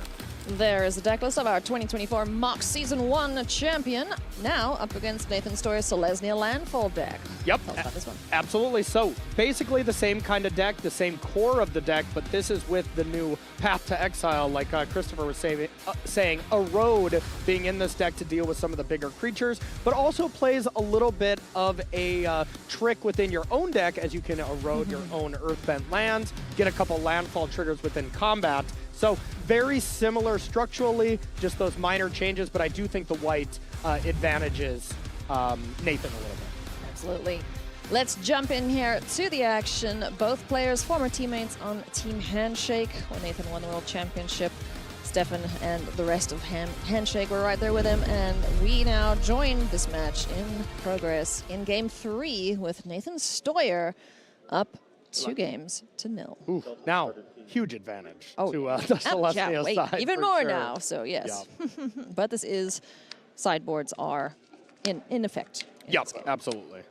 There is the deck list of our 2024 Mox Season 1 champion, now up against Nathan Stoyer's Selesnya Landfall deck. Yep, tell us about this one. Absolutely. So basically the same kind of deck, the same core of the deck, but this is with the new Path to Exile, like Christopher was saying, a road being in this deck to deal with some of the bigger creatures, but also plays a little bit of a trick within your own deck, as you can erode your own Earthbent lands, get a couple landfall triggers within combat. So very similar structurally, just those minor changes, but I do think the white advantages Nathan a little bit. Absolutely. Let's jump in here to the action. Both players, former teammates on Team Handshake, when Nathan won the World Championship. Stefan and the rest of Handshake were right there with him, and we now join this match in progress in Game 3 with Nathan Stoyer up 2 games to 0. Ooh. Now, huge advantage Oh, to yeah. the Celestial wait, side. even for more sure. now. So yes, but this is sideboards are in effect. Yep, absolutely.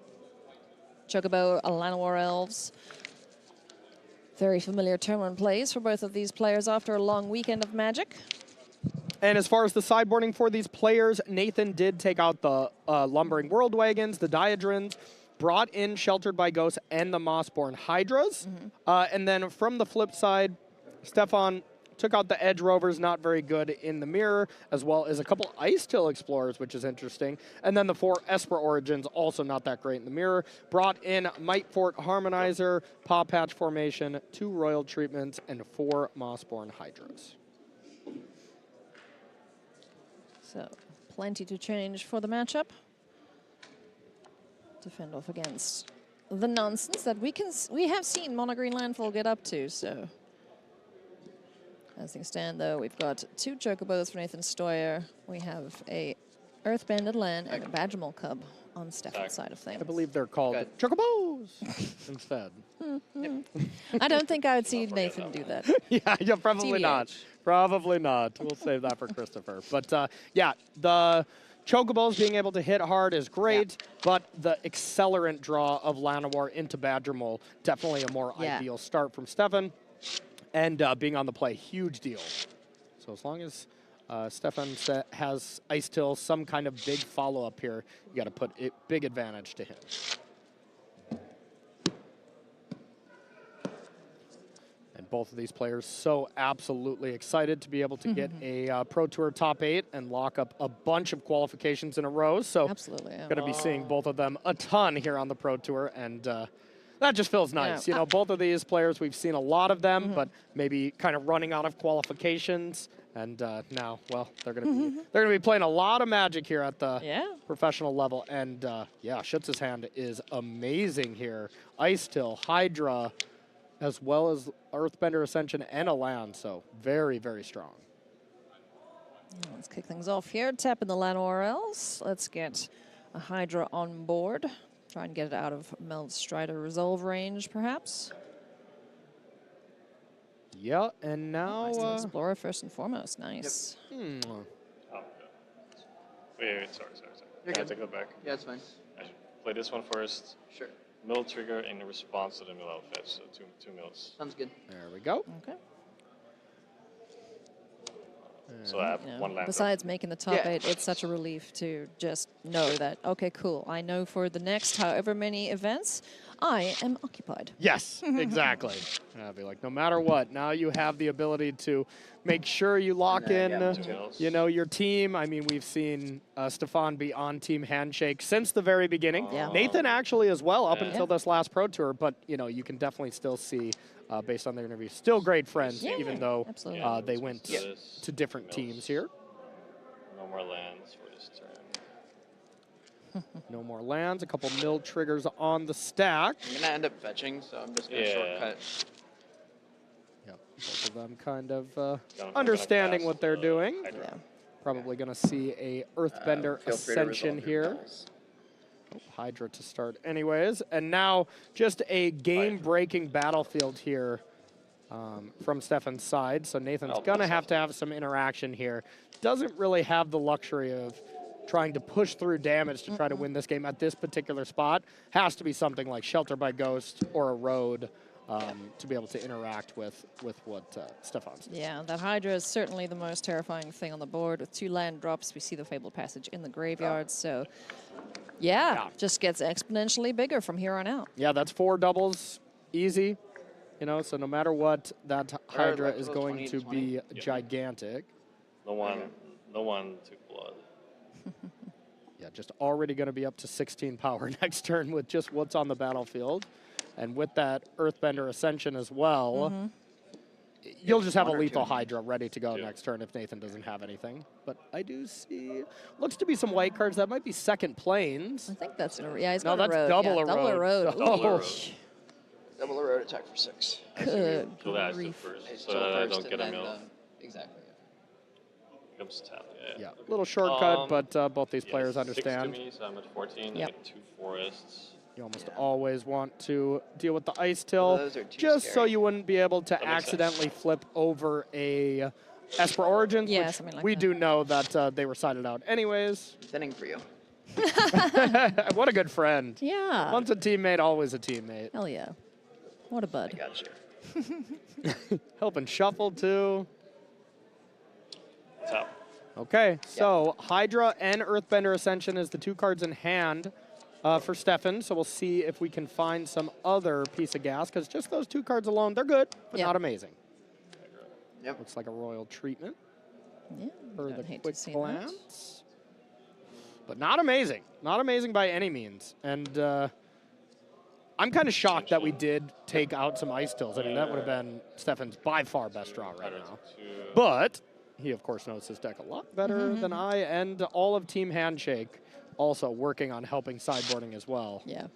Chocobo, Llanowar Elves. Very familiar tournament plays for both of these players after a long weekend of Magic. And as far as the sideboarding for these players, Nathan did take out the Lumbering World Wagons, the Diadrins, brought in Sheltered by Ghosts and the Mossborn Hydras. And then from the flip side, Stefan took out the Edge Rovers, not very good in the mirror, as well as a couple Ice Till Explorers, which is interesting. And then the 4 Esper Origins, also not that great in the mirror. Brought in Might Fort Harmonizer, Paw Patch Formation, 2 Royal Treatments, and 4 Mossborn Hydras. So plenty to change for the matchup. Defend off against the nonsense that we have seen Mono Green Landfall get up to, so. As things stand, though, we've got 2 Chocobos for Nathan Stoyer. We have a Earthbanded Land and a Badgermole Cub on Stefan's side of things. I believe they're called Chocobos instead. I don't think I would see Nathan do that. yeah, probably TBH. not. Probably not. We'll save that for Christopher. But yeah, the Chocobos being able to hit hard is great, but the accelerant draw of Llanowar into Badgermole, definitely a more ideal start from Stefan. And being on the play, huge deal. So as long as Stefan has Ice Till, some kind of big follow-up here, you got to put a big advantage to him. And both of these players so absolutely excited to be able to get a Pro Tour top 8 and lock up a bunch of qualifications in a row. So absolutely, going to be seeing both of them a ton here on the Pro Tour, and that just feels nice. You know, both of these players, we've seen a lot of them, but maybe kind of running out of qualifications. And now, well, they're going to be playing a lot of Magic here at the professional level. And yeah, Schutz's hand is amazing here. Ice Till, Hydra, as well as Earthbender Ascension and a land. So very, very strong. Let's kick things off here. Tapping the Llanowar Elves. Let's get a Hydra on board. Try and get it out of Meld's Strider Resolve range, perhaps. Yeah, and now... Explorer first and foremost. Nice. Wait, sorry. Can I take that back? Yeah, it's fine. I should play this one first. Sure. Mill trigger in response to the mill out fetch, so two mills. Sounds good. There we go. Okay. So I have one land. Besides making the top 8, it's such a relief to just know that, okay, cool, I know for the next however many events, I am occupied. Yes, exactly. I'd be like, no matter what, now you have the ability to make sure you lock in, you know, your team. I mean, we've seen Stefan be on Team Handshake since the very beginning. Nathan actually as well, up until this last Pro Tour, but, you know, you can definitely still see, based on their interview, still great friends, even though they went to different teams here. No more lands for this turn. No more lands, a couple mill triggers on the stack. I'm going to end up fetching, so I'm just going to shortcut. Yep, both of them kind of understanding what they're doing. Probably going to see a Earthbender Ascension here. Oh, Hydra to start anyways. And now just a game-breaking battlefield here from Stefan's side. So Nathan's going to have some interaction here. Doesn't really have the luxury of trying to push through damage to try to win this game at this particular spot. Has to be something like Shelter by Ghost or a Road to be able to interact with what Stefan's doing. Yeah, that Hydra is certainly the most terrifying thing on the board. With 2 land drops, we see the Fabled Passage in the graveyard, so yeah, just gets exponentially bigger from here on out. Yeah, that's 4 doubles, easy. You know, so no matter what, that Hydra is going to be gigantic. No one took blood. Yeah, just already going to be up to 16 power next turn with just what's on the battlefield. And with that Earthbender Ascension as well, you'll just have a lethal Hydra ready to go next turn if Nathan doesn't have anything. But I do see, looks to be some white cards. That might be second planes. I think that's, he's no, got that's a road. double a Double a road. Double a road attack for 6. Good So that's the first, so that I don't get a mill. Exactly. Comes tap. Yeah, a little shortcut, but both these players understand. 6 to me, so I'm at 14. I get 2 forests. You almost always want to deal with the ice till, just so you wouldn't be able to accidentally flip over a Esper Origins, which something like we that. do know that they were sided out anyways. Sending for you. What a good friend. Yeah. Once a teammate, always a teammate. Hell yeah. What a bud. I got you. Helping shuffle, too. Top. Okay, so Hydra and Earthbender Ascension is the 2 cards in hand for Stefan. So we'll see if we can find some other piece of gas, because just those 2 cards alone, they're good, but not amazing. Yep. Looks like a royal treatment Yeah, for the hate quick to see glance. But not amazing. Not amazing by any means. And I'm kind of shocked that we did take out some Ice Tills. I mean, that would have been Stefan's by far best draw right now. But he, of course, knows his deck a lot better than I, and all of Team Handshake also working on helping sideboarding as well. Yeah.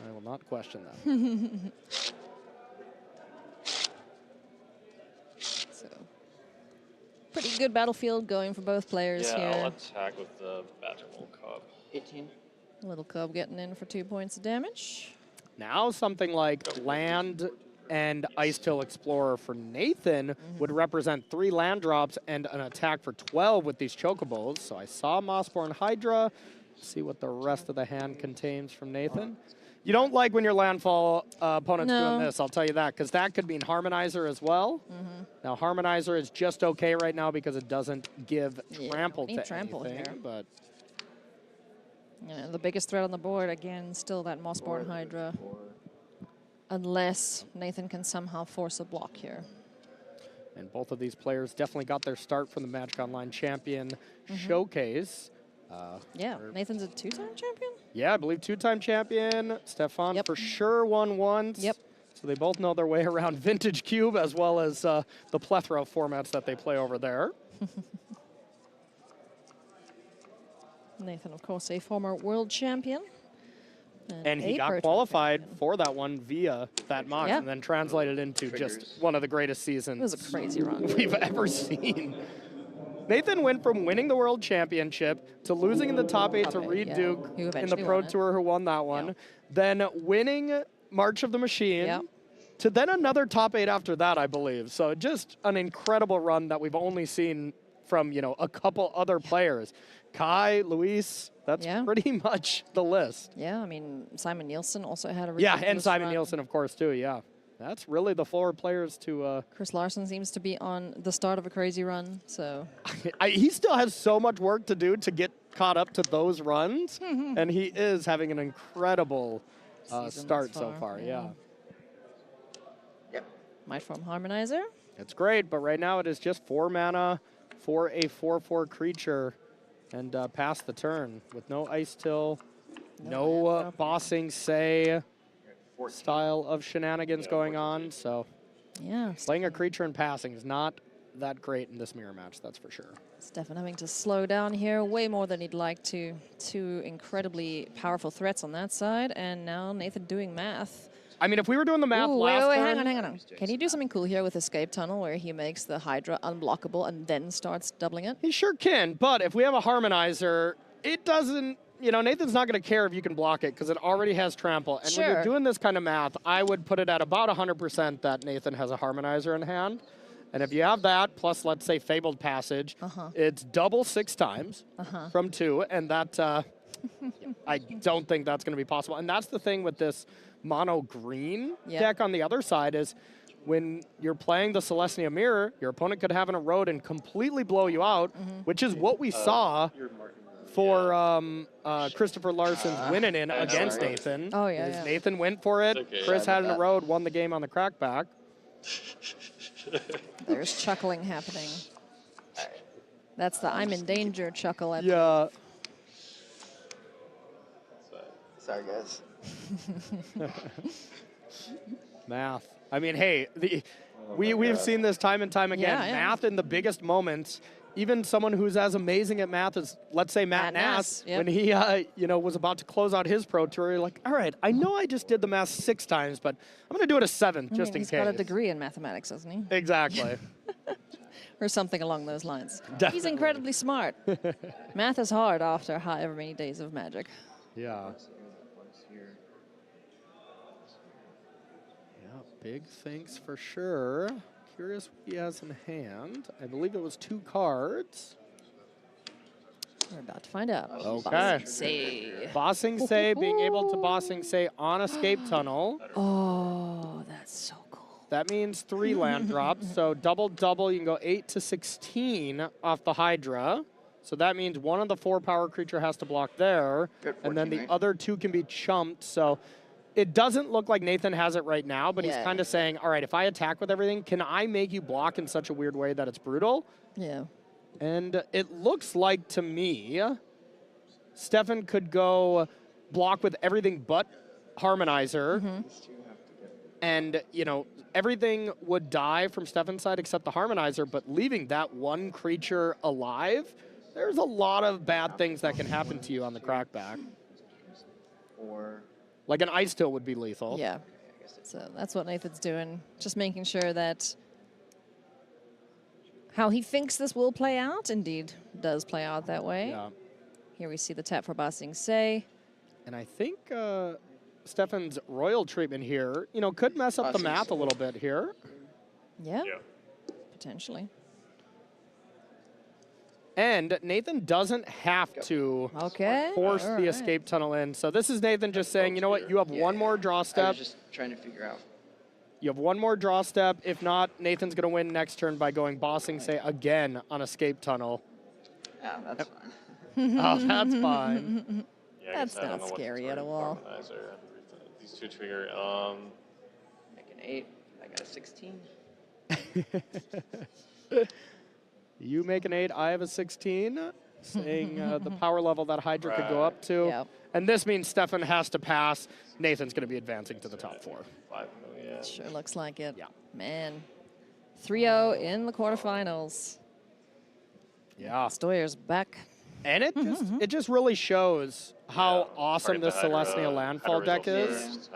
I will not question that. So, pretty good battlefield going for both players Yeah, here. I'll attack with the Battle Cub. 18. Little Cub getting in for 2 points of damage. Now something like Land and Ice Till Explorer for Nathan would represent 3 land drops and an attack for 12 with these Chocobos. So I saw Mossborn Hydra. See what the rest of the hand contains from Nathan. You don't like when your landfall opponent's doing this, I'll tell you that, because that could mean Harmonizer as well. Now Harmonizer is just okay right now because it doesn't give trample to trample anything, here. but The biggest threat on the board, again, still that Mossborn Hydra. Unless Nathan can somehow force a block here. and both of these players definitely got their start from the Magic Online Champion Showcase. Yeah, Nathan's a 2-time champion? Yeah, I believe 2-time champion. Stefan for sure won once. Yep. So they both know their way around Vintage Cube as well as the plethora of formats that they play over there. Nathan, of course, a former world champion. And he got qualified for that one via that MOX and then translated into just one of the greatest seasons It was a crazy run. we've ever seen. Nathan went from winning the world championship to losing in the top 8 to Reed Duke Who in the eventually Pro won it. Tour, who won that one. Then winning March of the Machine to then another top 8 after that, I believe. So just an incredible run that we've only seen from, a couple other players. Kai, Luis, that's pretty much the list. Yeah, I mean, Simon Nielsen also had a ridiculous Yeah, and Simon run. Nielsen, of course, too, yeah. That's really the 4 players to... Chris Larson seems to be on the start of a crazy run, so... he still has so much work to do to get caught up to those runs, and he is having an incredible start so far, yeah. Might form Harmonizer. It's great, but right now it is just 4 mana for a 4/4 creature and pass the turn with no Ice Till, no bossing say style of shenanigans going on. So playing a creature and passing is not that great in this mirror match, that's for sure. Stefan having to slow down here way more than he'd like to. 2 incredibly powerful threats on that side, and now Nathan doing math. I mean, if we were doing the math Ooh, last wait, turn... hang on. Can you do something cool here with Escape Tunnel where he makes the Hydra unblockable and then starts doubling it? He sure can, but if we have a Harmonizer, it doesn't... Nathan's not going to care if you can block it because it already has trample. And when you're doing this kind of math, I would put it at about 100% that Nathan has a Harmonizer in hand. And if you have that, plus, let's say, Fabled Passage, it's double 6 times from 2, and that... I don't think that's going to be possible. And that's the thing with this mono green deck on the other side is when you're playing the Celestia Mirror, your opponent could have an Erode and completely blow you out, which is what we saw for Christopher Larson's winning in against Nathan. Oh, yeah. Nathan went for it. okay. Chris Sorry had an about Erode, won the game on the crackback. There's chuckling happening. That's the I'm in danger chuckle. I Yeah. Sorry, guys. Math. I mean, hey, we've seen this time and time again. Yeah. Math in the biggest moments. Even someone who's as amazing at math as, let's say, Matt Nass, when he, was about to close out his pro tour, you're like, all right, I know I just did the math 6 times, but I'm going to do it a 7th just in he's case. got a degree in mathematics, doesn't he? Exactly. Or something along those lines. Definitely. He's incredibly smart. Math is hard after however many days of Magic. Yeah. Big thanks for sure. Curious what he has in hand. I believe it was 2 cards. We're about to find out. Okay. Bossing Say. Bossing Say, being able to Bossing Say on Escape Tunnel. Oh, that's so cool. That means 3 land drops, so double, you can go 8 to 16 off the Hydra. So that means one of the 4 power creature has to block there, and then the other 2 can be chumped, so it doesn't look like Nathan has it right now, but he's kind of saying, all right, if I attack with everything, can I make you block in such a weird way that it's brutal? Yeah. And it looks like, to me, Stefan could go block with everything but Harmonizer. And, you know, everything would die from Stefan's side except the Harmonizer, but leaving that one creature alive, there's a lot of bad things that can happen to you on the crackback. Like an Ice Tilt would be lethal. Yeah. So that's what Nathan's doing. Just making sure that how he thinks this will play out, indeed, does play out that way. Yeah. Here we see the tap for Bossing Say. And I think Stefan's royal treatment here, you know, could mess up the math a little bit here. Yeah. Potentially. And Nathan doesn't have to force the escape tunnel in. So this is Nathan just saying, you know what, you have one more draw step. I was just trying to figure out. You have one more draw step. If not, Nathan's going to win next turn by going Bossing Say again on escape tunnel. Yeah, that's fine. Oh, that's fine. Yeah, That's not scary at all. These 2 trigger. Make an 8. I got a 16. You make an 8, I have a 16, saying the power level that Hydra could go up to. Yep. And this means Stefan has to pass. Nathan's going to be advancing to the top 4. 5 million. Sure looks like it. Yeah. Man. 3-0 in the quarterfinals. Yeah. Stoyer's back. And it just really shows how awesome this Celestia Landfall deck is.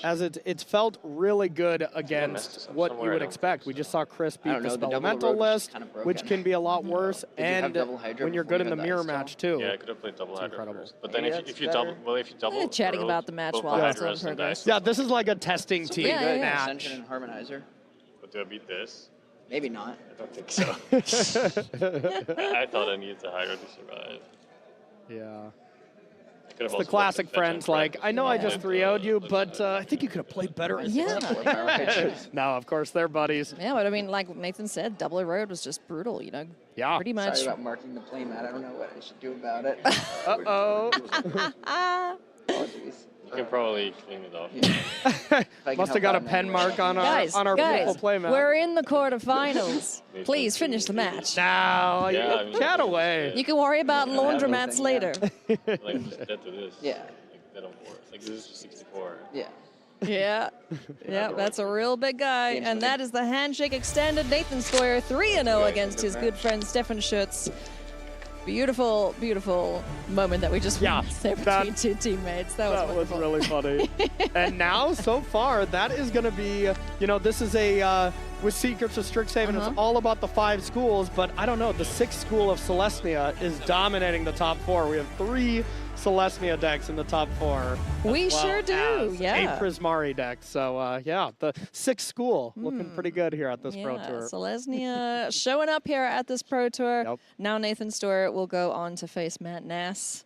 As it's felt really good against what you would expect. We just saw Chris beat the Elemental list, which can be a lot worse, and when you're good in the mirror match too. Yeah, I could have played double Hydra first. But then if you double, chatting about the match while it's on progress. Yeah, this is like a testing team match. Ascension and Harmonizer. But do I beat this? Maybe not. I don't think so. I thought I needed the Hydra to survive. Yeah. It's the classic friends, like, I know I just 3-0'd you, but I think you could have played better. Yeah. No, of course, they're buddies. Yeah, but I mean, like Nathan said, Double Erode was just brutal, you know? Yeah. Pretty much. Sorry about marking the playmat. I don't know what I should do about it. Uh-oh. Apologies. You can probably clean it off. Must have got a pen mark on our beautiful playmat. We're in the quarterfinals. Please finish the match. Now, chat away. You can worry about laundromats later. Like, just dead to this. Yeah. Like, dead on 4. Like, this is just 64. Yeah. Yeah. Yeah, that's a real big guy. And that is the handshake extended. Nathan Stoyer 3-0 against his good friend Stefan Schutz. Beautiful, beautiful moment that we just witnessed there between 2 teammates. That was really funny. And now, so far, that is going to be, you know, this is a, with Secrets of Strixhaven, it's all about the 5 schools, but I don't know, the 6th school of Celestia is dominating the top 4. We have 3 Celestia decks in the top 4. We sure do, yeah. A Prismari deck. So, yeah, the 6th school looking pretty good here at this Pro Tour. Celestia showing up here at this Pro Tour. Yep. Now Nathan Stoyer will go on to face Matt Nass.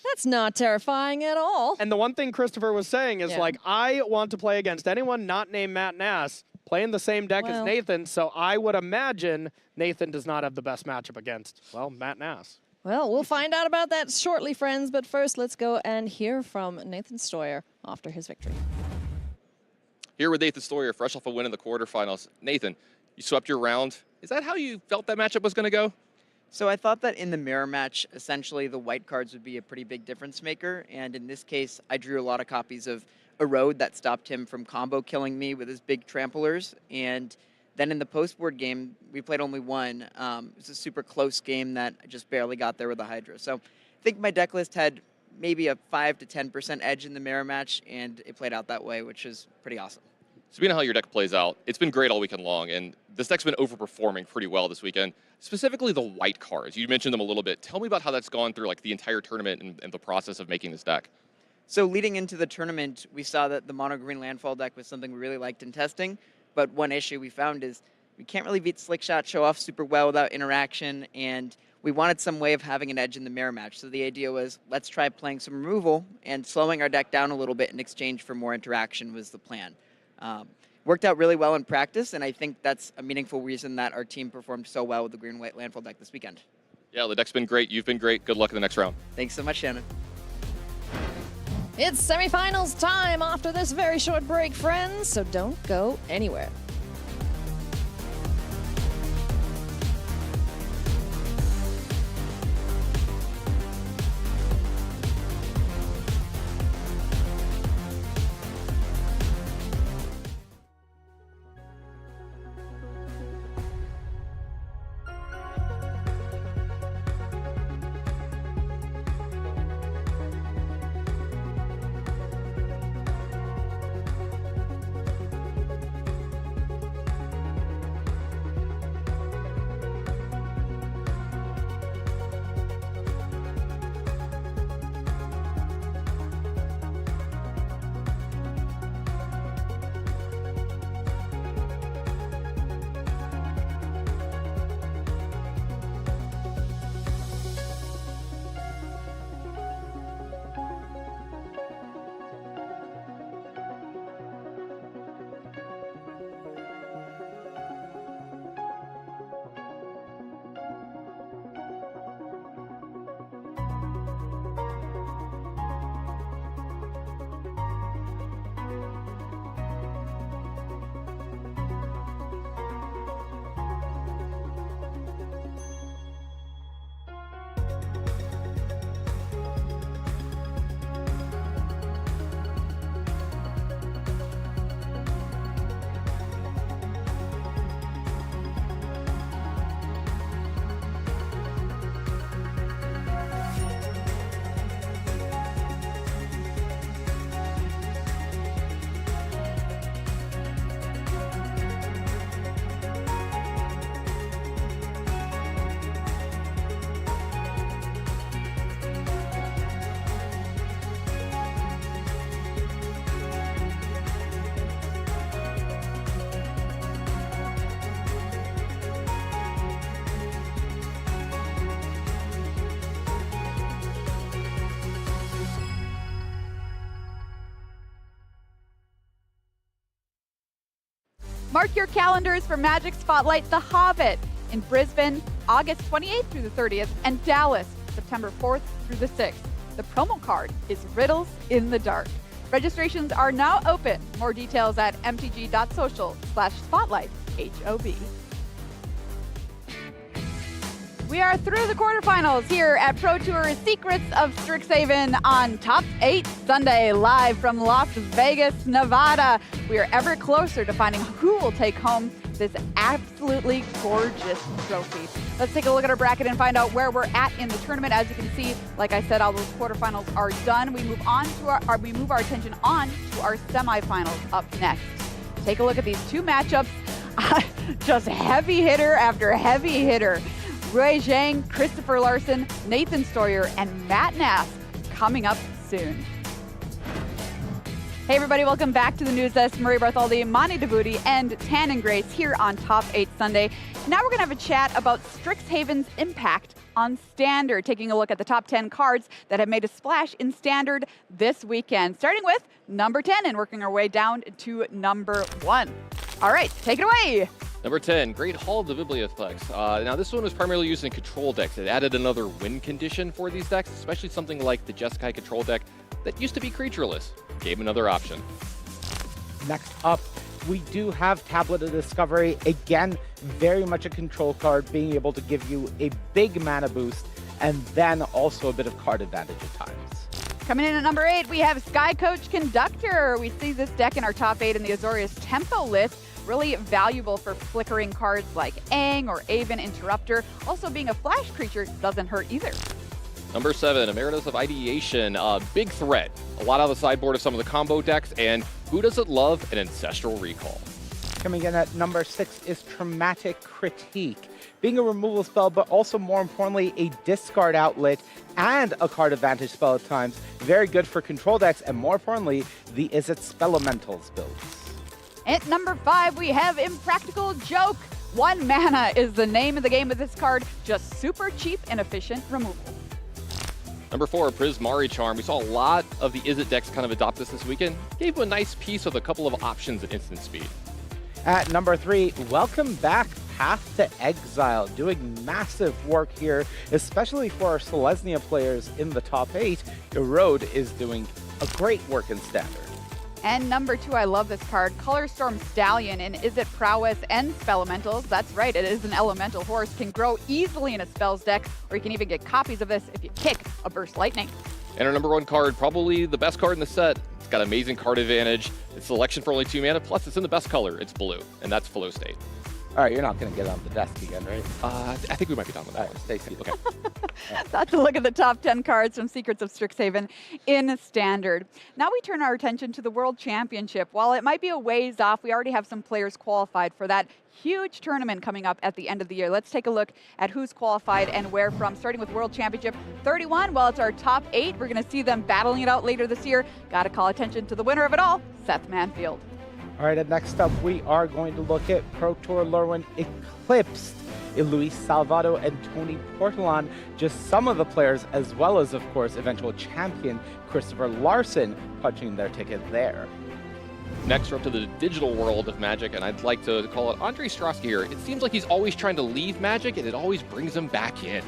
That's not terrifying at all. And the one thing Christopher was saying is, like, I want to play against anyone not named Matt Nass, playing the same deck as Nathan, so I would imagine Nathan does not have the best matchup against, well, Matt Nass. Well, we'll find out about that shortly, friends. But first, let's go and hear from Nathan Stoyer after his victory. Here with Nathan Stoyer, fresh off a win in the quarterfinals. Nathan, you swept your round. Is that how you felt that matchup was going to go? So I thought that in the mirror match, essentially the white cards would be a pretty big difference maker. And in this case, I drew a lot of copies of Erode that stopped him from combo killing me with his big tramplers. And then in the post-board game, we played only one. It was a super close game that I just barely got there with the Hydra. So I think my deck list had maybe a 5 to 10% edge in the mirror match, and it played out that way, which is pretty awesome. Speaking of how your deck plays out, it's been great all weekend long, and this deck's been overperforming pretty well this weekend, specifically the white cards. You mentioned them a little bit. Tell me about how that's gone through like the entire tournament and the process of making this deck. So leading into the tournament, we saw that the mono green landfall deck was something we really liked in testing, but one issue we found is we can't really beat Slickshot show off super well without interaction, and we wanted some way of having an edge in the mirror match. So the idea was, let's try playing some removal and slowing our deck down a little bit in exchange for more interaction was the plan. Worked out really well in practice, and I think that's a meaningful reason that our team performed so well with the green-white landfall deck this weekend. Yeah, the deck's been great. You've been great. Good luck in the next round. Thanks so much, Shannon. It's semifinals time after this very short break, friends, so don't go anywhere. Mark your calendars for Magic Spotlight The Hobbit in Brisbane, August 28th through the 30th, and Dallas, September 4th through the 6th. The promo card is Riddles in the Dark. Registrations are now open. More details at mtg.social/spotlight HOB. We are through the quarterfinals here at Pro Tour Secrets of Strixhaven on Top 8 Sunday, live from Las Vegas, Nevada. We are ever closer to finding who will take home this absolutely gorgeous trophy. Let's take a look at our bracket and find out where we're at in the tournament. As you can see, like I said, all those quarterfinals are done. We move on to we move our attention on to our semifinals up next. Take a look at these two matchups. Just heavy hitter after heavy hitter. Rui Zhang, Christopher Larson, Nathan Stoyer, and Matt Nass coming up soon. Hey everybody, welcome back to the news desk. Marie Bartholdi, Mani Devuti, and Tan and Grace here on Top 8 Sunday. And now we're going to have a chat about Strixhaven's impact on Standard, taking a look at the top 10 cards that have made a splash in Standard this weekend, starting with number 10 and working our way down to number 1. All right, take it away. Number 10, Great Hall of the Bibliotheques. Now this one was primarily used in control decks. It added another win condition for these decks, especially something like the Jeskai control deck that used to be creatureless. Gave another option. Next up, we do have Tablet of Discovery. Again, very much a control card, being able to give you a big mana boost and then also a bit of card advantage at times. Coming in at number 8, we have Sky Coach Conductor. We see this deck in our top 8 in the Azorius Tempo list. Really valuable for flickering cards like Aang or Aven Interrupter. Also, being a flash creature doesn't hurt either. Number 7, Emeritus of Ideation. Big threat. A lot on the sideboard of some of the combo decks, and who doesn't love an Ancestral Recall? Coming in at number 6 is Traumatic Critique. Being a removal spell, but also more importantly, a discard outlet and a card advantage spell at times. Very good for control decks, and more importantly, the Izzet Spelementals builds. At number 5, we have Impractical Joke. 1 mana is the name of the game with this card. Just super cheap and efficient removal. Number 4, Prismari Charm. We saw a lot of the Izzet decks kind of adopt this weekend. Gave him a nice piece with a couple of options at instant speed. At number 3, welcome back Path to Exile, doing massive work here, especially for our Selesnya players in the top 8. Erode is doing a great work in Standard. And number 2, I love this card, Color Storm Stallion in Izzet Prowess and Spelementals. That's right, it is an elemental horse, can grow easily in a spells deck, or you can even get copies of this if you kick a Burst Lightning. And our number 1 card, probably the best card in the set. It's got amazing card advantage. It's selection for only 2 mana, plus it's in the best color. It's blue, and that's Flow State. All right, you're not going to get on the desk again, right? I think we might be done with that one. Stay safe. Okay. That's a look at the top 10 cards from Secrets of Strixhaven in Standard. Now we turn our attention to the World Championship. While it might be a ways off, we already have some players qualified for that huge tournament coming up at the end of the year. Let's take a look at who's qualified and where from, starting with World Championship 31. Well, it's our top 8. We're going to see them battling it out later this year. Got to call attention to the winner of it all, Seth Manfield. All right, and next up, we are going to look at Pro Tour Lurwin Eclipsed. Luis Salvato and Tony Portolan, just some of the players, as well as, of course, eventual champion Christopher Larson punching their ticket there. Next, we're up to the digital world of Magic, and I'd like to call it Andre Strosky here. It seems like he's always trying to leave Magic, and it always brings him back in.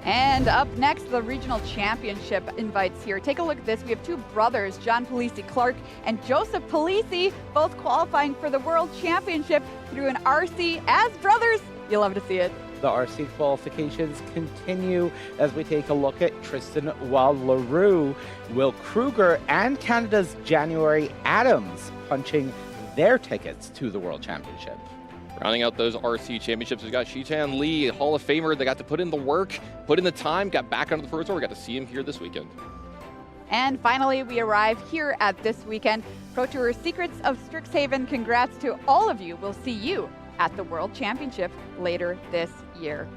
And up next, the regional championship invites here. Take a look at this. We have 2 brothers, John Polisi Clark and Joseph Polisi, both qualifying for the World Championship through an RC as brothers. You'll love to see it. The RC qualifications continue as we take a look at Tristan Wall-LaRue, Will Kruger, and Canada's January Adams punching their tickets to the World Championship. Rounding out those RC championships, we've got Shitan Lee, Hall of Famer. They got to put in the work, put in the time, got back onto the Pro Tour. We got to see him here this weekend. And finally, we arrive here at this weekend. Pro Tour Secrets of Strixhaven, congrats to all of you. We'll see you at the World Championship later this year.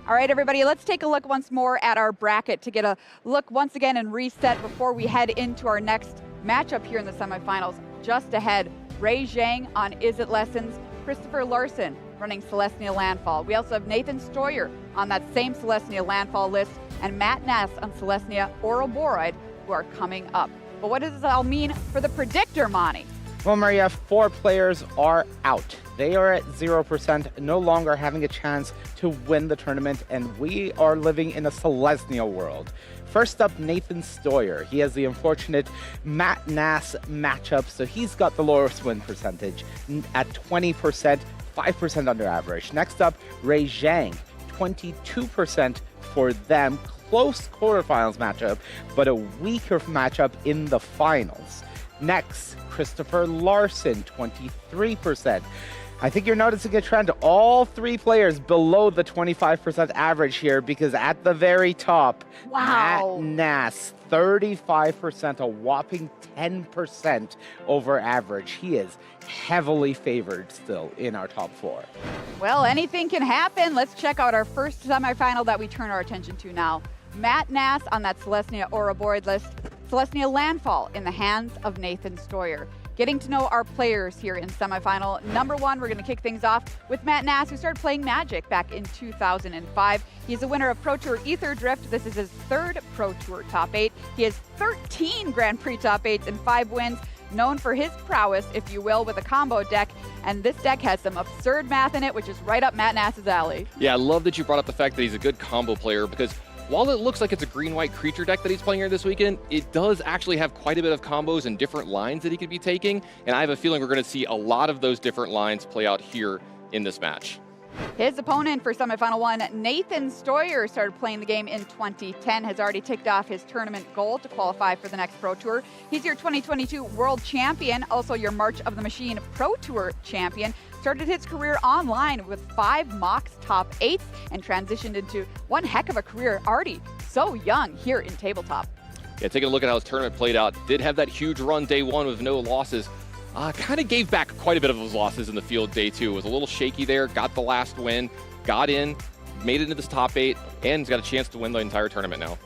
All right, everybody, let's take a look once more at our bracket to get a look once again and reset before we head into our next matchup here in the semifinals. Just ahead, Ray Zhang on Izzet Lessons, Christopher Larson running Selesnya Landfall. We also have Nathan Stoyer on that same Selesnya Landfall list, and Matt Nass on Selesnya Ouroboros, who are coming up. But what does this all mean for the Predictor, Monty? Well, Maria, 4 players are out. They are at 0%, no longer having a chance to win the tournament, and we are living in a Selesnya world. First up, Nathan Stoyer. He has the unfortunate Matt Nass matchup, so he's got the lowest win percentage at 20%, 5% under average. Next up, Ray Zhang, 22% for them. Close quarterfinals matchup, but a weaker matchup in the finals. Next, Christopher Larson, 23%. I think you're noticing a trend. All 3 players below the 25% average here, because at the very top, wow, Matt Nass, 35%, a whopping 10% over average. He is heavily favored still in our top 4. Well, anything can happen. Let's check out our first semifinal that we turn our attention to now. Matt Nass on that Selesnya Ouroboros list. Selesnya Landfall in the hands of Nathan Stoyer. Getting to know our players here in semifinal. Number 1, we're going to kick things off with Matt Nass, who started playing Magic back in 2005. He's a winner of Pro Tour Ether Drift. This is his 3rd Pro Tour Top 8. He has 13 Grand Prix Top 8s and 5 wins. Known for his prowess, if you will, with a combo deck. And this deck has some absurd math in it, which is right up Matt Nass's alley. Yeah, I love that you brought up the fact that he's a good combo player, because while it looks like it's a green-white creature deck that he's playing here this weekend, it does actually have quite a bit of combos and different lines that he could be taking, and I have a feeling we're going to see a lot of those different lines play out here in this match. His opponent for semifinal 1, Nathan Stoyer, started playing the game in 2010, has already ticked off his tournament goal to qualify for the next Pro Tour. He's your 2022 World Champion, also your March of the Machine Pro Tour Champion. Started his career online with 5 Mox Top 8s and transitioned into one heck of a career, already so young here in tabletop. Yeah, taking a look at how his tournament played out, did have that huge run day one with no losses. Kind of gave back quite a bit of those losses in the field day two. Was a little shaky there, got the last win, got in, made it into this top 8, and has got a chance to win the entire tournament now.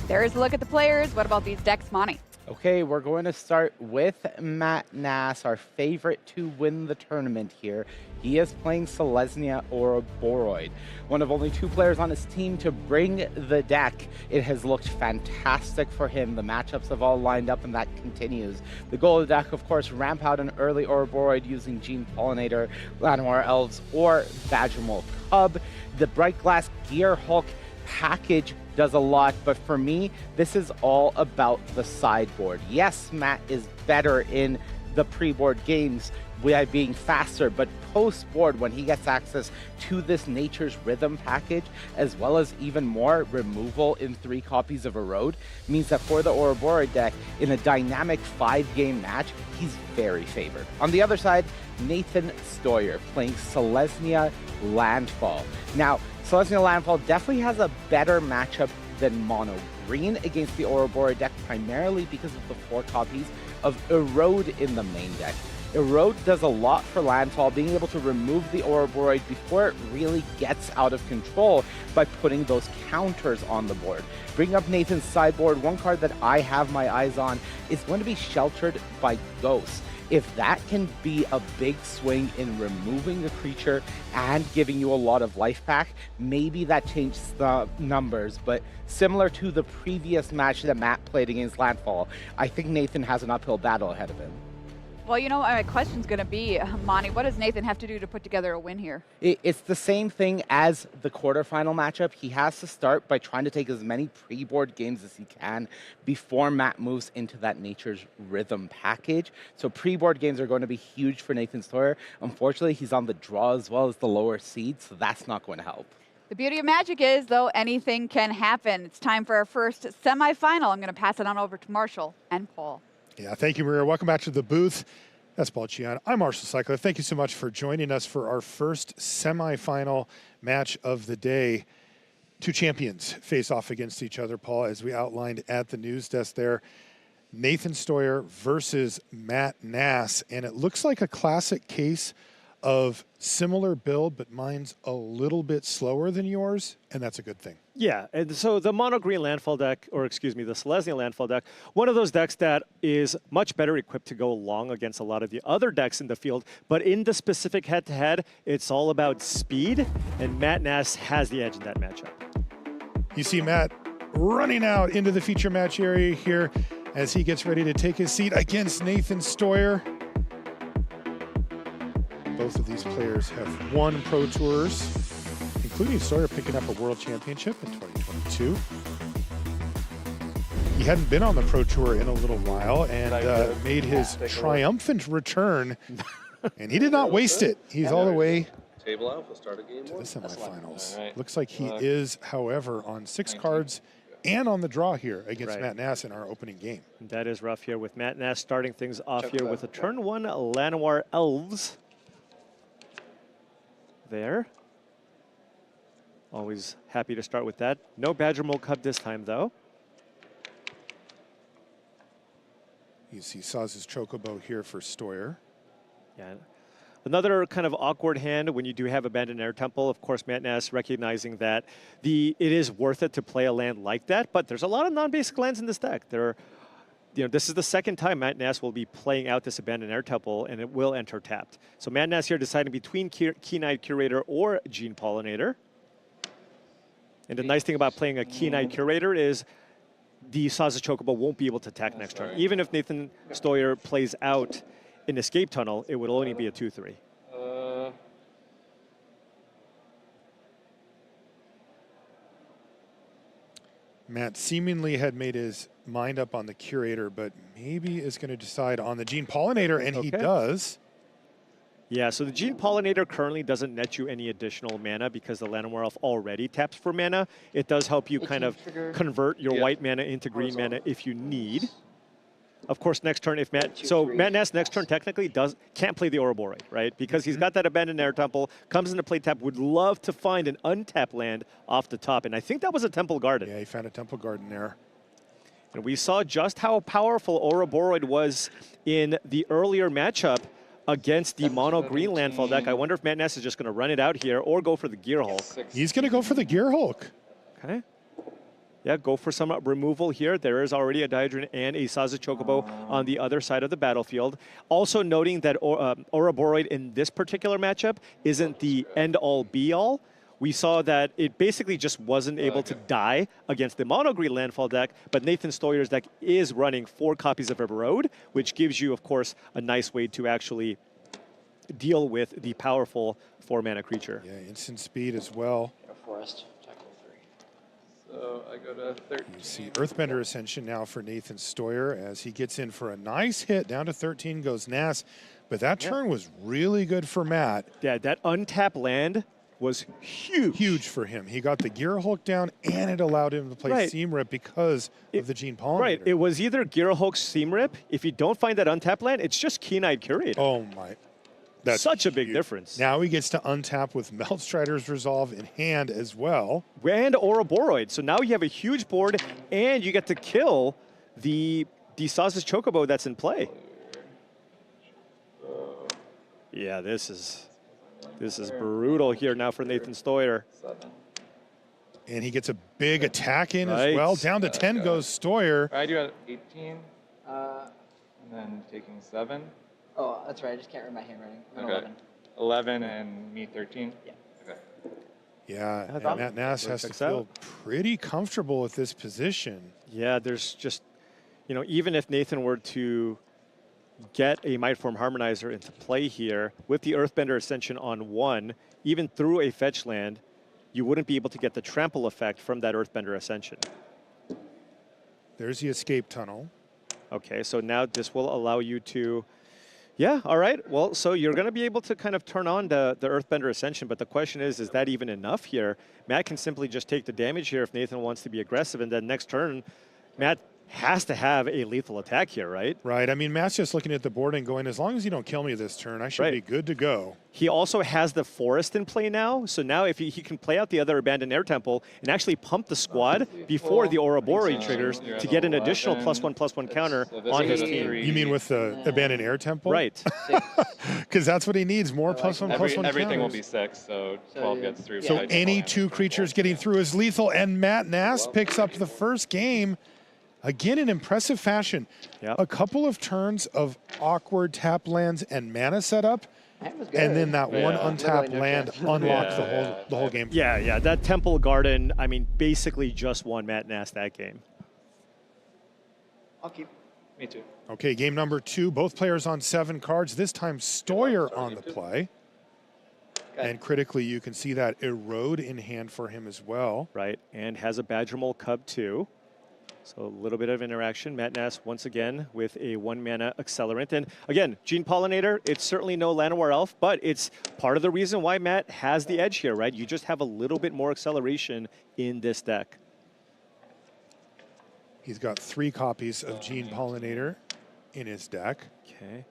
There's a look at the players. What about these decks, Monty? Okay, we're going to start with Matt Nass, our favorite to win the tournament here. He is playing Selesnya or Boroid, one of only 2 players on his team to bring the deck. It has looked fantastic for him. The matchups have all lined up, and that continues. The goal of the deck, of course, ramp out an early Boroid using Gene Pollinator, Llanowar Elves, or Badgermole Cub. The Bright Glass Gear Hulk package does a lot, but for me, this is all about the sideboard. Yes, Matt is better in the pre-board games by being faster, but post-board, when he gets access to this Nature's Rhythm package, as well as even more removal in 3 copies of Erode, means that for the Ouroboros deck, in a dynamic 5-game match, he's very favored. On the other side, Nathan Stoyer playing Selesnya Landfall. Now, Selesnya Landfall definitely has a better matchup than Mono Green against the Ouroboros deck, primarily because of the 4 copies of Erode in the main deck. Erode does a lot for Landfall, being able to remove the Ouroboros before it really gets out of control by putting those counters on the board. Bring up Nathan's sideboard. One card that I have my eyes on is going to be Sheltered by Ghosts. If that can be a big swing in removing the creature and giving you a lot of life back, maybe that changes the numbers. But similar to the previous match that Matt played against Landfall, I think Nathan has an uphill battle ahead of him. Well, you know, my question's going to be, Monty, what does Nathan have to do to put together a win here? It's the same thing as the quarterfinal matchup. He has to start by trying to take as many pre-board games as he can before Matt moves into that Nature's Rhythm package. So pre-board games are going to be huge for Nathan Stoyer. Unfortunately, he's on the draw as well as the lower seed, so that's not going to help. The beauty of Magic is, though, anything can happen. It's time for our first semifinal. I'm going to pass it on over to Marshall and Paul. Yeah, thank you, Maria. Welcome back to the booth. That's Paul Chian. I'm Marshall Cycler. Thank you so much for joining us for our first semifinal match of the day. 2 champions face off against each other, Paul, as we outlined at the news desk there. Nathan Stoyer versus Matt Nass. And it looks like a classic case of similar build, but mine's a little bit slower than yours, and that's a good thing. Yeah, and so the Mono Green Landfall deck, or excuse me, the Selesnya Landfall deck, one of those decks that is much better equipped to go long against a lot of the other decks in the field, but in the specific head-to-head, it's all about speed, and Matt Nass has the edge in that matchup. You see Matt running out into the feature match area here as he gets ready to take his seat against Nathan Stoyer. Both of these players have won Pro Tours, including Stoyer picking up a World Championship in 2022. He hadn't been on the Pro Tour in a little while and made his triumphant return, and he did not waste it. He's all the way Table out, we'll start a game to the semifinals. Right. Looks like he is, however, on 6 cards and on the draw here against Matt Nass in our opening game. That is rough here with Matt Nass starting things off here with a turn 1 Llanowar Elves. There. Always happy to start with that. No Badgermole Cub this time, though. You see Saz's Chocobo here for Stoyer. Yeah. Another kind of awkward hand when you do have Abandoned Air Temple. Of course, Matt Nass recognizing that it is worth it to play a land like that, but there's a lot of non-basic lands in this deck. This is the second time Matt Nass will be playing out this Abandoned Air Temple, and it will enter tapped. So Matt Nass here deciding between Keen-Eyed Curator or Gene Pollinator. And the nice thing about playing a Keen-Eyed Curator is the Saz's Chocobo won't be able to attack next turn. Even if Nathan Stoyer plays out an Escape Tunnel, it would only be a 2/3. Matt seemingly had made his mind up on the Curator, but maybe is going to decide on the Gene Pollinator, and he does. Yeah, so the Gene Pollinator currently doesn't net you any additional mana because the Llanowar Elf already taps for mana. It does help you kind of convert your white mana into green mana if you need. Of course, next turn, if Matt Nass next turn technically can't play the Ouroboros, right? Because he's got that Abandoned Air Temple, comes into play tap, would love to find an untapped land off the top, and I think that was a Temple Garden. Yeah, he found a Temple Garden there. And we saw just how powerful Ouroboros was in the earlier matchup against the mono green landfall deck. I wonder if Matt Ness is just going to run it out here or go for the Gear Hulk. He's going to go for the Gear Hulk. Okay. Yeah, go for some removal here. There is already a Diadron and a Saza Chocobo on the other side of the battlefield. Also noting that Ouroboros in this particular matchup isn't the end-all, be-all. We saw that it basically just wasn't able to die against the mono green landfall deck, but Nathan Stoyer's deck is running 4 copies of Erode, which gives you, of course, a nice way to actually deal with the powerful 4-mana creature. Yeah, instant speed as well. Forest. So I go to 13. You see Earthbender Ascension now for Nathan Stoyer as he gets in for a nice hit. Down to 13 goes Nass, but that turn was really good for Matt. Yeah, that untapped land was huge. Huge for him. He got the Gear Hulk down, and it allowed him to play Seam Rip because of the Gene Pollinator. Right, it was either Gear Hulk, Seam Rip. If you don't find that untapped land, it's just Keen-Eyed Curator. Oh my. That's such a big difference. Now he gets to untap with Meltstrider's Resolve in hand as well. And Ouroboros. So now you have a huge board, and you get to kill the Saza's Chocobo that's in play. Yeah, this is brutal here now for Nathan Stoyer. And he gets a big attack in as well. Down to 10 goes Stoyer. I do have 18, and then taking 7. Oh, that's right. I just can't read my handwriting. I'm Okay. 11. 11 and me 13? Yeah. Okay. Yeah, and Matt Nass has to feel pretty comfortable with this position. Yeah, there's just, even if Nathan were to get a Mindform Harmonizer into play here with the Earthbender Ascension on 1, even through a fetch land, you wouldn't be able to get the trample effect from that Earthbender Ascension. There's the escape tunnel. Okay, so now this will allow you to... Yeah, all right. Well, so you're going to be able to kind of turn on the Earthbender Ascension, but the question is that even enough here? Matt can simply just take the damage here if Nathan wants to be aggressive, and then next turn, Matt has to have a lethal attack here, right? Right. I mean, Matt's just looking at the board and going, as long as you don't kill me this turn, I should be good to go. He also has the Forest in play now, so now if he can play out the other Abandoned Air Temple and actually pump the squad before the Ouroboros triggers to get an additional +1/+1 counter on his team. You mean with the Abandoned Air Temple? Right. Because that's what he needs, more +1/+1 Everything will counters. be 6, so 12 gets through. So any 2 creatures getting through is lethal, and Matt Nass picks up the first game. Again, in impressive fashion. A couple of turns of awkward tap lands and mana setup, and then that one untapped land unlocked the whole game. Yeah, that Temple Garden, I mean, basically just won Matt Nass that game. I'll keep. Me too. Okay, game number 2, both players on 7 cards. This time Stoyer on the play. And critically, you can see that Erode in hand for him as well. Right, and has a Badger Mole Cub too. So a little bit of interaction. Matt Nass once again with a 1-mana accelerant. And again, Gene Pollinator, it's certainly no Llanowar Elf, but it's part of the reason why Matt has the edge here, right? You just have a little bit more acceleration in this deck. He's got 3 copies of Gene Pollinator in his deck. Okay.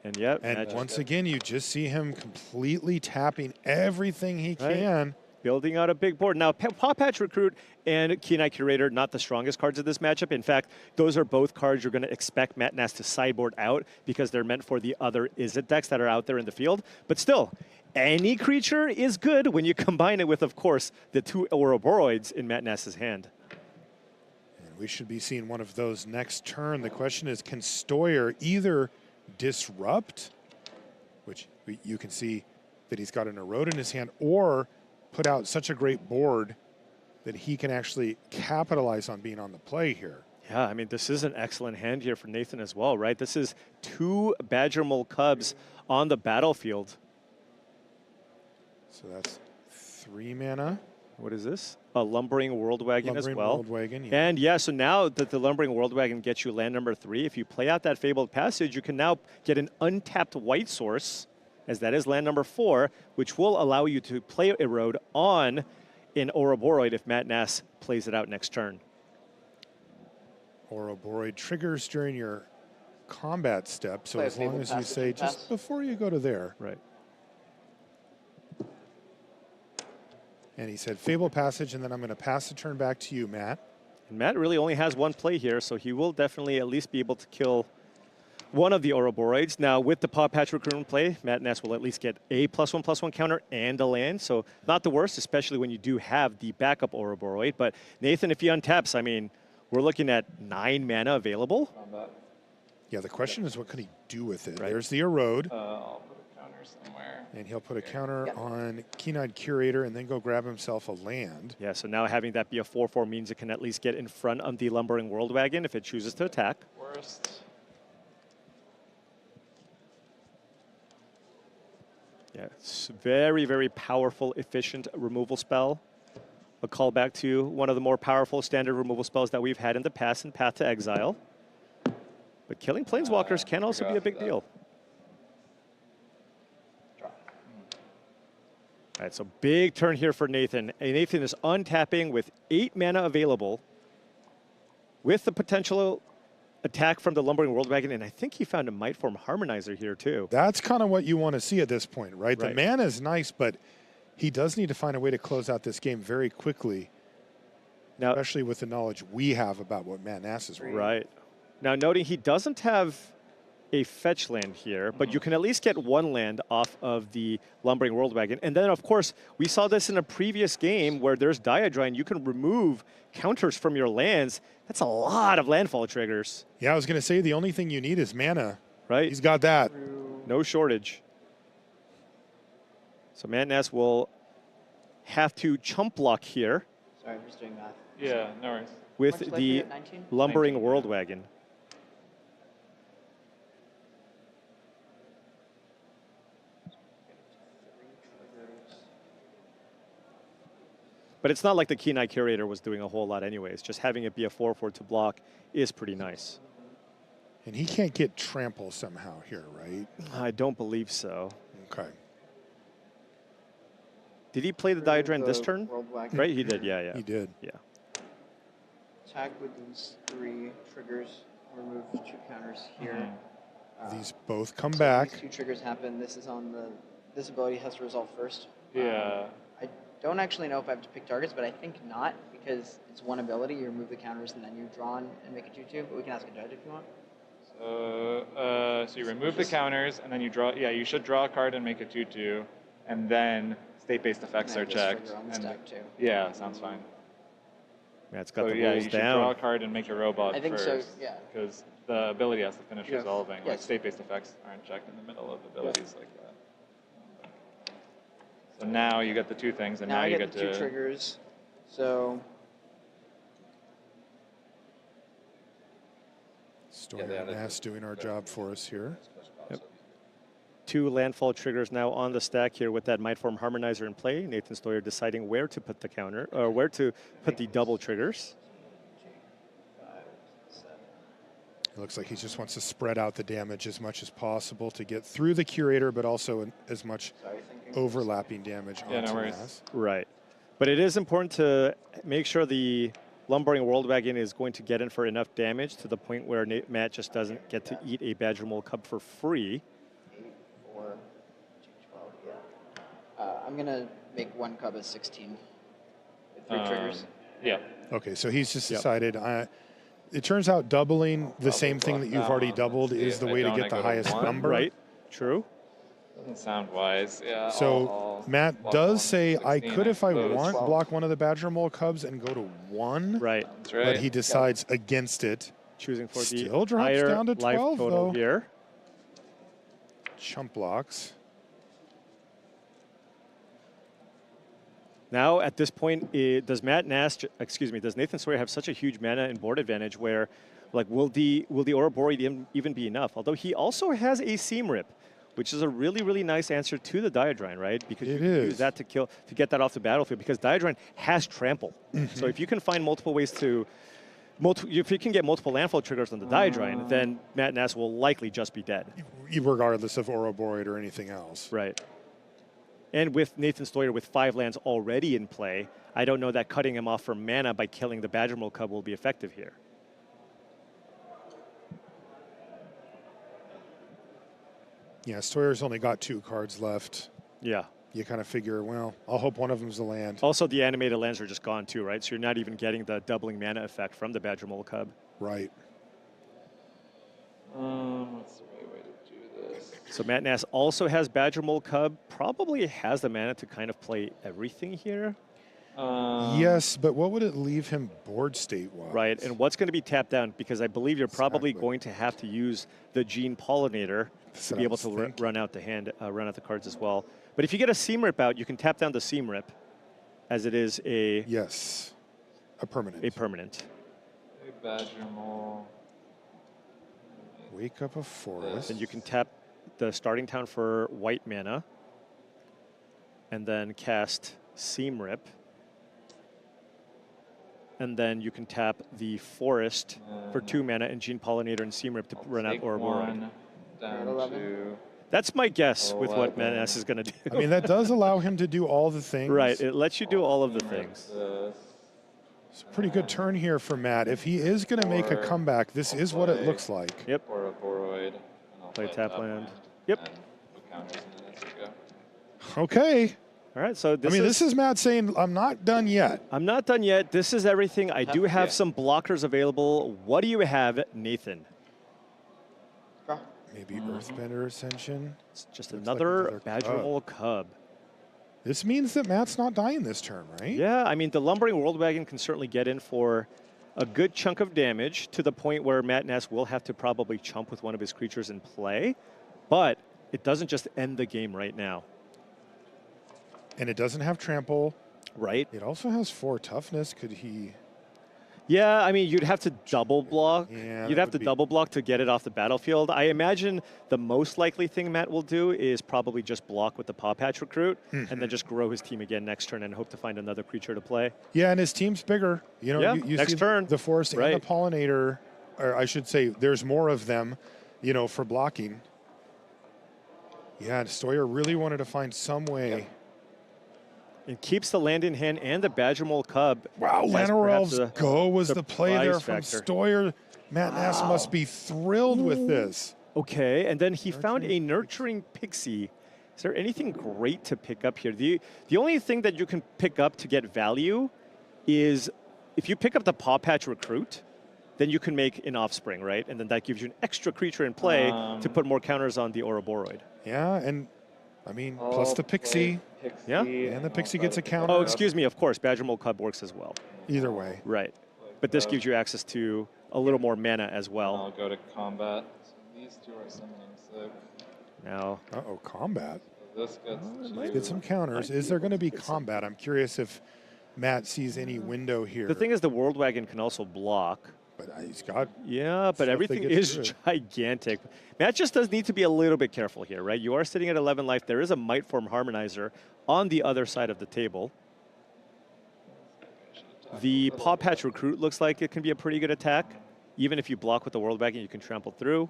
And yep. And once again, you just see him completely tapping everything he can. Building out a big board. Now, Paw Patch Recruit and Keen-Eye Curator, not the strongest cards of this matchup. In fact, those are both cards you're going to expect Matt Nass to sideboard out because they're meant for the other Izzet decks that are out there in the field. But still, any creature is good when you combine it with, of course, the 2 Ouroboros in Matt Nass's hand. And we should be seeing one of those next turn. The question is, can Stoyer either disrupt, which you can see that he's got an Erode in his hand, or put out such a great board that he can actually capitalize on being on the play here. Yeah, I mean, this is an excellent hand here for Nathan as well, right? This is 2 Badger Mole Cubs on the battlefield. So that's 3 mana. What is this? A Lumbering World Wagon as well. World Wagon, And yeah, so now that the Lumbering World Wagon gets you land number 3, if you play out that Fabled Passage, you can now get an untapped white source, as that is land number 4, which will allow you to play Erode on in Ouroboros if Matt Nass plays it out next turn. Ouroboros triggers during your combat step, so Play a as long Fabled as you Passage say and pass. just before you go to there. Right. And he said Fable Passage, and then I'm going to pass the turn back to you, Matt. And Matt really only has one play here, so he will definitely at least be able to kill one of the Ouroboros. Now, with the Paw Patch Recruitment play, Matt Ness will at least get a +1/+1 counter and a land, so not the worst, especially when you do have the backup Ouroboros. But Nathan, if he untaps, I mean, we're looking at 9 mana available. Yeah, the question is what can he do with it? Right. There's the Erode. I'll put a counter somewhere. And he'll put a counter on Keen-Eyed Curator and then go grab himself a land. Yeah, so now having that be a 4/4 means it can at least get in front of the Lumbering World Wagon if it chooses to attack. Worst. Yeah, it's very, very powerful, efficient removal spell. A callback to one of the more powerful standard removal spells that we've had in the past in Path to Exile. But killing Planeswalkers can also be a big deal. All right, so big turn here for Nathan. And Nathan is untapping with 8 mana available with the potential attack from the Lumbering World Wagon, and I think he found a Mightform Harmonizer here too. That's kind of what you want to see at this point, right? The mana is nice, but he does need to find a way to close out this game very quickly, now, especially with the knowledge we have about what Matt Nass is running. Right. Now, noting he doesn't have a fetch land here, but you can at least get 1 land off of the Lumbering World Wagon. And then, of course, we saw this in a previous game where there's Diadrine. You can remove counters from your lands. That's a lot of landfall triggers. Yeah, I was going to say the only thing you need is mana. Right. He's got that. No shortage. So Matt Ness will have to chump block here. Sorry, I'm just doing math. Yeah, no worries. With the Lumbering 19? World Wagon. But it's not like the Keen-Eyed Curator was doing a whole lot anyways. Just having it be a 4/4 to block is pretty nice. And he can't get trample somehow here, right? I don't believe so. Okay. Did he play the Diadrine this turn? Right, he did, yeah. He did. Yeah. Attack with these 3 triggers, remove 2 counters here. These both come so back. These 2 triggers happen. This is on the, this ability has to resolve first. Yeah. I don't actually know if I have to pick targets, but I think not, because it's one ability. You remove the counters and then you draw and make a 2/2, but we can ask a judge if you want. So you remove the counters and then you draw. Yeah, you should draw a card and make a 2/2, and then state-based effects are checked. Yeah, sounds fine. Yeah, it's got the you rules should down. draw a card and make a robot I think first. so, yeah. Because the ability has to finish Yeah. resolving. Like Yes. state-based effects aren't checked in the middle of abilities like that. So now you get the 2 things, and now I you get get the to 2 triggers. So Stoyer and Nass doing our job for us here. Yep. 2 landfall triggers now on the stack here with that Mightform Harmonizer in play. Nathan Stoyer deciding where to put the counter, or where to put the double triggers. It looks like he just wants to spread out the damage as much as possible to get through the Curator, but also as much overlapping damage onto Nass. Right. But it is important to make sure the Lumbering World Wagon is going to get in for enough damage to the point where Matt just doesn't get to eat a Badger Mole Cub for free. 8, 4, 2, 12, yeah. I'm going to make 1 cub as 16 with 3 triggers. Yeah. Okay, so he's just decided. It turns out doubling the same thing that you've already doubled is the way to get the highest number. Right, true. Doesn't sound wise. Yeah. So Matt does say, I could, if I want, block one of the Badger Mole Cubs and go to 1. Right. That's right. But he decides against it. Choosing for Still the drops higher down to life 12, total though. here. Chump blocks. Now, at this point, does Nathan Stoyer have such a huge mana and board advantage where, like, will the Ouroboros even be enough? Although he also has a Seam Rip, which is a really, really nice answer to the Diadrine, right? Because you can use that to get that off the battlefield, because Diadrine has trample. So if you can find multiple ways to, if you can get multiple landfall triggers on the Diadrine, then Matt Nass will likely just be dead. Regardless of Ouroboros or anything else. Right. And with Nathan Stoyer with 5 lands already in play, I don't know that cutting him off from mana by killing the Badger Mole Cub will be effective here. Yeah, Stoyer's only got 2 cards left. Yeah. you kind of figure, well, I'll hope one of them's a land. Also, the animated lands are just gone too, right? So you're not even getting the doubling mana effect from the Badger Mole Cub. Right. What's the right way to do this? So Matt Nass also has Badger Mole Cub, probably has the mana to kind of play everything here. Yes, but what would it leave him board state-wise? Right, and what's going to be tapped down? Because I believe you're probably going to have to use the Gene Pollinator to be able to run out the hand, run out the cards as well. But if you get a Seam Rip out, you can tap down the Seam Rip, as it is a a permanent. A permanent. Big Badger Mole. Wake up a forest. And you can tap the starting town for white mana, and then cast Seam Rip. And then you can tap the forest for 2 mana and Gene Pollinator and Seam Rip to run out Ouroboros. That's my guess with what Matt Nass is going to do. I mean, that does allow him to do all the things. Right, it lets you do all of the things. It's a pretty good turn here for Matt. If he is going to make a comeback, this is what it looks like. Yep. Or a Boroid. Play tap land. Yep. Okay. All right, so this is Matt saying, I'm not done yet. I'm not done yet. This is everything. I do have some blockers available. What do you have, Nathan? Maybe Earthbender Ascension. It's just another Badger Mole Cub. This means that Matt's not dying this turn, right? Yeah, I mean, the Lumbering World Wagon can certainly get in for a good chunk of damage to the point where Matt Nass will have to probably chump with one of his creatures in play. But it doesn't just end the game right now. And it doesn't have trample. Right. It also has 4 toughness. Could he? Yeah, I mean, you'd have to double block. Yeah, you'd have to double block to get it off the battlefield. I imagine the most likely thing Matt will do is probably just block with the Paw Patch Recruit and then just grow his team again next turn and hope to find another creature to play. Yeah, and his team's bigger. You know, Yeah, you next see turn. the forest and the pollinator, or I should say, there's more of them, you know, for blocking. Yeah, Stoyer really wanted to find some way. It keeps the land in hand and the Badger Mole Cub. Wow, Llanowar Elves Go was the play there from Stoyer. Matt Nass must be thrilled with this. Okay, and then he found a Nurturing Pixie. Is there anything great to pick up here? The only thing that you can pick up to get value is if you pick up the Paw Patch Recruit, then you can make an Offspring, right? And then that gives you an extra creature in play to put more counters on the Ouroboros. Yeah, and I mean, plus the Pixie. Yeah. And the Pixie gets a counter. Oh, excuse me, of course. Badger Mole Cub works as well. Either way. Right. But this gives you access to a little more mana as well. I'll go to combat. So these two are summoning 6. Now. Uh-oh, combat. So this gets Let's get some counters. Is there going to be combat? I'm curious if Matt sees any window here. The thing is, the World Wagon can also block. But he's got. Yeah, but everything is gigantic. Matt just does need to be a little bit careful here, right? You are sitting at 11 life. There is a Might Form Harmonizer on the other side of the table. The Paw Patch Recruit looks like it can be a pretty good attack. Even if you block with the World Wagon, you can trample through.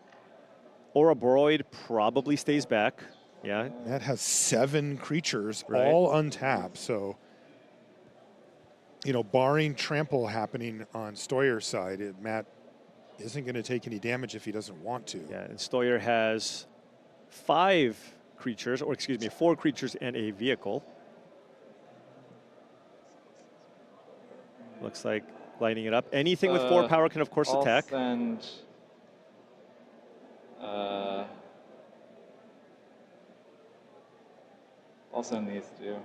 Ouroboros probably stays back. Yeah. Matt has 7 creatures, all untapped, so. You know, barring trample happening on Stoyer's side, Matt isn't going to take any damage if he doesn't want to. Yeah, and Stoyer has 5 creatures, or excuse me, 4 creatures and a vehicle. Looks like lighting it up. Anything with 4 power can, of course, attack. I'll send these 2.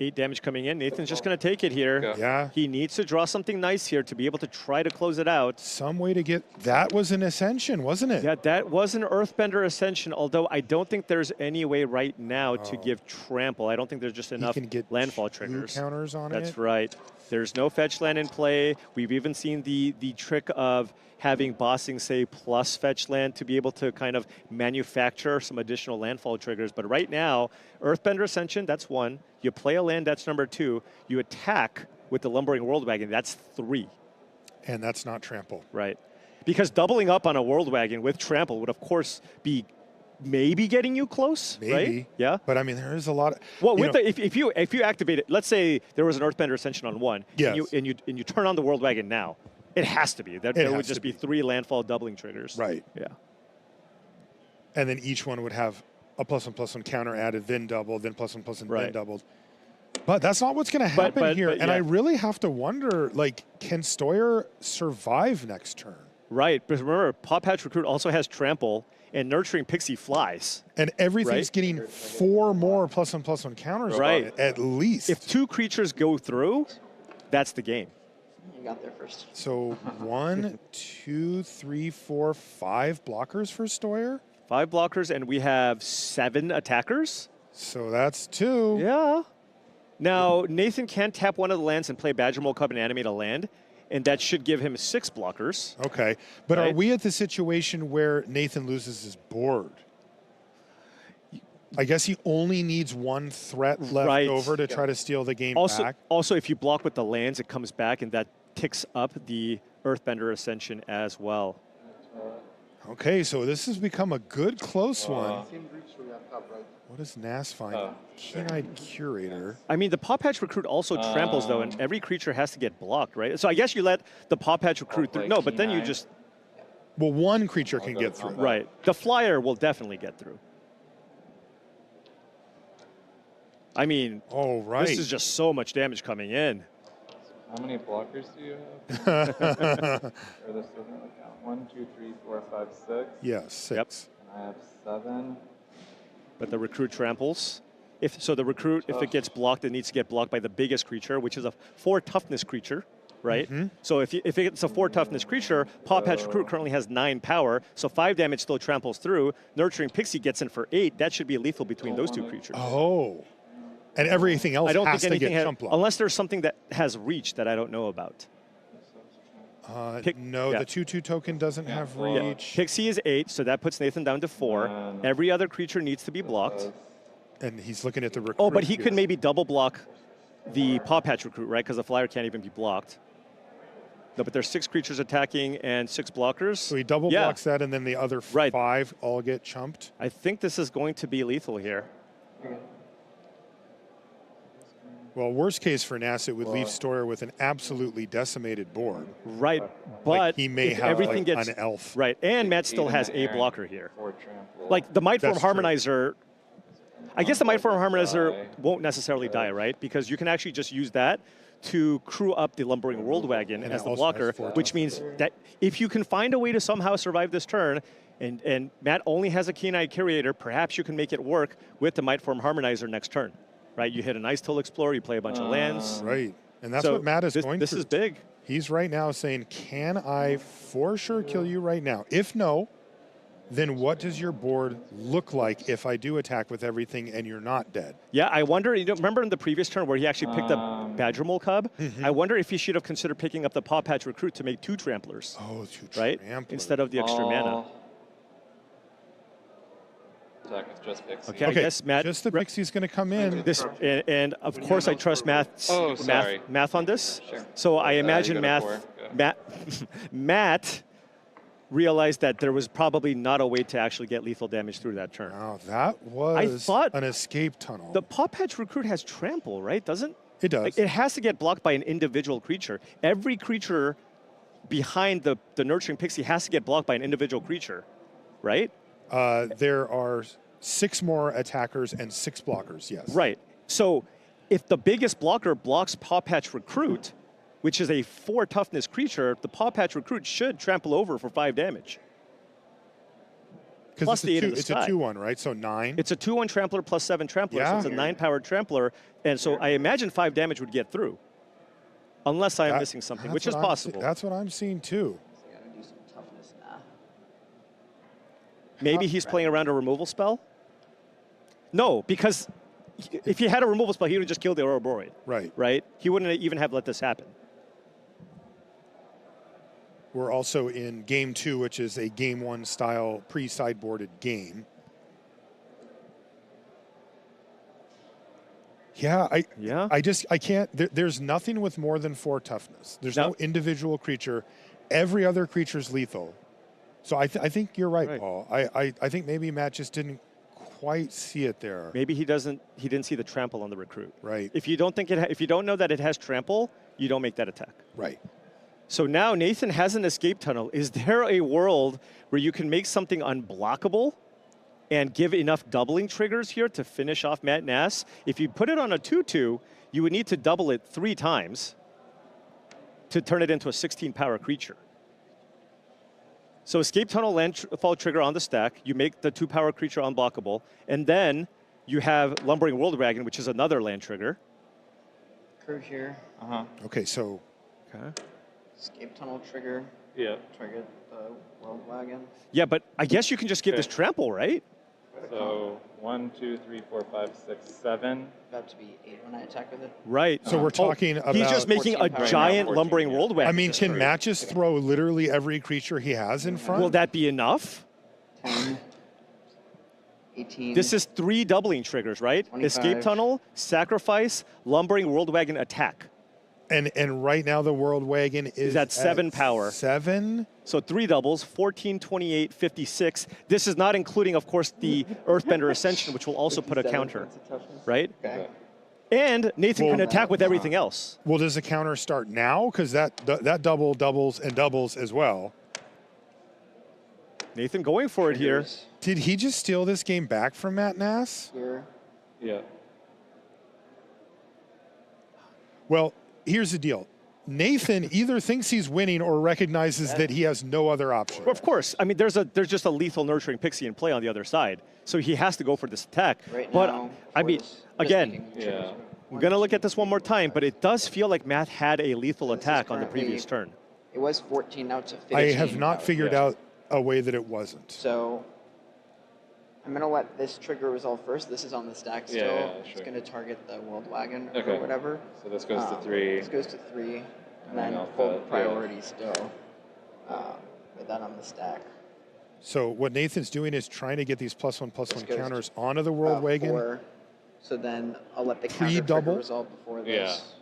8 damage coming in. Nathan's just going to take it here. Yeah. He needs to draw something nice here to be able to try to close it out. Some way to get... That was an Ascension, wasn't it? Yeah, that was an Earthbender Ascension, although I don't think there's any way right now to give Trample. I don't think there's just enough landfall triggers. Counters on That's right. There's no fetch land in play. We've even seen the trick of having Bossing say plus fetch land to be able to kind of manufacture some additional landfall triggers. But right now, Earthbender Ascension, that's 1. You play a land, that's number 2. You attack with the Lumbering World Wagon, that's 3. And that's not trample. Right. Because doubling up on a World Wagon with trample would, of course, be maybe getting you close, Maybe. right? Yeah. But I mean, there is a lot of... Well, with if you activate it, let's say there was an Earthbender Ascension on 1, and you turn on the World Wagon now, it has to be. There would just be 3 landfall doubling triggers. Right. Yeah. And then each one would have a +1/+1 counter added, then doubled, then +1/+1, then doubled. But that's not what's going to happen here. And I really have to wonder, like, can Stoyer survive next turn? Right, but remember, Paw Patch Recruit also has Trample, and Nurturing Pixie flies. And everything's getting 4 more +1/+1 counters on it, at least. If 2 creatures go through, that's the game. You got there first. So 1, 2, 3, 4, 5 blockers for Stoyer? 5 blockers, and we have 7 attackers. So that's 2. Yeah. Now, Nathan can tap one of the lands and play Badger Mole Cub and animate a land, and that should give him 6 blockers. Okay, but are we at the situation where Nathan loses his board? I guess he only needs 1 threat left over to try to steal the game back. Also, if you block with the lands, it comes back, and that ticks up the Earthbender Ascension as well. Okay, so this has become a good close one. What does Nas find? Keen-Eyed Curator. I mean, the Paw Patch Recruit also tramples, though, and every creature has to get blocked, right? So I guess you let the Paw Patch Recruit through. No, but then you just... Well, 1 creature can get through. Right. The Flyer will definitely get through. I mean, this is just so much damage coming in. How many blockers do you have? Or this doesn't really count. 1, 2, 3, 4, 5, 6. Yeah, 6. And I have 7. But the Recruit tramples. If the Recruit, if it gets blocked, it needs to get blocked by the biggest creature, which is a 4 toughness creature, right? So if it's a 4 toughness creature, Paw Patch Recruit currently has 9 power, so 5 damage still tramples through. Nurturing Pixie gets in for 8. That should be lethal between those 2 creatures. Oh. And everything else has to get chump blocked. Unless there's something that has reach that I don't know about. No, the 2/2 token doesn't have reach. Pixie is 8, so that puts Nathan down to 4. Every other creature needs to be blocked. And he's looking at the Recruit. Oh, but he could maybe double block the Paw Patch Recruit, right? Because the Flyer can't even be blocked. No, but there's 6 creatures attacking and 6 blockers. So he double blocks that, and then the other 5 all get chumped? I think this is going to be lethal here. Well, worst case for Nas, it would leave Stoyer with an absolutely decimated board. Right, but like he may have everything gets an elf. Right, and Matt still has a blocker here. Like the Mightform Harmonizer, I guess the Mightform Harmonizer won't necessarily die, right? Because you can actually just use that to crew up the Lumbering World Wagon as the blocker, which means that if you can find a way to somehow survive this turn, and Matt only has a Keen-Eyed Curator, perhaps you can make it work with the Mightform Harmonizer next turn. Right, you hit an Ice Till Explorer, you play a bunch of lands. Right, and that's what Matt is going through. This is big. He's right now saying, can I for sure kill you right now? If no, then what does your board look like if I do attack with everything and you're not dead? Yeah, I wonder, remember in the previous turn where he actually picked up Badger Mole Cub? I wonder if he should have considered picking up the Paw Patch Recruit to make 2 Tramplers. Oh, 2 right? Tramplers. Instead of the extra mana. With just Pixie. Okay, I guess Matt. Just the Pixie's going to come in. And of course I trust math on this. Sure. So I imagine Matt realized that there was probably not a way to actually get lethal damage through that turn. Oh, that was an escape tunnel. The Paw Patch Recruit has Trample, right? Doesn't it? Does. Like, it has to get blocked by an individual creature. Every creature behind the Nurturing Pixie has to get blocked by an individual creature, right? There are 6 more attackers and 6 blockers, yes. Right. So if the biggest blocker blocks Paw Patch Recruit, which is a 4 toughness creature, the Paw Patch Recruit should trample over for 5 damage. Because it's a 2/1, right? So 9. It's a 2/1 trampler plus 7 trampler, so it's a 9-powered trampler. And so I imagine 5 damage would get through. Unless I'm missing something, which is possible. That's what I'm seeing too. Maybe he's playing around a removal spell? No, because if he had a removal spell, he would have just killed the Ouroboros. Right. Right? He wouldn't even have let this happen. We're also in Game 2, which is a Game 1 style pre-sideboarded game. Yeah, I can't. There's nothing with more than 4 toughness. There's no individual creature. Every other creature's lethal. So I think you're right, Paul. I think maybe Matt just didn't quite see it there. Maybe he didn't see the trample on the Recruit. Right. If you don't know that it has trample, you don't make that attack. Right. So now Nathan has an escape tunnel. Is there a world where you can make something unblockable and give enough doubling triggers here to finish off Matt Nass. If you put it on a 2/2, you would need to double it 3 times to turn it into a 16 power creature. So Escape Tunnel landfall trigger on the stack, you make the 2 power creature unblockable, and then you have Lumbering World Wagon, which is another land trigger. Curve here. Okay, so. Okay. Escape Tunnel trigger. Yeah. Trigger the World Wagon. Yeah, but I guess you can just give this trample, right? So 1, 2, 3, 4, 5, 6, 7. About to be 8 when I attack with it. Right. So we're talking about. He's just making a giant Lumbering World Wagon. I mean, can Matt just throw literally every creature he has in front? Will that be enough? 10, 18. This is 3 doubling triggers, right? 25. Escape Tunnel, Sacrifice, Lumbering World Wagon, Attack. And right now the World Wagon is at 7 power. 7? So 3 doubles, 14, 28, 56. This is not including, of course, the Earthbender Ascension, which will also put a counter, right? Okay. And Nathan can attack with everything else. Well, does the counter start now? Because that doubles as well. Nathan going for it here. Did he just steal this game back from Matt Nass? Here. Yeah. Well, here's the deal. Nathan either thinks he's winning or recognizes that he has no other option. Well, of course. I mean, there's just a lethal Nurturing Pixie in play on the other side. So he has to go for this attack. Right but, now, I mean, again, Yeah. I'm going to look at this one more time, but it does feel like Matt had a lethal attack on the previous turn. It was 14, now it's a 15. I have not figured out a way that it wasn't. So I'm going to let this trigger resolve first. This is on the stack still. Yeah, It's sure. going to target the World Wagon Okay. or whatever. So this goes to 3. This goes to 3. And And then then full Alpha, priority still. With that on the stack. So what Nathan's doing is trying to get these +1/+1 This goes counters onto the World Wagon. 4. So then I'll let the counter trigger Pre-double? resolve before this.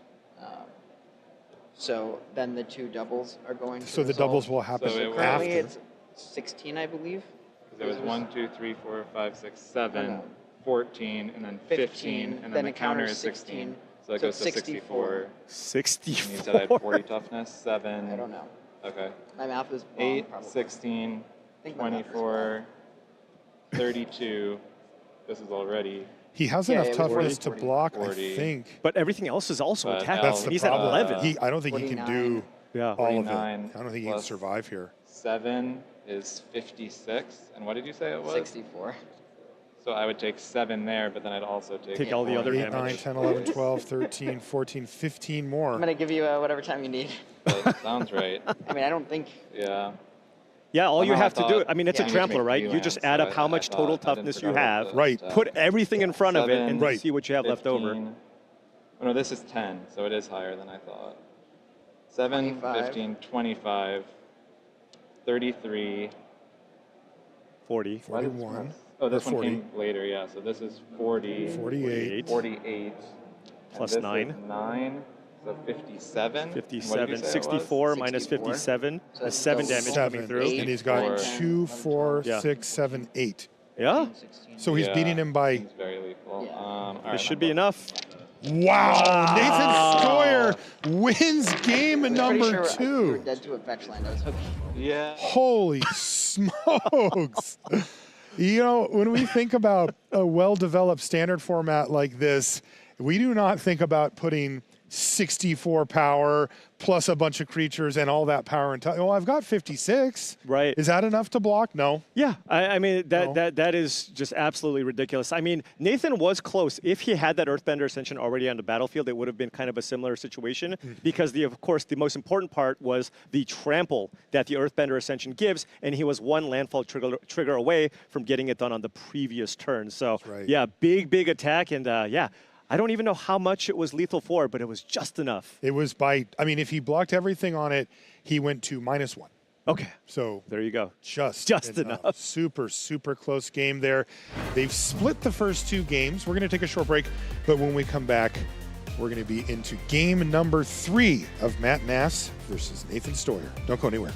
So then the 2 doubles are going to So the resolve. doubles will happen So after. currently it's 16, I believe. There was 1, 2, 3, 4, 5, 6, 7, no. 14, and then 15, and then the counter is 16. So it So goes to 64. 64. And you said I had 40 toughness, 7. I don't know. Okay. My math is wrong, 8, probably. 16, I think my math is 24, 32. This is already. He has Yeah, enough it was toughness to 40. block, 40. I think. But everything else is also But attack. That's the He's at problem. 11. I don't think he can do 49. all of it. 49 I don't think he can plus survive here. 7 is 56. And what did you say it was? 64. So I would take 7 there, but then I'd also Take all the other 8, 9, damage. 10, 11, 12, 13, 14, 15 more. I'm going to give you whatever time you need. That sounds right. I mean, I don't think. Yeah. Yeah, all you Somehow I have to do, thought- I mean, it's Yeah, a you just trampler, make right? you You just answer add up it. how I much thought- total I didn't toughness you forget have. about Right. that. Put everything in front of it and 7, see what you have left over. 15. Oh, no, this is 10, so it is higher than I thought. 7, 25. 15, 25, 33. 40. Why did 41. Oh, this or one 40. came later, yeah. So this is 40. 48. 48. Plus and this 9. Is 9. So 57. And what did you 57, say it was? 64 minus 64. 57. So That's that's 7 still damage 7. coming through. And he's got 4. 2, 4, Yeah. 6, 7, 8. Yeah, 16. So he's Yeah, beating him by. Seems very lethal. Yeah. All this right, should be enough. Wow! Nathan Stoyer wins game I was number pretty sure you were 2. dead to a fetch land. I was hoping. Yeah. Holy smokes! You know, when we think about a well-developed standard format like this, we do not think about putting 64 power plus a bunch of creatures and all that power and well, I've got 56. Right. Is that enough to block? No. Yeah, I mean, No. that is just absolutely ridiculous. I mean, Nathan was close. If he had that Earthbender Ascension already on the battlefield, it would have been kind of a similar situation because, of course, the most important part was the trample that the Earthbender Ascension gives, and he was one landfall trigger away from getting it done on the previous turn. So, right. yeah, big attack, and yeah, I don't even know how much it was lethal for, but it was just enough. It was by, I mean, if he blocked everything on it, he went to -1. Okay, So there you go. just enough. Super close game there. They've split the first 2 games. We're going to take a short break, but when we come back, we're going to be into game number 3 of Matt Nass versus Nathan Stoyer. Don't go anywhere.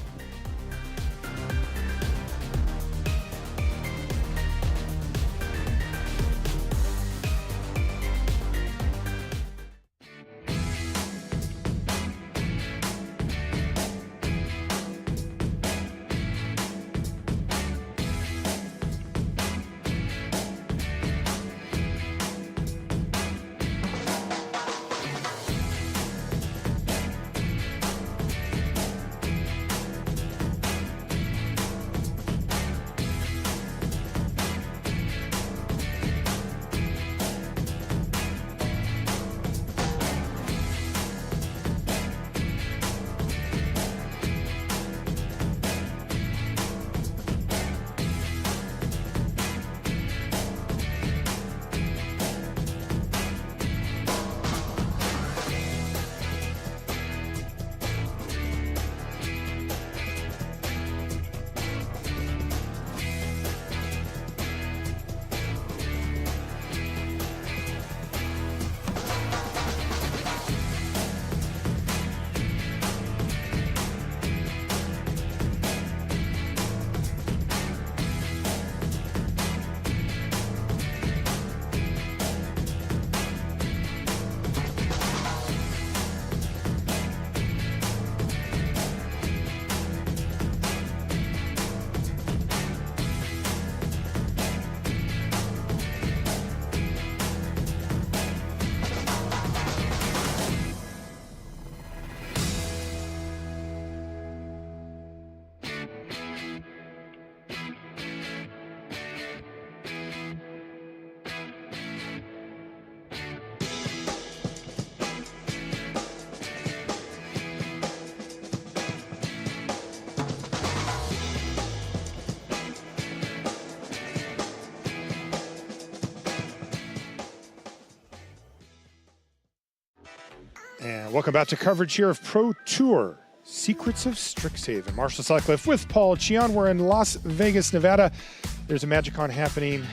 And welcome back to coverage here of Pro Tour Secrets of Strixhaven. Marshall Sutcliffe with Paul Cheon. We're in Las Vegas, Nevada. There's a MagicCon happening.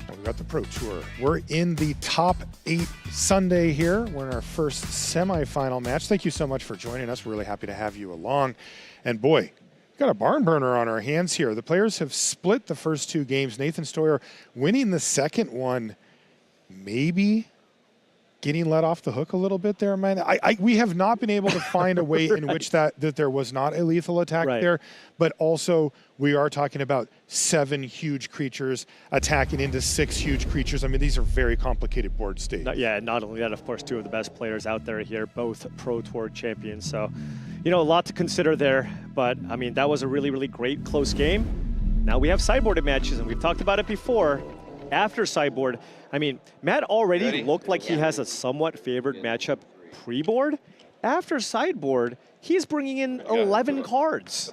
We've got the Pro Tour. We're in the top 8 Sunday here. We're in our first semifinal match. Thank you so much for joining us. We're really happy to have you along. And boy, we've got a barn burner on our hands here. The players have split the first 2 games. Nathan Stoyer winning the second one, maybe getting let off the hook a little bit there, man. We have not been able to find a way in which that there was not a lethal attack there, but also we are talking about 7 huge creatures attacking into 6 huge creatures. I mean, these are very complicated board states. Not only that, of course, 2 of the best players out there here, both Pro Tour champions. So, you know, a lot to consider there, but I mean, that was a really, really great close game. Now we have sideboarded matches, and we've talked about it before. After sideboard, I mean, Matt already looked like he has a somewhat favored matchup pre-board. After sideboard, he's bringing in 11 cards.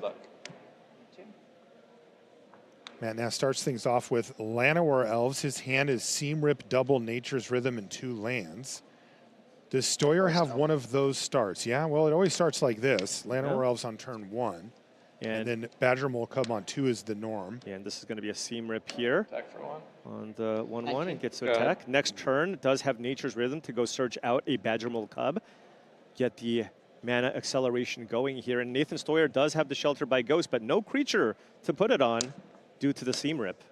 Matt now starts things off with Llanowar Elves. His hand is Seam Rip, Double, Nature's Rhythm, and 2 lands. Does Stoyer have one of those starts? Yeah, well, it always starts like this. Llanowar Elves on turn 1. And then Badger Mole Cub on 2 is the norm. And this is going to be a Seam Rip here. Attack for 1. On the 1/1 and gets to attack. Next turn does have Nature's Rhythm to go search out a Badger Mole Cub. Get the mana acceleration going here. And Nathan Stoyer does have the Shelter by Ghost, but no creature to put it on due to the Seam Rip.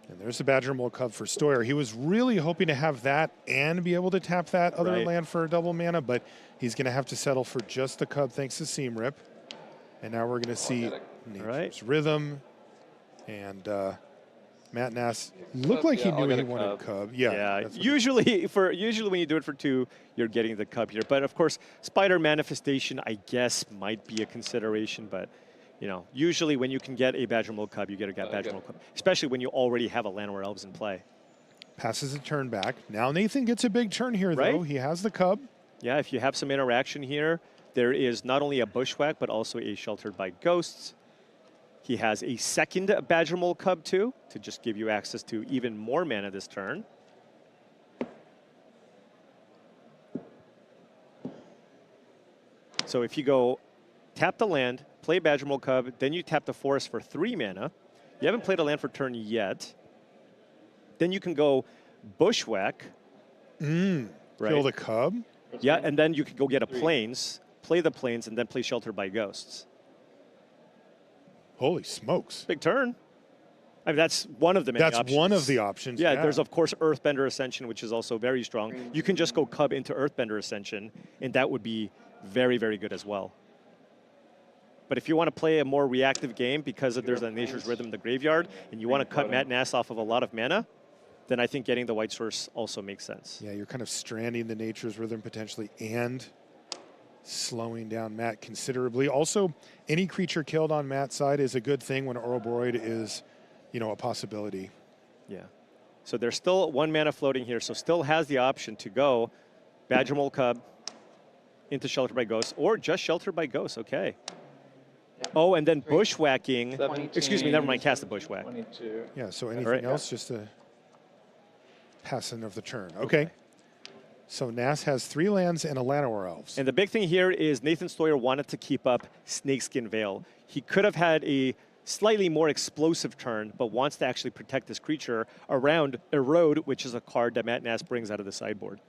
And there's the Badger Mole Cub for Stoyer. He was really hoping to have that and be able to tap that other land for a double mana, but he's going to have to settle for just the Cub thanks to Seam Rip. And now we're going to see Nature's Rhythm, and Matt Nass looked like he knew he wanted Cub. Usually when you do it for 2, you're getting the Cub here. But of course, Spider Manifestation, I guess, might be a consideration. But you know, usually when you can get a Badger Mole Cub, you get a Badger Mole Cub, especially when you already have a Llanowar Elves in play. Passes a turn back. Now Nathan gets a big turn here, though. He has the Cub. Yeah, if you have some interaction here. There is not only a Bushwhack, but also a Sheltered by Ghosts. He has a second Badger Mole Cub, too, to just give you access to even more mana this turn. So if you go tap the land, play Badger Mole Cub, then you tap the forest for 3 mana. You haven't played a land for turn yet. Then you can go Bushwhack. Kill the Cub? Yeah, and then you can go get a Plains. Play the Plains, and then play Shelter by Ghosts. Holy smokes. Big turn. I mean, that's one of the many options. That's one of the options. Yeah, there's, of course, Earthbender Ascension, which is also very strong. You can just go Cub into Earthbender Ascension, and that would be very, very good as well. But if you want to play a more reactive game because there's a Nature's Rhythm in the graveyard, and you want to cut Matt Nass off of a lot of mana, then I think getting the White Source also makes sense. Yeah, you're kind of stranding the Nature's Rhythm potentially and slowing down Matt considerably. Also, any creature killed on Matt's side is a good thing when Ouroboros is, you know, a possibility. Yeah. So there's still 1 mana floating here, so still has the option to go Badger Mole Cub into Shelter by Ghost, or just Shelter by Ghost, okay. Oh, and then Bushwhacking. 17, excuse me, never mind, cast the Bushwhack. 22. Yeah, so anything else, just a passing of the turn. Okay. So Nass has 3 lands and a Llanowar Elves. And the big thing here is Nathan Stoyer wanted to keep up Snakeskin Veil. He could have had a slightly more explosive turn, but wants to actually protect this creature around Erode, which is a card that Matt Nass brings out of the sideboard.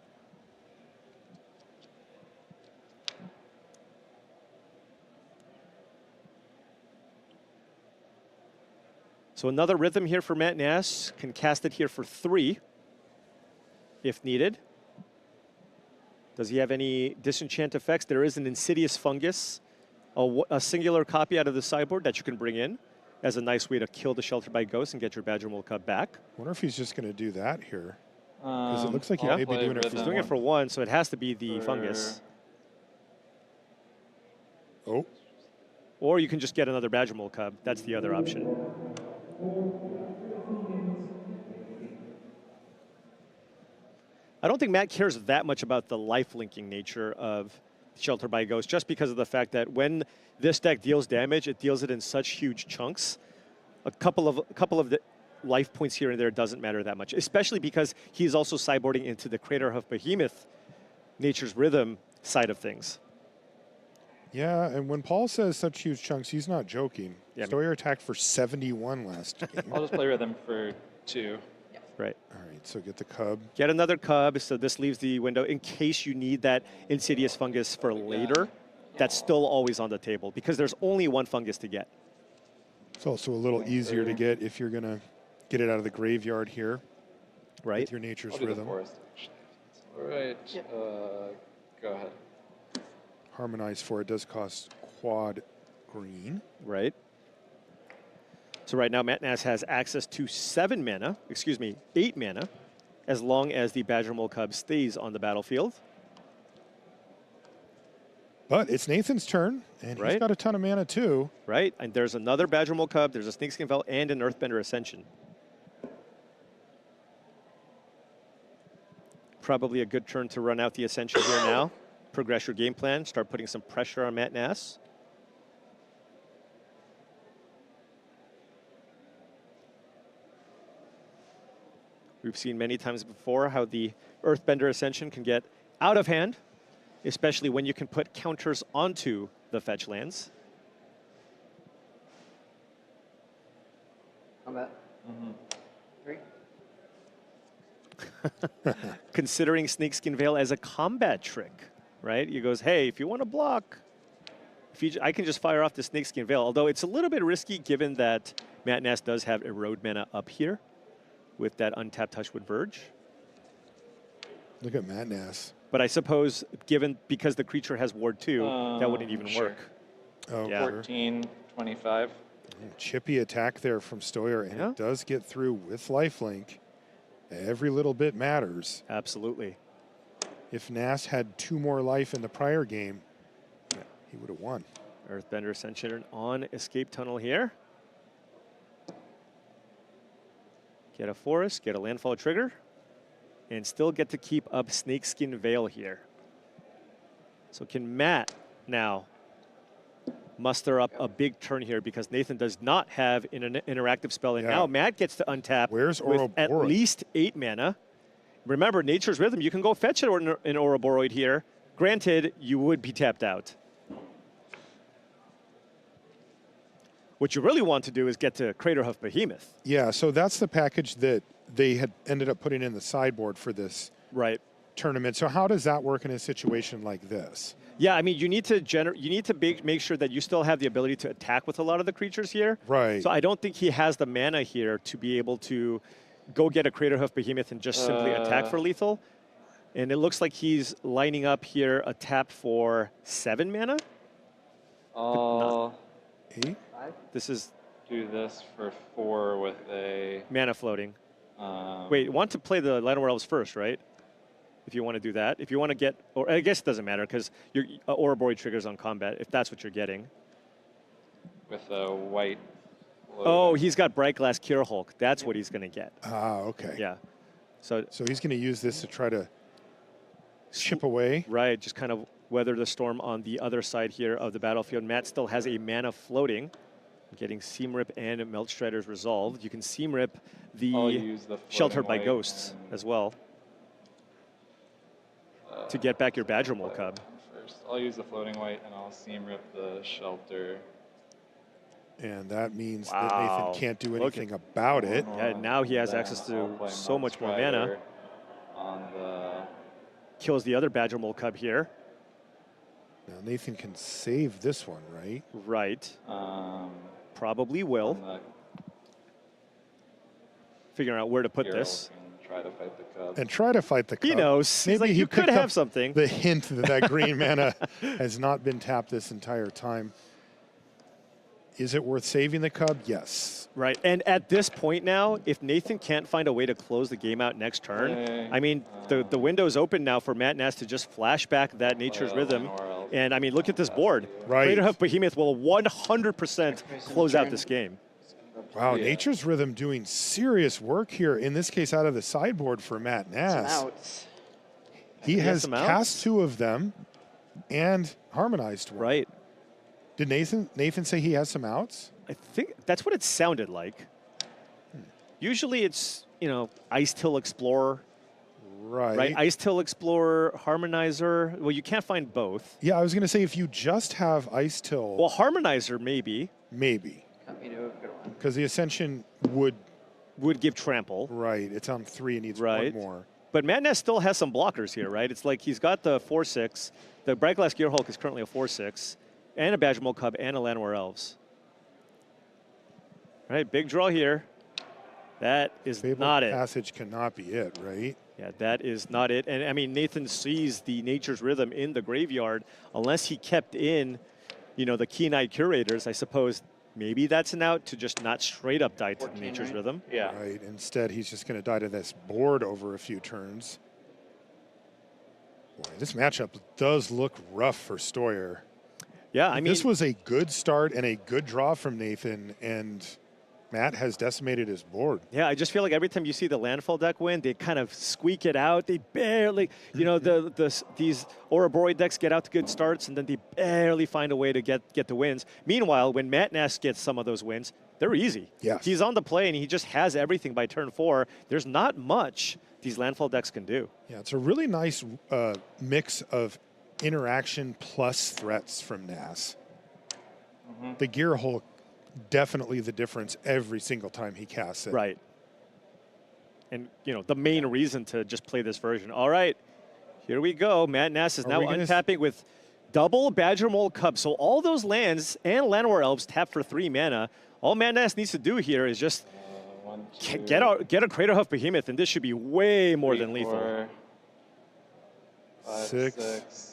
So another Rhythm here for Matt Nass. Can cast it here for 3 if needed. Does he have any disenchant effects? There is an Insidious Fungus, a singular copy out of the sideboard that you can bring in as a nice way to kill the Shelter by Ghost and get your Badger Mole Cub back. Wonder if he's just going to do that here. Because it looks like he may be doing it for He's doing it for 1, so it has to be the Fungus. Oh. Or you can just get another Badger Mole Cub. That's the other option. I don't think Matt cares that much about the life-linking nature of Shelter by Ghost, just because of the fact that when this deck deals damage, it deals it in such huge chunks. A couple of the life points here and there doesn't matter that much, especially because he's also sideboarding into the Crater of Behemoth Nature's Rhythm side of things. Yeah, and when Paul says such huge chunks, he's not joking. Yeah. Stoyer attacked for 71 last game. I'll just play Rhythm for 2. Right. All right, so get the cub. Get another cub, so this leaves the window in case you need that Insidious Fungus for later. That's still always on the table because there's only one fungus to get. It's also a little easier to get if you're going to get it out of the graveyard here. Right. With your Nature's I'll do the Rhythm. forest. All right, go ahead. Harmonize for it does cost quad green. Right. So right now, Matt Nass has access to 8 mana, as long as the Badger Mole Cub stays on the battlefield. But it's Nathan's turn, and he's got a ton of mana too. Right, and there's another Badger Mole Cub, there's a Snakeskin Veil, and an Earthbender Ascension. Probably a good turn to run out the Ascension here now. Progress your game plan, start putting some pressure on Matt Nass. We've seen many times before how the Earthbender Ascension can get out of hand, especially when you can put counters onto the fetch lands. Combat. 3. Considering Snakeskin Veil as a combat trick, right? He goes, hey, if you want to block, I can just fire off the Snakeskin Veil, although it's a little bit risky given that Matt Nass does have Erode mana up here with that untapped Hushwood Verge. Look at Matt Nass. But I suppose, because the creature has Ward 2, that wouldn't even work. Oh, yeah. 14, 25. Chippy attack there from Stoyer, and it does get through with lifelink. Every little bit matters. Absolutely. If Nass had 2 more life in the prior game, he would have won. Earthbender Ascension on Escape Tunnel here. Get a forest, get a landfall trigger, and still get to keep up Snakeskin Veil here. So can Matt now muster up a big turn here because Nathan does not have an interactive spell, and now Matt gets to untap with at least 8 mana. Remember, Nature's Rhythm, you can go fetch an Ouroboros here. Granted, you would be tapped out. What you really want to do is get to Craterhoof Behemoth. Yeah, so that's the package that they had ended up putting in the sideboard for this tournament. So how does that work in a situation like this? Yeah, I mean, you need to make sure that you still have the ability to attack with a lot of the creatures here. Right. So I don't think he has the mana here to be able to go get a Craterhoof Behemoth and just simply attack for lethal. And it looks like he's lining up here a tap for 7 mana. I'll 8? This is do this for 4 with a mana floating. Wait, want to play the Land of Elves first, right? If you want to do that. If you want to get, or I guess it doesn't matter because your Ouroboros triggers on combat if that's what you're getting. with a white. Oh, he's got Bright Glass Cure Hulk. That's what he's going to get. Ah, okay. Yeah. So he's going to use this to try to chip away. Right, just kind of weather the storm on the other side here of the battlefield. Matt still has a mana floating, getting Seam Rip and Melt Striders resolved. You can Seam Rip the Sheltered by Ghosts as well to get back your Badger Mole Cub. First, I'll use the floating white and I'll Seam Rip the Shelter. And that means that Nathan can't do anything about it. Yeah, now he has access to so much more mana. Kills the other Badger Mole Cub here. Now Nathan can save this one, right? Right. Probably will. Figuring out where to put this. Try to fight the Cub. And try to fight the Cub. He knows. Maybe Maybe you could have something. The hint that that green mana has not been tapped this entire time. Is it worth saving the Cub? Yes. Right, and at this point now, if Nathan can't find a way to close the game out next turn, I mean, the window's open now for Matt Nass to just flash back that Nature's Rhythm. And I mean, look at this board. Right. Craterhoof Behemoth will 100% close out this game. Wow, Nature's Rhythm doing serious work here, in this case out of the sideboard for Matt Nass. He has cast 2 of them and harmonized one. Right. Did Nathan say he has some outs? I think that's what it sounded like. Usually it's, Ice Till Explorer, Right. Ice Till Explorer, Harmonizer. Well, you can't find both. Yeah, I was going to say if you just have Ice Till. Well, Harmonizer maybe. Maybe. Because the Ascension would give trample. Right. It's on 3 and needs one more. But Madness still has some blockers here, right? It's like he's got the 4/6. The Bright Glass Gear Hulk is currently a 4/6, and a Badger Mole Cub and a Llanowar Elves. All right, big draw here. That is not it. Passage cannot be it, right? Yeah, that is not it. And I mean, Nathan sees the Nature's Rhythm in the graveyard. Unless he kept in, the Keen-Eyed Curators, I suppose maybe that's an out to just not straight up die to Nature's Rhythm. Yeah. Right. Instead, he's just going to die to this board over a few turns. Boy, this matchup does look rough for Stoyer. Yeah, I mean, this was a good start and a good draw from Nathan, and Matt has decimated his board. Yeah, I just feel like every time you see the landfall deck win, they kind of squeak it out. They barely, these Ouroboros decks get out to good starts, and then they barely find a way to get the wins. Meanwhile, when Matt Ness gets some of those wins, they're easy. Yeah, he's on the play, and he just has everything by turn 4. There's not much these landfall decks can do. Yeah, it's a really nice mix of interaction plus threats from Nas. The Gear Hulk, definitely the difference every single time he casts it. Right. And, the main reason to just play this version. All right, here we go. Matt Nass is now untapping with double Badger Mole Cub. So all those lands and Llanowar Elves tap for 3 mana. All Matt Nass needs to do here is just get a Craterhoof Behemoth, and this should be way more than lethal. 6.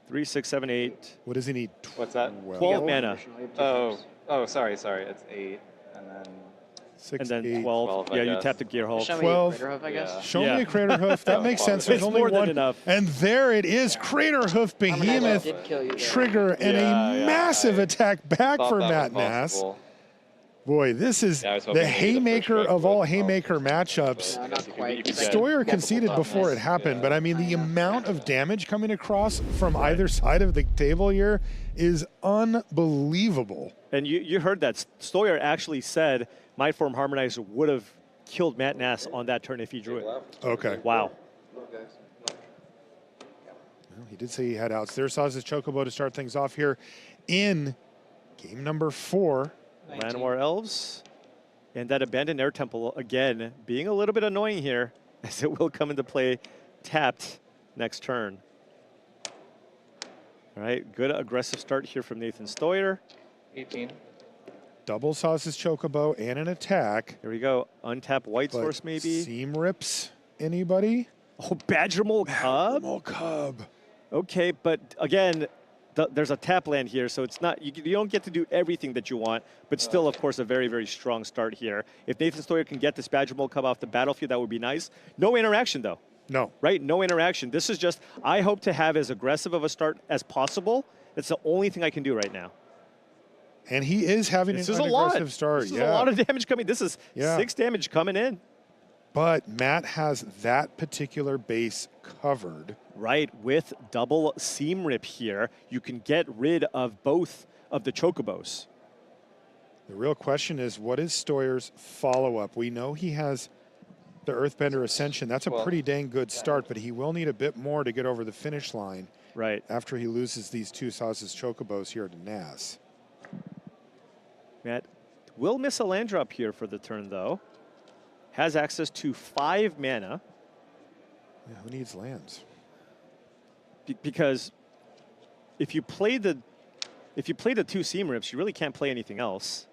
3, 6, 7, 8. What does he need? What's that? 12 mana. Oh, sorry. It's 8, and then 6, and then 8. 12. Yeah, you tap the Gear Hulk. 12. Show me a Craterhoof. That makes sense. There's only one. Enough. And there it is. Craterhoof Behemoth trigger and a massive attack back for Matt Nass. Boy, this is the haymaker of all haymaker matchups. Stoyer conceded before it happened, but I mean, the amount of damage coming across from either side of the table here is unbelievable. And you heard that. Stoyer actually said Mindform Harmonizer would have killed Matt Nass on that turn if he drew it. Okay. Wow. Well, he did say he had outs. There saws his Chocobo to start things off here in game number 4. Llanowar Elves, and that Abandoned Air Temple, again, being a little bit annoying here, as it will come into play tapped next turn. All right, good aggressive start here from Nathan Stoyer. 18. Double saws his Chocobo and an attack. Here we go, untap White Source maybe. Seam Rips, anybody? Oh, Badger Mole Cub? Badger Mole Cub. Okay, but again, there's a tap land here, so it's not, you don't get to do everything that you want, but still, of course, a very, very strong start here. If Nathan Stoyer can get this Badger Mole Cub off the battlefield, that would be nice. No interaction, though. No. Right? No interaction. This is just, I hope to have as aggressive of a start as possible. It's the only thing I can do right now. And he is having an aggressive start. This is a lot of damage coming. This is 6 damage coming in. But Matt has that particular base covered. Right, with double Seam Rip here, you can get rid of both of the Chocobos. The real question is, what is Stoyer's follow-up? We know he has the Earthbender Ascension. That's a pretty dang good start, but he will need a bit more to get over the finish line. Right. After he loses these 2 Sauces Chocobos here to Nass. Matt will miss a land drop here for the turn, though. Has access to 5 mana. Yeah, who needs lands? Because if you play the 2 Seam Rips, you really can't play anything else.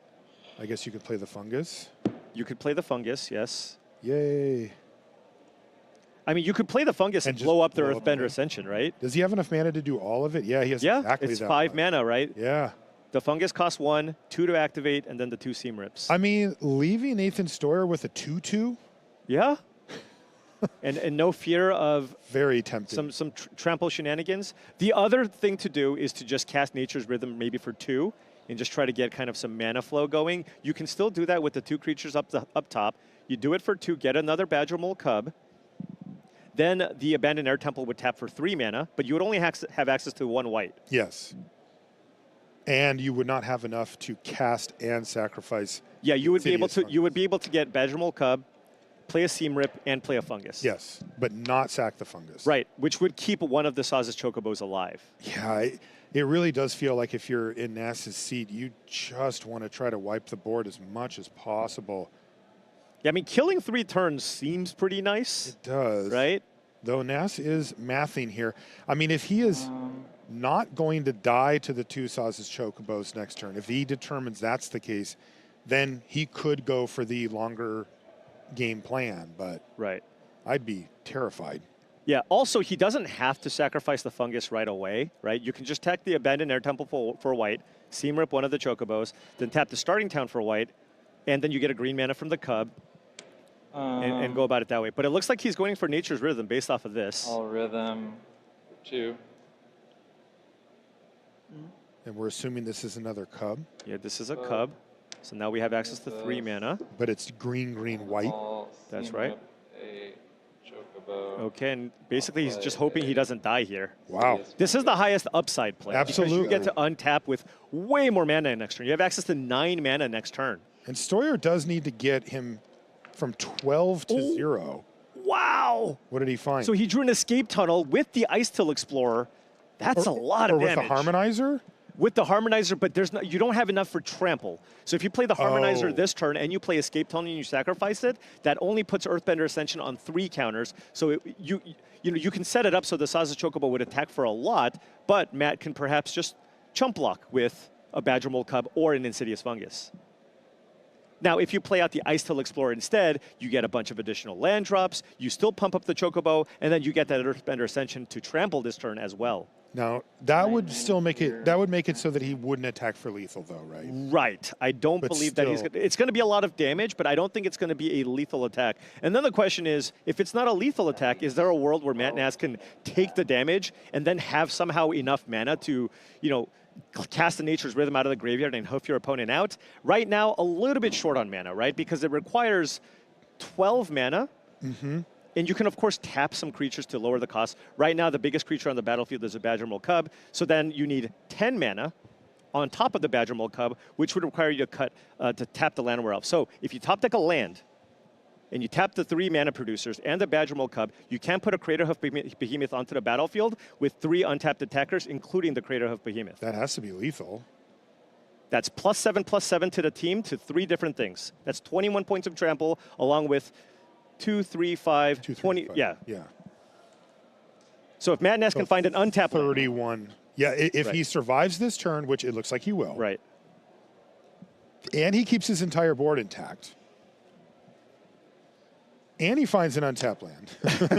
I guess you could play the Fungus. You could play the Fungus, yes. Yay. I mean, you could play the Fungus and blow up the Earthbender Ascension, right? Does he have enough mana to do all of it? Yeah, he has exactly that. It's 5 mana, right? Yeah. The Fungus costs 1, 2 to activate, and then the 2 Seam Rips. I mean, leaving Nathan Stoyer with a 2/2? Yeah. and no fear of very tempting. Some trample shenanigans. The other thing to do is to just cast Nature's Rhythm maybe for 2 and just try to get kind of some mana flow going. You can still do that with the 2 creatures up top. You do it for 2, get another Badger Mole Cub. Then the Abandoned Air Temple would tap for 3 mana, but you would only have access to 1 white. Yes. And you would not have enough to cast and sacrifice. Yeah, you would be able to. You would be able to get Badger Mole Cub, play a Seam Rip, and play a Fungus. Yes, but not sack the Fungus. Right, which would keep one of the Saz's Chocobos alive. Yeah, it really does feel like if you're in Nass's seat, you just want to try to wipe the board as much as possible. Yeah, I mean, killing 3 turns seems pretty nice. It does. Right? Though Nass is mathing here. I mean, if he is not going to die to the 2 Saz's Chocobos next turn, if he determines that's the case, then he could go for the longer game plan, but right, I'd be terrified. Yeah, also, he doesn't have to sacrifice the Fungus right away, right? You can just tap the Abandoned Air Temple for white, Seam Rip one of the Chocobos, then tap the Starting Town for white, and then you get a green mana from the Cub, and go about it that way. But it looks like he's going for Nature's Rhythm based off of this. All Rhythm 2. And we're assuming this is another Cub. Yeah, this is a Cub. So now we have access to 3 mana. But it's green, green, white. That's right. A Chocobo. Okay, and basically he's just hoping he doesn't die here. Wow. This is the highest upside play. Absolutely. Because you get to untap with way more mana next turn. You have access to 9 mana next turn. And Stoyer does need to get him from 12 to 0. Wow. What did he find? So he drew an escape tunnel with the Ice Till Explorer. That's a lot of damage. Or with the Harmonizer? With the Harmonizer, but there's no, you don't have enough for Trample. So if you play the Harmonizer this turn and you play Escape Tunnel and you sacrifice it, that only puts Earthbender Ascension on 3 counters. So you can set it up so the Saz's Chocobo would attack for a lot, but Matt can perhaps just chump block with a Badger Mole Cub or an Insidious Fungus. Now, if you play out the Ice Till Explorer instead, you get a bunch of additional land drops, you still pump up the Chocobo, and then you get that Earthbender Ascension to trample this turn as well. Now, that would still make it, that would make it so that he wouldn't attack for lethal though, right? Right. I don't believe that he's, it's going to be a lot of damage, but I don't think it's going to be a lethal attack. And then the question is, if it's not a lethal attack, is there a world where Matt Nass can take the damage and then have somehow enough mana to, cast a Nature's Rhythm out of the graveyard and hoof your opponent out? Right now, a little bit short on mana, right? Because it requires 12 mana. Mm-hmm. And you can, of course, tap some creatures to lower the cost. Right now, the biggest creature on the battlefield is a Badger Mole Cub. So then you need 10 mana on top of the Badger Mole Cub, which would require you to tap the Llanowar Elf. So if you top deck a land, and you tap the 3 mana producers and the Badger Mole Cub, you can put a Craterhoof Behemoth onto the battlefield with 3 untapped attackers, including the Craterhoof Behemoth. That has to be lethal. That's +7/+7 to the team to 3 different things. That's 21 points of trample, along with 2, 3, 5, 20. Yeah. Yeah. So if Matt Nass can find an untapped 31. Yeah, if Right. he survives this turn, which it looks like he will. Right. And he keeps his entire board intact. And he finds an untapped land. That's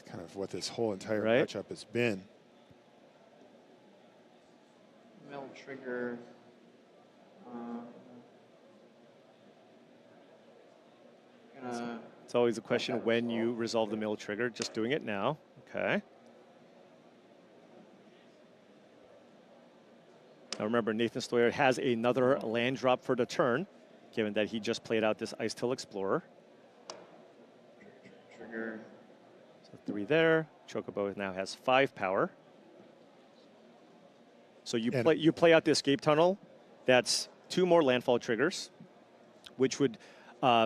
kind of what this whole entire matchup has been. Mill trigger. It's always a question when you resolve the mill trigger. Just doing it now. Okay. Now remember, Nathan Stoyer has another land drop for the turn, given that he just played out this Ice Till Explorer. Trigger. So 3 there. Chocobo now has 5 power. So you play out the Escape Tunnel. That's 2 more landfall triggers, which would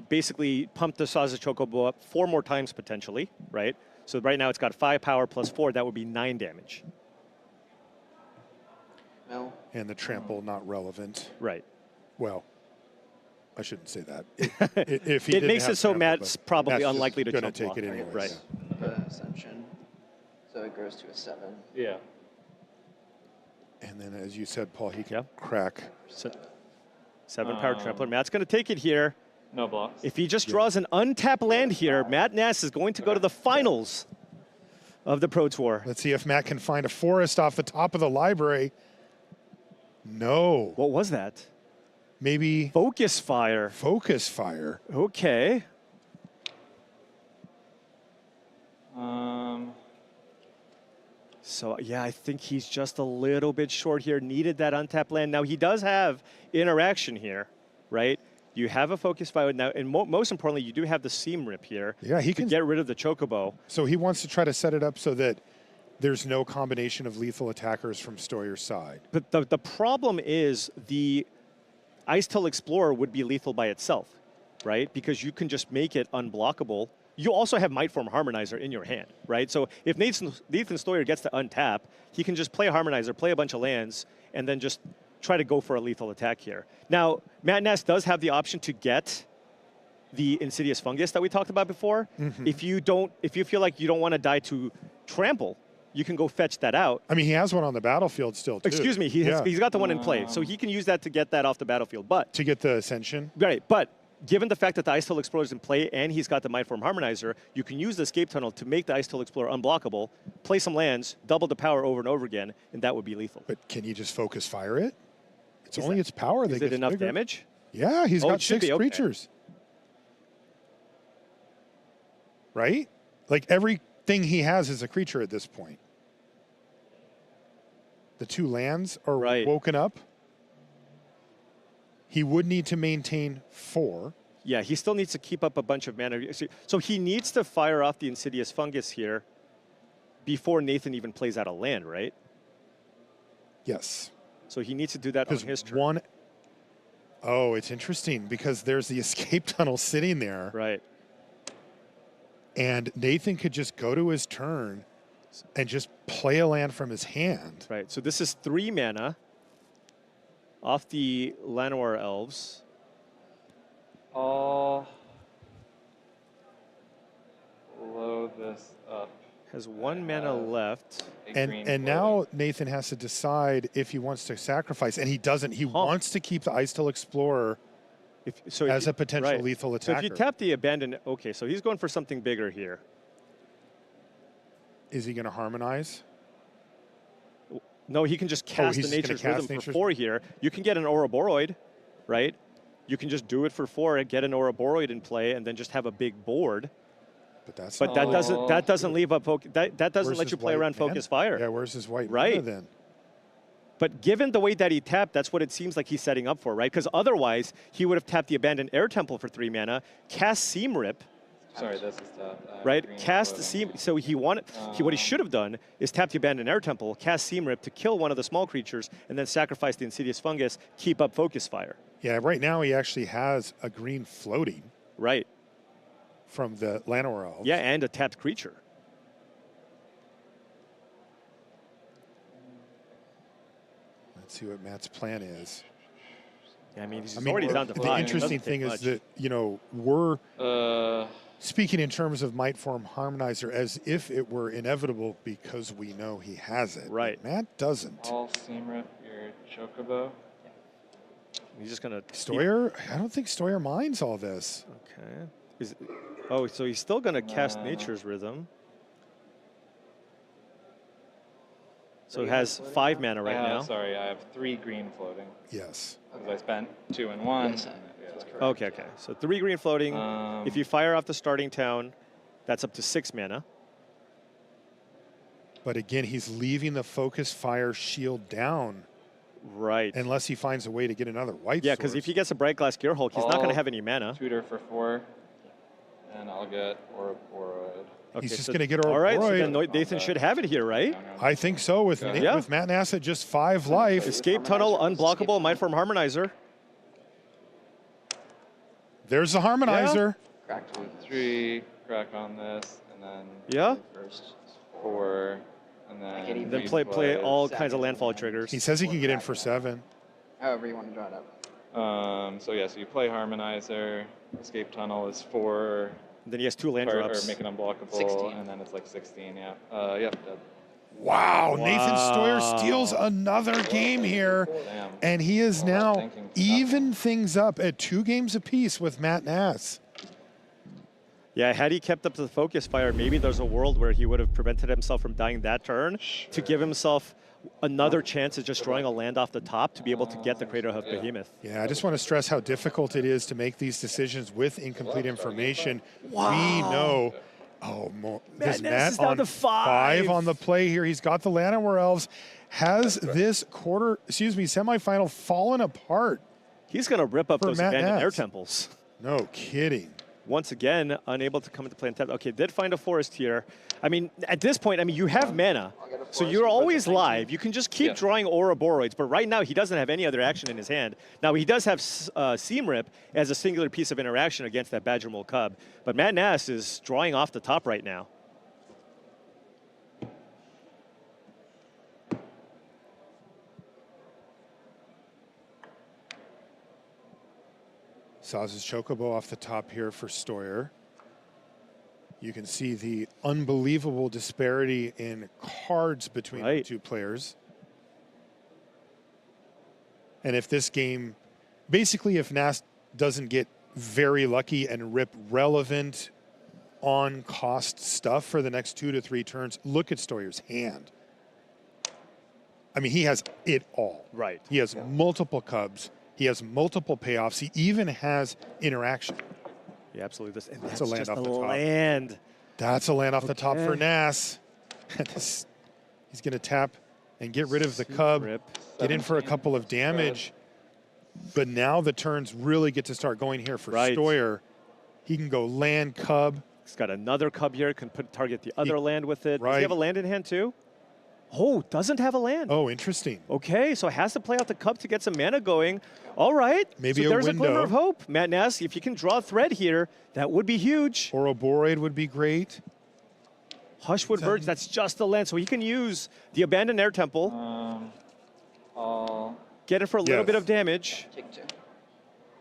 basically pump the Saz's Chocobo up 4 more times potentially, right? So right now it's got 5 power plus 4. That would be 9 damage. No. And the trample not relevant. Right. Well, I shouldn't say that. If he it didn't makes have it so trample, Matt's but probably Matt's unlikely to gonna jump take block, it anyway. right? Ascension. So it grows to a 7. Yeah. And then, as you said, Paul, he can crack. 7 power trampler. Matt's going to take it here. No blocks. If he just draws an untapped land here, Matt Nass is going to go to the finals of the Pro Tour. Let's see if Matt can find a forest off the top of the library. No. What was that? Maybe Focus Fire. Focus Fire. Okay. So, yeah, I think he's just a little bit short here. Needed that untapped land. Now, he does have interaction here, right? You have a Focus Fire now, and most importantly, you do have the Seam Rip here. Yeah, he can get rid of the Chocobo. So he wants to try to set it up so that there's no combination of lethal attackers from Stoyer's side. But the problem is the Ice Till Explorer would be lethal by itself. right? Because you can just make it unblockable. You also have Mightform Harmonizer in your hand, right? So if Nathan Stoyer gets to untap, he can just play Harmonizer, play a bunch of lands, and then just try to go for a lethal attack here. Now, Matt Nass does have the option to get the Insidious Fungus that we talked about before. If you feel like you don't want to die to Trample, you can go fetch that out. I mean, he has one on the battlefield still, too. Excuse me, he's got the one in play, so he can use that to get that off the battlefield. But to get the Ascension? Right, but given the fact that the Ice Tunnel Explorer is in play and he's got the Mightform Harmonizer, you can use the Escape Tunnel to make the Ice Tunnel Explorer unblockable, play some lands, double the power over and over again, and that would be lethal. But can you just focus fire it? It's only its power that Is gets it enough bigger. damage? Yeah, he's got 6 okay. creatures. Right? Like everything he has is a creature at this point. The 2 lands are woken up. He would need to maintain 4. Yeah, he still needs to keep up a bunch of mana. So he needs to fire off the Insidious Fungus here before Nathan even plays out a land, right? Yes. So he needs to do that on his turn. Oh, it's interesting because there's the Escape Tunnel sitting there. Right. And Nathan could just go to his turn and just play a land from his hand. Right, so this is 3 mana off the Llanowar Elves. I'll blow this up. Has 1 mana left. And now Nathan has to decide if he wants to sacrifice, and he doesn't. He wants to keep the Ice Tunnel Explorer as a potential lethal attacker. So if you tap the Abandon, okay, so he's going for something bigger here. Is he going to harmonize? No, he can just cast the Nature's Rhythm for 4 here. You can get an Ouroboros, right? You can just do it for 4 and get an Ouroboros in play, and then just have a big board. But that doesn't leave up that doesn't let you play around Focus Fire. Yeah, where's his white right mana then? But given the way that he tapped, that's what it seems like he's setting up for, right? Because otherwise, he would have tapped the Abandoned Air Temple for 3 mana, cast Seam Rip. Sorry, this is tough. Right, cast Seam. So what he should have done is tap the Abandoned Air Temple, cast Seam Rip to kill one of the small creatures, and then sacrifice the Insidious Fungus, keep up Focus Fire. Yeah, right now he actually has a green floating. Right. From the Llanowar Elves. Yeah, and a tapped creature. Let's see what Matt's plan is. Yeah, I mean, he's already down to 5. The interesting thing is that, we're speaking in terms of Mightform Harmonizer as if it were inevitable because we know he has it. Right. But Matt doesn't. I'll Seam Rip your Chocobo. He's just going to... Stoyer? I don't think Stoyer minds all this. Okay. So he's still going to cast Nature's Rhythm. So it has 5 mana right now. Sorry, I have 3 green floating. Yes. Because I spent 2 and 1. Yes, Okay. So 3 green floating. If you fire off the starting town, that's up to 6 mana. But again, he's leaving the Focus Fire shield down. Right. Unless he finds a way to get another white Yeah, because if he gets a Bright Glass Gearhulk, he's not going to have any mana. Tutor for 4, and I'll get Ouroboros. Okay, he's just going to get Ouroboros. All right, so then Nathan should have it here, right? I think so, with Matt Nass at just 5 life. Escape Tunnel, unblockable, Mightform Harmonizer. There's the Harmonizer. Yeah. Crack 3, crack on this, and then first 4, and then play all kinds of landfall triggers. He says he can get in for 7. However you want to draw it up. So you play Harmonizer, Escape Tunnel is 4. Then he has 2 land drops. Or make it unblockable, 16. and then it's like 16, yeah. Dead. Wow, Nathan Stoyer steals another game here. Damn. And he is now even things up at 2 games apiece with Matt Nass. Yeah, had he kept up to the Focus Fire, maybe there's a world where he would have prevented himself from dying that turn to give himself another chance at just drawing a land off the top to be able to get the Craterhoof Behemoth. Yeah, I just want to stress how difficult it is to make these decisions with incomplete information. Wow. We know, Matt Matt is down to 5 on the play here. He's got the Llanowar Elves. Has this semifinal fallen apart? He's going to rip up those Matt Abandoned Nass. Air Temples. No kidding. once again, unable to come into play on tap. Okay, did find a forest here. I mean, at this point, I mean, you have mana, so you're always live. You can just keep drawing Ouroboros, but right now he doesn't have any other action in his hand. Now, he does have Seam Rip as a singular piece of interaction against that Badger Mole Cub, but Matt Nass is drawing off the top right now. Saz's Chocobo off the top here for Stoyer. You can see the unbelievable disparity in cards between the two players. And if this game, basically if Nass doesn't get very lucky and rip relevant on-cost stuff for the next 2 to 3 turns, look at Stoyer's hand. I mean, he has it all. Right. He has multiple Cubs. He has multiple payoffs. He even has interaction. He absolutely does. And that's a land off the top. Land. That's a land off the top for Nass. He's going to tap and get rid of the Cub, get in for a couple of damage. But now the turns really get to start going here for Stoyer. He can go land, Cub. He's got another Cub here, can target the other land with it. Right. Does he have a land in hand too? Oh, doesn't have a land. Oh, interesting. Okay, so has to play out the Cub to get some mana going. All right. Maybe so a there's window. a glimmer of hope. Matt Nass, if you can draw a thread here, that would be huge. Ouroboros would be great. Hushwood Verge, that's just the land. So he can use the Abandoned Air Temple. Get it for a little bit of damage. Take 2.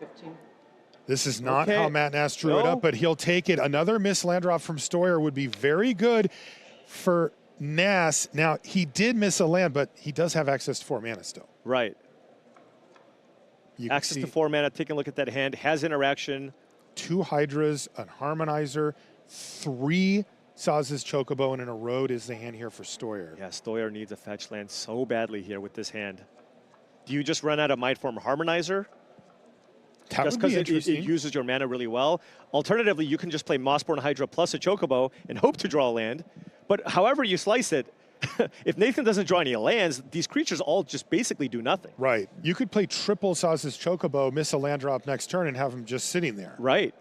15. This is not how Matt Nass drew it up, but he'll take it. Another miss land drop from Stoyer would be very good for Nass. Now, he did miss a land, but he does have access to 4 mana still. Right. Access to 4 mana, take a look at that hand, has interaction. 2 Hydras, a Harmonizer, 3 Saz's Chocobo, and an Erode is the hand here for Stoyer. Yeah, Stoyer needs a fetch land so badly here with this hand. Do you just run out of Mindform Harmonizer? That just would be because it uses your mana really well. Alternatively, you can just play Mossborn Hydra plus a Chocobo and hope to draw a land. But however you slice it, if Nathan doesn't draw any lands, these creatures all just basically do nothing. Right. You could play triple Saz's Chocobo, miss a land drop next turn, and have him just sitting there. Right.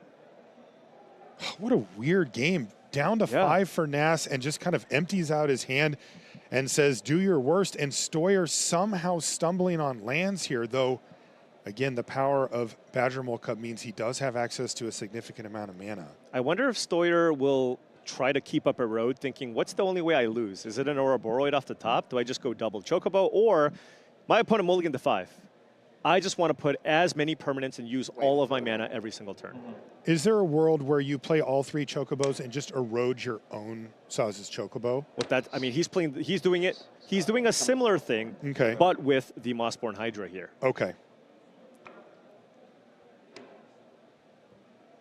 What a weird game. Down to 5 for Nass and just kind of empties out his hand and says, do your worst. And Stoyer somehow stumbling on lands here, though, again, the power of Badger Mole Cub means he does have access to a significant amount of mana. I wonder if Stoyer will try to keep up a road thinking, what's the only way I lose? Is it an Ouroboros off the top? Do I just go double Chocobo? Or my opponent mulligan to 5. I just want to put as many permanents and use all of my mana every single turn. Is there a world where you play all 3 Chocobos and just erode your own Saz's Chocobo? With that, I mean, he's doing it. He's doing a similar thing, but with the Mossborn Hydra here. Okay.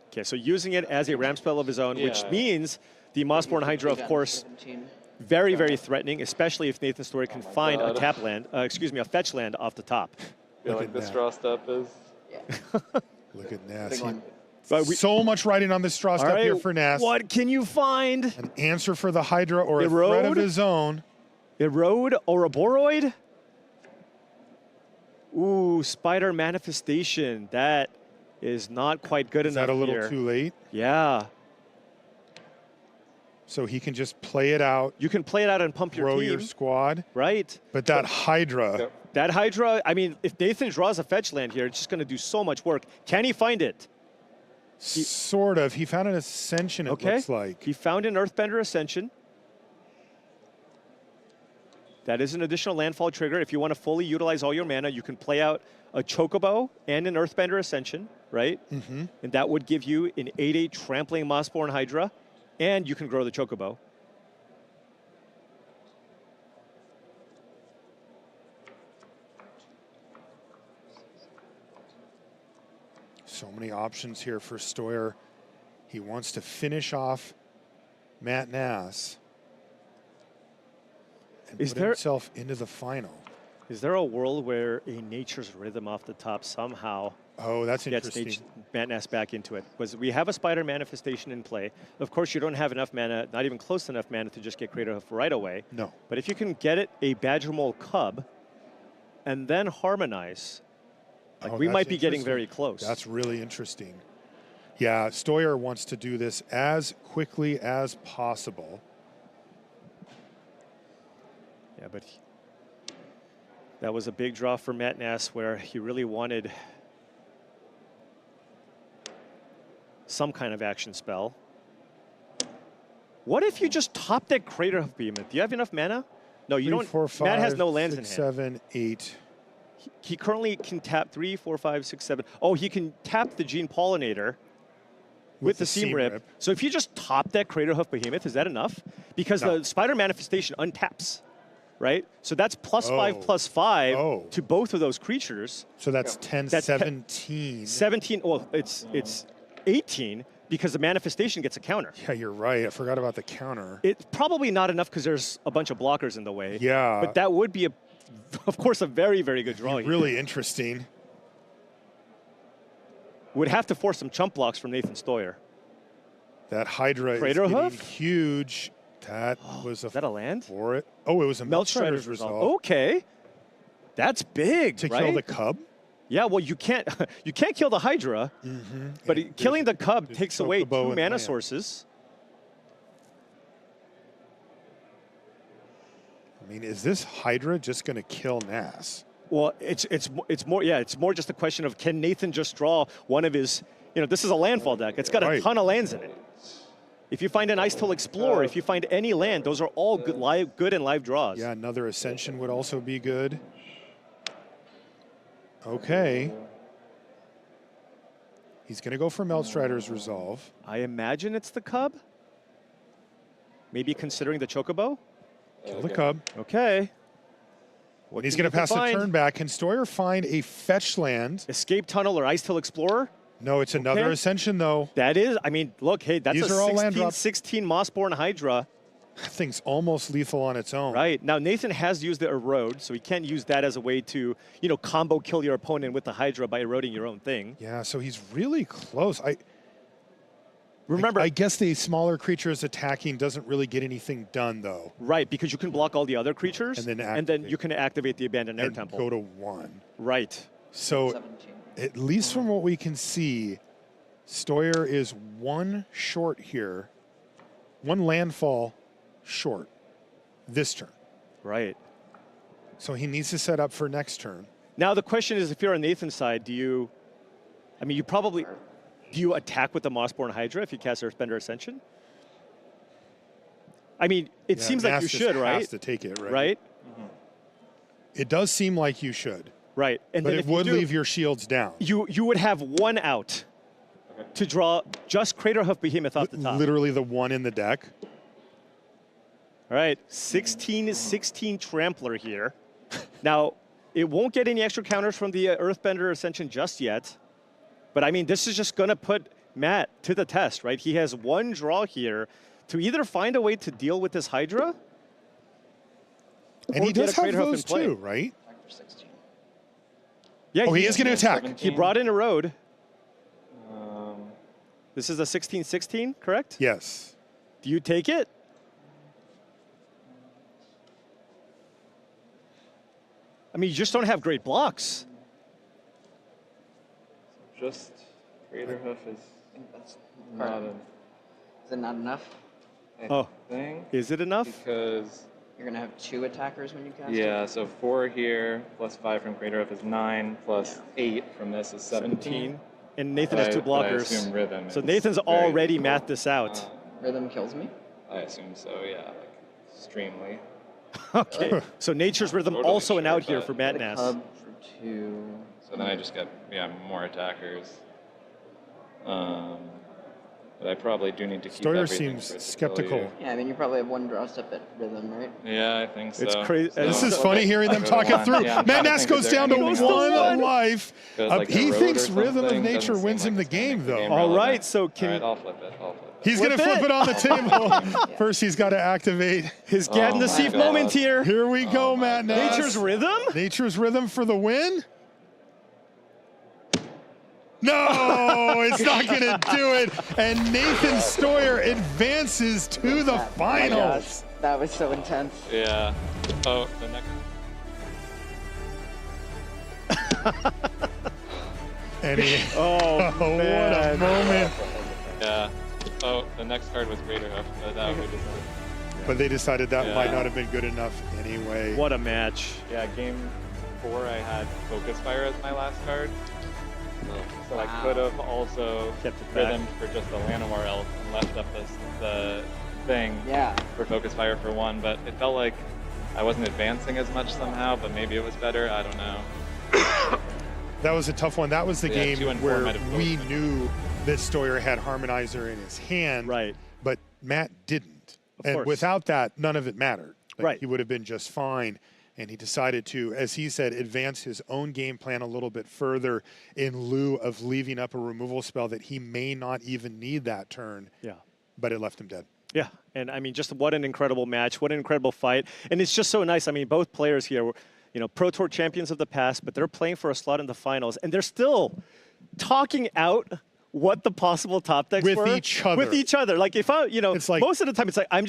Okay, so using it as a ramp spell of his own, which means the Mossborn Hydra, of course, very, very threatening, especially if Nathan Stoyer can find a tap land, a fetch land off the top. Yeah, like this draw step is. Look at Nass. So much writing on this straw step here for Nass. What can you find? An answer for the Hydra or a threat of his own. Erode Ouroboros. Ooh, Spider Manifestation. That is not quite good enough. Is that a little too late? Yeah. So he can just play it out. You can play it out and pump your team. Grow your squad. Right. But that Hydra. That Hydra, I mean, if Nathan draws a fetch land here, it's just going to do so much work. Can he find it? Sort of. He found an Ascension, it looks like. He found an Earthbender Ascension. That is an additional landfall trigger. If you want to fully utilize all your mana, you can play out a Chocobo and an Earthbender Ascension, right? Mm-hmm. And that would give you an 8/8 Trampling Mossborn Hydra, and you can grow the Chocobo. So many options here for Stoyer. He wants to finish off Matt Nass and put himself into the final. Is there a world where a Nature's Rhythm off the top somehow that's gets interesting. Matt Nass back into it? Because we have a Spider Manifestation in play. Of course, you don't have enough mana, not even close enough mana to just get creative right away. No. But if you can get it a Badger Mole Cub and then harmonize, we might be getting very close. That's really interesting. Yeah, Stoyer wants to do this as quickly as possible. Yeah, but that was a big draw for Matt Nass where he really wanted some kind of action spell. What if you just top that Crater of Behemoth? Do you have enough mana? No, you 3, don't. 4, 5, Matt has no lands 6, in hand. 7, 8. He currently can tap 3, 4, 5, 6, 7. Oh, he can tap the Gene Pollinator with the Seam Rip. So if you just top that Craterhoof Behemoth, is that enough? Because the Spider Manifestation untaps, right? So that's +5/+5 to both of those creatures. So that's 10, That's 17. 17. Well, it's 18 because the Manifestation gets a counter. Yeah, you're right. I forgot about the counter. It's probably not enough because there's a bunch of blockers in the way. Yeah. But that would be, of course, a very, very good draw. Really interesting. Would have to force some chump blocks from Nathan Stoyer. That Hydra is getting huge. That was that a land? For it. Oh, it was a Meltstrider's Meltstrider's Resolve. Okay. That's big, To right? kill the Cub? Yeah, well, you can't kill the Hydra, but killing the Cub takes away 2 mana land. sources. I mean, is this Hydra just going to kill Nass? Well, it's more just a question of can Nathan just draw one of his, this is a landfall deck. It's got a ton of lands in it. If you find an Ice Toll Explorer, if you find any land, those are all good and live draws. Yeah, another Ascension would also be good. Okay. He's going to go for Meltstrider's Resolve. I imagine it's the Cub. Maybe considering the Chocobo. Kill the Cub. Okay. When he's going to pass a turn back, can Stoyer find a fetch land? Escape Tunnel or Ice Toll Explorer? No, it's another Ascension, though. That is, I mean, look, hey, that's These a are all land 16 Mossborn Hydra. That thing's almost lethal on its own. Right. Now, Nathan has used the Erode, so he can't use that as a way to, combo kill your opponent with the Hydra by eroding your own thing. Yeah, so he's really close. Remember, I guess the smaller creatures attacking doesn't really get anything done, though. Right, because you can block all the other creatures, and then you can activate the Abandoned Air Temple. Go to 1. Right. So, at least from what we can see, Stoyer is 1 short here, 1 landfall short this turn. Right. So he needs to set up for next turn. Now the question is, if you're on Nathan's side, do you attack with the Mossborn Hydra if you cast Earthbender Ascension? I mean, it seems like you should, right? Has to take it, right? Right? It does seem like you should. Right. And but then it would leave your shields down. You would have 1 out to draw just Craterhoof Behemoth off the top. Literally the 1 in the deck. All right, 16 Trampler here. Now, it won't get any extra counters from the Earthbender Ascension just yet. But I mean, this is just going to put Matt to the test, right? He has 1 draw here to either find a way to deal with this Hydra. And he does have those too, right? Yeah, he is going to attack. 17. He brought in a road. This is a 16-16, correct? Yes. Do you take it? I mean, you just don't have great blocks. Just Craterhoof is not Is it not enough? I think. Is it enough? Because you're going to have 2 attackers when you cast yeah, it? so 4 here, plus 5 from Craterhoof is 9, plus 8 from this is 17. And Nathan has 2 But I blockers. assume Rhythm So is Nathan's very already lethal. mathed this out. Rhythm kills me? I assume so, yeah, like extremely. Okay, so Nature's Rhythm Totally also an sure, out here but- for Matt Nass. Cub for 2. So then I just get, more attackers. But I probably do need to keep Stoyer everything seems for skeptical. Stoyer. Yeah, I mean, you probably have 1 draw step at Rhythm, right? Yeah, I think so. It's crazy. So This is I'll funny go- hearing them I'll go to talking 1. through. Yeah, I'm Matt trying to Nass think, goes is there down to any 1 life. Goes like He a road thinks or Rhythm of something, Nature doesn't wins seem him like the it's game, anything though. All relevant. right, so can All right, I'll flip it. He's going to flip it on the table. First, he's got to activate his Gadden the Thief moment here. Here we go, Matt Nass. Nature's Rhythm? Nature's Rhythm for the win. No, it's not going to do it. And Nathan Stoyer advances to the finals. That was so intense. Yeah. Oh, the next. And he, oh, what a moment. Yeah. Oh, the next card was Greater Hoof, but that would be But they decided that might not have been good enough anyway. What a match. Yeah, game 4, I had Focus Fire as my last card. So I could have also rhythmed for just the Llanowar Elf and left up the thing for Focus Fire for 1, but it felt like I wasn't advancing as much somehow, but maybe it was better, I don't know. That was a tough one. That was the game 2 and 4 where might have we knew that Stoyer had Harmonizer in his hand, but Matt didn't. And course. without that, none of it mattered. Right. He would have been just fine. And he decided to, as he said, advance his own game plan a little bit further in lieu of leaving up a removal spell that he may not even need that turn. Yeah. But it left him dead. Yeah, and I mean, just what an incredible match, what an incredible fight. And it's just so nice. I mean, both players here were, Pro Tour champions of the past, but they're playing for a slot in the finals, and they're still talking out what the possible top decks were. With each other. With each other. Like, if I, it's like, most of the time it's like, I'm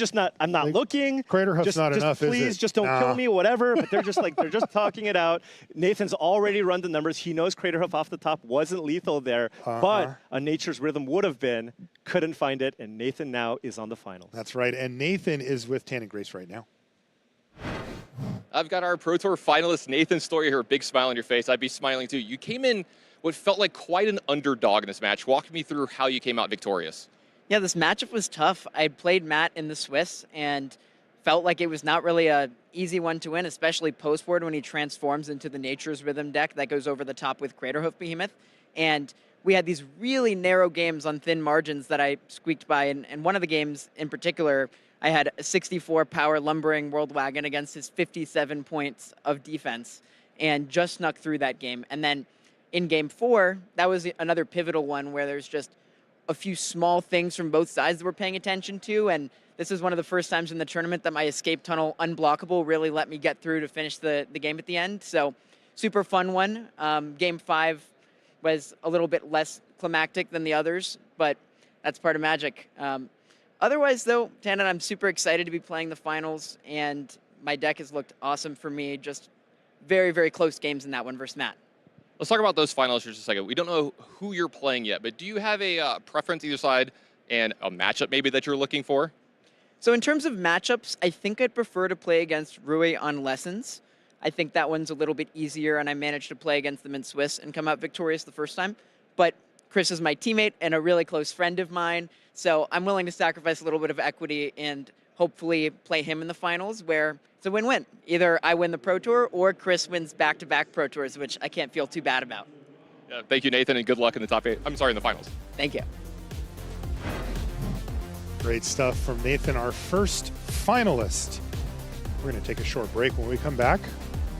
not looking. Crater Hoof's not enough, please, is it? just don't kill me, whatever. But they're just like, they're just talking it out. Nathan's already run the numbers. He knows Crater Hoof off the top wasn't lethal there, but a Nature's Rhythm would have been. Couldn't find it, and Nathan now is on the finals. That's right, and Nathan is with Tan and Grace right now. I've got our Pro Tour finalist, Nathan Stoyer here, big smile on your face. I'd be smiling too. You came in what felt like quite an underdog in this match. Walk me through how you came out victorious. Yeah, this matchup was tough. I played Matt in the Swiss and felt like it was not really a easy one to win, especially post-board when he transforms into the Nature's Rhythm deck that goes over the top with Craterhoof Behemoth. And we had these really narrow games on thin margins that I squeaked by. And one of the games in particular, I had a 64 power lumbering World Wagon against his 57 points of defense and just snuck through that game. And then in game 4, that was another pivotal one where there's just a few small things from both sides that we're paying attention to. And this is one of the first times in the tournament that my escape tunnel unblockable really let me get through to finish the game at the end. So super fun one. Game 5 was a little bit less climactic than the others, but that's part of magic. Otherwise, though, Tannen, I'm super excited to be playing the finals, and my deck has looked awesome for me. Just very, very close games in that one versus Matt. Let's talk about those finals for just a second. We don't know who you're playing yet, but do you have a preference either side and a matchup maybe that you're looking for? So in terms of matchups, I think I'd prefer to play against Rui on Lessons. I think that one's a little bit easier, and I managed to play against them in Swiss and come out victorious the first time. But Chris is my teammate and a really close friend of mine, so I'm willing to sacrifice a little bit of equity and hopefully play him in the finals where it's a win-win. Either I win the Pro Tour or Chris wins back-to-back Pro Tours, which I can't feel too bad about. Thank you, Nathan, and good luck in the top 8. I'm sorry, in the finals. Thank you. Great stuff from Nathan, our first finalist. We're going to take a short break. When we come back,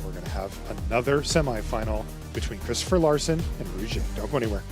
we're going to have another semifinal between Christopher Larson and Rouge. Don't go anywhere.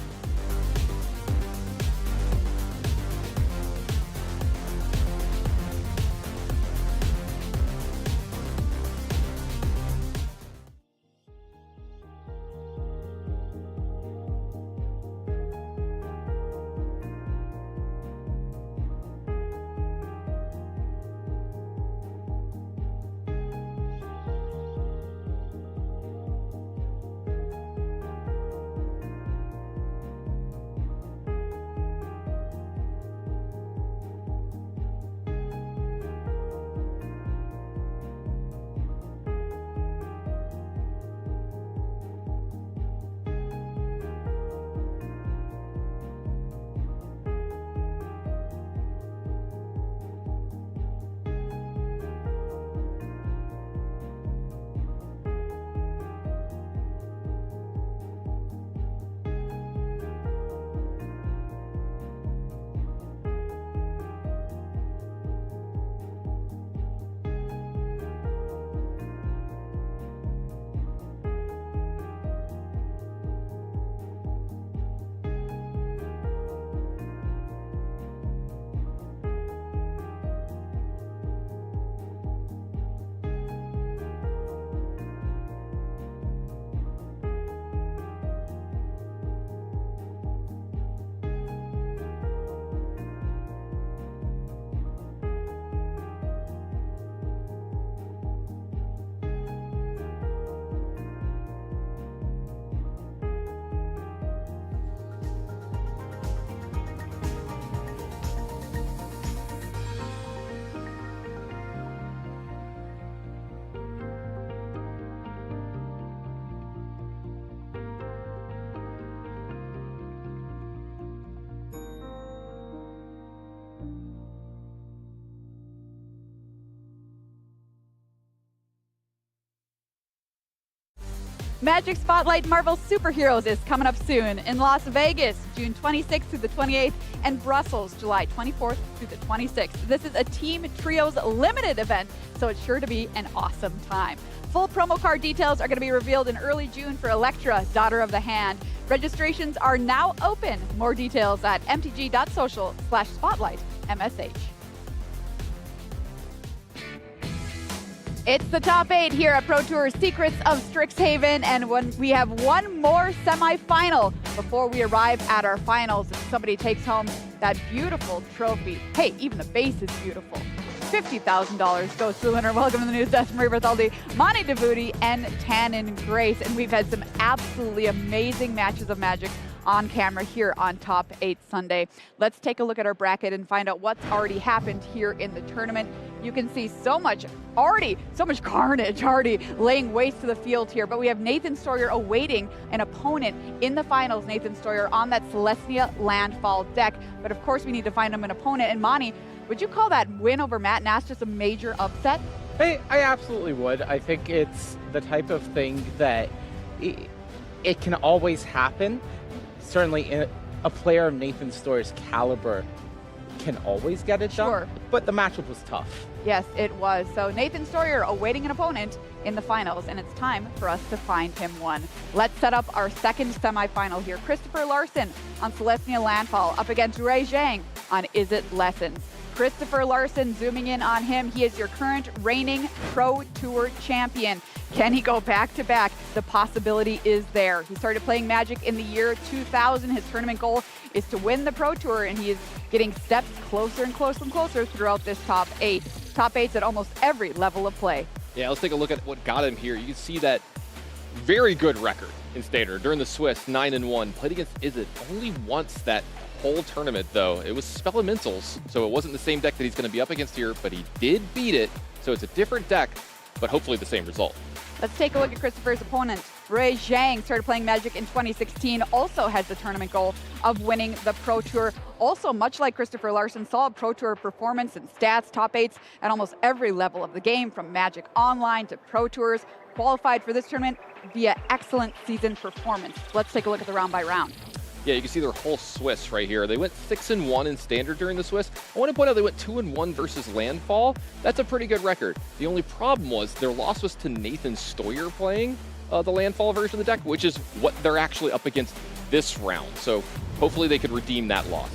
Magic Spotlight Marvel Superheroes is coming up soon in Las Vegas, June 26th through the 28th, and Brussels, July 24th through the 26th. This is a Team Trios limited event, so it's sure to be an awesome time. Full promo card details are going to be revealed in early June for Electra, Daughter of the Hand. Registrations are now open. More details at mtg.social/spotlightmsh. It's the top 8 here at Pro Tour Secrets of Strixhaven, and when we have one more semifinal before we arrive at our finals, and somebody takes home that beautiful trophy. Hey, even the base is beautiful. $50,000 goes to the winner. Welcome to the news desk, Marie Berthaldi, Monty DeVuti, and Tannen Grace. And we've had some absolutely amazing matches of Magic on camera here on Top 8 Sunday. Let's take a look at our bracket and find out what's already happened here in the tournament. You can see so much carnage already laying waste to the field here, but we have Nathan Stoyer awaiting an opponent in the finals. Nathan Stoyer on that Celestia Landfall deck, but of course we need to find him an opponent. And Monty, would you call that win over Matt Nass just a major upset? I absolutely would. I think it's the type of thing that it can always happen. Certainly a player of Nathan Stoyer's caliber can always get it done, but the matchup was tough. Yes, it was. So Nathan Stoyer awaiting an opponent in the finals, and it's time for us to find him one. Let's set up our second semifinal here. Christopher Larson on Celestia Landfall up against Ray Zhang on Is It Lessons. Christopher Larson, zooming in on him, he is your current reigning Pro Tour champion. Can he go back-to-back? The possibility is there. He started playing Magic in the year 2000. His tournament goal is to win the Pro Tour, and he is getting steps closer and closer and closer throughout this top 8. Top 8's at almost every level of play. Yeah, let's take a look at what got him here. You can see that very good record in Standard. During the Swiss, 9-1. Played against Is It only once that whole tournament, though. It was Elementals, so it wasn't the same deck that he's going to be up against here, but he did beat it, so it's a different deck, but hopefully the same result. Let's take a look at Christopher's opponent. Ray Zhang started playing Magic in 2016, also has the tournament goal of winning the Pro Tour. Also, much like Christopher Larson, solid Pro Tour performance and stats, top 8s at almost every level of the game, from Magic Online to Pro Tours, qualified for this tournament via excellent season performance. Let's take a look at the round by round. Yeah, you can see their whole Swiss right here. They went 6-1 in Standard during the Swiss. I want to point out they went 2-1 versus Landfall. That's a pretty good record. The only problem was their loss was to Nathan Stoyer playing the Landfall version of the deck, which is what they're actually up against this round. So hopefully they could redeem that loss.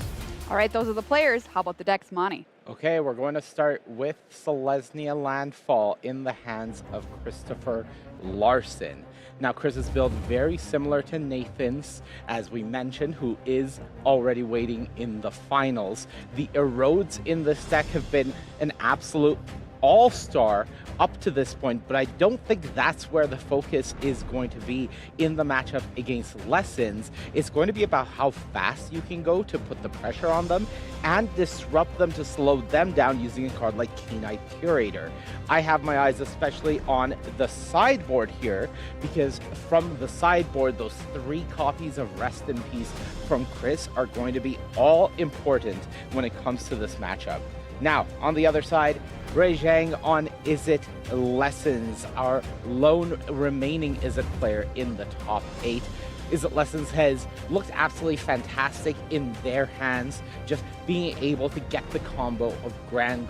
All right, those are the players. How about the decks, Monty? Okay, we're going to start with Celestia Landfall in the hands of Christopher Larson. Now, Chris's build very similar to Nathan's, as we mentioned, who is already waiting in the finals. The erodes in this deck have been an absolute all-star up to this point, but I don't think that's where the focus is going to be in the matchup against Lessons. It's going to be about how fast you can go to put the pressure on them and disrupt them to slow them down using a card like Keen-Eye Curator. I have my eyes especially on the sideboard here, because from the sideboard, those 3 copies of Rest in Peace from Chris are going to be all important when it comes to this matchup. Now, on the other side, Ray Zhang on Is It Lessons, our lone remaining Is It player in the top 8. Is It Lessons has looked absolutely fantastic in their hands, just being able to get the combo of Grand,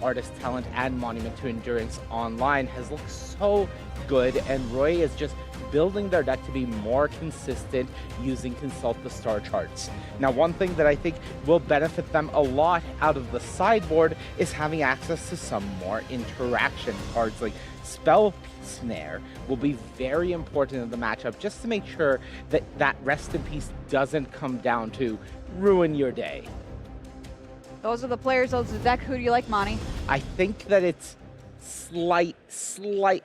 Artist Talent, and Monument to Endurance online has looked so good, and Roy is just building their deck to be more consistent using Consult the Star Charts. Now, one thing that I think will benefit them a lot out of the sideboard is having access to some more interaction cards like Spell Snare will be very important in the matchup, just to make sure that that Rest in Peace doesn't come down to ruin your day. Those are the players, those are the deck. Who do you like, Monty? I think that it's slight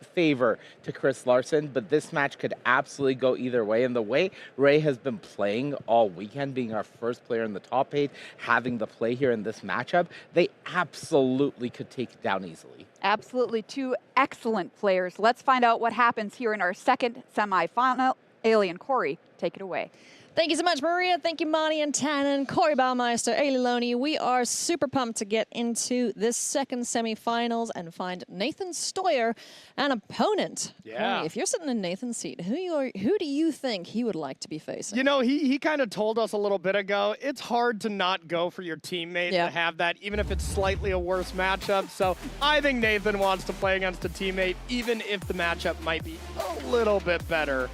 favor to Chris Larson, but this match could absolutely go either way. And the way Ray has been playing all weekend, being our first player in the top 8, having the play here in this matchup, they absolutely could take it down easily. Absolutely, 2 excellent players. Let's find out what happens here in our second semifinal. Alien Corey, take it away. Thank you so much, Maria. Thank you, Monty and Tannen, Corey Baumeister, Ailey Loney. We are super pumped to get into this second semifinals and find Nathan Stoyer an opponent. Yeah. Corey, if you're sitting in Nathan's seat, who do you think he would like to be facing? You know, he kind of told us a little bit ago, it's hard to not go for your teammate to have that, even if it's slightly a worse matchup. So I think Nathan wants to play against a teammate, even if the matchup might be a little bit better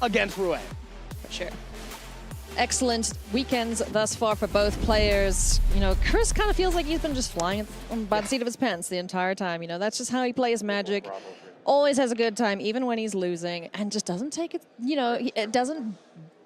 against Rue. For sure. Excellent weekends thus far for both players. You know, Chris kind of feels like he's been just flying by the seat of his pants the entire time. You know, that's just how he plays Magic. Always has a good time, even when he's losing, and just doesn't take it, you know, it doesn't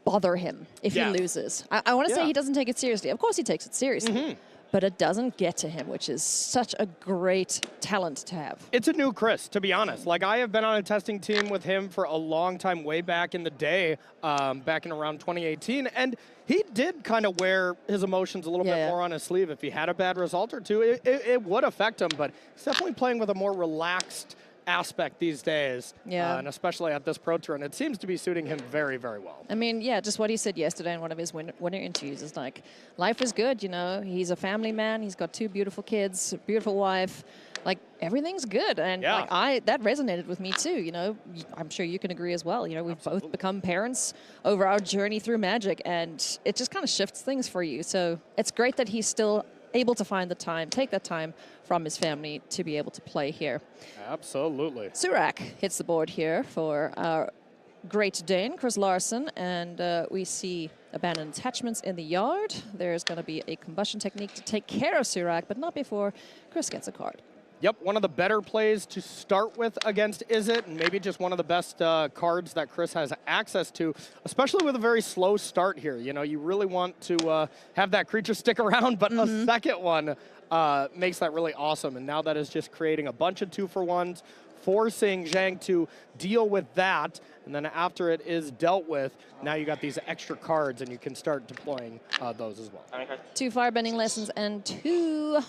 bother him if he loses. I want to say he doesn't take it seriously. Of course he takes it seriously. But it doesn't get to him, which is such a great talent to have. It's a new Chris, to be honest. Like, I have been on a testing team with him for a long time, way back in the day, back in around 2018, and he did kind of wear his emotions a little bit more on his sleeve. If he had a bad result or two, it would affect him, but he's definitely playing with a more relaxed aspect these days, and especially at this Pro Tour, and it seems to be suiting him very, very well. I mean, yeah, just what he said yesterday in one of his winter interviews is like, life is good, you know. He's a family man. He's got 2 beautiful kids, a beautiful wife. Like, everything's good, and like, that resonated with me too. You know, I'm sure you can agree as well. You know, we've both become parents over our journey through Magic, and it just kind of shifts things for you. So it's great that he's still able to find the time, take that time from his family to be able to play here. Absolutely. Surak hits the board here for our Great Dane, Chris Larson, and we see abandoned attachments in the yard. There's going to be a combustion technique to take care of Surak, but not before Chris gets a card. Yep, one of the better plays to start with against Izzet, and maybe just one of the best cards that Chris has access to, especially with a very slow start here. You know, you really want to have that creature stick around, but a second one makes that really awesome. And now that is just creating a bunch of 2-for-1s, forcing Zhang to deal with that. And then after it is dealt with, now you got these extra cards, and you can start deploying those as well. 2 firebending lessons and 2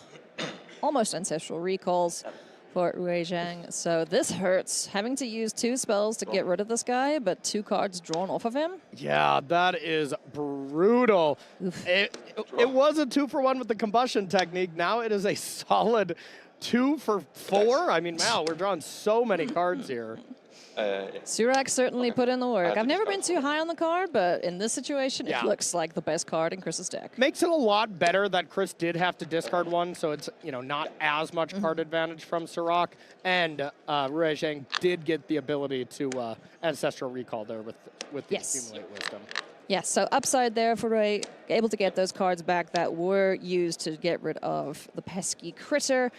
almost ancestral recalls for Rui Zhang. So this hurts, having to use 2 spells to get rid of this guy, but 2 cards drawn off of him. Yeah, that is brutal. It was a 2-for-1 with the combustion technique. Now it is a solid 2-for-4. I mean, wow, we're drawing so many cards here. Surak certainly put in the work. I've never been too high on the card, but in this situation, it looks like the best card in Chris's deck. Makes it a lot better that Chris did have to discard one, so it's, you know, not as much card advantage from Surak. And Rui Zhang did get the ability to Ancestral Recall there with the Accumulate Wisdom. Yes, so upside there for Rui, able to get those cards back that were used to get rid of the pesky critter.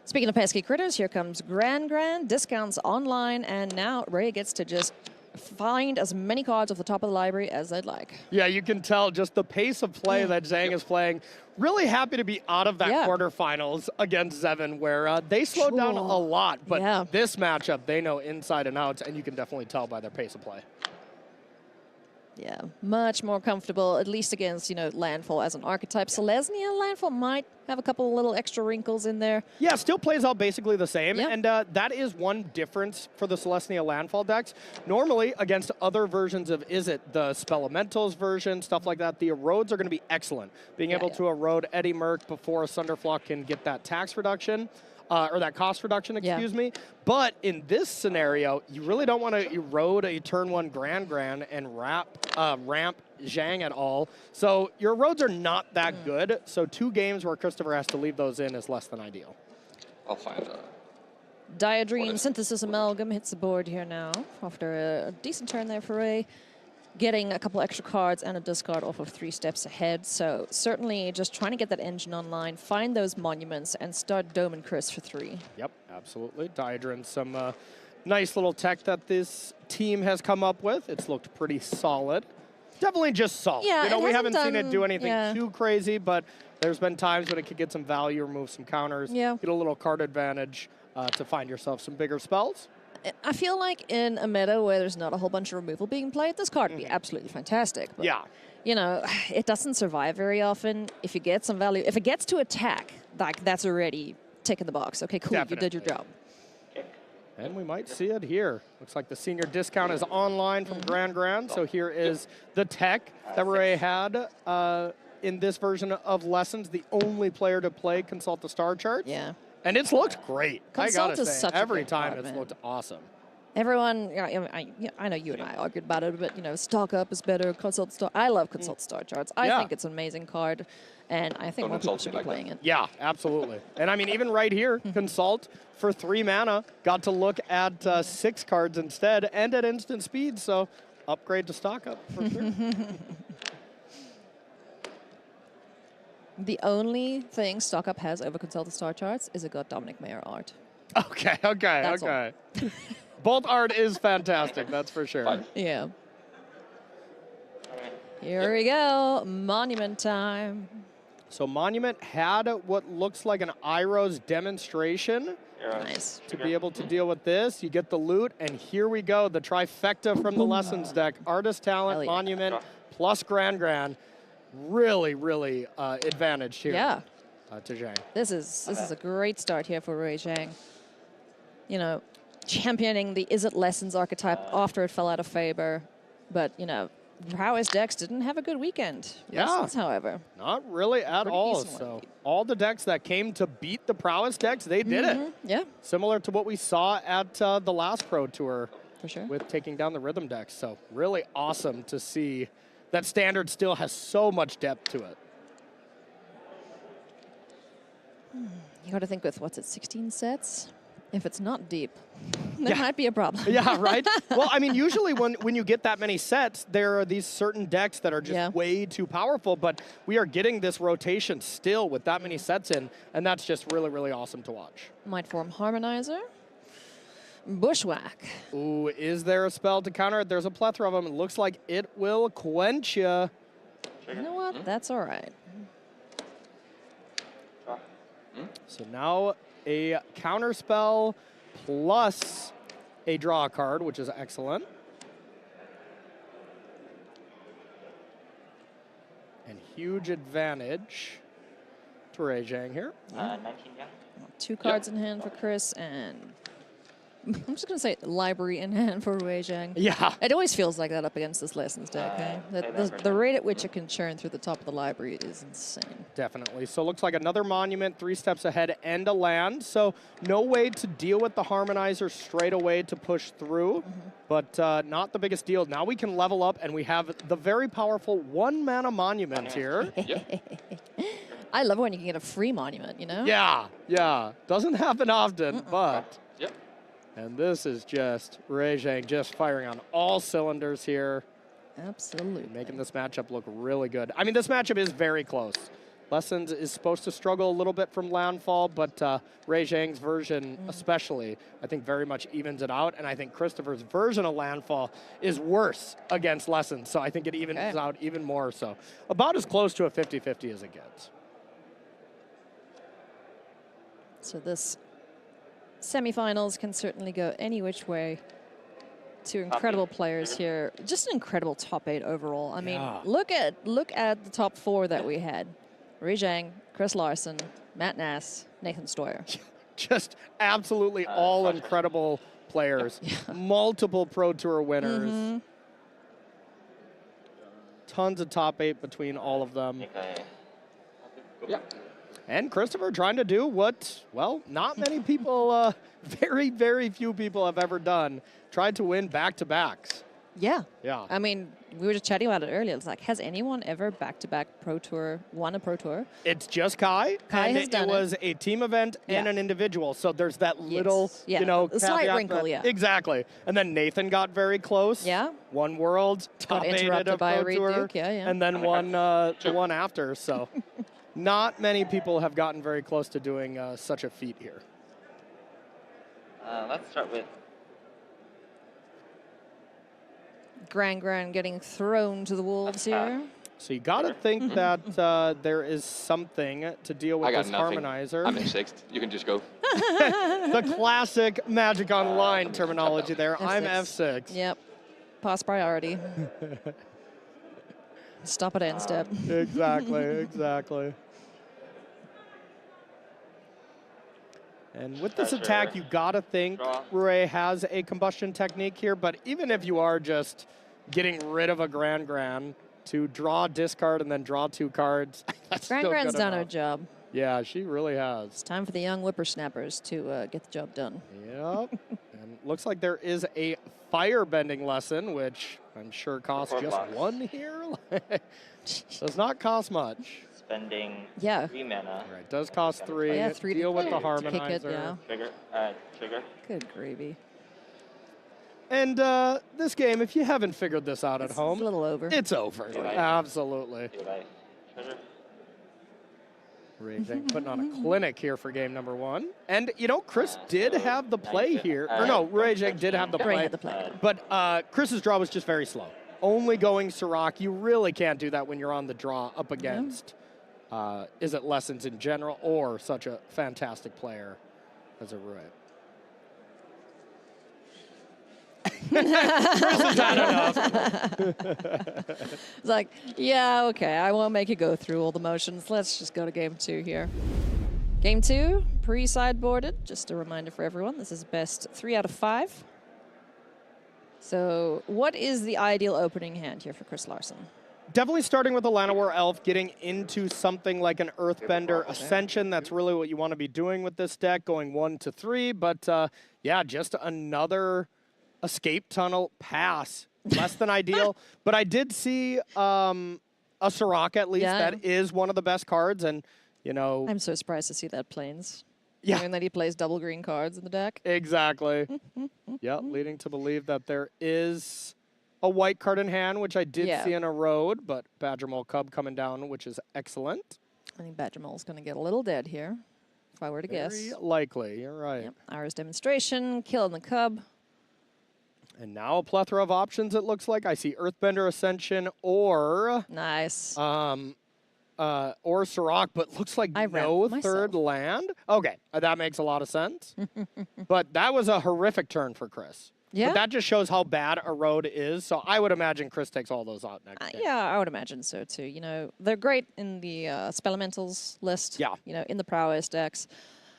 Speaking of pesky critters, here comes Grand discounts online, and now Ray gets to just find as many cards off the top of the library as they'd like. Yeah, you can tell just the pace of play that Zhang is playing. Really happy to be out of that quarterfinals against Zevin, where they slowed down a lot, but this matchup, they know inside and out, and you can definitely tell by their pace of play. Yeah, much more comfortable, at least against, you know, Landfall as an archetype. Selesnya Landfall might have a couple little extra wrinkles in there. Yeah, still plays out basically the same, and that is one difference for the Selesnya Landfall decks. Normally, against other versions of Izzet, the Spelementals version, stuff like that, the erodes are going to be excellent. Being able to erode Eddie Merc before a Sunderflock can get that tax reduction. Or that cost reduction, excuse me. But in this scenario, you really don't want to erode a turn 1 Grand and ramp Zhang at all. So your erodes are not that good. So 2 games where Christopher has to leave those in is less than ideal. I'll find Diadreme Synthesis Amalgam hits the board here now after a decent turn there for Ray. Getting a couple extra cards and a discard off of 3 steps ahead. So certainly just trying to get that engine online, find those monuments, and start doming Chris for 3. Yep, absolutely. Diadreme, some nice little tech that this team has come up with. It's looked pretty solid. Definitely just solid. Yeah, you know, we haven't seen it do anything too crazy, but there's been times when it could get some value, remove some counters, get a little card advantage to find yourself some bigger spells. I feel like in a meta where there's not a whole bunch of removal being played, this card would be absolutely fantastic. But, you know, it doesn't survive very often. If you get some value, if it gets to attack, like that's already ticking the box. Okay, cool, you did your job. And we might see it here. Looks like the senior discount is online from Grand. So here is the tech that Ray had in this version of Lessons, the only player to play Consult the Star Charts. Yeah. And it's looked great. Consult I gotta is say, such a every great time card, it's man. looked awesome. Everyone, I know you and I argued about it, but, you know, Stock Up is better, Consult Star. I love Consult Star Charts. I think it's an amazing card, and I think more people should be playing it. Yeah, absolutely. And I mean, even right here, Consult for 3 mana, got to look at 6 cards instead, and at instant speed, so upgrade to Stock Up for sure. The only thing Stock Up has over Consult the Star Charts is a God Dominic Mayer art. Okay. Both art is fantastic, that's for sure. Yeah. Here we go, Monument time. So Monument had what looks like an Iroh's demonstration. Nice. To be able to deal with this, you get the loot, and here we go, the trifecta from the Lessons deck. Artist Talent, Monument, plus Grand. Really advantaged here. Yeah. To Zhang. This is a great start here for Ray Zhang. You know, championing the Is It Lessons archetype after it fell out of favor. But, you know, Prowess decks didn't have a good weekend. Yeah. Lessons, however. Not really at Pretty all. decent So all the decks that came to beat the Prowess decks, they did it. Yeah. Similar to what we saw at the last Pro Tour. For sure. With taking down the Rhythm decks. So really awesome to see that Standard still has so much depth to it. You got to think with, 16 sets? If it's not deep, there might be a problem. Yeah, right? Well, I mean, usually when you get that many sets, there are these certain decks that are just way too powerful, but we are getting this rotation still with that many sets in, and that's just really awesome to watch. Might form Harmonizer. Bushwhack. Ooh, is there a spell to counter it? There's a plethora of them. It looks like it will quench you. You know what? That's all right. So now a counter spell plus a draw card, which is excellent. And huge advantage to Ray Zhang here. 19, yeah. 2 cards in hand for Chris, and I'm just going to say library in hand for Wei Zhang. Yeah. It always feels like that up against this Lessons deck. The rate at which it can churn through the top of the library is insane. Definitely. So it looks like another Monument, 3 steps ahead, and a land. So no way to deal with the Harmonizer straight away to push through, but not the biggest deal. Now we can level up, and we have the very powerful 1-mana Monument here. I love when you can get a free Monument, you know? Yeah. Doesn't happen often, but... And this is just Ray Zhang just firing on all cylinders here. Absolutely. Making this matchup look really good. I mean, this matchup is very close. Lessons is supposed to struggle a little bit from landfall, but Ray Zhang's version especially, I think very much evens it out. And I think Christopher's version of landfall is worse against Lessons. So I think it evens out even more. So about as close to a 50-50 as it gets. So this semifinals can certainly go any which way. 2 incredible players here. Just an incredible top 8 overall. I mean, look at the top 4 that we had. Ray Zhang, Chris Larson, Matt Nass, Nathan Stoyer. Just absolutely all incredible players. Multiple Pro Tour winners. Tons of top 8 between all of them. And Christopher trying to do what, well, not many people, very few people have ever done. Tried to win back-to-backs. Yeah. Yeah. I mean, we were just chatting about it earlier. It's like, has anyone ever back-to-back Pro Tour, won a Pro Tour? It's just Kai. Kai and has done it was a team event and an individual. So there's that little, you know, a slight caveat wrinkle, that, Exactly. And then Nathan got very close. Yeah. Won Worlds, top 8 at interrupted a by Pro Reed Tour. Duke, yeah. And then won the one after. So not many people have gotten very close to doing such a feat here. Let's start with Gran getting thrown to the wolves here. So you got to think that there is something to deal with I got this nothing. Harmonizer. I'm in 6th. You can just go. The classic Magic Online terminology there. I'm F6. Yep. Pass priority. Stop at end step. Exactly. And with this attack, you gotta think Rue has a combustion technique here, but even if you are just getting rid of a Gran, to draw, discard, and then draw 2 cards, that's still Gran's good done her enough. job. Yeah, she really has. It's time for the young whippersnappers to get the job done. Yep. And looks like there is a firebending lesson, which I'm sure costs just 1 here. Does not cost much. Spending 3 mana. Right, does cost 3. Yeah, 3 Deal with the to kick harmonizer. it, yeah. Trigger. Good gravy. And this game, if you haven't figured this out at home, It's a little over. it's over. Absolutely. Raging, putting on a clinic here for game number 1. And, you know, Chris did have the play here. Or no, Raging did have the Ray play. had the play. But Chris's draw was just very slow. Only going Sirach. You really can't do that when you're on the draw up against Is It Lessons in general or such a fantastic player as a Rue. Chris has had enough. It's like, yeah, okay, I won't make you go through all the motions. Let's just go to game 2 here. Game 2, pre-sideboarded. Just a reminder for everyone, this is best 3 out of 5. So what is the ideal opening hand here for Chris Larson? Definitely starting with a Llanowar Elf, getting into something like an Earthbender Ascension. That's really what you want to be doing with this deck, going 1 to 3. But yeah, just another escape tunnel pass. Less than ideal. But I did see a Sirach at least. Yeah. That is one of the best cards. And, you know. I'm so surprised to see that Plains. Yeah. Knowing that he plays double green cards in the deck. Exactly. Yeah, leading to believe that there is a white card in hand, which I did see in a road, but Badger Mole Cub coming down, which is excellent. I think Badger Mole's going to get a little dead here, if I were to guess. Very likely, you're right. Yep. Iris Demonstration, killing the Cub. And now a plethora of options, it looks like. I see Earthbender Ascension or... Nice. Or Sirach, but looks like no third land. Okay, that makes a lot of sense. But that was a horrific turn for Chris. Yeah. But that just shows how bad a road is. So I would imagine Chris takes all those out next game. Yeah, I would imagine so too. You know, they're great in the Spelementals list. Yeah. You know, in the Prowess decks.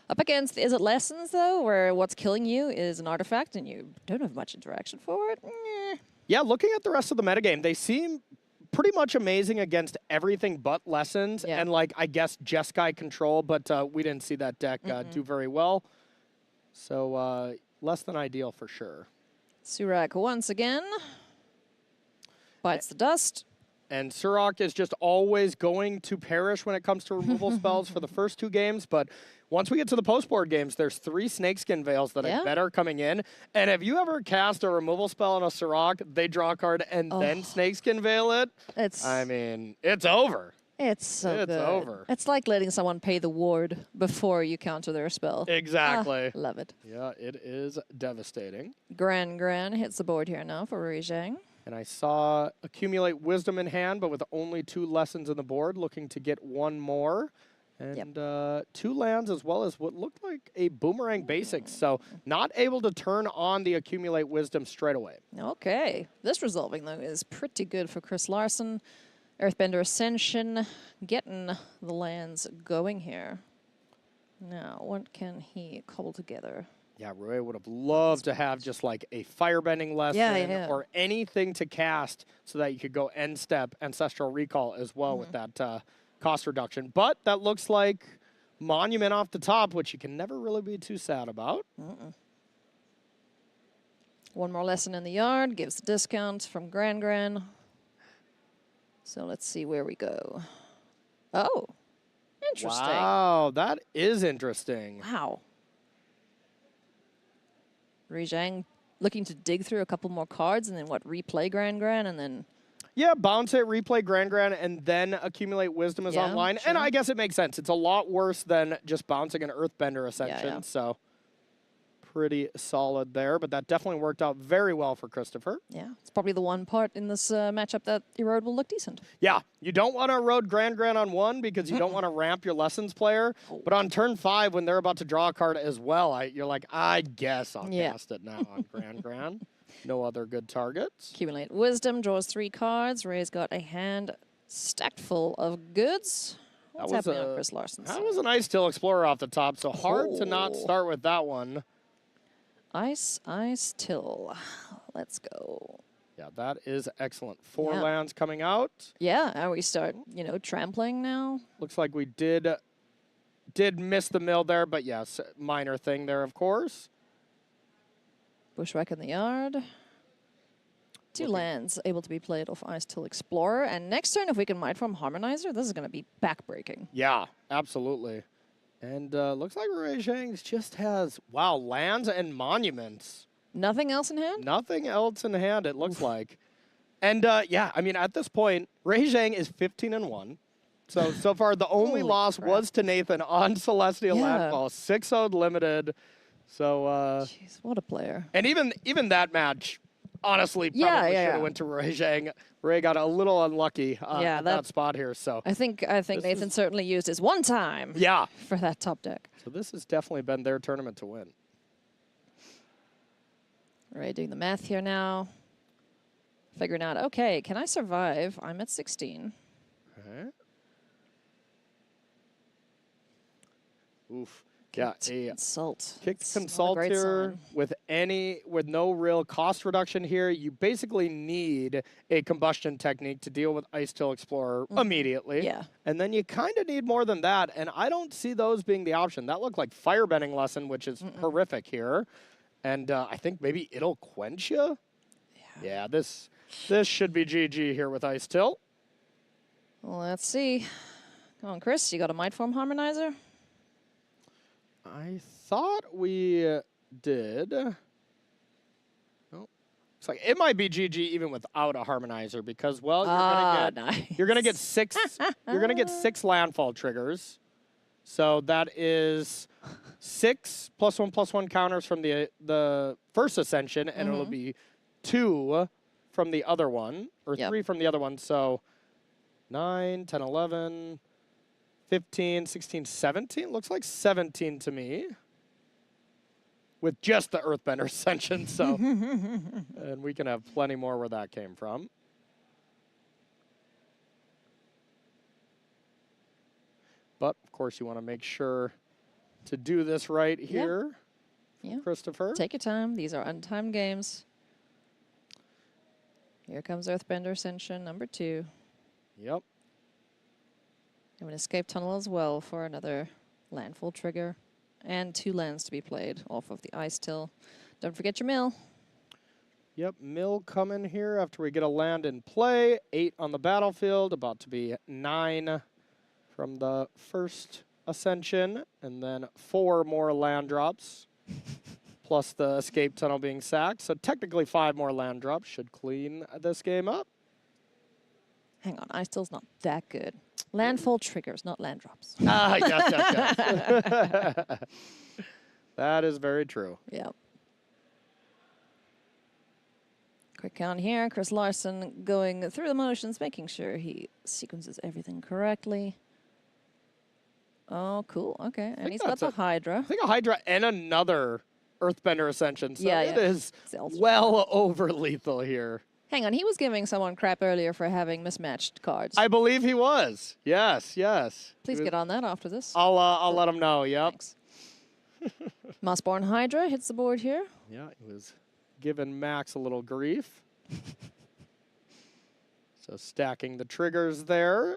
Up against Is It Lessons, though, where what's killing you is an artifact and you don't have much interaction for it? Yeah, looking at the rest of the metagame, they seem pretty much amazing against everything but Lessons and, like, I guess Jeskai Control, but we didn't see that deck do very well. So less than ideal for sure. Surak once again bites the dust. And Sirach is just always going to perish when it comes to removal spells for the first 2 games, but once we get to the post-board games, there's 3 Snakeskin Veils that I bet are coming in. And if you ever cast a removal spell on a Sirach, they draw a card and then Snakeskin Veil it, I mean, it's over. It's so good. It's over. It's like letting someone pay the ward before you counter their spell. Exactly. Love it. Yeah, it is devastating. Gran hits the board here now for Rui Zhang. And I saw Accumulate Wisdom in hand, but with only 2 lessons in the board, looking to get 1 more. And 2 lands as well as what looked like a Boomerang Basics. So not able to turn on the Accumulate Wisdom straight away. Okay. This resolving, though, is pretty good for Chris Larson. Earthbender Ascension getting the lands going here. Now, what can he cobble together? Yeah, Rui would have loved to have just like a firebending lesson or anything to cast so that you could go end step Ancestral Recall as well with that cost reduction. But that looks like Monument off the top, which you can never really be too sad about. 1 more lesson in the yard, gives the discount from Gran. So let's see where we go. Oh, interesting. Wow, that is interesting. Wow. Rui Zhang looking to dig through a couple more cards and then replay Gran and then... Yeah, bounce it, replay Gran, and then Accumulate Wisdom is online. Sure. And I guess it makes sense. It's a lot worse than just bouncing an Earthbender Ascension. So pretty solid there. But that definitely worked out very well for Christopher. Yeah, it's probably the one part in this matchup that Erode will look decent. Yeah, you don't want to erode Gran on 1 because you don't want to ramp your Lessons player. But on turn 5, when they're about to draw a card as well, you're like, I guess I'll cast it now on Gran. No other good targets. Accumulate Wisdom, draws 3 cards. Ray's got a hand stacked full of goods. What's happening on Chris Larson's That side? was an Ice Till Explorer off the top, so hard to not start with that one. Ice Till. Let's go. Yeah, that is excellent. 4 lands coming out. Yeah, and we start, trampling now. Looks like we did miss the mill there, but yes, minor thing there, of course. Bushwhack in the yard. 2 lands able to be played off Ice Till Explorer. And next turn, if we can Might Form Harmonizer, this is going to be backbreaking. Yeah, absolutely. And looks like Ray Zhang's just has, lands and monuments. Nothing else in hand? Nothing else in hand, it looks like. And at this point, Ray Zhang is 15-1. So far, the only loss was to Nathan on Celestial Landfall, 6-0 limited. So, jeez, what a player. And even that match, honestly, probably should have went to Ray Zhang. Ray got a little unlucky at that spot here. So I think Nathan certainly used his one time for that top deck. So this has definitely been their tournament to win. Ray doing the math here now. Figuring out, okay, can I survive? I'm at 16. Okay. Oof. Yeah, Consult. Kicked Consult here with no real cost reduction here. You basically need a combustion technique to deal with Ice Till Explorer immediately. Yeah. And then you kind of need more than that, and I don't see those being the option. That looked like Firebending Lesson, which is horrific here. And I think maybe it'll quench you. Yeah, this should be GG here with Ice Till. Well, let's see. Come on, Chris, you got a Might Form Harmonizer? I thought we did. Oh, it's like it might be GG even without a harmonizer because you're gonna get 6 you're gonna get 6 landfall triggers. So that is 6 +1/+1 counters from the first ascension, and it'll be 2 from the other one, or 3 from the other one. So 9, 10, 11. 15, 16, 17? Looks like 17 to me. With just the Earthbender Ascension, so. And we can have plenty more where that came from. But, of course, you want to make sure to do this right here, Christopher. Take your time. These are untimed games. Here comes Earthbender Ascension, number 2. Yep. And an escape tunnel as well for another landfall trigger. And 2 lands to be played off of the Ice Till. Don't forget your mill. Yep, mill coming here after we get a land in play. 8 on the battlefield, about to be 9 from the first ascension. And then 4 more land drops, plus the escape tunnel being sacked. So technically 5 more land drops should clean this game up. Hang on, Ice Till's not that good. Landfall triggers, not land drops. Yes. That is very true. Yeah. Quick count here. Chris Larson going through the motions, making sure he sequences everything correctly. Oh, cool. Okay. And he's got the Hydra. I think a Hydra and another Earthbender Ascension. So it is well over lethal here. Hang on, he was giving someone crap earlier for having mismatched cards. I believe he was. Yes. Please get on that after this. I'll let him know. Yep. Thanks. Mossborn Hydra hits the board here. Yeah, he was giving Max a little grief. So stacking the triggers there.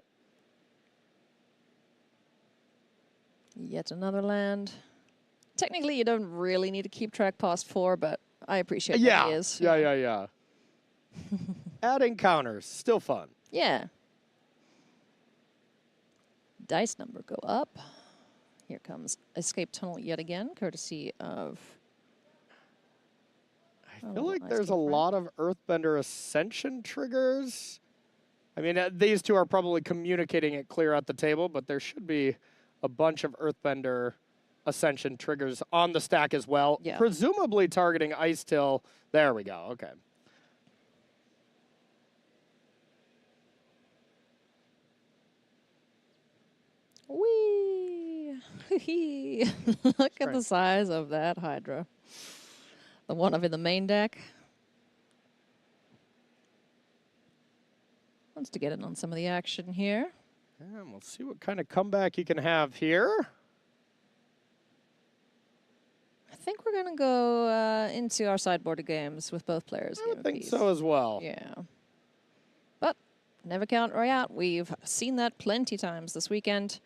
Yet another land. Technically, you don't really need to keep track past 4, but I appreciate that he is. Yeah. Adding counters, still fun. Yeah. Dice number go up. Here comes Escape Tunnel yet again, courtesy of... I feel like there's a lot of Earthbender Ascension triggers. I mean, these 2 are probably communicating it clear at the table, but there should be a bunch of Earthbender Ascension triggers on the stack as well. Yeah. Presumably targeting Ice Till. There we go. Okay. Whee! Look at the size of that Hydra. The one up in the main deck. Wants to get in on some of the action here. And we'll see what kind of comeback he can have here. I think we're going to go into our sideboard games with both players. I think so as well. Yeah. But never count right out. We've seen that plenty times this weekend.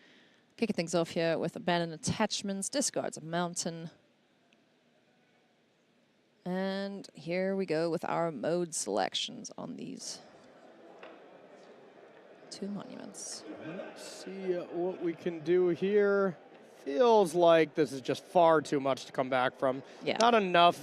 Kicking things off here with abandoned attachments, discards a mountain. And here we go with our mode selections on these 2 monuments. Let's see what we can do here. Feels like this is just far too much to come back from. Yeah. Not enough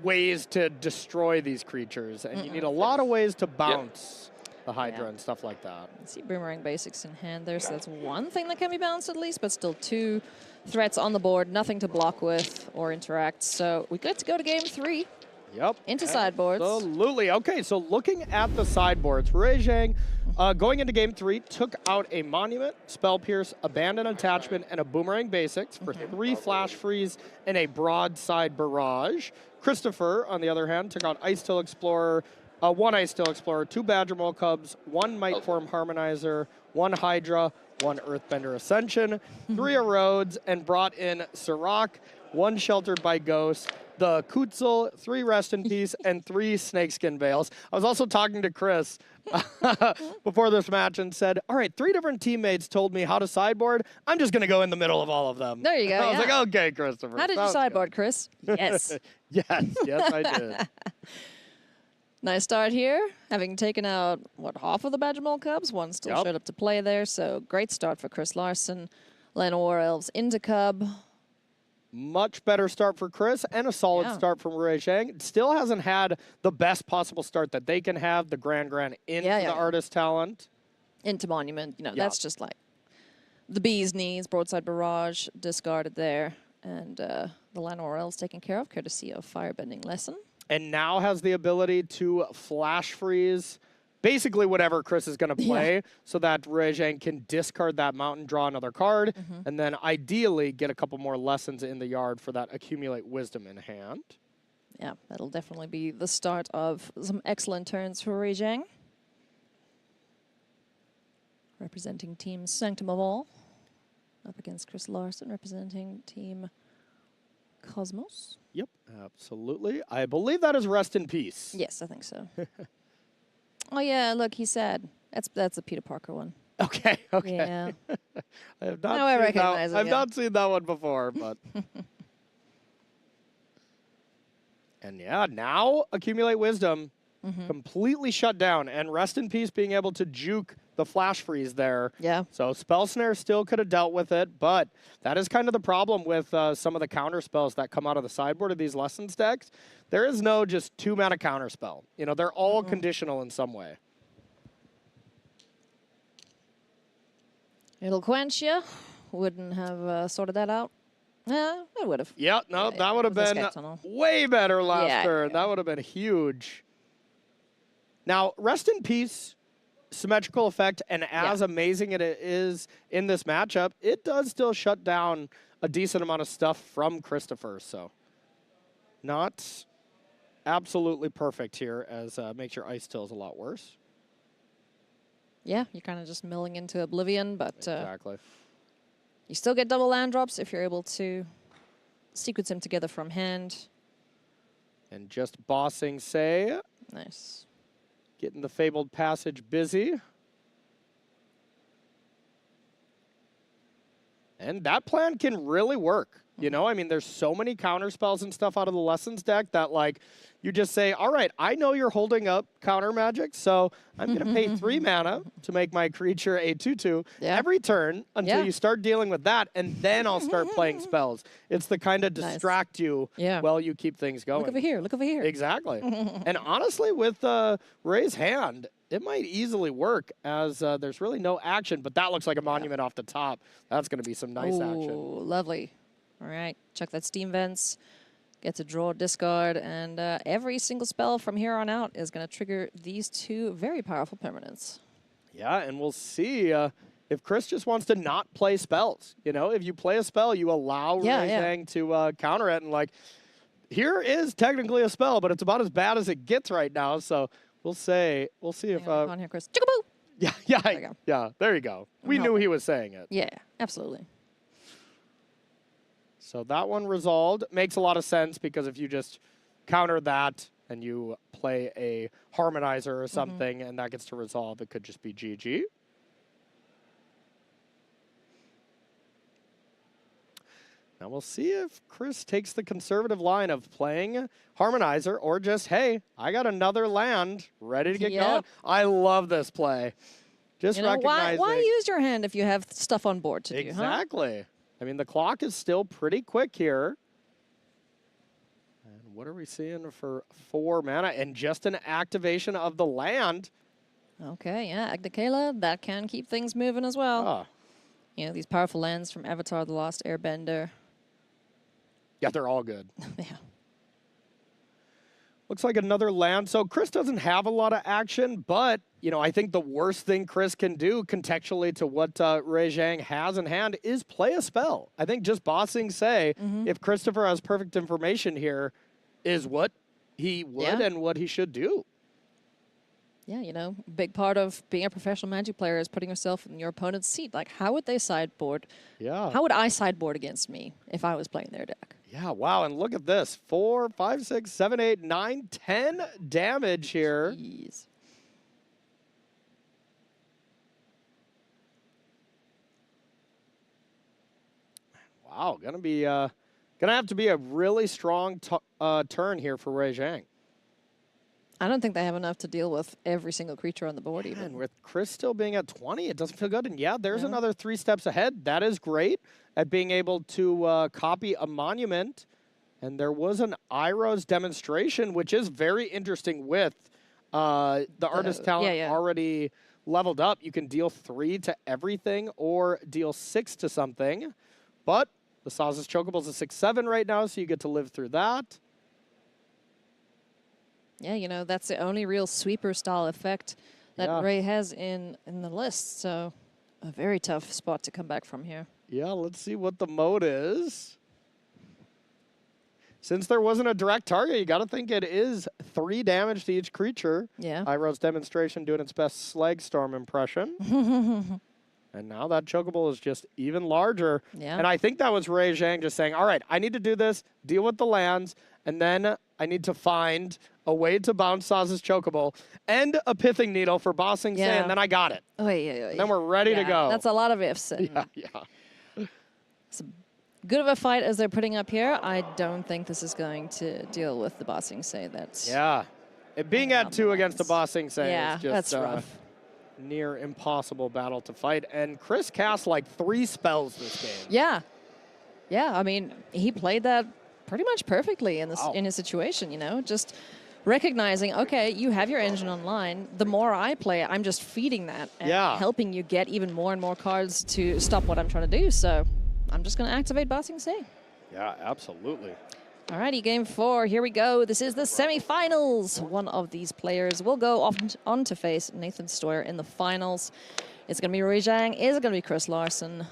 ways to destroy these creatures, and you need a lot of ways to bounce the Hydra and stuff like that. See Boomerang Basics in hand there, so that's one thing that can be bounced at least, but still 2 threats on the board, nothing to block with or interact. So we good to go to game 3. Yep. Into sideboards. Absolutely. Okay, so looking at the sideboards, Zhang, going into game 3, took out a Monument, Spell Pierce, Abandoned Attachment, and a Boomerang Basics for 3 Flash Freeze and a Broadside Barrage. Christopher, on the other hand, took out Ice Tail Explorer, 1 Ice Tail Explorer, 2 Badger Mole Cubs, 1 Might Form Harmonizer, 1 Hydra, 1 Earthbender Ascension, 3 Erodes, and brought in Sirach, 1 Sheltered by Ghosts, the Kutzel, 3 Rest in Peace, and 3 Snakeskin Veils. I was also talking to Chris before this match and said, all right, 3 different teammates told me how to sideboard. I'm just going to go in the middle of all of them. There you go. I was like, okay, Christopher. How did you sideboard, Chris? Yes. yes, I did. Nice start here, having taken out, what, half of the Badger Mole Cubs? 1 still showed up to play there, so great start for Chris Larson. Llanowar Elves into Cub. Much better start for Chris and a solid start from Zhang. Still hasn't had the best possible start that they can have, the Grand into the Artist Talent. Into Monument, that's just like the bee's knees, Broadside Barrage, discarded there. And the Llanowar Elves taken care of, courtesy of Firebending Lesson. And now has the ability to Flash Freeze basically whatever Chris is going to play so that Zhang can discard that mountain, draw another card, and then ideally get a couple more lessons in the yard for that Accumulate Wisdom in hand. Yeah, that'll definitely be the start of some excellent turns for Zhang. Representing Team Sanctum of All. Up against Chris Larson, representing Team Cosmos. Yep, absolutely. I believe that is Rest in Peace. Yes, I think so. Oh yeah, look, he said that's a Peter Parker one. Okay. Yeah. I have not seen that one before, but and yeah, now Accumulate Wisdom completely shut down, and Rest in Peace being able to juke the Flash Freeze there. Yeah. So Spell Snare still could have dealt with it, but that is kind of the problem with some of the counter spells that come out of the sideboard of these Lessons decks. There is no just 2-mana counter spell. They're all conditional in some way. It'll quench you. Wouldn't have sorted that out. Yeah, it would have. Yeah, no, that would have been way better last turn. That would have been huge. Now, Rest in Peace, symmetrical effect, and as amazing it is in this matchup, it does still shut down a decent amount of stuff from Christopher. So, not absolutely perfect here, as makes your Ice Tills a lot worse. Yeah, you're kind of just milling into oblivion, but exactly. You still get double land drops if you're able to sequence them together from hand. And just bossing Say. Nice. Getting the Fabled Passage busy. And that plan can really work. I mean, there's so many counter spells and stuff out of the Lessons deck that, like, you just say, all right, I know you're holding up counter magic, so I'm going to pay 3 mana to make my creature a 2/2 every turn until you start dealing with that, and then I'll start playing spells. It's the kind of distract you while you keep things going. Look over here, look over here. Exactly. And honestly, with Ray's hand, it might easily work, as there's really no action, but that looks like a monument off the top. That's going to be some nice action. Lovely. All right, check that Steam Vents. Get to draw, discard, and every single spell from here on out is going to trigger these 2 very powerful permanents. Yeah, and we'll see if Chris just wants to not play spells. If you play a spell, you allow Zhang to counter it, and like, here is technically a spell, but it's about as bad as it gets right now. So we'll see if on here, Chris. Chickaboo! Yeah, there you go. We knew he was saying it. Yeah, absolutely. So that one resolved. Makes a lot of sense because if you just counter that and you play a harmonizer or something and that gets to resolve, it could just be GG. Now we'll see if Chris takes the conservative line of playing harmonizer or just, hey, I got another land ready to get going. I love this play. Just recognizing. Why use your hand if you have stuff on board to do, huh? Exactly. I mean, the clock is still pretty quick here. And what are we seeing for 4 mana? And just an activation of the land. Okay, yeah, Agdakela, that can keep things moving as well. Ah. You know, these powerful lands from Avatar: The Last Airbender. Yeah, they're all good. Yeah. Looks like another land. So Chris doesn't have a lot of action, but, you know, I think the worst thing Chris can do contextually to what Ray Zhang has in hand is play a spell. I think just bossing say, if Christopher has perfect information here, is what he would and what he should do. Yeah, you know, a big part of being a professional Magic player is putting yourself in your opponent's seat. Like, how would they sideboard? Yeah. How would I sideboard against me if I was playing their deck? Yeah, wow, and look at this. 4, 5, 6, 7, 8, 9, 10 damage here. Jeez. Wow, gonna have to be a really strong turn here for Ray Zhang. I don't think they have enough to deal with every single creature on the board even. And with Chris still being at 20, it doesn't feel good. And yeah, there's another 3 steps ahead. That is great at being able to copy a monument. And there was an Iroh's demonstration, which is very interesting with the artist talent already leveled up. You can deal 3 to everything or deal 6 to something. But the Saz's Chocoble's a 6/7 right now, so you get to live through that. Yeah, you know, that's the only real sweeper style effect that Ray has in the list. So a very tough spot to come back from here. Yeah, let's see what the mode is. Since there wasn't a direct target, you got to think it is 3 damage to each creature. Yeah. Iroh's demonstration doing its best Slag Storm impression. And now that Chocobo is just even larger. Yeah. And I think that was Ray Zhang just saying, all right, I need to do this, deal with the lands, and then I need to find a way to bounce Saz's Chocobo and a Pithing Needle for bossing Say, and then I got it. Oh, yeah. And then we're ready to go. That's a lot of ifs. Yeah. It's good of a fight as they're putting up here. I don't think this is going to deal with the bossing Say. That's It being at 2 against the bossing Say is just that's rough. Near impossible battle to fight. And Chris cast like 3 spells this game. Yeah, I mean, he played that pretty much perfectly in this in his situation, you know, just recognizing, okay, you have your engine online. The more I play, I'm just feeding that and helping you get even more and more cards to stop what I'm trying to do. So I'm just going to activate Bossing Say. Yeah, absolutely. Alrighty, game 4, here we go. This is the semifinals. One of these players will go on to face Nathan Stoyer in the finals. It's going to be Ray Zhang. Is it going to be Chris Larson?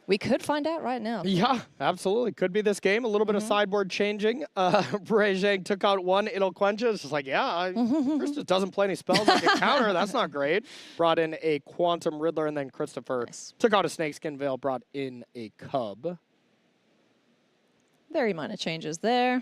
We could find out right now. Yeah, absolutely. Could be this game. A little bit of sideboard changing. Ray Zhang took out 1 It'll Quench It. It's just like, Chris just doesn't play any spells like a counter. That's not great. Brought in a Quantum Riddler, and then Christopher took out a Snakeskin Veil, brought in a Cub. Very minor changes there.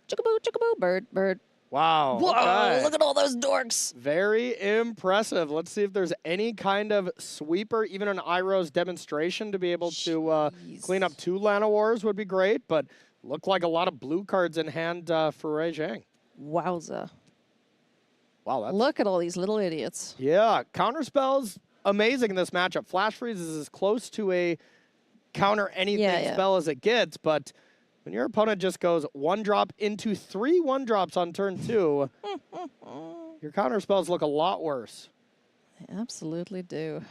Chookaboo, chookaboo, bird, bird. Wow. Whoa, okay. look at all those dorks. Very impressive. Let's see if there's any kind of sweeper, even an Iroh's demonstration to be able to clean up 2 Lana Wars would be great, but look like a lot of blue cards in hand for Ray Zhang. Wowza. Wow. Look at all these little idiots. Yeah, counter spells, amazing in this matchup. Flash Freeze is as close to a counter anything spell as it gets, but when your opponent just goes 1-drop into 3 1-drops on turn 2, your counter spells look a lot worse. They absolutely do.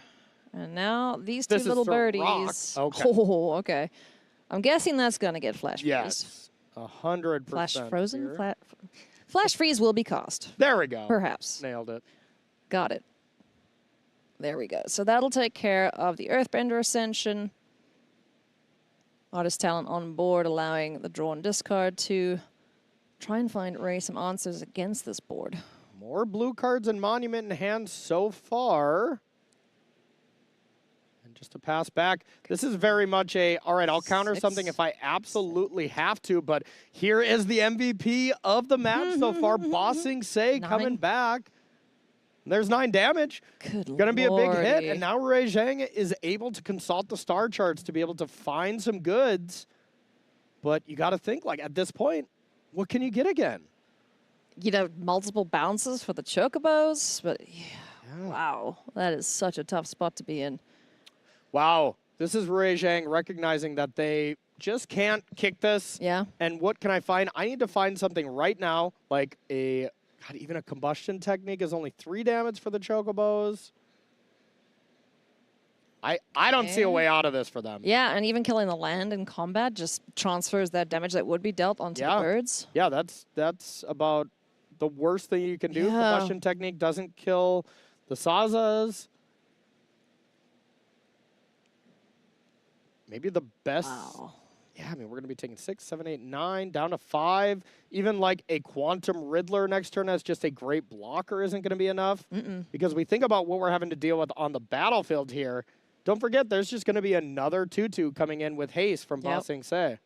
And now these 2 little birdies. Okay. Oh, okay. I'm guessing that's going to get Flash Freeze. Yes, 100%. Flash Frozen? Flash Freeze will be cost. There we go. Perhaps. Nailed it. Got it. There we go. So that'll take care of the Earthbender Ascension. Artist talent on board, allowing the draw and discard to try and find Ray some answers against this board. 4 blue cards and Monument in hand so far. And just to pass back, this is very much a, all right, I'll counter something if I absolutely have to, but here is the MVP of the match so far, Bossing Say coming back. There's 9 damage. Gonna be a big hit, and now Ray Zhang is able to consult the star charts to be able to find some goods. But you gotta think, like, at this point, what can you get again? You know, multiple bounces for the Chocobos, but wow, that is such a tough spot to be in. Wow, this is Ray Zhang recognizing that they just can't kick this. Yeah. And what can I find? I need to find something right now, like a, God, even a combustion technique is only 3 damage for the Chocobos. I don't see a way out of this for them. Yeah, and even killing the land in combat just transfers that damage that would be dealt onto the birds. Yeah, that's about the worst thing you can do. Combustion technique doesn't kill the Sazas. Maybe the best. Wow. Yeah, I mean, we're going to be taking 6, 7, 8, 9, down to 5. Even like a Quantum Riddler next turn as just a great blocker isn't going to be enough. Because we think about what we're having to deal with on the battlefield here. Don't forget, there's just going to be another 2/2 coming in with haste from Bossing Say.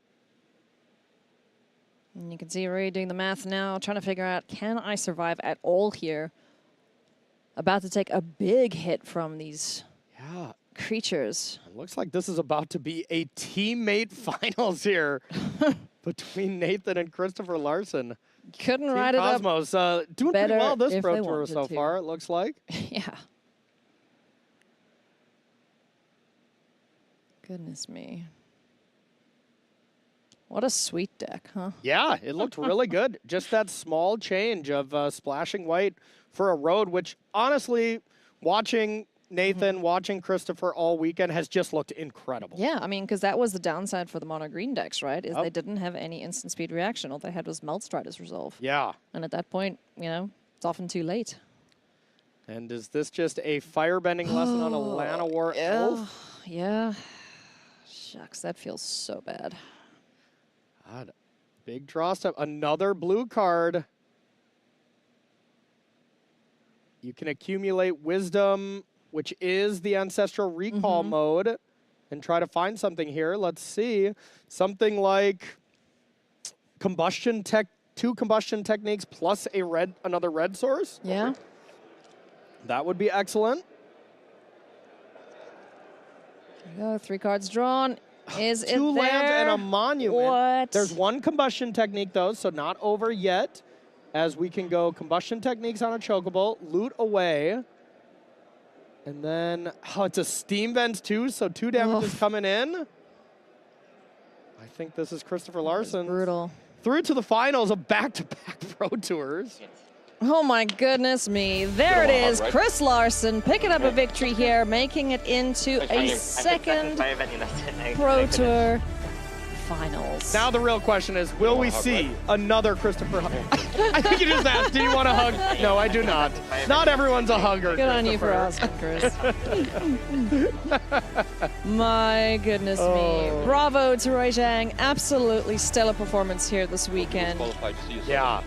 And you can see Ray doing the math now, trying to figure out, can I survive at all here? About to take a big hit from these creatures. It looks like this is about to be a teammate finals here between Nathan and Christopher Larson. Couldn't Team write it up Cosmos, doing pretty better well this if Pro they Tour wanted so to. far, it looks like. Yeah. Goodness me. What a sweet deck, huh? Yeah, it looked really good. Just that small change of splashing white for a road, which honestly, watching Nathan, watching Christopher all weekend has just looked incredible. Yeah, I mean, because that was the downside for the mono green decks, right? Is they didn't have any instant speed reaction. All they had was Meltstrider's Resolve. Yeah. And at that point, you know, it's often too late. And is this just a firebending lesson on a Llanowar elf? Yeah. Shucks, that feels so bad. God, big draw step. Another blue card. You can accumulate wisdom, which is the ancestral recall mode, and try to find something here. Let's see. Something like combustion tech, 2 combustion techniques plus another red source. Yeah. That would be excellent. There you go, 3 cards drawn. Is it 2 lands there? and a monument. What? There's 1 combustion technique, though, so not over yet. As we can go combustion techniques on a Chocobo, loot away. And then, it's a steam vent, too, so 2 damage is coming in. I think this is Christopher Larson. Brutal. Through to the finals of back-to-back Pro Tours. Oh my goodness me. There it is. Chris Larson picking up a victory here, making it into a second Pro Tour finals. Now the real question is, will we see another Christopher hug? I think you just asked, do you want a hug? No, I do not. Not everyone's a hugger, Good on you for asking, Chris. My goodness me. Bravo to Ray Zhang. Absolutely stellar performance here this weekend. Yeah.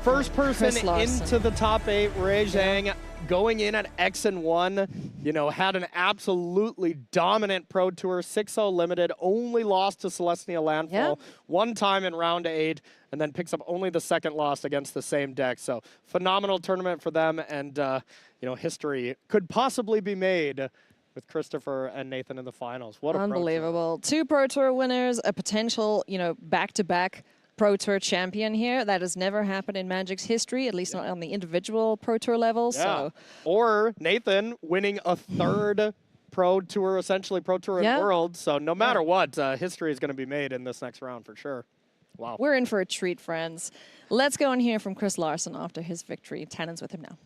First person into the top 8, Ray Zhang, going in at X and 1, you know, had an absolutely dominant Pro Tour, 6-0 limited, only lost to Celestia Landfall 1 time in round 8, and then picks up only the 2nd loss against the same deck. So phenomenal tournament for them, and you know, history could possibly be made with Christopher and Nathan in the finals. What a unbelievable. 2 Pro Tour winners, a potential, you know, back-to-back Pro Tour champion here. That has never happened in Magic's history, at least not on the individual Pro Tour level. So, or Nathan winning a 3rd Pro Tour, essentially Pro Tour in World. So no matter what, history is going to be made in this next round for sure. Wow. We're in for a treat, friends. Let's go and hear from Chris Larson after his victory. Tannen's with him now.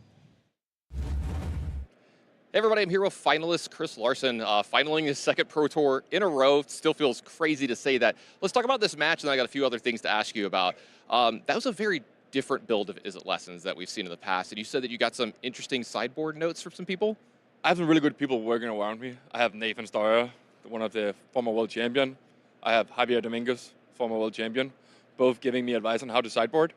Hey everybody, I'm here with finalist Chris Larson, finaling his 2nd Pro Tour in a row. Still feels crazy to say that. Let's talk about this match, and then I got a few other things to ask you about. That was a very different build of Is It Lessons that we've seen in the past, and you said that you got some interesting sideboard notes from some people? I have some really good people working around me. I have Nathan Stoyer, one of the former world champion. I have Javier Dominguez, former world champion, both giving me advice on how to sideboard.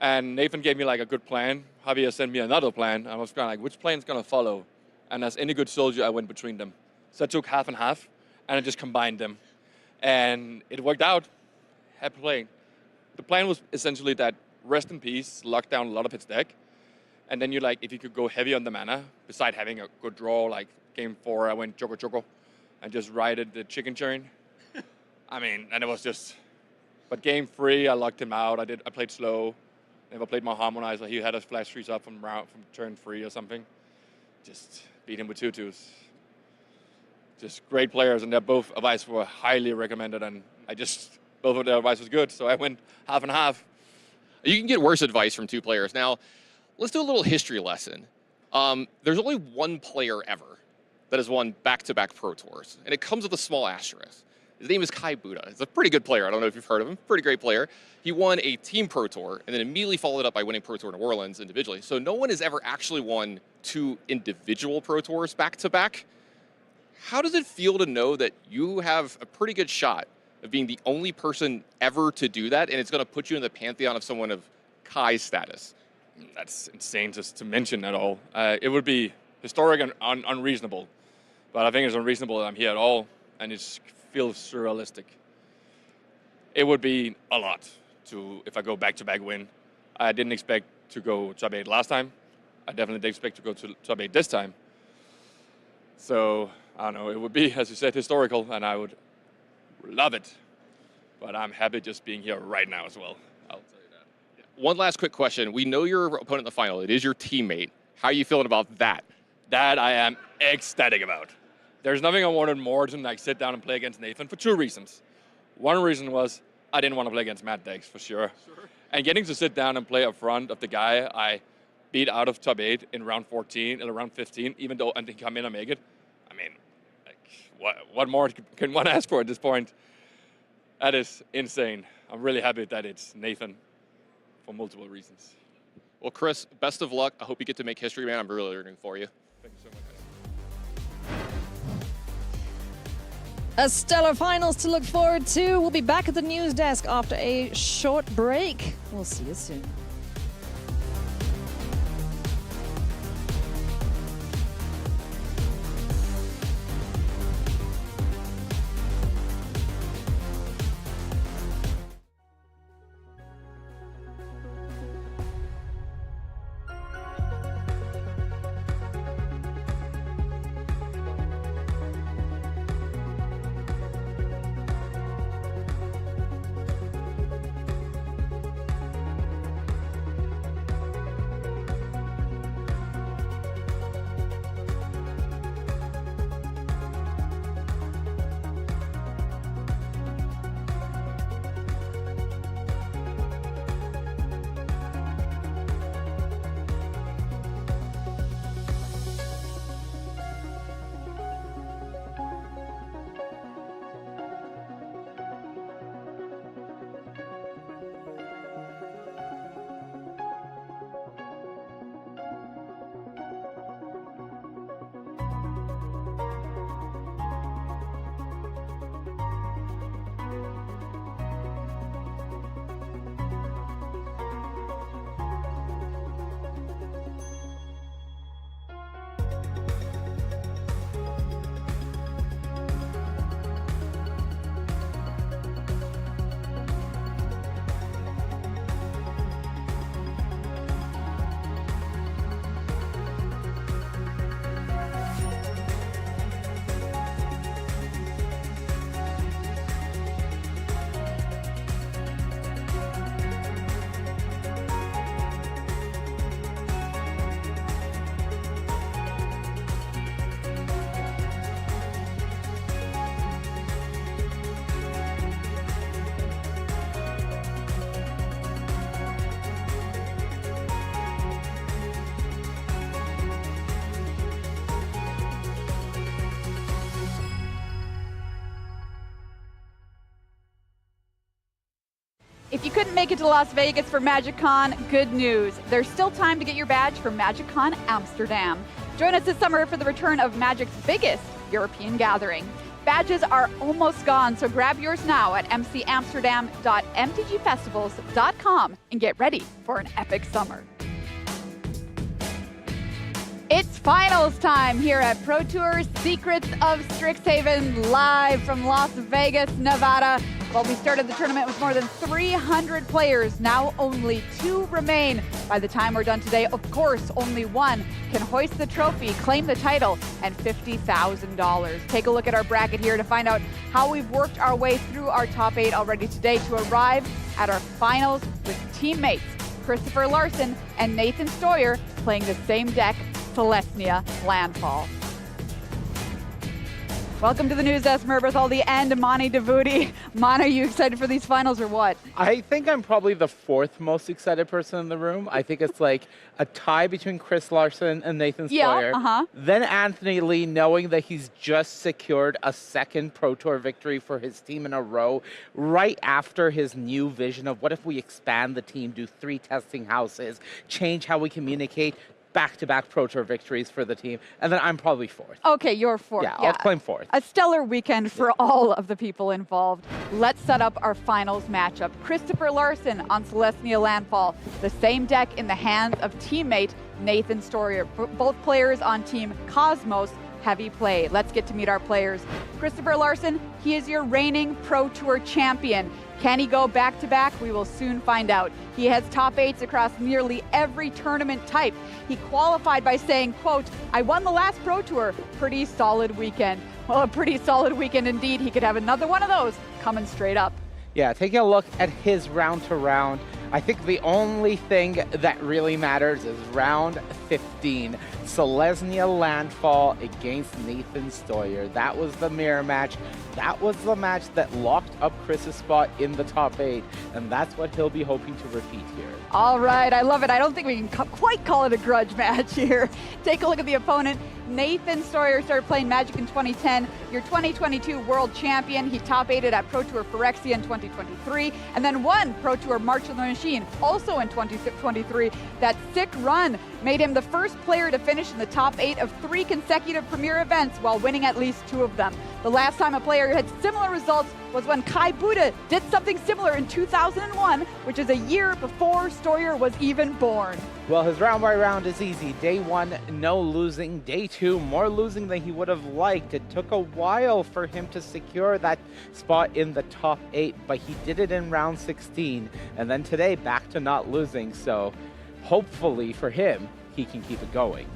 And Nathan gave me like a good plan. Javier sent me another plan. I was kind of like, which plan's going to follow? And as any good soldier, I went between them. So I took half and half, and I just combined them. And it worked out. Happy playing. The plan was essentially that rest in peace, lock down a lot of his deck. And then you like, if you could go heavy on the mana, beside having a good draw, like game 4, I went Choco Choco and just rided the chicken churn. I mean, and it was just, but game 3, I locked him out. I played slow. Never played my Harmonizer. He had us flash trees up from turn 3 or something. Just beat him with 2/2s. Just great players, and their both advice were highly recommended, and both of their advice was good, so I went half and half. You can get worse advice from 2 players. Now, let's do a little history lesson. There's only 1 player ever that has won back-to-back Pro Tours, and it comes with a small asterisk. His name is Kai Buddha. He's a pretty good player. I don't know if you've heard of him. Pretty great player. He won a team Pro Tour and then immediately followed up by winning Pro Tour New Orleans individually. So no one has ever actually won 2 individual Pro Tours back-to-back. How does it feel to know that you have a pretty good shot of being the only person ever to do that, and it's going to put you in the pantheon of someone of Kai's status? That's insane just to mention at all. It would be historic and unreasonable, but I think it's unreasonable that I'm here at all, and it feels surrealistic. It would be a lot if I go back-to-back win. I didn't expect to go top 8 last time. I definitely didn't expect to go to top 8 this time. So, I don't know, it would be, as you said, historical, and I would love it. But I'm happy just being here right now as well. I'll tell you that. Yeah. One last quick question. We know your opponent in the final. It is your teammate. How are you feeling about that? That I am ecstatic about. There's nothing I wanted more than like sit down and play against Nathan for 2 reasons. One reason was I didn't want to play against Matt Dex for sure. And getting to sit down and play up front of the guy I beat out of top 8 in round 14 and round 15, even though I didn't come in and make it. I mean, like, what more can one ask for at this point? That is insane. I'm really happy that it's Nathan for multiple reasons. Well, Chris, best of luck. I hope you get to make history, man. I'm really rooting for you. Thank you so much. A stellar finals to look forward to. We'll be back at the news desk after a short break. We'll see you soon. If you couldn't make it to Las Vegas for MagicCon, good news. There's still time to get your badge for MagicCon Amsterdam. Join us this summer for the return of Magic's biggest European gathering. Badges are almost gone, so grab yours now at mcamsterdam.mtgfestivals.com and get ready for an epic summer. It's finals time here at Pro Tour Secrets of Strixhaven, live from Las Vegas, Nevada. Well, we started the tournament with more than 300 players. Now only 2 remain. By the time we're done today, of course, only 1 can hoist the trophy, claim the title, and $50,000. Take a look at our bracket here to find out how we've worked our way through our top 8 already today to arrive at our finals with teammates Christopher Larson and Nathan Stoyer playing the same deck, Selesnya Landfall. Welcome to the news desk, Merberthaldi and Mani Devuti. Mani, are you excited for these finals or what? I think I'm probably the 4th most excited person in the room. I think it's like a tie between Chris Larson and Nathan Stoyer. Yeah, Then Anthony Lee, knowing that he's just secured a 2nd Pro Tour victory for his team in a row, right after his new vision of what if we expand the team, do 3 testing houses, change how we communicate, back-to-back Pro Tour victories for the team, and then I'm probably 4th. Okay, you're 4th. Yeah, I'll claim 4th. A stellar weekend for all of the people involved. Let's set up our finals matchup. Christopher Larson on Selesnya Landfall, the same deck in the hands of teammate Nathan Stoyer. Both players on Team Cosmos heavy play. Let's get to meet our players. Christopher Larson, he is your reigning Pro Tour champion. Can he go back-to-back? We will soon find out. He has top 8s across nearly every tournament type. He qualified by saying, quote, "I won the last Pro Tour. Pretty solid weekend." Well, a pretty solid weekend indeed. He could have another one of those coming straight up. Yeah, taking a look at his round-to-round, I think the only thing that really matters is round 15. Selesnya Landfall against Nathan Stoyer. That was the mirror match. That was the match that locked up Chris's spot in the top 8, and that's what he'll be hoping to repeat here. All right, I love it. I don't think we can quite call it a grudge match here. Take a look at the opponent. Nathan Stoyer started playing Magic in 2010, your 2022 world champion. He top 8'd at Pro Tour Phyrexia in 2023, and then won Pro Tour March of the Machine also in 2023. That sick run made him the first player to finish in the top 8 of 3 consecutive premier events while winning at least 2 of them. The last time a player had similar results was when Kai Buda did something similar in 2001, which is a year before Stoyer was even born. Well, his round by round is easy. Day 1, no losing. Day 2, more losing than he would have liked. It took a while for him to secure that spot in the top 8, but he did it in round 16. And then today, back to not losing. So hopefully for him, he can keep it going.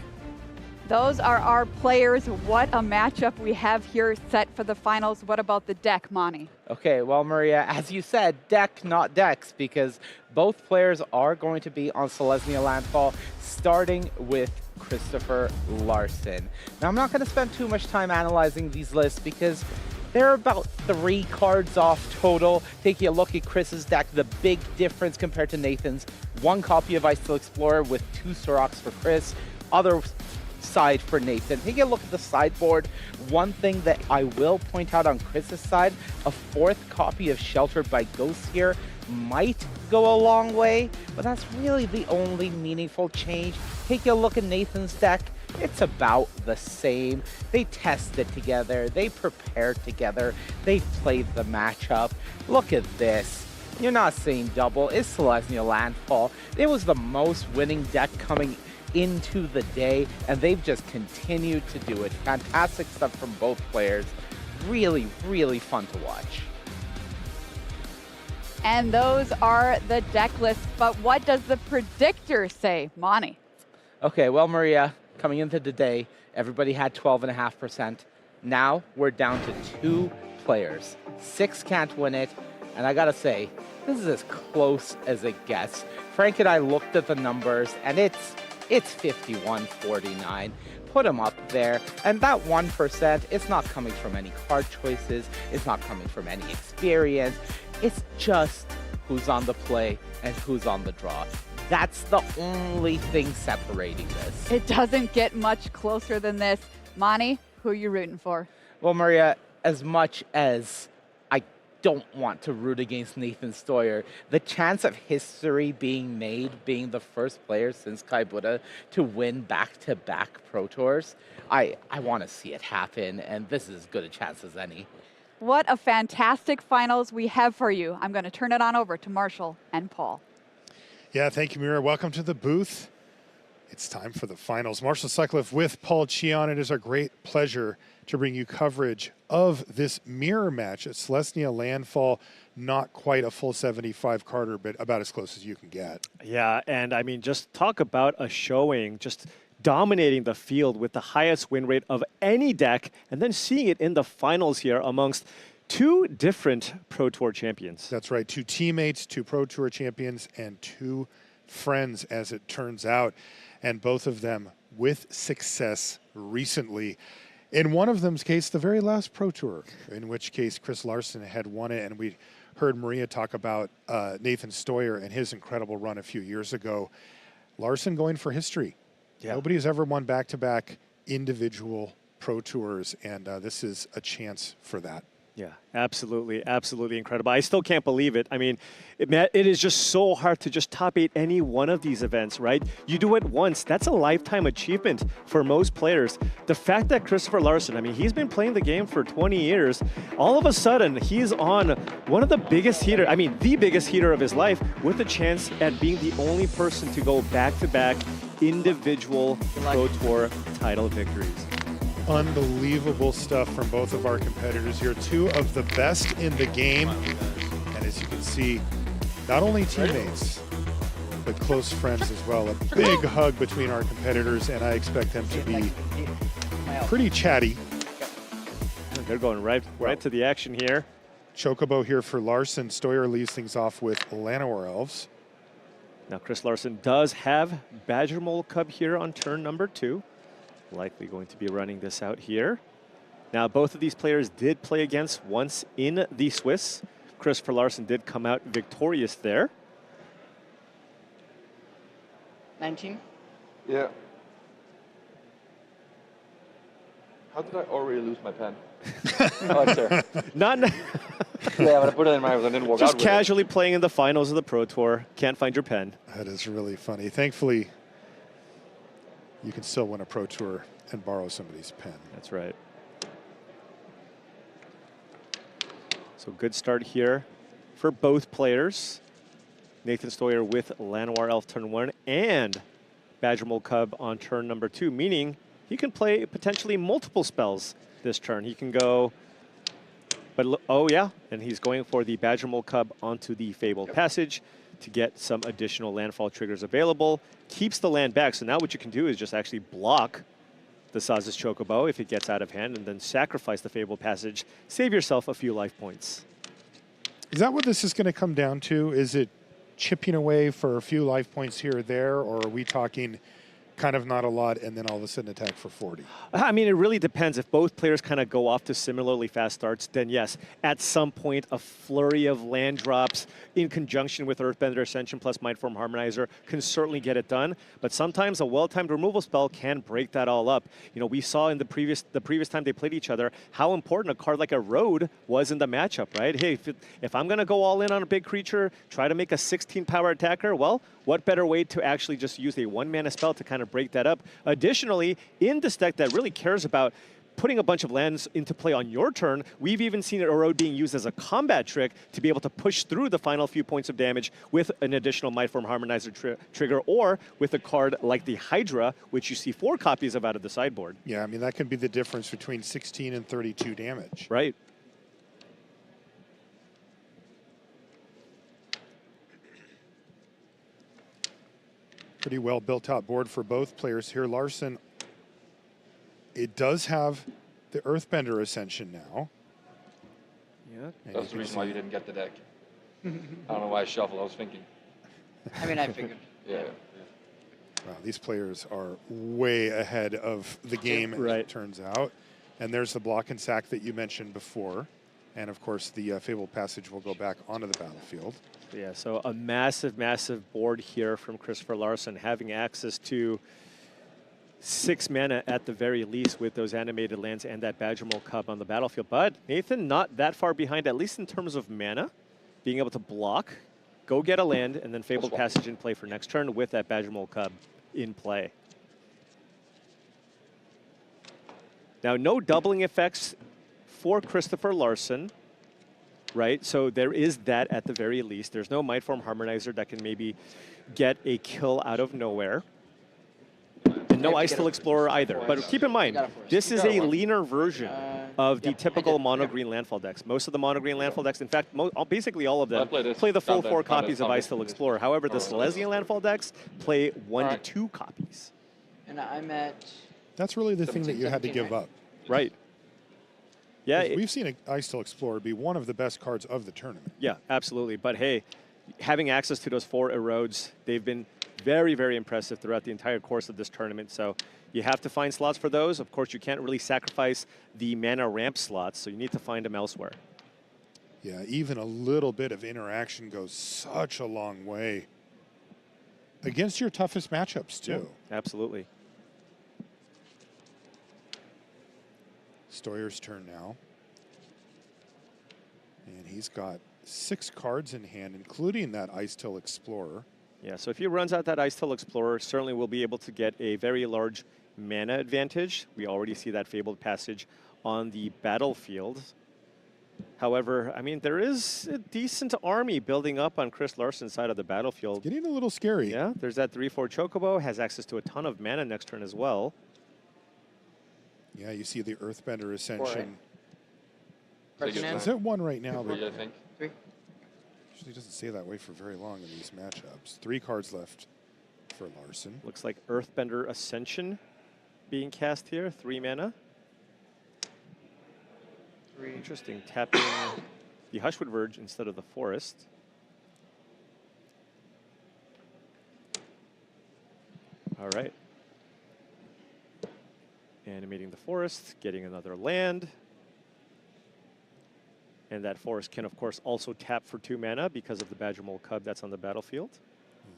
Those are our players. What a matchup we have here set for the finals. What about the deck, Mani? Okay, well, Maria, as you said, deck, not decks, because both players are going to be on Selesnya Landfall, starting with Christopher Larson. Now, I'm not going to spend too much time analyzing these lists because they're about 3 cards off total. Taking a look at Chris's deck, the big difference compared to Nathan's, 1 copy of Ice Steel Explorer with 2 Soroks for Chris, other side for Nathan. Taking a look at the sideboard, one thing that I will point out on Chris's side, a 4th copy of Sheltered by Ghosts here might go a long way, but that's really the only meaningful change. Taking a look at Nathan's deck, it's about the same. They tested together, they prepared together, they played the matchup. Look at this. You're not seeing double, it's Selesnya Landfall. It was the most winning deck coming into the day, and they've just continued to do it. Fantastic stuff from both players. Really, really fun to watch. And those are the deck lists, but what does the predictor say, Mani? Okay, well, Maria, coming into the day, everybody had 12.5%. Now we're down to 2 players. 6 can't win it, and I gotta say, this is as close as it gets. Frank and I looked at the numbers, and it's 51-49. Put them up there, and that 1%, it's not coming from any card choices, it's not coming from any experience, it's just who's on the play and who's on the draw. That's the only thing separating this. It doesn't get much closer than this. Mani, who are you rooting for? Well, Maria, as much as I don't want to root against Nathan Stoyer. The chance of history being made, being the first player since Kai Buddha to win back-to-back Pro Tours, I want to see it happen, and this is as good a chance as any. What a fantastic finals we have for you. I'm going to turn it on over to Marshall and Paul. Yeah, thank you, Mira. Welcome to the booth. It's time for the finals. Marshall Sutcliffe with Paul Cheon. It is our great pleasure to bring you coverage of this mirror match at Selesnya Landfall. Not quite a full 75 Carter, but about as close as you can get. Yeah, and I mean, just talk about a showing, just dominating the field with the highest win rate of any deck, and then seeing it in the finals here amongst two different Pro Tour champions. That's right, two teammates, two Pro Tour champions, and two friends, as it turns out, and both of them with success recently. In one of them's case, the very last Pro Tour, in which case Chris Larson had won it, and we heard Maria talk about Nathan Stoyer and his incredible run a few years ago. Larson going for history. Yeah. Nobody has ever won back-to-back individual Pro Tours, and this is a chance for that. Yeah, absolutely, absolutely incredible. I still can't believe it. I mean, it is just so hard to just top 8 any one of these events, right? You do it once, that's a lifetime achievement for most players. The fact that Christopher Larson, I mean, he's been playing the game for 20 years. All of a sudden, he's on one of the biggest heater, I mean, the biggest heater of his life, with a chance at being the only person to go back-to-back individual Pro Tour title victories. Unbelievable stuff from both of our competitors here. Two of the best in the game. And as you can see, not only teammates, but close friends as well. A big hug between our competitors, and I expect them to be pretty chatty. They're going right to the action here. Chocobo here for Larson. Stoyer leaves things off with Llanowar Elves. Now Chris Larson does have Badger Mole Cub here on turn number 2. Likely going to be running this out here. Now, both of these players did play against once in the Swiss. Christopher Larson did come out victorious there. 19? Yeah. How did I already lose my pen? Oh, it's there. Not. Yeah, but I put it in my. I didn't walk just out casually playing in the finals of the Pro Tour. Can't find your pen. That is really funny. Thankfully, you can still win a Pro Tour and borrow somebody's pen. That's right. So good start here for both players. Nathan Stoyer with Llanowar Elf turn 1 and Badger Mole Cub on turn number 2, meaning he can play potentially multiple spells this turn. He can go, but oh yeah, and he's going for the Badger Mole Cub onto the Fabled Passage to get some additional landfall triggers available. Keeps the land back, so now what you can do is just actually block the Saz's Chocobo if it gets out of hand, and then sacrifice the Fabled Passage. Save yourself a few life points. Is that what this is going to come down to? Is it chipping away for a few life points here or there, or are we talking kind of not a lot and then all of a sudden attack for 40? I mean, it really depends. If both players kind of go off to similarly fast starts, then yes, at some point a flurry of land drops in conjunction with Earthbender Ascension plus Mindform Harmonizer can certainly get it done. But sometimes a well-timed removal spell can break that all up. You know, we saw in the previous time they played each other how important a card like a Road was in the matchup, right? Hey, if I'm going to go all in on a big creature, try to make a 16 power attacker, well, what better way to actually just use a 1-mana spell to kind of break that up? Additionally, in this deck that really cares about putting a bunch of lands into play on your turn, we've even seen Erode being used as a combat trick to be able to push through the final few points of damage with an additional Mindform Harmonizer trigger, or with a card like the Hydra, which you see 4 copies of out of the sideboard. Yeah, I mean, that can be the difference between 16 and 32 damage. Right. Pretty well built out board for both players here. Larson, it does have the Earthbender Ascension now. Yeah. That's the reason why you didn't get the deck. I don't know why I shuffled. I was thinking. I mean, I figured. Yeah. Wow, these players are way ahead of the game, as it turns out. And there's the block and sack that you mentioned before. And of course, the Fabled Passage will go back onto the battlefield. Yeah, so a massive, massive board here from Christopher Larson, having access to 6 mana at the very least with those animated lands and that Badgermole Cub on the battlefield. But Nathan not that far behind, at least in terms of mana, being able to block, go get a land, and then Fabled Passage in play for next turn with that Badgermole Cub in play. Now, no doubling effects for Christopher Larson, right? So there is that at the very least. There's no Mindform Harmonizer that can maybe get a kill out of nowhere. And no Ice Still Explorer either. But keep in mind, this is a leaner version of the typical mono-green landfall decks. Most of the mono-green landfall decks, in fact, basically all of them, play the full 4 copies of Ice Still Explorer. However, the Silesian landfall decks play 1 to 2 copies. And I'm at... That's really the thing that you had to give up. Right. Yeah, we've seen Ice Still Explorer be one of the best cards of the tournament. Yeah, absolutely. But hey, having access to those 4 erodes, they've been very, very impressive throughout the entire course of this tournament. So you have to find slots for those. Of course, you can't really sacrifice the mana ramp slots, so you need to find them elsewhere. Yeah, even a little bit of interaction goes such a long way against your toughest matchups, too. Yeah, absolutely. Stoyer's turn now. And he's got 6 cards in hand, including that Ice Still Explorer. Yeah, so if he runs out that Ice Still Explorer, certainly will be able to get a very large mana advantage. We already see that Fabled Passage on the battlefield. However, I mean, there is a decent army building up on Chris Larson's side of the battlefield. It's getting a little scary. Yeah, there's that 3/4 Chocobo, has access to a ton of mana next turn as well. Yeah, you see the Earthbender Ascension. Is it 1 right now? Three, I think. 3. Usually doesn't stay that way for very long in these matchups. 3 cards left for Larson. Looks like Earthbender Ascension being cast here, 3 mana. 3. Interesting, tapping the Hushwood Verge instead of the Forest. All right. Animating the Forest, getting another land. And that Forest can, of course, also tap for 2 mana because of the Badgermole Cub that's on the battlefield.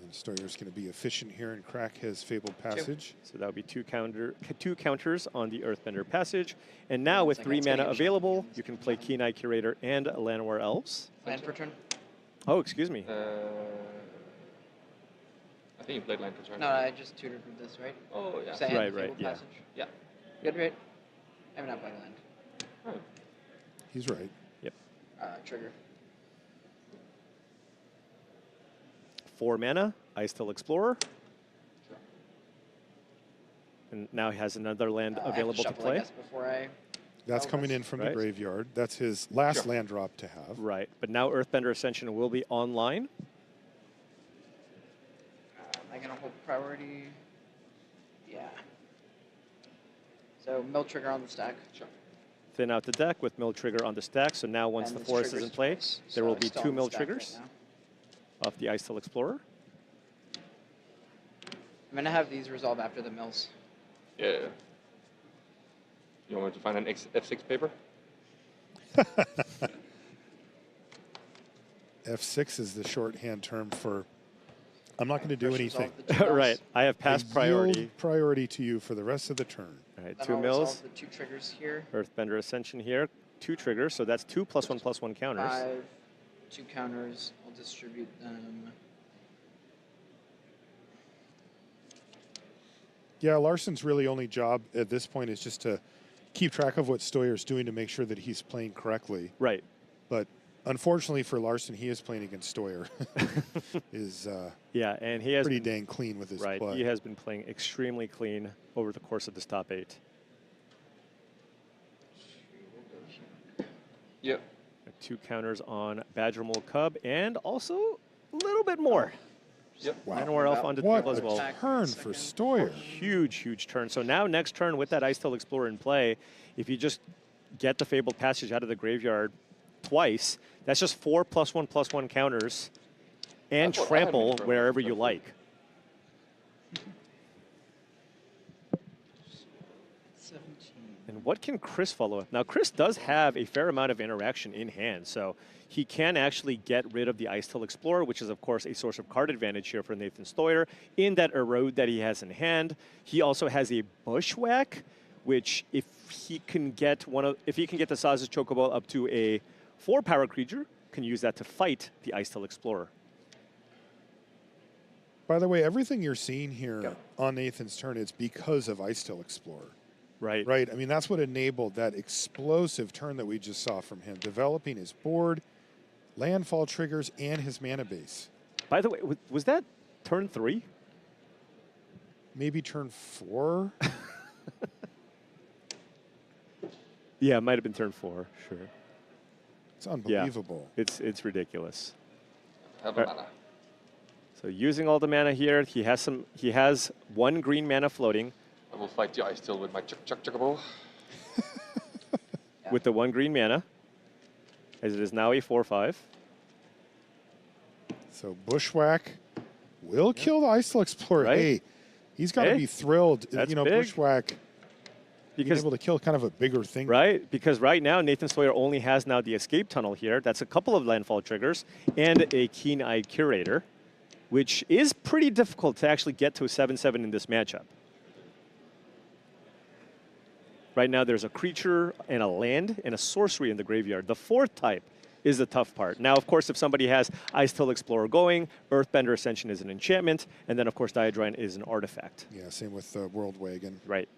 And Stoyer's going to be efficient here and crack his Fabled Passage. So that would be 2 counters on the Earthbender Passage. And now with 3 mana available, you can play Keen-Eye Curator and Llanowar Elves. Land per turn? Oh, excuse me. I think you played land per turn. No, I just tutored with this, right? Oh, yeah. So I had Right, the right, Fabled yeah. Passage. Yeah. Good, right? I have not played land. Oh. He's right. Yep. Trigger. 4 mana, Ice Still Explorer. And now he has another land available to play. That's coming in from the graveyard. That's his last land drop to have. Right, but now Earthbender Ascension will be online. Am I going to hold priority? Yeah. So mill trigger on the stack. Sure. Thin out the deck with mill trigger on the stack. So now once And the this forest is triggers in play, twice, there so will it's be still 2 on the mill stack right triggers now. off the Ice Still Explorer. I'm going to have these resolve after the mills. Yeah. You want me to find an F6 paper? F6 is the shorthand term for I'm not going to do anything. Right, I have passed priority. Yield priority to you for the rest of the turn. All right, Then 2 I'll mills. resolve the 2 triggers here. Earthbender Ascension here, 2 triggers, so that's 2 +1/+1 counters. 5, 2 counters. I'll distribute them. Yeah, Larson's really only job at this point is just to keep track of what Stoyer's doing to make sure that he's playing correctly. Right. But unfortunately for Larson, he is playing against Stoyer. Yeah, and he has pretty dang clean with his right. play. He has been playing extremely clean over the course of this top 8. Yep. 2 counters on Badgermole Cub, and also a little bit more. Yep. Wow. Llanowar Elf onto the What table as a well. turn for Stoyer. Huge, huge turn. So now next turn with that Ice Still Explorer in play, if you just get the Fabled Passage out of the graveyard twice, that's just 4 +1/+1 counters and trample wherever you like. 17. And what can Chris follow up? Now, Chris does have a fair amount of interaction in hand, so he can actually get rid of the Ice Tail Explorer, which is, of course, a source of card advantage here for Nathan Stoyer in that Erode that he has in hand. He also has a Bushwhack, which if he can get the Saz's Chocobo up to a 4-power creature, can use that to fight the Ice Tail Explorer. By the way, everything you're seeing here on Nathan's turn, it's because of Ice Tail Explorer. Right. Right. I mean, that's what enabled that explosive turn that we just saw from him, developing his board, landfall triggers, and his mana base. By the way, was that turn 3? Maybe turn 4? Yeah, it might have been turn 4, sure. It's unbelievable. Yeah, it's ridiculous. Have a mana. So using all the mana here, he has 1 green mana floating. I will fight the Ice Tail with my Chocobo. With the 1 green mana, as it is now a 4/5. So Bushwhack will kill the Ice Tail Explorer. Right. Hey, he's got to be thrilled. That's you know, big. Bushwhack being able to kill kind of a bigger thing. Right, because right now Nathan Stoyer only has now the Escape Tunnel here. That's a couple of landfall triggers and a Keen-Eyed Curator, which is pretty difficult to actually get to a 7/7 in this matchup. Right now there's a creature and a land and a sorcery in the graveyard. The 4th type is the tough part. Now, of course, if somebody has Ice Tail Explorer going, Earthbender Ascension is an enchantment, and then, of course, Diadrine is an artifact. Yeah, same with World Wagon. Right.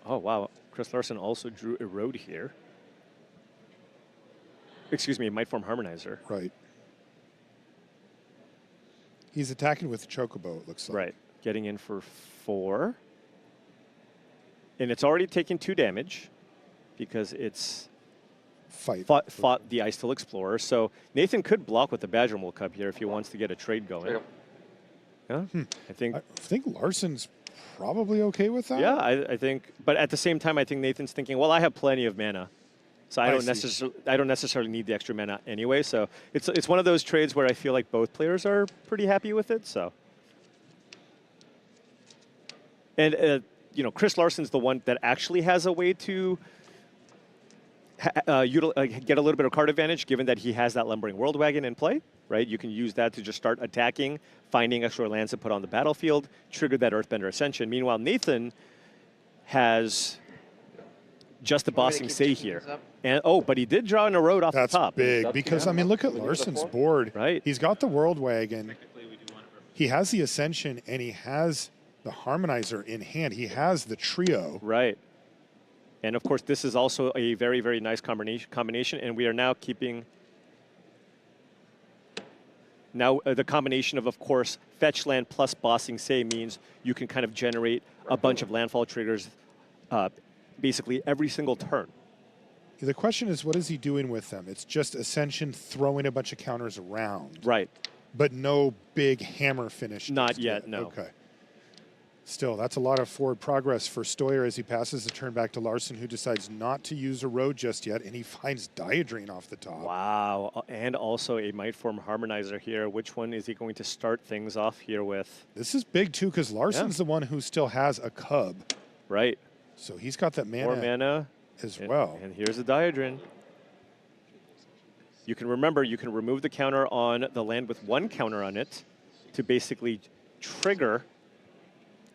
Oh, wow. Chris Larson also drew Erode here. Excuse me, Mightform Harmonizer. Right. He's attacking with the Chocobo, it looks like. Right. Getting in for 4. And it's already taken 2 damage because it's fought the Ice Tail Explorer. So Nathan could block with the Badger Mole Cup here if he wants to get a trade going. Yeah, I think Larson's probably okay with that. Yeah, I think. But at the same time, I think Nathan's thinking, well, I have plenty of mana. So I don't necessarily need the extra mana anyway. So it's one of those trades where I feel like both players are pretty happy with it. So, and you know, Chris Larson's the one that actually has a way to get a little bit of card advantage, given that he has that Lumbering World Wagon in play. Right, you can use that to just start attacking, finding extra lands to put on the battlefield, trigger that Earthbender Ascension. Meanwhile, Nathan has just the Bossing Say here. And but he did draw an Erode off the top. That's big, because, I mean, look at Larson's board. Right. He's got the World Wagon. He has the Ascension, and he has the Harmonizer in hand. He has the trio. Right. And, of course, this is also a very, very nice combination, and we are now keeping... Now, the combination of course, fetch land plus Bossing Say means you can kind of generate a bunch of landfall triggers basically every single turn. The question is, what is he doing with them? It's just Ascension throwing a bunch of counters around. Right. But no big hammer finish. Not yet, no. Okay. Still, that's a lot of forward progress for Stoyer as he passes the turn back to Larson, who decides not to use Erode just yet, and he finds Diadrine off the top. Wow, and also a Mightform Harmonizer here. Which one is he going to start things off here with? This is big, too, because Larson's the one who still has a Cub. Right. So he's got that mana, 4 mana as well. And here's the Diadrine. You can remove the counter on the land with 1 counter on it to basically trigger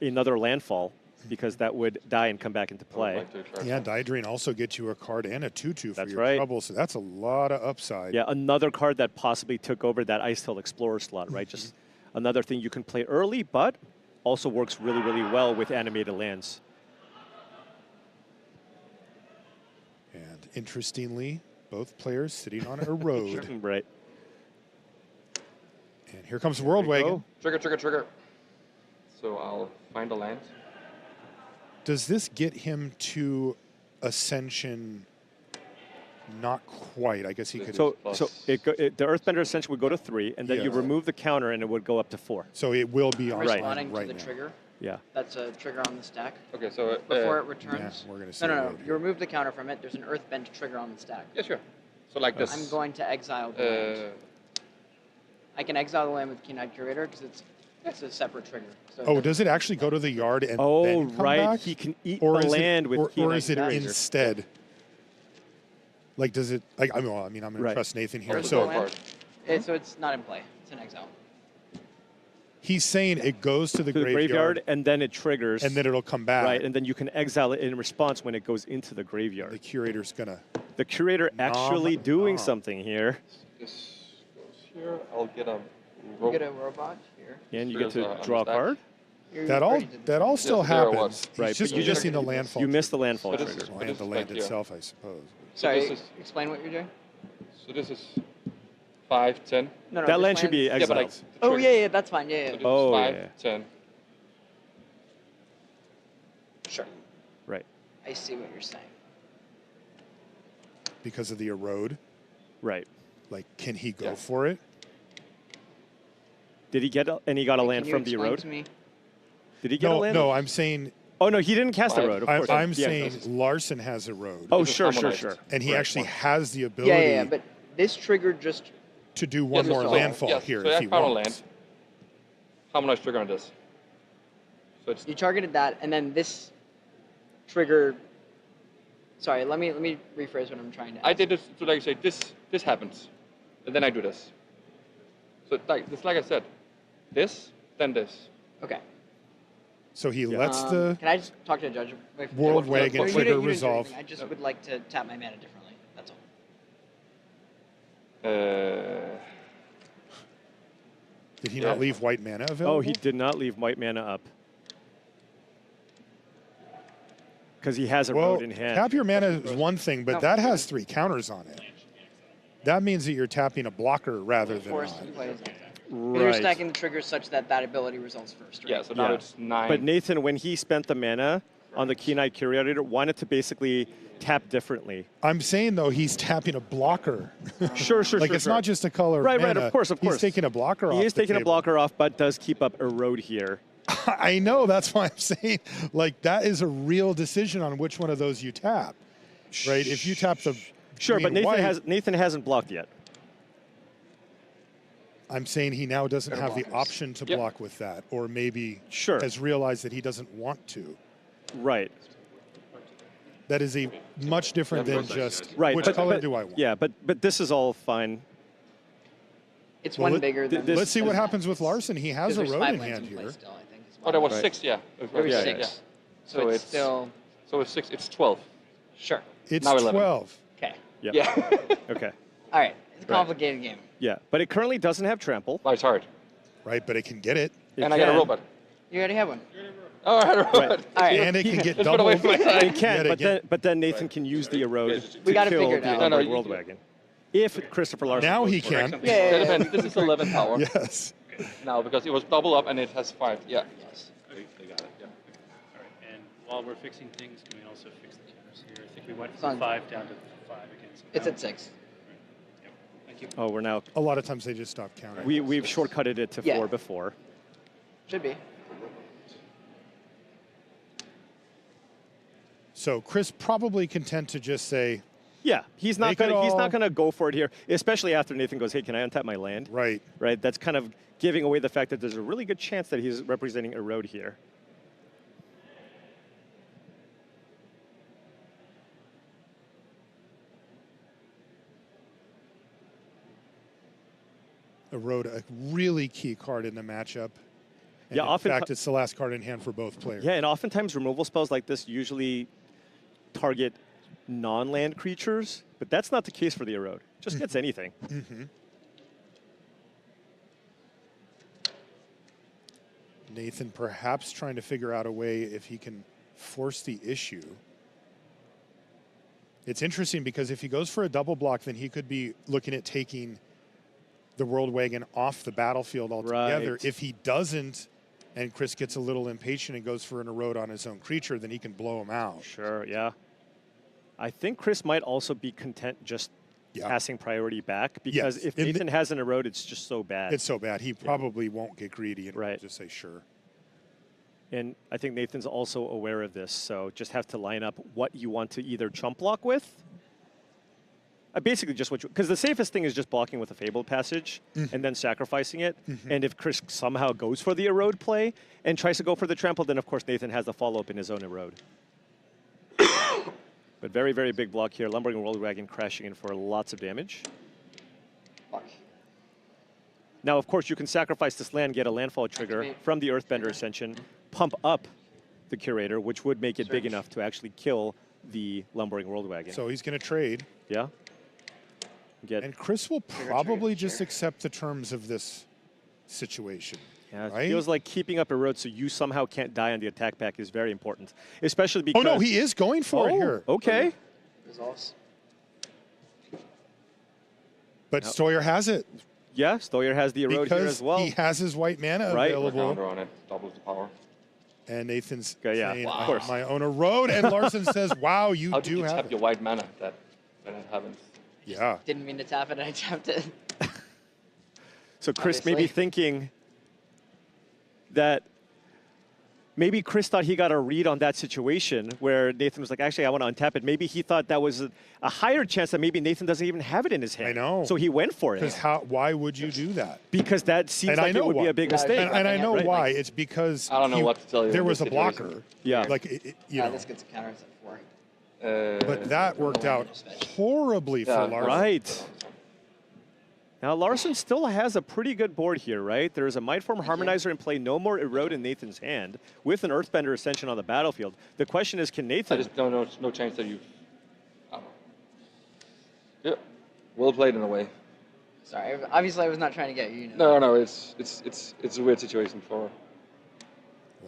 another landfall, because that would die and come back into play. Yeah, Diadrine also gets you a card and a 2/2 for your trouble, so that's a lot of upside. Yeah, another card that possibly took over that Ice Tail Explorer slot, right? Just another thing you can play early, but also works really, really well with animated lands. And interestingly, both players sitting on Erode. Right. And here comes World Wagon. Trigger. So I'll find a land. Does this get him to Ascension? Not quite. I guess he could. So the Earthbender Ascension would go to 3, and then you remove the counter, and it would go up to 4. So it will be on responding right to the now. trigger. Yeah. That's a trigger on the stack. Okay, so before it returns. Yeah, we're gonna see No. You remove the counter from it. There's an Earthbend trigger on the stack. Yeah, sure. So like this. I'm going to exile the land. I can exile the land with Keen-Eyed Curator because it's a separate trigger. So Oh, does it actually go to the yard and then come back? He can eat or the is land it, with or is it Keen-Eyed instead? Like, does it? Like, I mean, I'm going to trust Nathan here. So so it's not in play. It's an exile. he's saying it goes to the graveyard, and then it triggers. and then it'll come back. Right, and then you can exile it in response when it goes into the graveyard. The curator's going to... The curator actually doing something here. This goes here. I'll get a... You get a robot here. And you get to draw a card. That all still happens. Right, Just but you missing the landfall. You missed the landfall So this trigger. is- Well, and the land itself, I suppose. Sorry, explain what you're doing. So this is 5, 10. No, That land should be Yeah, but exiled. Oh, yeah, that's fine. Yeah. So this is 5, 10. Sure. Right. I see what you're saying. Because of the erode. Right. Like, can he go for it? Did he get and he got a land from the erode? Did he get a land? No, I'm saying... Oh, no, he didn't cast erode, of course. I'm saying Larson has erode. Oh, sure. And he actually has the ability... Yeah, but this trigger just... to do one more landfall here if he wants. Land. Harmonized trigger on this. So it's You targeted that, and then this trigger... Sorry, let me rephrase what I'm trying to ask. I did this, so like I say, this happens, and then I do this. So like I said, this, then this. Okay. So he lets the... Can I just talk to a judge? World Wagon You trigger didn't do resolve. anything. I just would like to tap my mana differently. That's all. Did he not leave white mana available? Oh, he did not leave white mana up. Because he has a road in hand. Tap your mana is one thing, but that has 3 counters on it. That means that you're tapping a blocker rather than Forced not. to play his exile. Right. You're stacking the triggers such that that ability results first, right? Yeah, so now it's 9. But Nathan, when he spent the mana on the Keen-Eyed Curator, wanted to basically tap differently. I'm saying, though, he's tapping a blocker. Sure. Like, it's not just a color of Right, mana. of course. He's taking a blocker off He is the taking a table. blocker off, but does keep up erode here. I know, that's why I'm saying, like, that is a real decision on which one of those you tap, right? If you tap the Sure, but green Nathan, white, hasn't blocked yet. I'm saying he now doesn't have the option to block with that, or maybe has realized that he doesn't want to. Right. That is a much different than just Right. which but, color but- do I want? Yeah, but this is all fine. It's Well, one bigger than Let's see what happens with Larson. He has a there's road 5 in lands hand in play here. still, I think, as Oh, that was well. 6, yeah. There was 6. Yeah. So it's still... So it's 6, it's 12. Sure. It's Now 11. 12. Okay. Yep. Yeah. Okay. All right. It's a complicated game. Yeah, but it currently doesn't have trample. It's hard. Right, but it can get it. And I got a robot. You already have one. Oh, I had a robot. All right. And it can get Let's put away doubled. from my side. It can, Yet but then Nathan can use the erode We to gotta kill figure it the out. No, Unbreak you- World Wagon. If Christopher Larson Now goes he for it. can. Yeah. That depends. This is 11 power. Yes. Now, because it was double up and it has 5. Yeah. Yes. They got it. Yeah. All right. And while we're fixing things, can we also fix the counters here? I think we went It's from on. 5 down to 5 against. It's at 6. Thank you. Oh, we're now. A lot of times they just stop counting. We've shortcutted it to 4 before. Should be. So Chris probably content to just say, Yeah, he's not Make it gonna he's all- not gonna go for it here, especially after Nathan goes, "Hey, can I untap my land?" right. Right. That's kind of giving away the fact that there's a really good chance that he's representing erode here. Erode, a really key card in the matchup. And Yeah, in often fact, it's the last card in hand for both players. Yeah, and oftentimes removal spells like this usually target non-land creatures, but that's not the case for the erode. Just gets anything. Mm-hmm. Nathan perhaps trying to figure out a way if he can force the issue. It's interesting because if he goes for a double block, then he could be looking at taking the World Wagon off the battlefield altogether. Right. If he doesn't, and Chris gets a little impatient and goes for an erode on his own creature, then he can blow him out. Sure, yeah. I think Chris might also be content just passing priority back because Yes. if Nathan has an erode, it's just so bad. It's so bad. He probably won't get greedy and will just say sure. And I think Nathan's also aware of this, so just have to line up what you want to either chump block with basically just what you, because the safest thing is just blocking with a Fabled Passage and then sacrificing it. And if Chris somehow goes for the Erode play and tries to go for the trample, then of course Nathan has the follow-up in his own Erode. But very, very big block here. Lumbering World Wagon crashing in for lots of damage. Now, of course, you can sacrifice this land, get a landfall trigger from the Earthbender Ascension, pump up the Curator, which would make it big enough to actually kill the Lumbering World Wagon. So he's going to trade. Yeah. And Chris will probably just accept the terms of this situation. Yeah, it right? feels like keeping up a road so you somehow can't die on the attack pack is very important, especially because... Oh, no, he is going for it here. Okay. But Stoyer has it. Yeah, Stoyer has the Erode here as well. He has his white mana available. Counter on it, doubles the power. And Nathan's yeah, saying, of I course. have my own Erode. And Larson says, wow, you How do did you have tap it. your white mana that when it happens? Yeah. Didn't mean to tap it, I tapped it. So Chris Obviously. may be thinking that maybe Chris thought he got a read on that situation where Nathan was like, actually, I want to untap it. Maybe he thought that was a higher chance that maybe Nathan doesn't even have it in his hand. I know. So he went for it. Because why would you do that? Because that seems And I like know it would why. be a big mistake. And I know Right. why. It's because I don't know what to tell you there in was this a blocker. situation. Yeah. Like, you know. This gets a counter at 4. But that worked out horribly for Larson. Right. Now, Larson still has a pretty good board here, right? There's a Mightform Harmonizer in play, no more Erode in Nathan's hand, with an Earthbender Ascension on the battlefield. The question is, can Nathan... I just don't know, no chance that you... Yeah, well played in a way. Sorry, obviously I was not trying to get you. You know. No, it's a weird situation for...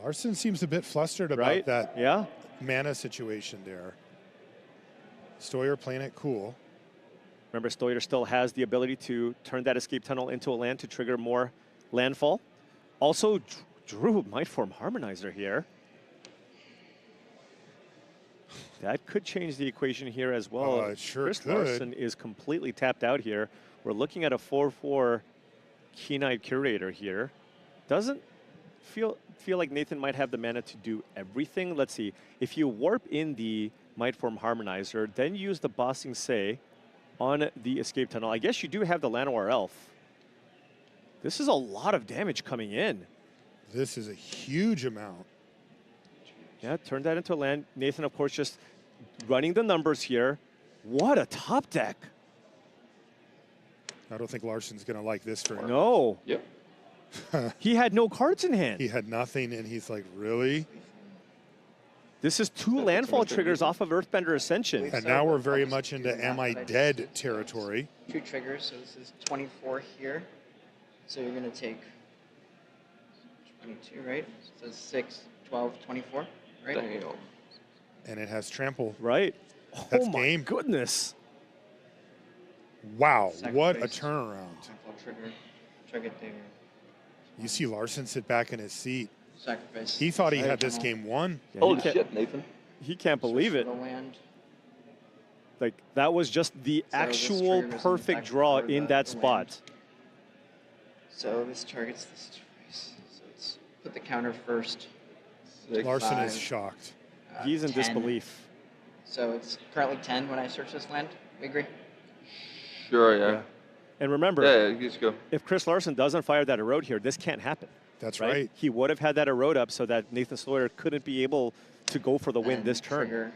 Larson seems a bit flustered about that mana situation there. Stoyer playing it cool. Remember, Stoyer still has the ability to turn that escape tunnel into a land to trigger more landfall. Also, drew Mightform Harmonizer here. That could change the equation here as well. It sure Chris could. Larson is completely tapped out here. We're looking at a 4/4 Keen-Eyed Curator here. Doesn't feel like Nathan might have the mana to do everything. Let's see. If you warp in the Mightform Harmonizer, then use the Bossing Say on the escape tunnel. I guess you do have the Llanowar Elf. This is a lot of damage coming in. This is a huge amount. Yeah, turn that into a land. Nathan, of course, just running the numbers here. What a top deck. I don't think Larson's going to like this very much. No. Yep. He had no cards in hand. He had nothing, and he's like, really? This is 2 landfall triggers off of Earthbender Ascension. And now we're very much into am I dead territory. 2 triggers, so this is 24 here. So you're going to take 22, right? So 6, 12, 24, right? Damn. And it has trample. Right. That's oh my game. goodness. Wow, what a Sacrifice. turnaround. Trigger there. You see Larson sit back in his seat. Sacrifice. He thought he had this game won. Yeah, Holy shit, Nathan. He can't believe it. The land. Like, that was just the So this actual triggers perfect impact draw for in the that land. spot. So this targets this twice. So it's put the counter first. Larson is 5, shocked. He's in 10. disbelief. So it's currently 10 when I search this land. We agree? Sure, yeah. And remember, Yeah, you just go. if Chris Larson doesn't fire that Erode here, this can't happen. That's right. He would have had that Erode up so that Nathan Stoyer couldn't be able to go for the win And this turn. trigger.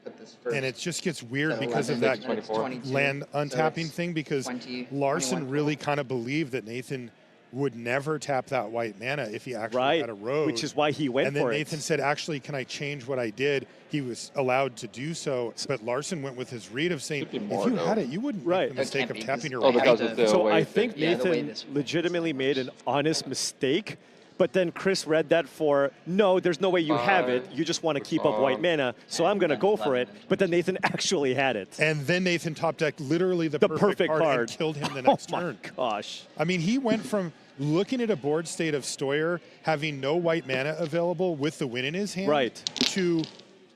Put this first. And it just gets weird So because of 11, that 24. 22. land So untapping it's thing, because 20, Larson 21 really kind of believed that Nathan would never tap that white mana if he actually had a road. Which is why he went and then for Nathan it. said, actually, can I change what I did? He was allowed to do so, but Larson went with his read of saying, if more, you had though. it, you wouldn't Right. make the mistake of tapping your Oh, white because mana. of the So way I it think Yeah, the way Nathan this legitimately made an honest mistake, but then Chris read that for, no, there's no way you have it. You just want to keep up white mana, so I'm going to go for it. But then Nathan actually had it. And then Nathan top decked literally the perfect card card. and killed him the next Oh my turn. gosh. I mean, he went from looking at a board state of Stoyer having no white mana available with the win in his hand, Right. to,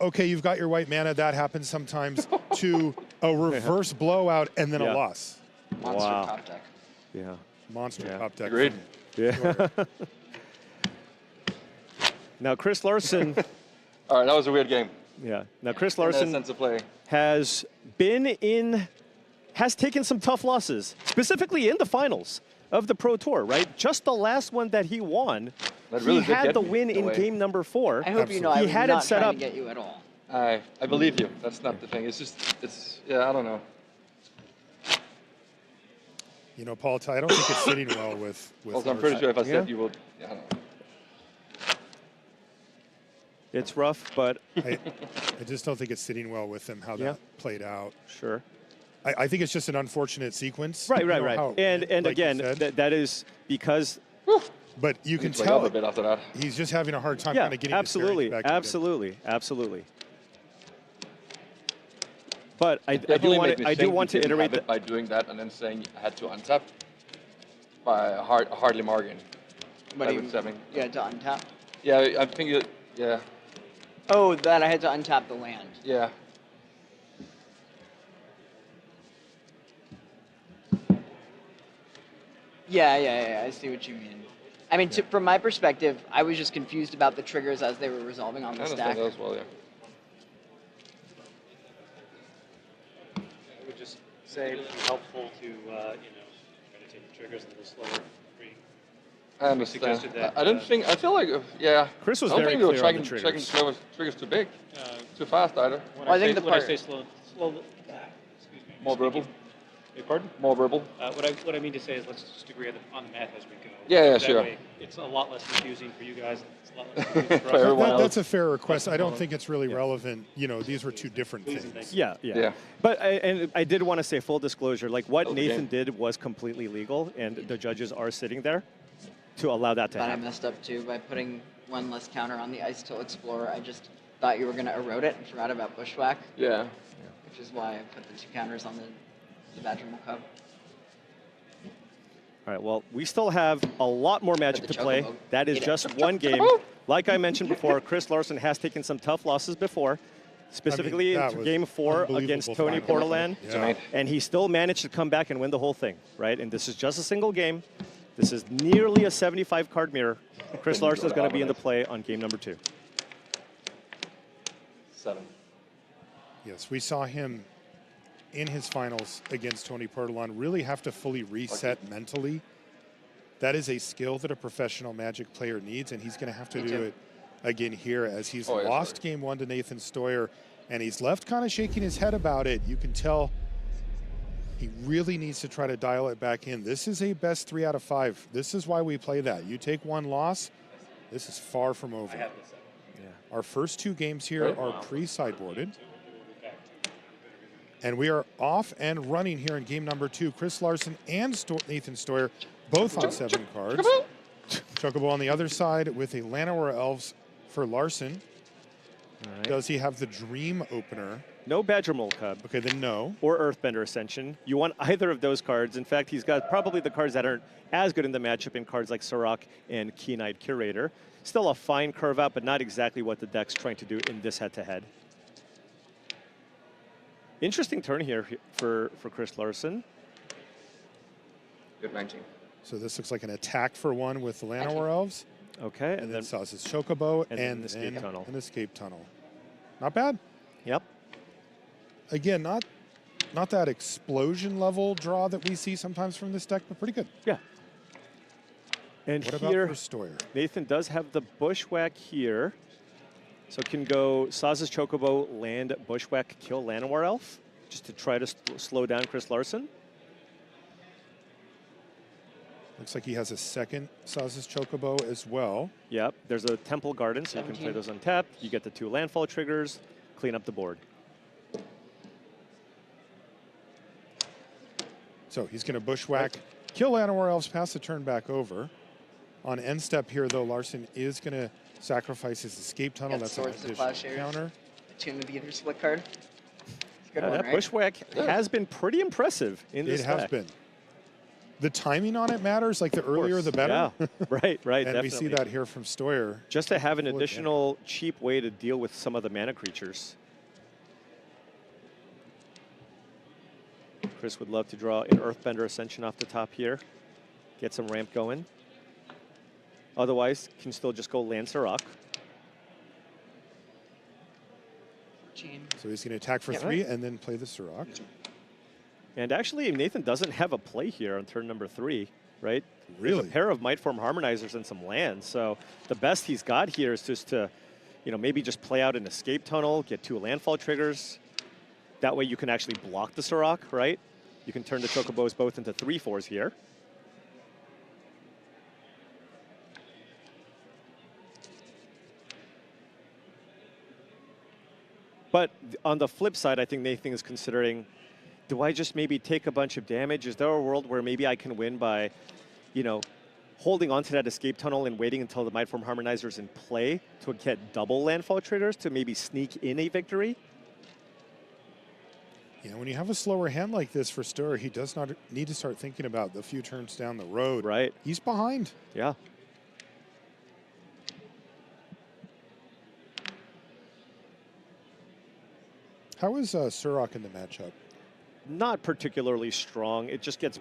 okay, you've got your white mana, that happens sometimes, to a reverse blowout and then Yeah. a loss. Monster Wow. top deck. Yeah. Monster Yeah. top deck. Agreed. Yeah. Now, Chris Larson. All right, that was a weird game. Yeah. Now, Chris In a Larson sense of play. has been in has taken some tough losses, specifically in the finals of the Pro Tour, right? Just the last one that he won, really he had the win in game number 4. I hope you know I he was had not it set trying up. to get you at all. I believe you. That's not the thing. It's just, yeah, I don't know. You know, Paul, I don't think it's sitting well with Also, I'm pretty sure if I said you would, yeah, I don't know. It's rough, but I just don't think it's sitting well with him how that played out. Sure. I think it's just an unfortunate sequence. Right. And like again, that is because. But you can Play tell up a bit after that. he's just having a hard time Yeah, kind of getting absolutely, his bearings back absolutely. But I It do definitely want made me think to you didn't have iterate it by doing that and then saying I had to untap by a hardly margin. What do you had to untap? Yeah, I think it. Yeah. Oh, that I had to untap the land. Yeah. Yeah, I see what you mean. I mean, from my perspective, I was just confused about the triggers as they were resolving on the stack. I understand that as well, yeah. I would just say it would be helpful to, try to take the triggers a little slower. I understand. Suggested that, I don't think. I feel like, yeah. Chris was I don't very think we were clear on the tracking triggers. triggers too big, too fast either. When I say slow, excuse me. More dribble. Beg pardon? More dribble. What I mean to say is let's just agree on the math as we go. Yeah, That sure. way it's a lot less confusing for you guys. It's a lot less confusing for us. That's a fair request. I don't think it's really relevant. You know, these were two different things. Yeah. But I did want to say full disclosure, like what Okay. Nathan did was completely legal, and the judges are sitting there to allow that to But I happen. messed up too by putting one less counter on the Ice Till Explorer. I just thought you were going to erode it and forgot about Bushwhack. Yeah. Which is why I put the 2 counters on the Badgermole Cub. All right, well, we still have a lot more Magic to play. Chocobo. That is Get it. just one game. Like I mentioned before, Chris Larson has taken some tough losses before, specifically that in was Game 4 against unbelievable Tony final. Portolan. Yeah. And he still managed to come back and win the whole thing, right? And this is just a single game. This is nearly a 75 card mirror. Chris Larson is going to be in the play on game number 2. 7. Yes, we saw him in his finals against Tony Portolan really have to fully reset mentally. That is a skill that a professional Magic player needs, and he's going to have to do it again here as he's lost game 1 to Nathan Stoyer, and he's left kind of shaking his head about it. You can tell he really needs to try to dial it back in. This is a best 3 out of 5. This is why we play that. You take one loss, this is far from over. Yeah. Our first 2 games here are pre-sideboarded. And we are off and running here in game number 2. Chris Larson and Nathan Stoyer both on 7 cards. Chocobo on the other side with a Llanowar Elves for Larson. Right. Does he have the Dream Opener? No Badgermole Cub. Okay, then no. Or Earthbender Ascension. You want either of those cards. In fact, he's got probably the cards that aren't as good in the matchup in cards like Sirach and Keen-Eyed Curator. Still a fine curve out, but not exactly what the deck's trying to do in this head-to-head. Interesting turn here for Chris Larson. Good 19. So this looks like an attack for 1 with the Llanowar Elves. Okay, and then Sauce's Chocobo and an escape tunnel. An escape tunnel. Not bad. Yep. Again, not that explosion level draw that we see sometimes from this deck, but pretty good. Yeah. And what here, about for Stoyer? Nathan does have the Bushwhack here. So can go Saz's Chocobo, land, Bushwhack, kill Llanowar Elf, just to try to slow down Chris Larson. Looks like he has a second Saz's Chocobo as well. Yep, there's a Temple Garden, so you can play those untapped. You get the 2 landfall triggers, clean up the board. So he's going to Bushwhack, kill Llanowar Elves, pass the turn back over. On end step here, though, Larson is going to sacrifice his escape tunnel. That's an additional counter. Tune the Ether Split card. It's a good one, That right? Bushwhack has been pretty impressive in this It has deck. been. The timing on it matters, like the earlier the better. Yeah, right, And definitely. we see that here from Stoyer. Just to have an additional cheap way to deal with some of the mana creatures. Chris would love to draw an Earthbender Ascension off the top here. Get some ramp going. Otherwise, can still just go land Sirach. So he's going to attack for 3 and then play the Sirach. And actually, Nathan doesn't have a play here on turn number 3, right? Really? There's a pair of Might Form Harmonizers and some lands. So the best he's got here is just to, you know, maybe just play out an escape tunnel, get 2 landfall triggers. That way you can actually block the Sirach, right? You can turn the Chocobos both into 3/4s here. But on the flip side, I think Nathan is considering, do I just maybe take a bunch of damage? Is there a world where maybe I can win by, you know, holding onto that escape tunnel and waiting until the Might Form Harmonizer is in play to get double landfall triggers to maybe sneak in a victory? You know, when you have a slower hand like this for Stoyer, he does not need to start thinking about the few turns down the road. Right. He's behind. Yeah. How is Sirach in the matchup? Not particularly strong. It just gets,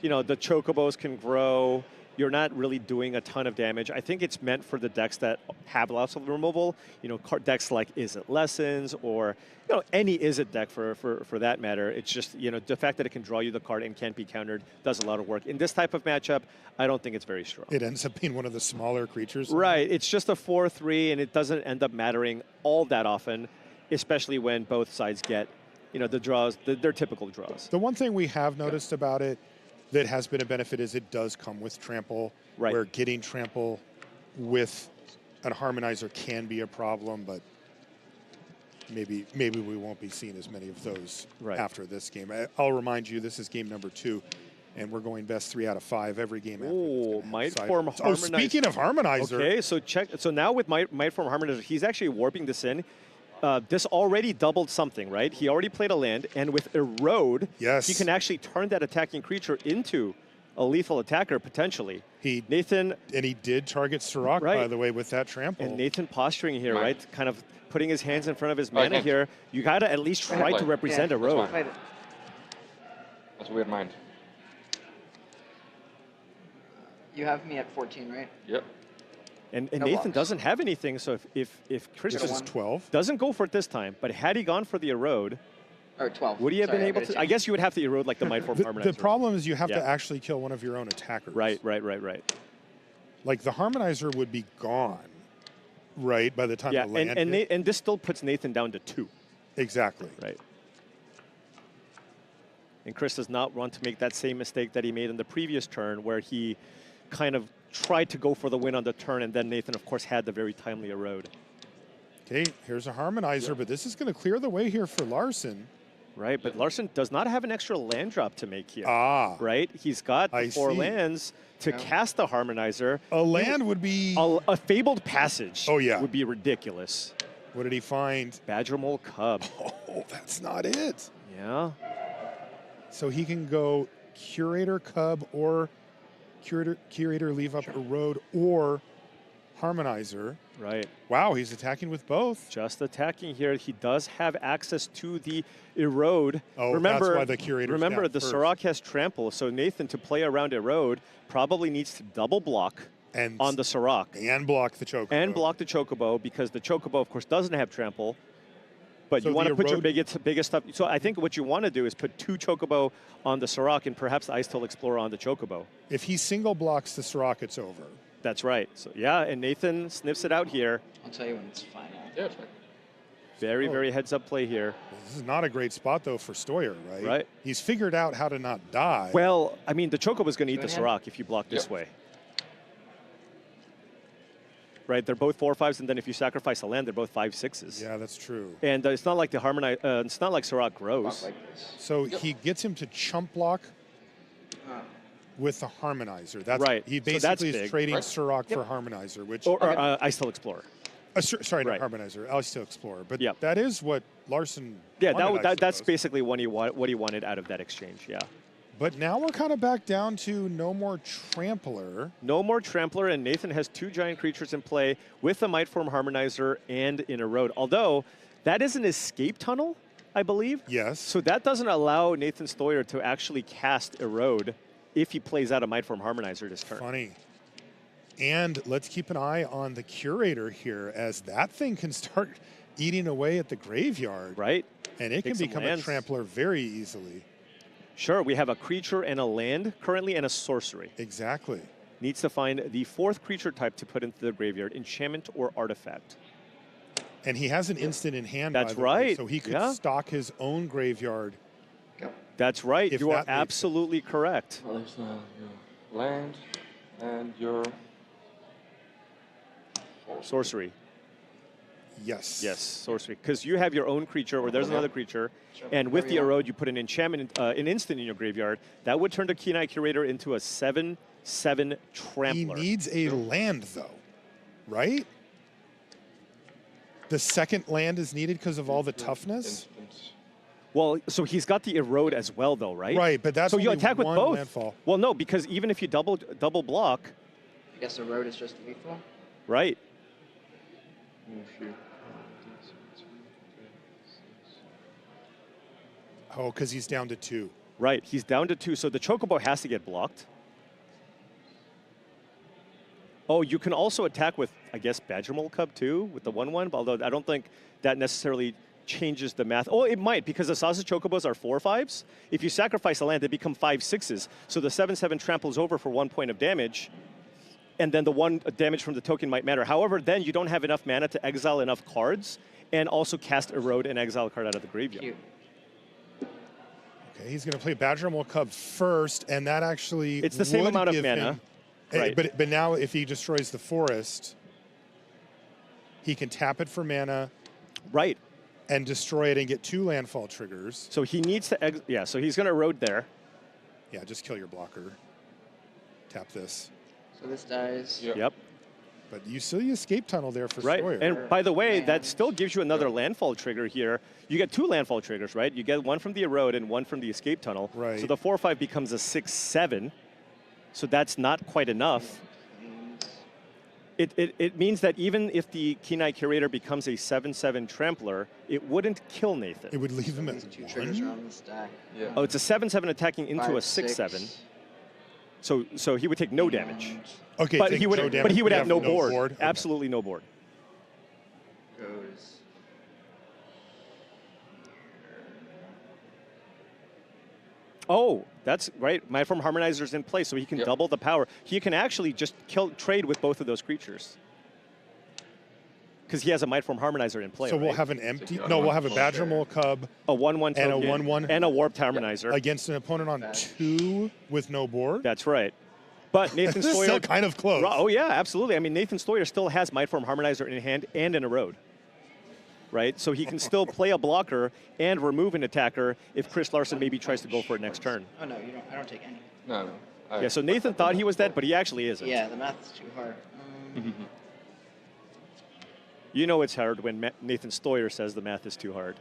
you know, the Chocobos can grow. You're not really doing a ton of damage. I think it's meant for the decks that have lots of removal. You know, decks like Is It Lessons or, you know, any Is It deck for that matter. It's just, you know, the fact that it can draw you the card and can't be countered does a lot of work. In this type of matchup, I don't think it's very strong. It ends up being one of the smaller creatures. Right. It's just a 4/3, and it doesn't end up mattering all that often, especially when both sides get, you know, the draws, their typical draws. The one thing we have noticed about it that has been a benefit is it does come with trample, right, where getting trample with an harmonizer can be a problem, but maybe we won't be seeing as many of those after this game. I'll remind you, this is game number 2, and we're going best 3 out of 5 every game. Oh, Might Form Harmonizer. Oh, speaking of Harmonizer. Okay, so check. So now with Might Form Harmonizer, he's actually warping this in. This already doubled something, right? He already played a land, and with Erode, he can actually turn that attacking creature into a lethal attacker, potentially. Nathan... And he did target Sirach, by the way, with that trample. And Nathan posturing here, right? Kind of putting his hands in front of his mana here. You got to at least try to represent Erode. That's a weird mind. You have me at 14, right? Yep. And Nathan doesn't have anything, so if Chris is 12, doesn't go for it this time, but had he gone for the Erode, or 12, would he have been able to? I guess you would have to Erode like the Might Form Harmonizer. The problem is you have to actually kill one of your own attackers. Right. Like the Harmonizer would be gone, right, by the time the land and this still puts Nathan down to 2. Exactly. Right. And Chris does not want to make that same mistake that he made in the previous turn where he kind of tried to go for the win on the turn, and then Nathan, of course, had the very timely Erode. Okay, here's a Harmonizer, but this is going to clear the way here for Larson. Right, but Larson does not have an extra land drop to make here. Ah. Right? He's got 4 lands to cast the Harmonizer. A land would be... A Fabled Passage would be ridiculous. What did he find? Badger Mole Cub. Oh, that's not it. Yeah. So he can go Curator Cub or Curator leave up Erode or Harmonizer. Right. Wow, he's attacking with both. Just attacking here. He does have access to the Erode. Oh, that's why the Curator's remember, down the first. Sirach has Trample, so Nathan, to play around Erode, probably needs to double block on the Sirach. And block the Chocobo. And block the Chocobo, because the Chocobo, of course, doesn't have Trample. But So you want to the put your Erode- biggest stuff. So I think what you want to do is put 2 Chocobo on the Sirach and perhaps the Ice-Tail Explorer on the Chocobo. If he single blocks the Sirach, it's over. That's right. So yeah, and Nathan sniffs it out here. I'll tell you when it's final. Yeah, it's fine. Very heads-up play here. This is not a great spot, though, for Stoyer, right? Right. He's figured out how to not die. Well, I mean, the Chocobo is going to eat the ahead. Sirach if you block this way. Right, they're both 4/5s, and then if you sacrifice a land, they're both 5/6s. Yeah, that's true. And it's not like the it's not like Sirach grows. So he gets him to chump block with the Harmonizer. That's Right. He So that's basically is big. trading Right. Sirach for Harmonizer, which Or Ice-Tail Explorer. sorry, Right. not Harmonizer. I'll still Explorer. But Yep. that is what Larson. Yeah, wanted, I that's suppose. basically what he wanted out of that exchange. Yeah. But now we're kind of back down to no more Trampler. No more Trampler, and Nathan has 2 giant creatures in play with a Might Form Harmonizer and in Erode. Although that is an escape tunnel, I believe. Yes. So that doesn't allow Nathan Stoyer to actually cast Erode if he plays out a Might Form Harmonizer this turn. Funny. And let's keep an eye on the Curator here, as that thing can start eating away at the graveyard. Right. And it Take can some become lands. a Trampler very easily. Sure, we have a creature and a land currently and a sorcery. Exactly. Needs to find the 4th creature type to put into the graveyard, enchantment or artifact. And he has an instant in hand, That's by the way, right. so he could stock his own graveyard. That's right. If You are that makes absolutely correct. Well, there's your land and your sorcery. Yes. Yes, sorcery. Because you have your own creature, or there's another creature, and with the erode, you put an enchantment, an instant in your graveyard. That would turn the Keen-Eye Curator into a 7/7 Trampler. He needs a land, though, right? The second land is needed because of all the toughness. Well, so he's got the erode as well, though, right? Right, but that's so you only attack with one both. landfall. Well, no, because even if you double block, I guess the road is just lethal. right? Oh, because he's down to 2. Right, he's down to 2, so the Chocobo has to get blocked. Oh, you can also attack with, I guess, Badgermole Cub too, with the 1/1, although I don't think that necessarily changes the math. Oh, it might, because the Sausage Chocobos are 4/5s. If you sacrifice a land, they become 5/6s. So the 7/7 tramples over for 1 point of damage, and then the 1 damage from the token might matter. However, then you don't have enough mana to exile enough cards and also cast Erode and exile a card out of the graveyard. Okay, he's going to play Badgermole Cub first, and that actually It's the same would amount of give mana. him- Right. But now if he destroys the forest, he can tap it for mana. Right. And destroy it and get 2 landfall triggers. So he needs to, yeah, so he's going to erode there. Yeah, just kill your blocker. Tap this. So this dies. Yep. But you still escape tunnel there for Right, Stoyer. and by the way, that still gives you another landfall trigger here. You get 2 landfall triggers, right? You get 1 from the erode and 1 from the escape tunnel. Right. So the 4/5 becomes a 6/7. So that's not quite enough. It means that even if the Keen-Eye Curator becomes a 7/7 Trampler, it wouldn't kill Nathan. It would leave him at 2 triggers around the stack. Yeah. Oh, it's a 7/7 attacking into 5, a 6/7. 6. So he would take no damage. Okay, but take he would no but damage. he would You have no have no board. board? Okay. Absolutely no board. Goes. Oh, that's right. Mindform Harmonizer's in place, so he can double the power. He can actually just trade with both of those creatures. Because he has a Mindform Harmonizer in play. So we'll right? have an empty. No, we'll have a Badgermole Cub. A 1/1 and a token 1/1 and a Warped Harmonizer against an opponent on 2 with no board. That's right. But Nathan This is Stoyer still kind of close. Oh yeah, absolutely. I mean, Nathan Stoyer still has Mindform Harmonizer in hand and an erode. Right? So he can still play a blocker and remove an attacker if Chris Larson maybe tries to go for it next turn. Oh no, you don't. I don't take any. No, no. Yeah, so Nathan thought he was dead, but he actually isn't. Yeah, the math is too hard. You know it's hard when Nathan Stoyer says the math is too hard.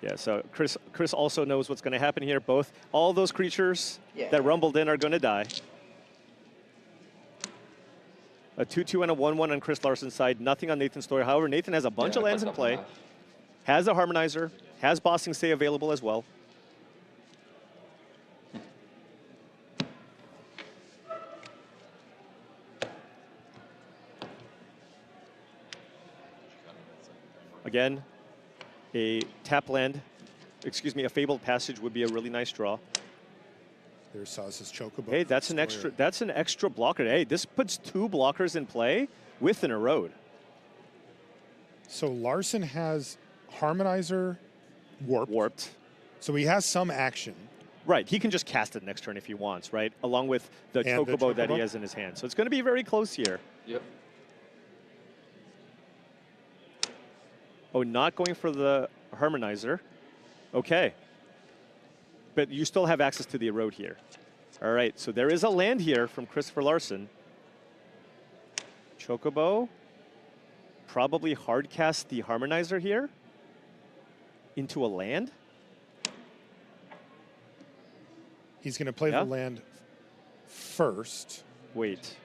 Yeah, so Chris also knows what's going to happen here. All those creatures that rumbled in are going to die. A 2/2 and a 1/1 on Chris Larson's side. Nothing on Nathan Stoyer. However, Nathan has a bunch of lands in play. Has a Harmonizer. Has Bossing Stay available as well. Again, a tap land, a Fabled Passage would be a really nice draw. There's Saz's Chocobo. Hey, that's an extra blocker. Hey, this puts 2 blockers in play with an erode. So Larson has Harmonizer warped. So he has some action. Right, he can just cast it next turn if he wants, right? Along with the Chocobo that he has in his hand. So it's going to be very close here. Yep. Oh, not going for the Harmonizer. Okay. But you still have access to the erode here. All right, so there is a land here from Christopher Larson. Chocobo. Probably hard cast the Harmonizer here into a land. He's going to play the land first. Wait.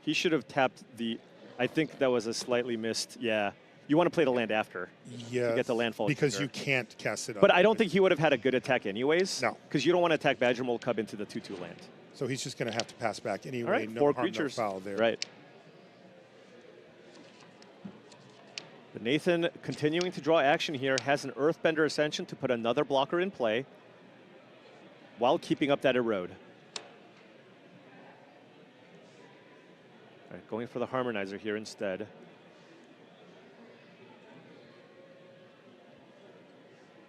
He should have tapped the... I think that was a slightly missed... Yeah. You want to play the land after. Yeah. To get the landfall. Because trigger. you can't cast it up. But I don't think he would have had a good attack anyways. No. Because you don't want to attack Badgermole Cub into the 2/2 land. So he's just going to have to pass back anyway. All right, no 4 harm, creatures. No foul there. Right. But Nathan continuing to draw action here, has an Earthbender Ascension to put another blocker in play while keeping up that erode. All right, going for the Harmonizer here instead.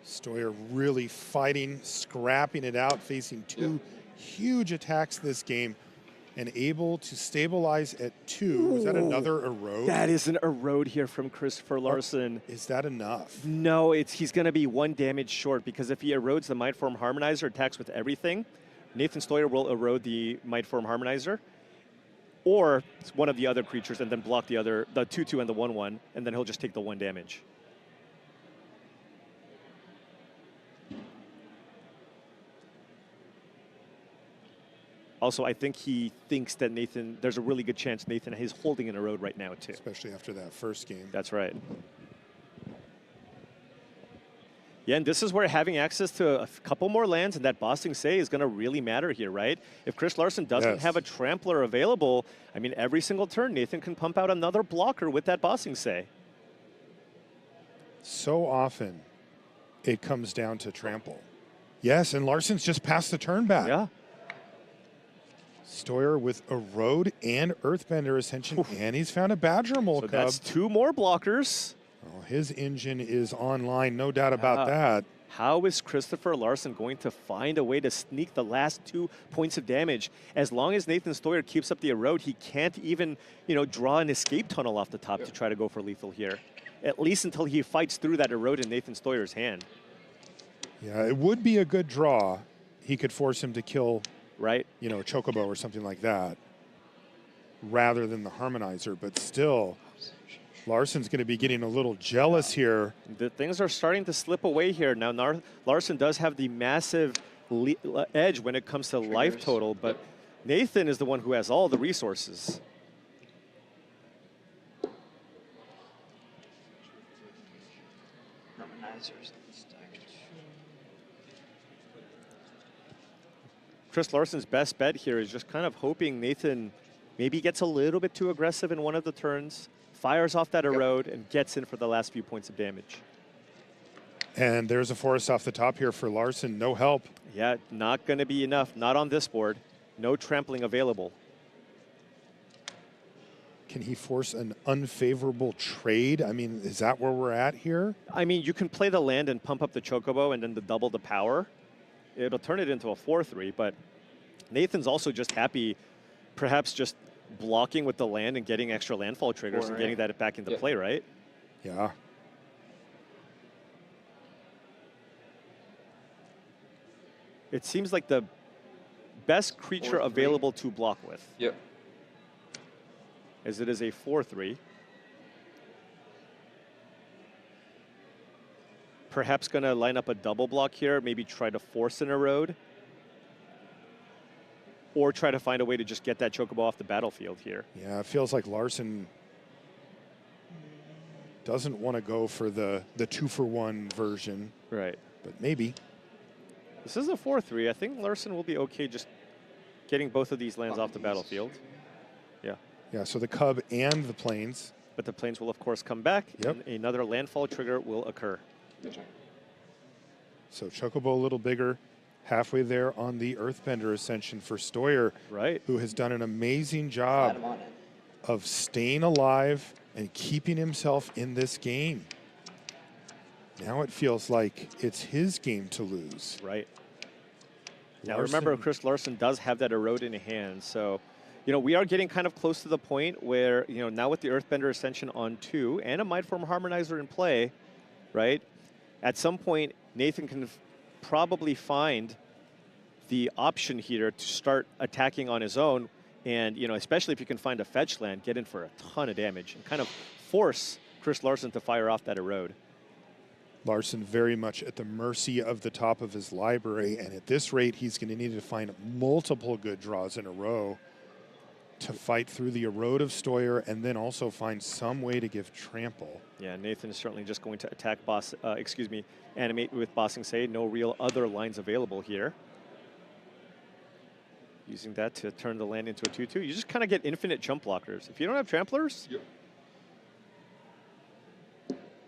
Stoyer really fighting, scrapping it out, facing two huge attacks this game, and able to stabilize at 2. Is that another erode? That is an erode here from Christopher Larson. Is that enough? No, he's going to be 1 damage short, because if he erodes the Mindform Harmonizer, attacks with everything, Nathan Stoyer will erode the Mindform Harmonizer, or one of the other creatures, and then block the 2/2 and the 1/1, and then he'll just take the 1 damage. Also, I think he thinks that there's a really good chance Nathan is holding an erode right now, too. Especially after that first game. That's right. Yeah, and this is where having access to a couple more lands and that Bossing Say is going to really matter here, right? If Chris Larson doesn't have a Trampler available, I mean, every single turn, Nathan can pump out another blocker with that Bossing Say. So often, it comes down to Trample. Yes, and Larson's just passed the turn back. Yeah. Stoyer with Erode and Earthbender Ascension, and he's found a Badger Mole So Cub. that's 2 more blockers. Well, his engine is online, no doubt about that. How is Christopher Larson going to find a way to sneak the last 2 points of damage? As long as Nathan Stoyer keeps up the erode, he can't even, draw an escape tunnel off the top to try to go for lethal here. At least until he fights through that erode in Nathan Stoyer's hand. Yeah, it would be a good draw. He could force him to kill, right? Chocobo or something like that, rather than the Harmonizer. But still, Larson's going to be getting a little jealous here. The things are starting to slip away here. Now, Larson does have the massive edge when it comes to life total, but Nathan is the one who has all the resources. Chris Larson's best bet here is just kind of hoping Nathan maybe gets a little bit too aggressive in one of the turns, fires off that erode, and gets in for the last few points of damage. And there's a forest off the top here for Larson. No help. Yeah, not going to be enough. Not on this board. No trampling available. Can he force an unfavorable trade? I mean, is that where we're at here? I mean, you can play the land and pump up the Chocobo and then double the power. It'll turn it into a 4/3, but Nathan's also just happy, perhaps just blocking with the land and getting extra landfall triggers and getting that back into play, right? Yeah. It seems like the best creature available to block with. Yep. As it is a 4/3. Perhaps going to line up a double block here, maybe try to force an erode. Or try to find a way to just get that Chocobo off the battlefield here. Yeah, it feels like Larson doesn't want to go for the 2-for-1 version. Right. But maybe. This is a 4/3. I think Larson will be okay just getting both of these lands off the battlefield. Yeah. Yeah, so the Cub and the Plains. But the Plains will, of course, come back. Yep. And another landfall trigger will occur. So Chocobo a little bigger, halfway there on the Earthbender Ascension for Stoyer, right? Who has done an amazing job of staying alive and keeping himself in this game. Now it feels like it's his game to lose. Right. Now remember, Chris Larson does have that erode in hand, so we are getting kind of close to the point where now with the Earthbender Ascension on 2 and a Mindform Harmonizer in play, right? At some point, Nathan can probably find the option here to start attacking on his own. And, especially if you can find a fetch land, get in for a ton of damage and kind of force Chris Larson to fire off that erode. Larson very much at the mercy of the top of his library. And at this rate, he's going to need to find multiple good draws in a row to fight through the erode of Stoyer and then also find some way to give trample. Yeah, Nathan is certainly just going to attack animate with Bossing Say. No real other lines available here. Using that to turn the land into a 2/2. You just kind of get infinite jump blockers. If you don't have tramplers,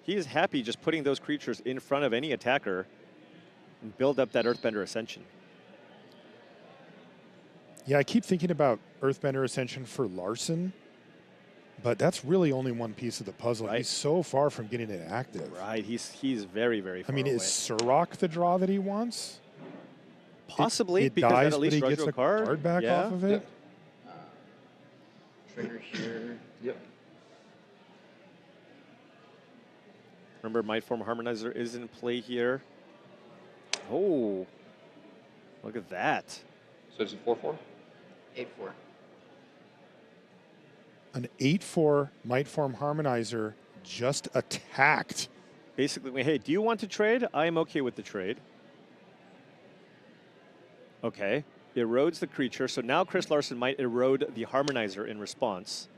He is happy just putting those creatures in front of any attacker and build up that Earthbender Ascension. Yeah, I keep thinking about Earthbender Ascension for Larson, but that's really only one piece of the puzzle. Right. He's so far from getting it active. Right, he's very, very far I mean, away. is Surrock the draw that he wants? Possibly, it because dies, that at least but he draws gets you a a card. card back Yeah. off of it. Trigger here. Yep. Remember, Mindform Harmonizer is in play here. Oh, look at that. So it's a 4/4? 8/4. An 8/4 Mightform Harmonizer just attacked. Basically, hey, do you want to trade? I am okay with the trade. Okay, erodes the creature. So now Chris Larson might erode the Harmonizer in response.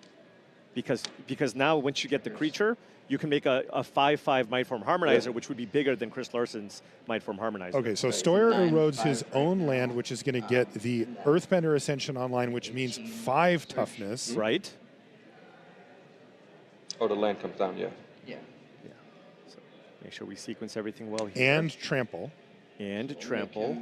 Because now once you get the creature, you can make a 5/5 Mightform Harmonizer, which would be bigger than Chris Larson's Mightform Harmonizer. Okay, so Stoyer erodes his own land, which is going to get the Earthbender Ascension online, which means 5 toughness. Right. Oh, the land comes down, yeah. Yeah. So make sure we sequence everything well here. And trample. And trample.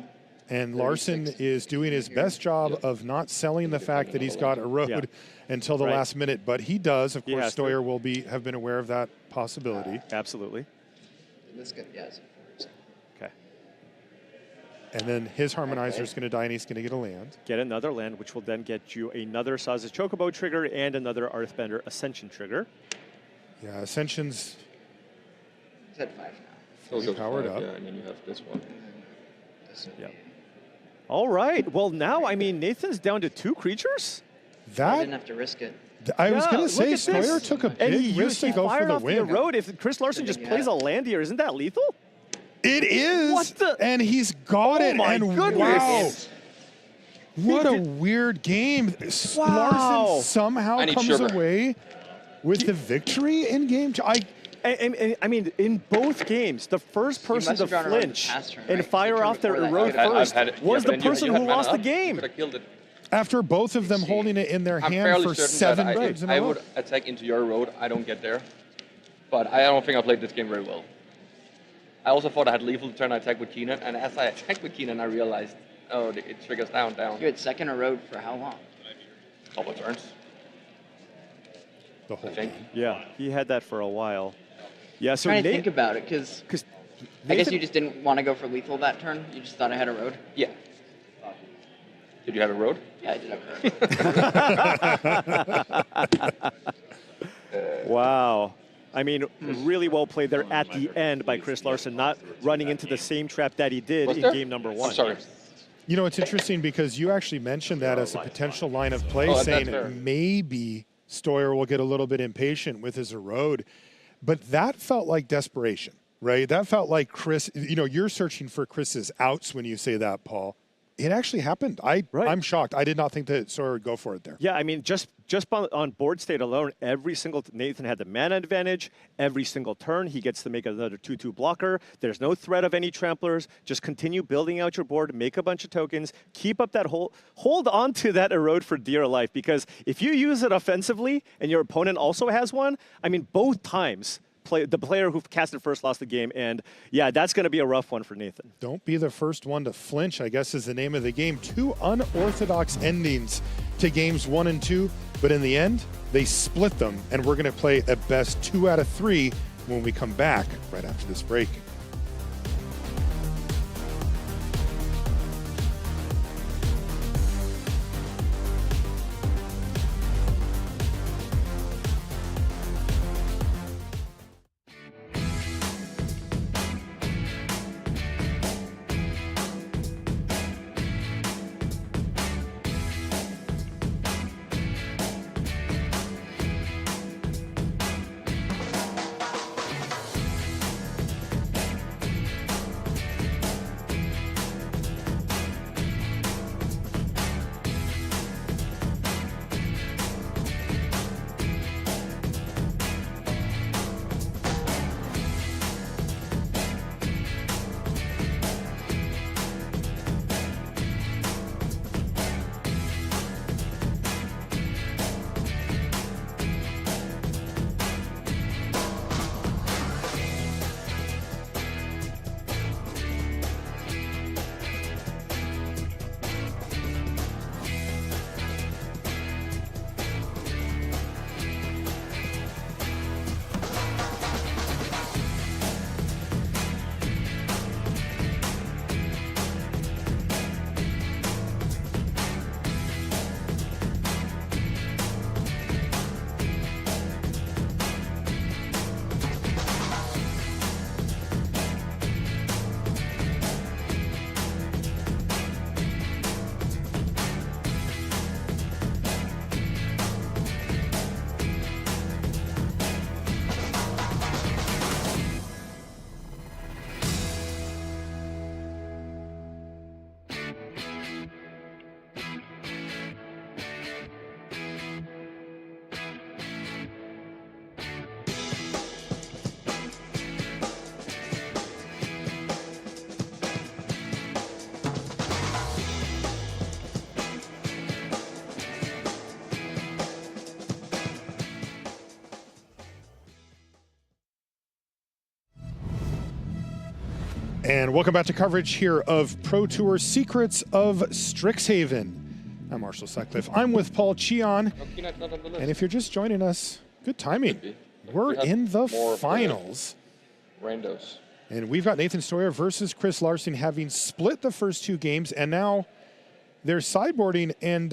And Larson is doing his best job of not selling the fact that he's got erode until the last minute, but he does. Of course, Stoyer will have been aware of that possibility. Absolutely. This good, yes. Okay. And then his Harmonizer is going to die, and he's going to get a land. Get another land, which will then get you another Saz's Chocobo trigger and another Earthbender Ascension trigger. Yeah, Ascension's It's at 5 now. So it goes powered 5, up. yeah, and then you have this one. Yeah. All right. Well, now, I mean, Nathan's down to 2 creatures? I didn't have to risk it. I was going to say, Stoyer took a big risk to go for the win. Road. If Chris Larson just plays a land here, isn't that lethal? It is. What the? And he's got it. My and goodness. Wow. What a weird game. Larson somehow comes away with the victory in game 2. I mean, in both games, the first person to flinch and fire off their erode first was the person who lost the game. After both of them holding it in their hand for 7 rounds in a I row. would attack into your road. I don't get there. But I don't think I played this game very well. I also thought I had lethal turn I attacked with Keenan, and as I attacked with Keenan, I realized, oh, it triggers down. You had second erode for how long? Couple of turns. The whole thing. Yeah, he had that for a while. Yeah, so I'm trying to think about it, because I guess you just didn't want to go for lethal that turn. You just thought I had a road. Yeah. Did you have a road? Yeah, I did have a road. Wow. I mean, really well played there at the end by Chris Larson, not running into the same trap that he did in game number 1. I'm sorry. You know, it's interesting because you actually mentioned that as a potential line of play, saying maybe Stoyer will get a little bit impatient with his erode. But that felt like desperation, right? That felt like Chris, you know, you're searching for Chris's outs when you say that, Paul. It actually happened. I'm shocked. I did not think that Stoyer would go for it there. Yeah, I mean, just on board state alone, Nathan had the mana advantage. Every single turn, he gets to make another 2/2 blocker. There's no threat of any tramplers. Just continue building out your board, make a bunch of tokens, keep up that hold on to that erode for dear life, because if you use it offensively and your opponent also has one, I mean, both times, the player who casted first lost the game, and yeah, that's going to be a rough one for Nathan. Don't be the first one to flinch, I guess is the name of the game. 2 unorthodox endings to games 1 and 2, but in the end, they split them, and we're going to play a best 2 out of 3 when we come back right after this break. And welcome back to coverage here of Pro Tour Secrets of Strixhaven. I'm Marshall Sutcliffe. I'm with Paul Cheon. And if you're just joining us, good timing. We're in the finals. Randos. And we've got Nathan Stoyer versus Chris Larson having split the first 2 games, and now they're sideboarding and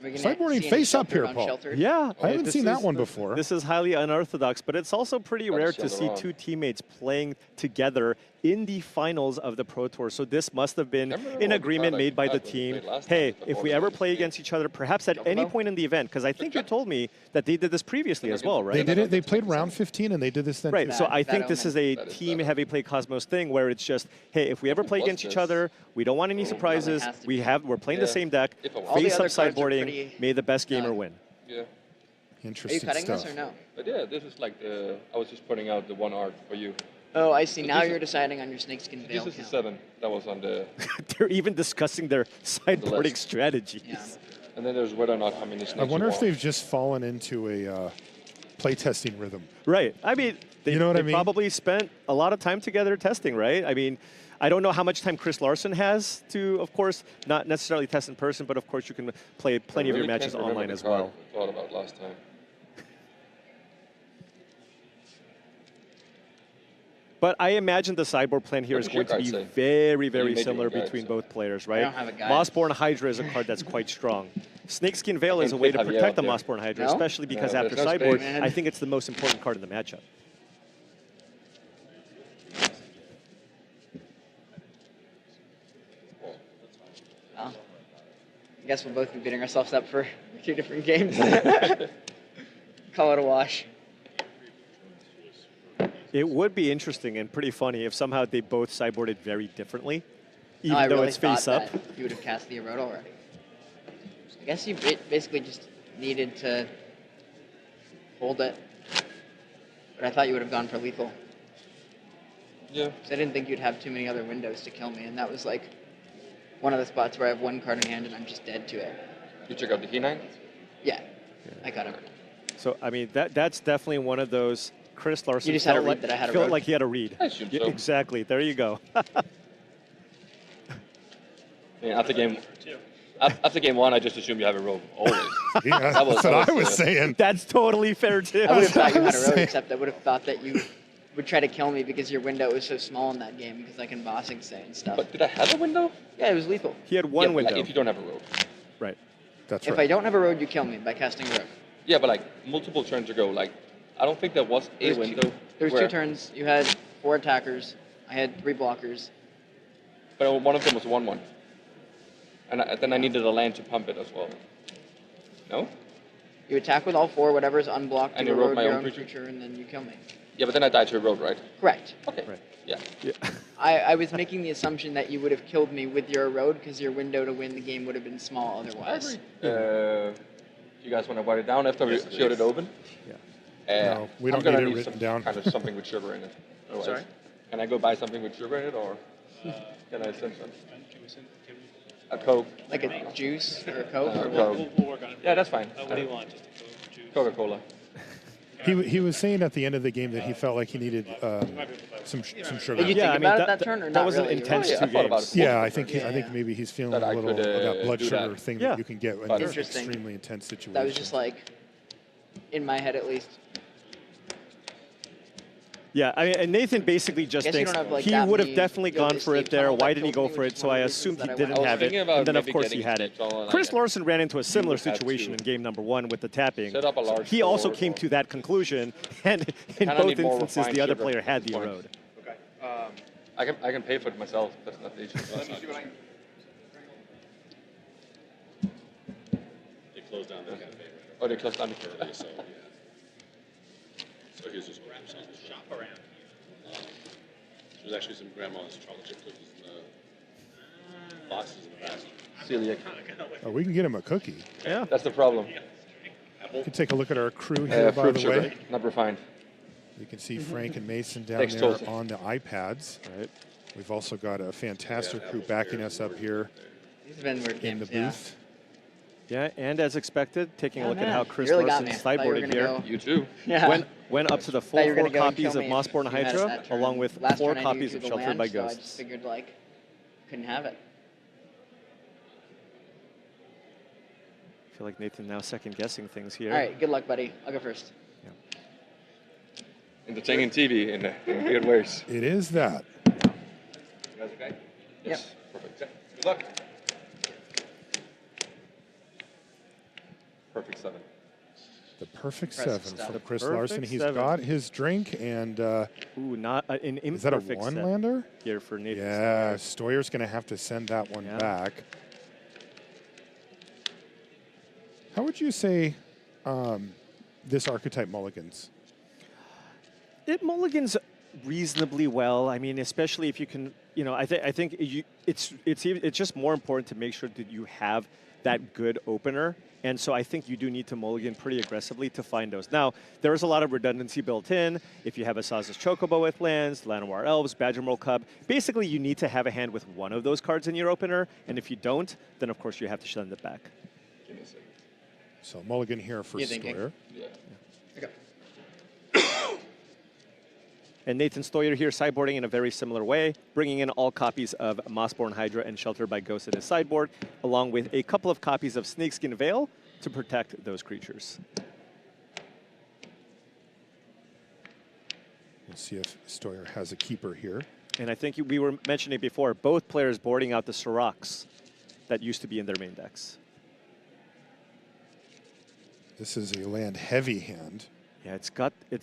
sideboarding face up here, Paul. Yeah, I haven't seen that one before. This is highly unorthodox, but it's also pretty rare to see 2 teammates playing together in the finals of the Pro Tour. So this must have been an agreement made by the team. Hey, if we ever play against each other, perhaps at any point in the event, because I think you told me that they did this previously as well, right? They did it. They played round 15, and they did this then. Right. Too. So I think this is a team heavy play Cosmos thing where it's just, hey, if we ever play against each other, we don't want any surprises. We're playing the same deck. Face up sideboarding. May the best gamer win. Yeah. Interesting Are you cutting stuff. this or no? But yeah, this is like the, I was just putting out the one art for you. Oh, I see. So Now this you're deciding on your snakeskin veil This is the count. 7 that was on the... They're even discussing their sideboarding list. strategies. Yeah. And then there's whether or not how many snakes I wonder you if they've just fallen into a playtesting rhythm. Right. I mean, they, You know what I mean? probably spent a lot of time together testing, right? I mean, I don't know how much time Chris Larson has to, of course, not necessarily test in person, but of course you can play plenty of your matches online as well. I thought about last time. But I imagine the sideboard plan here is going to be very, very similar between both players, right? don't have a guide. Mossborn Hydra is a card that's quite strong. Snakeskin Veil is a way to protect the Mossborn Hydra, especially because after sideboard, I think it's the most important card in the matchup. Well, I guess we'll both be beating ourselves up for 2 different games. Call it a wash. It would be interesting and pretty funny if somehow they both sideboarded very differently, even I though really it's face thought up. that you would have cast the Erode already. I guess you basically just needed to hold it. But I thought you would have gone for lethal. Yeah. 'Cause I didn't think you'd have too many other windows to kill me, and that was like one of the spots where I have 1 card in hand and I'm just dead to it. You check out the Key9? Yeah, I got him. So, I mean, that's definitely one of those Chris Larson You just had a felt read like, that I had a felt road. like he had a read. I assume Yeah, so. exactly. There you go. Yeah, after game 1, I just assume you have a rope always. Yeah, that's what I was saying. That's totally fair, too. I would have thought you had a road, except I would have thought that you would try to kill me because your window was so small in that game because I can bossing say and stuff. But did I have a window? Yeah, it was lethal. He had one yeah, window. Like if you don't have a rope. Right. That's If I don't have a road, you kill me by casting a road. Yeah, but like multiple turns ago, like I don't think there was a window. There was 2 turns. You had 4 attackers. I had 3 blockers. But one of them was 1/1. And then I needed a land to pump it as well. No? You attack with all 4, whatever's unblocked, And you you road erode my your own own creature? creature, and then you kill me. Yeah, but then I died to a road, right? Correct. Okay. Right. Yeah. I was making the assumption that you would have killed me with your erode because your window to win the game would have been small otherwise. You guys want to write it down after we showed it open? Yeah. No, we don't I'm gonna need it written some down. Kind of something with sugar in it. Otherwise. Sorry? Can I go buy something with sugar in it, or can I send some? A Coke. Like a juice or a Coke? Or Coke. We'll work on it. Yeah, that's fine. What do you want? Just a Coke, juice? Coca-Cola. He was saying at the end of the game that he felt like he needed some sugar. Did you think about it that turn or that not was really? an intense Yeah, I 2 thought about games. it. Yeah, I think maybe he's feeling That a I little could, of that blood do sugar that. thing Yeah. that you can get when But- it's an Interesting. extremely intense situation. That was just like, in my head at least. Yeah, I mean, and Nathan basically just Guess you thinks don't have, like, he that would have many definitely Yoga gone for it Steve there. tunnel Why that didn't he killed go me, for which it? is So one I of the reasons assumed he that I didn't was have it. thinking about And then, of maybe course, he getting had it. Steve tunnel, Chris like, Larson ran into a similar had situation in to game number 1 with the tapping. set up a large He also board came or- to that conclusion, and in Kinda both need more instances, refined the other sugar player at had this the point. erode. Okay. I can pay for it myself. That's not the issue. They closed down the cafe, right? Oh, they closed down the Early, so yeah. So here's just grab some shop around. There's actually some grandma's chocolate chip cookies in the boxes in the basket. Celiac. Oh, we can get him a cookie. Yeah. That's the problem. You can take a look at our crew here, by Fruit the sugar, way. not refined. You can see Frank and Mason down Thanks, there Tulsi. on the iPads. Right. We've also got a fantastic crew backing us up here These have been weird in the games, yeah. booth. Yeah, and as expected, taking a look at how Chris really got Larson me. I thought you were sideboarded gonna here. go- You too. Yeah. Went up to the Thought full you were 4 gonna go and copies kill of me Mossborn if you had it Hydra, that turn. along with Last 4 turn I knew you copies drew of the Sheltered land, by so I just Ghosts. figured like couldn't have it. I feel like Nathan now second guessing things here. All right, good luck, buddy. I'll go first. Entertaining TV in weird ways. It is that. You guys okay? Yes. Perfect. Good luck. Perfect 7. The perfect Impressive 7 stuff. for Chris Perfect Larson. He's 7. got his drink and Ooh, not an imperfect is that a one-lander? here for Nathan. Yeah, Stoyer's going to have to send that one back. How would you say this archetype mulligans? It mulligans reasonably well. I mean, especially if you can, you know, I think it's just more important to make sure that you have that good opener. And so I think you do need to mulligan pretty aggressively to find those. Now, there is a lot of redundancy built in. If you have a Saz's Chocobo with lands, Llanowar Elves, Badgermole Cub, basically you need to have a hand with one of those cards in your opener. And if you don't, then of course you have to send it back. Give me a second. So mulligan here for Stoyer. Yeah. And Nathan Stoyer here sideboarding in a very similar way, bringing in all copies of Mossborn Hydra and Sheltered by Ghosts in his sideboard, along with a couple of copies of Snakeskin Veil to protect those creatures. Let's see if Stoyer has a keeper here. And I think we were mentioning before, both players boarding out the Soroks that used to be in their main decks. This is a land-heavy hand. Yeah, it's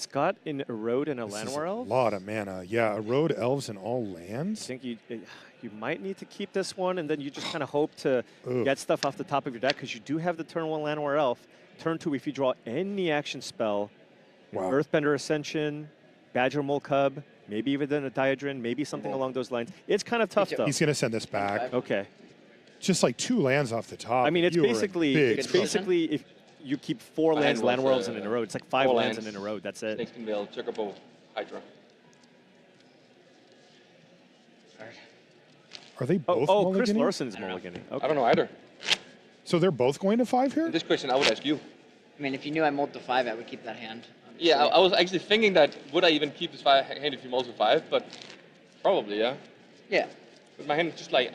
got an Erode and a Llanowar Elf. A lot of mana. Yeah, Erode, Elves, and all lands. I think you might need to keep this one, and then you just kind of hope to get stuff off the top of your deck, because you do have the turn 1 Llanowar Elf. Turn 2, if you draw any action spell, Earthbender Ascension, Badgermole Cub, maybe even a Diadrin, maybe something along those lines. It's kind of tough, though. He's going to send this back. Okay. Just like 2 lands off the top. I mean, it's You are in basically big if you keep 4 lands, Llanowar Elves, and in a road. It's like 5 lands and in a road. That's it. Snakeskin Veil, Chocobo, Hydra. Are they both Oh, Chris mulliganing? Larson's mulliganing. Okay. I don't know either. So they're both going to 5 here? This question I would ask you. I mean, if you knew I mulled to 5, I would keep that hand. Yeah, I was actually thinking that would I even keep this hand if you mull to 5, but probably, yeah. Yeah. But my hand is just like...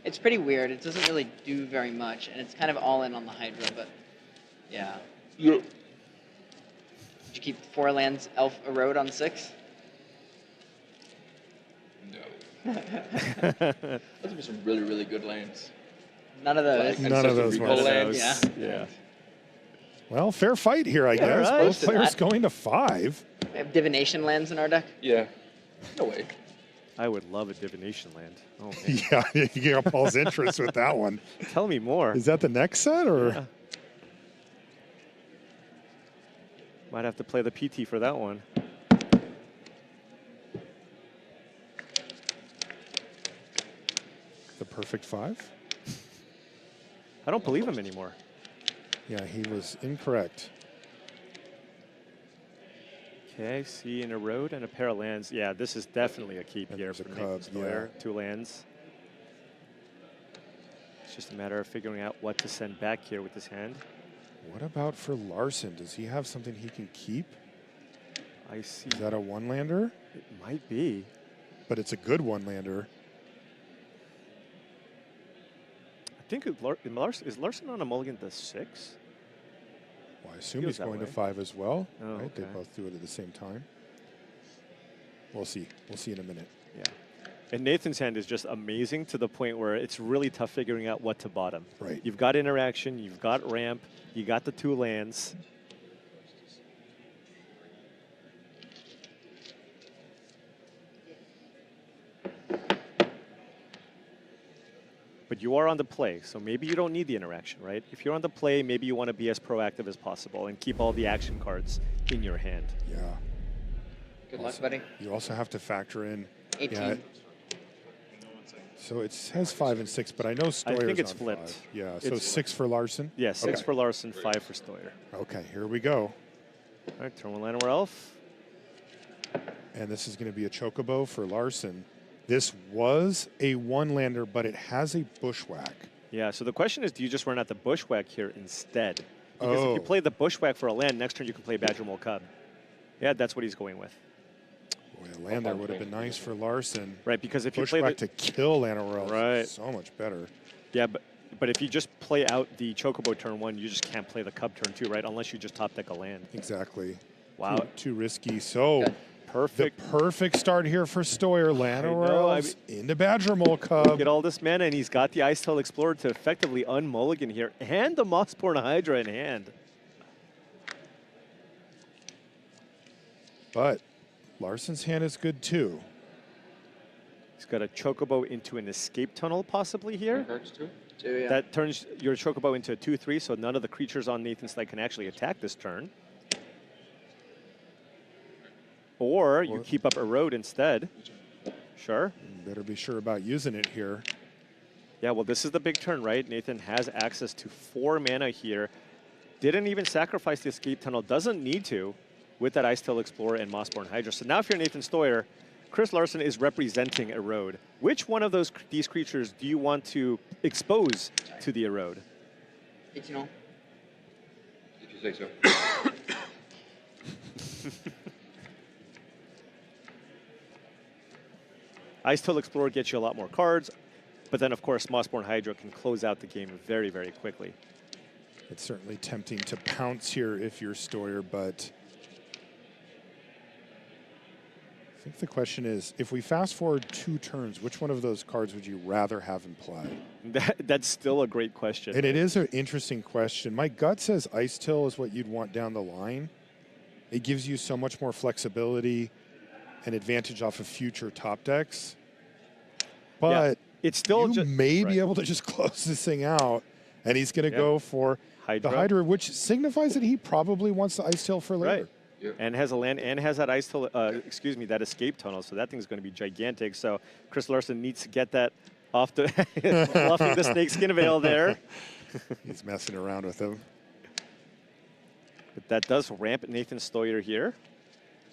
It's pretty weird. It doesn't really do very much, and it's kind of all in on the Hydra, but yeah. Yeah. Did you keep 4 lands, Elf, Erode on 6? No. Those would be some really, really good lands. None of those. None of those ones. Yeah. Yeah. Well, fair fight here, I guess. right. Both players going to 5. We have divination lands in our deck. Yeah. No way. I would love a divination land. Oh, man. Yeah, you got Paul's interest with that one. Tell me more. Is that the next set, or? Yeah. Might have to play the PT for that one. The perfect 5? I don't believe him anymore. Yeah, he was incorrect. Okay, see in a road and a pair of lands. Yeah, this is definitely a keep here for Cubs, Stoyer. 2 lands. It's just a matter of figuring out what to send back here with this hand. What about for Larson? Does he have something he can keep? I see. Is that a one-lander? It might be. But it's a good one-lander. I think is Larson on a mulligan to 6? Well, I assume Feels he's that going to way. 5 as well. Oh, Right? They okay. both do it at the same time. We'll see. We'll see in a minute. Yeah. And Nathan's hand is just amazing to the point where it's really tough figuring out what to bottom. Right. You've got interaction, you've got ramp, you got the 2 lands. But you are on the play, so maybe you don't need the interaction, right? If you're on the play, maybe you want to be as proactive as possible and keep all the action cards in your hand. Yeah. Good luck, buddy. You also have to factor in. 18. Yeah, so it says 5 and 6, but I know Stoyer's I think it's on flipped. 5. Yeah, It's so 6 for Larson? Yeah, 6 Okay. for Larson, 5 for Stoyer. Okay, here we go. All right, turn 1 Llanowar Elf. And this is going to be a Chocobo for Larson. This was a one-lander, but it has a Bushwhack. Yeah, so the question is, do you just run out the Bushwhack here instead? Because if you play the Bushwhack for a land, next turn you can play Badger Mole Cub. Yeah, that's what he's going with. Boy, a land there would have been nice for Larson. Right, because if you Bushwhack play to kill Llanowar right, so much better. Yeah, but if you just play out the Chocobo turn 1, you just can't play the Cub turn 2, right? Unless you just top deck a land. Exactly. Wow. Too risky. So perfect. The perfect start here for Stoyer. Llanowar into Badger Mole Cub. Get all this mana, and he's got the Ice Tail Explorer to effectively unmulligan here, and the Mossborn Hydra in hand. But Larson's hand is good too. He's got a Chocobo into an escape tunnel possibly here. Two, yeah. That turns your Chocobo into a 2/3, so none of the creatures on Nathan's side can actually attack this turn. Or you keep up Erode instead. Sure. Better be sure about using it here. Yeah, well, this is the big turn, right? Nathan has access to 4 mana here. Didn't even sacrifice the escape tunnel. Doesn't need to with that Ice Tail Explorer and Mossborn Hydra. So now if you're Nathan Stoyer, Chris Larson is representing Erode. Which one of these creatures do you want to expose to the Erode? 18. If you say so. Ice Tail Explorer gets you a lot more cards, but then, of course, Mossborn Hydra can close out the game very, very quickly. It's certainly tempting to pounce here if you're Stoyer, but I think the question is, if we fast forward 2 turns, which one of those cards would you rather have in play? That's still a great question. And it is an interesting question. My gut says Ice Tail is what you'd want down the line. It gives you so much more flexibility and advantage off of future top decks. But it's still you may be able to just close this thing out, and he's going to go for the Hydra, which signifies that he probably wants the Ice Tail for later. Right. And has a land and has that Ice Tail, that escape tunnel, so that thing's going to be gigantic. So Chris Larson needs to get that off the fluffing the snakeskin veil there. He's messing around with him. But that does ramp Nathan Stoyer here.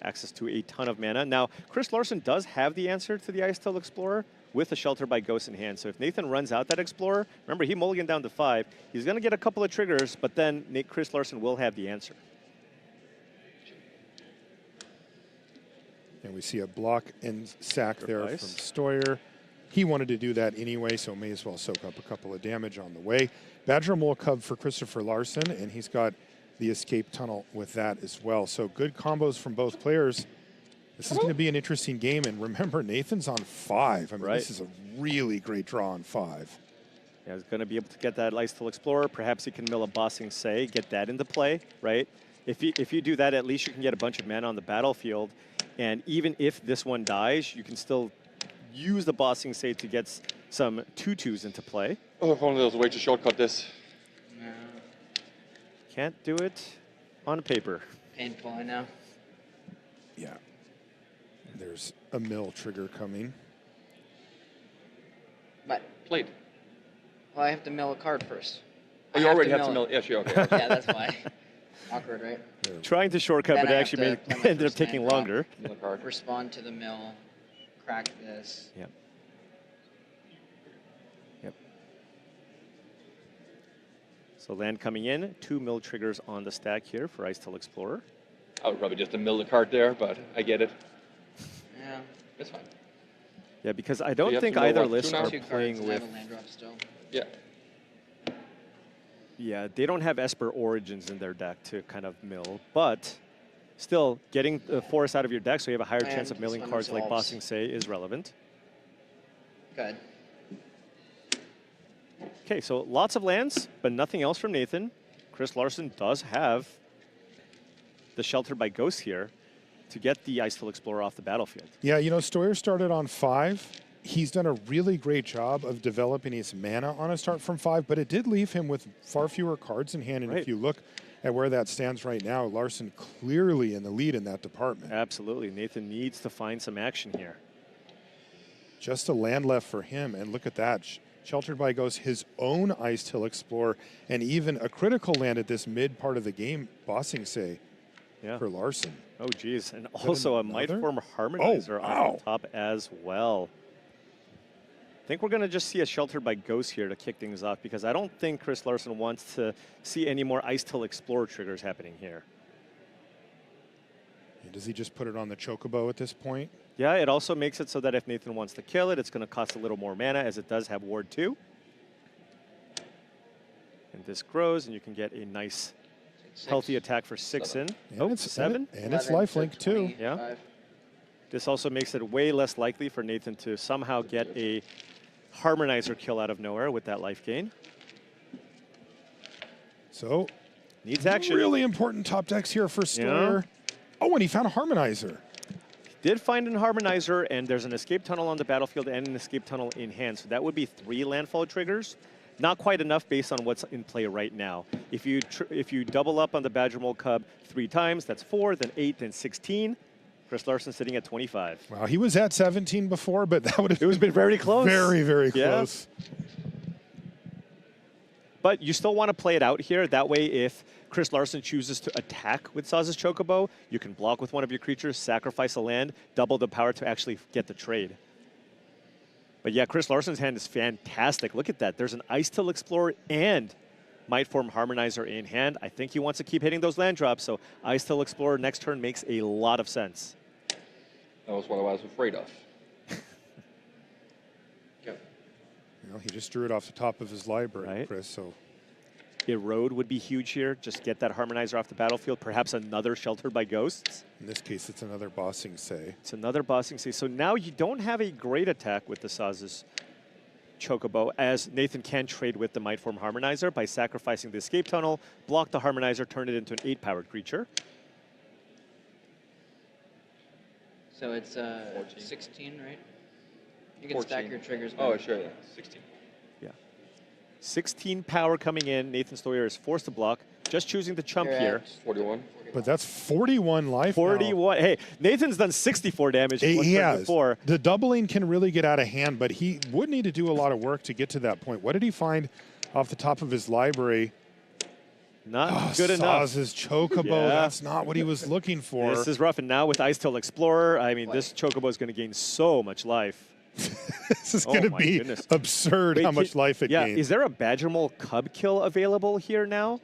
Access to a ton of mana. Now, Chris Larson does have the answer to the Ice Tail Explorer with a Shelter by Ghost in hand. So if Nathan runs out that Explorer, remember he mulliganed down to 5. He's going to get a couple of triggers, but then Chris Larson will have the answer. And we see a block and sack there from Stoyer. He wanted to do that anyway, so may as well soak up a couple of damage on the way. Badger Mole Cub for Christopher Larson, and he's got the escape tunnel with that as well. So good combos from both players. This is going to be an interesting game, and remember, Nathan's on 5. I mean, this is a really great draw on 5. Yeah, he's going to be able to get that Ice Tail Explorer. Perhaps he can mill a Bossing Say, get that into play, right? If you do that, at least you can get a bunch of mana on the battlefield. And even if this one dies, you can still use the Bossing Say to get some 2/2s into play. Oh, if only there was a way to shortcut this. No. Can't do it on paper. Painful, I know. Yeah. There's a mill trigger coming. But played. Well, I have to mill a card first. Oh, you already have to mill. Yeah, sure. Okay. Yeah, that's why. Awkward, right? Trying to shortcut, Then but I it have actually to play my ended up first taking land longer. drop, respond to the mill, crack this. Yep. Yep. So land coming in, 2 mill triggers on the stack here for Ice Tail Explorer. I would probably just mill the card there, but I get it. Yeah. It's fine. Yeah, because I you don't have think to mill either what, list two are now? Two cards playing and I with. have a land drop still. Yeah. Yeah, they don't have Esper Origins in their deck to kind of mill, but still getting the forest out of your deck so you have a higher chance And of milling this one cards like resolves. Bossing Say is relevant. Good. Okay, so lots of lands, but nothing else from Nathan. Chris Larson does have the Shelter by Ghost here to get the Ice Tail Explorer off the battlefield. Yeah, you know, Stoyer started on 5. He's done a really great job of developing his mana on a start from 5, but it did leave him with far fewer cards in hand. And if you look at where that stands right now, Larson clearly in the lead in that department. Absolutely. Nathan needs to find some action here. Just a land left for him, and look at that. Sheltered by Ghost, his own Ice Tail Explorer, and even a critical land at this mid part of the game, Bossing Say for Larson. Oh, geez. And also a Mightform Harmonizer wow. on top as well. think we're going to just see a Sheltered by Ghost here to kick things off, because I don't think Chris Larson wants to see any more Ice Till Explorer triggers happening here. Does he just put it on the Chocobo at this point? Yeah, it also makes it so that if Nathan wants to kill it, it's going to cost a little more mana, as it does have Ward 2. And this grows, and you can get a nice, healthy attack for 6 in. And it's 7. And it's lifelink too. Yeah. This also makes it way less likely for Nathan to somehow get a Harmonizer kill out of nowhere with that life gain. So, needs action. Really important top decks here for Stoyer. Oh, and he found a Harmonizer. Did find a Harmonizer, and there's an escape tunnel on the battlefield and an escape tunnel in hand. So that would be 3 landfall triggers. Not quite enough based on what's in play right now. If you double up on the Badger Mole Cub 3 times, that's 4, then 8, then 16. Chris Larson sitting at 25. Wow, he was at 17 before, but that would have been very close. Very, very close. But you still want to play it out here. That way, if Chris Larson chooses to attack with Saz's Chocobo, you can block with one of your creatures, sacrifice a land, double the power to actually get the trade. But yeah, Chris Larson's hand is fantastic. Look at that. There's an Ice Till Explorer and Mightform Harmonizer in hand. I think he wants to keep hitting those land drops, so Ice Till Explorer next turn makes a lot of sense. That was what I was afraid of. He just drew it off the top of his library, Chris, so... Erode would be huge here. Just get that Harmonizer off the battlefield. Perhaps another Sheltered by Ghosts. In this case, it's another Bossing Say. It's another Bossing Say. So now you don't have a great attack with the Saz's Chocobo, as Nathan can trade with the Mightform Harmonizer by sacrificing the Escape Tunnel, block the Harmonizer, turn it into an 8-powered creature. So it's 16, right? You can 14. stack your triggers. Oh, sure, yeah. 16. Yeah. 16 power coming in. Nathan Stoyer is forced to block. Just choosing to chump here. 41. But that's 41 life 41. now. Hey, Nathan's done 64 damage in one turn before. The doubling can really get out of hand, but he would need to do a lot of work to get to that point. What did he find off the top of his library? Not good enough. Saz's Chocobo, that's not what he was looking for. This is rough, and now with Ice Till Explorer, I mean, this Chocobo is going to gain so much life. This is going to be absurd how much life it gains. Is there a Badger Mole Cub kill available here now?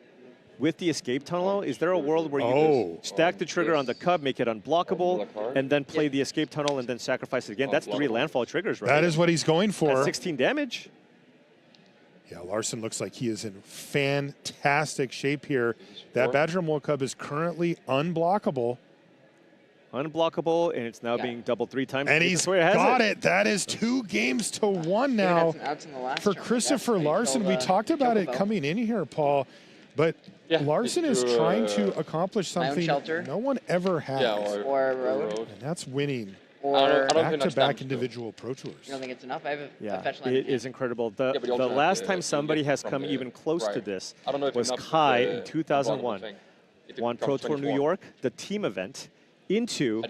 With the Escape Tunnel, is there a world where you stack the trigger on the Cub, make it unblockable, and then play the Escape Tunnel and then sacrifice it again? That's 3 landfall triggers, right? That is what he's going for. That's 16 damage. Yeah, Larson looks like he is in fantastic shape here. That Badger Mole Cub is currently unblockable. Unblockable, and it's now being doubled 3 times. And he's got it. That is 2 games to 1 now for Christopher Larson. We talked about it coming in here, Paul, but Larson is trying to accomplish something no one ever has. Yeah, or a road. And that's winning Or back-to-back individual Pro Tours. You don't think it's enough? I have a fetch line. It is incredible. The last time somebody has come even close to this was Kai in 2001. Won Pro Tour New York, the team event, into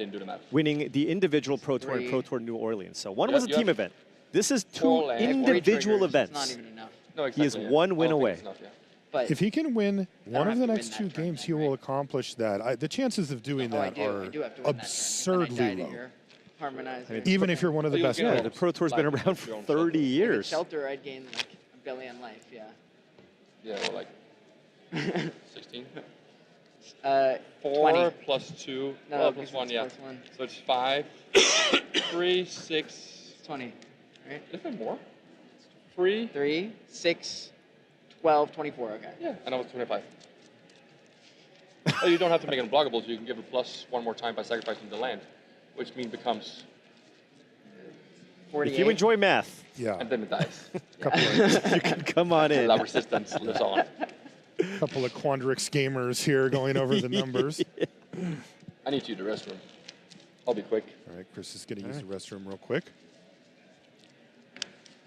winning the individual Pro Tour and Pro Tour New Orleans. So one was a team event. This is 2 individual events. Not even enough. No, exactly, he is 1 win away. But if he can win one of the next 2 games, he will accomplish that. The chances of doing that are absurdly low. I mean, even if you're one of the best players. The Pro Tour's been around for 30 years. Shelter, I'd gain like a billion life, yeah. Yeah, or like 16? 4 20. Plus 2, no, plus 1, yeah. Plus 1. So it's 5, 3, 6. 20, right? Is there more? 3, 6, 12, 24, okay. Yeah, and I was 25. Oh, you don't have to make it unblockable, so you can give it plus 1 more time by sacrificing the land, which means becomes 48. If you enjoy math, and then it dies. you can come on in. Love resistance lives on. A couple of Quandrix gamers here going over the numbers. I need to use the restroom. I'll be quick. All right, Chris is going to use the restroom real quick.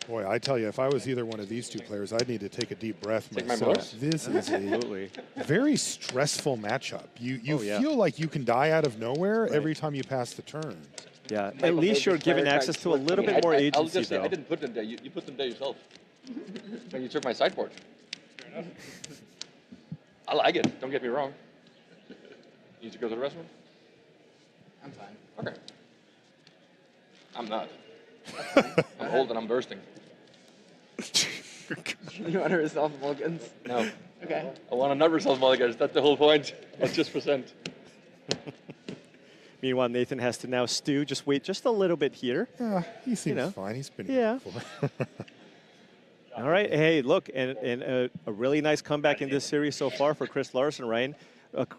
Boy, I tell you, if I was either one of these 2 players, I'd need to take a deep breath myself. This is a very stressful matchup. You feel like you can die out of nowhere every time you pass the turn. Yeah, at least you're given access to a little bit more agency, I'll just say, though. I didn't put them there. You put them there yourself. When you took my sideboard. I like it. Don't get me wrong. You need to go to the restroom? I'm fine. Okay. I'm not. I'm old and I'm bursting. You want to resolve mulligans? No. Okay. I want to not resolve mulligans. That's the whole point. Let's just present. Meanwhile, Nathan has to now stew. Just wait just a little bit here. Yeah, he seems fine. He's been here before. All right. Hey, look, and a really nice comeback in this series so far for Chris Larson, Ryan.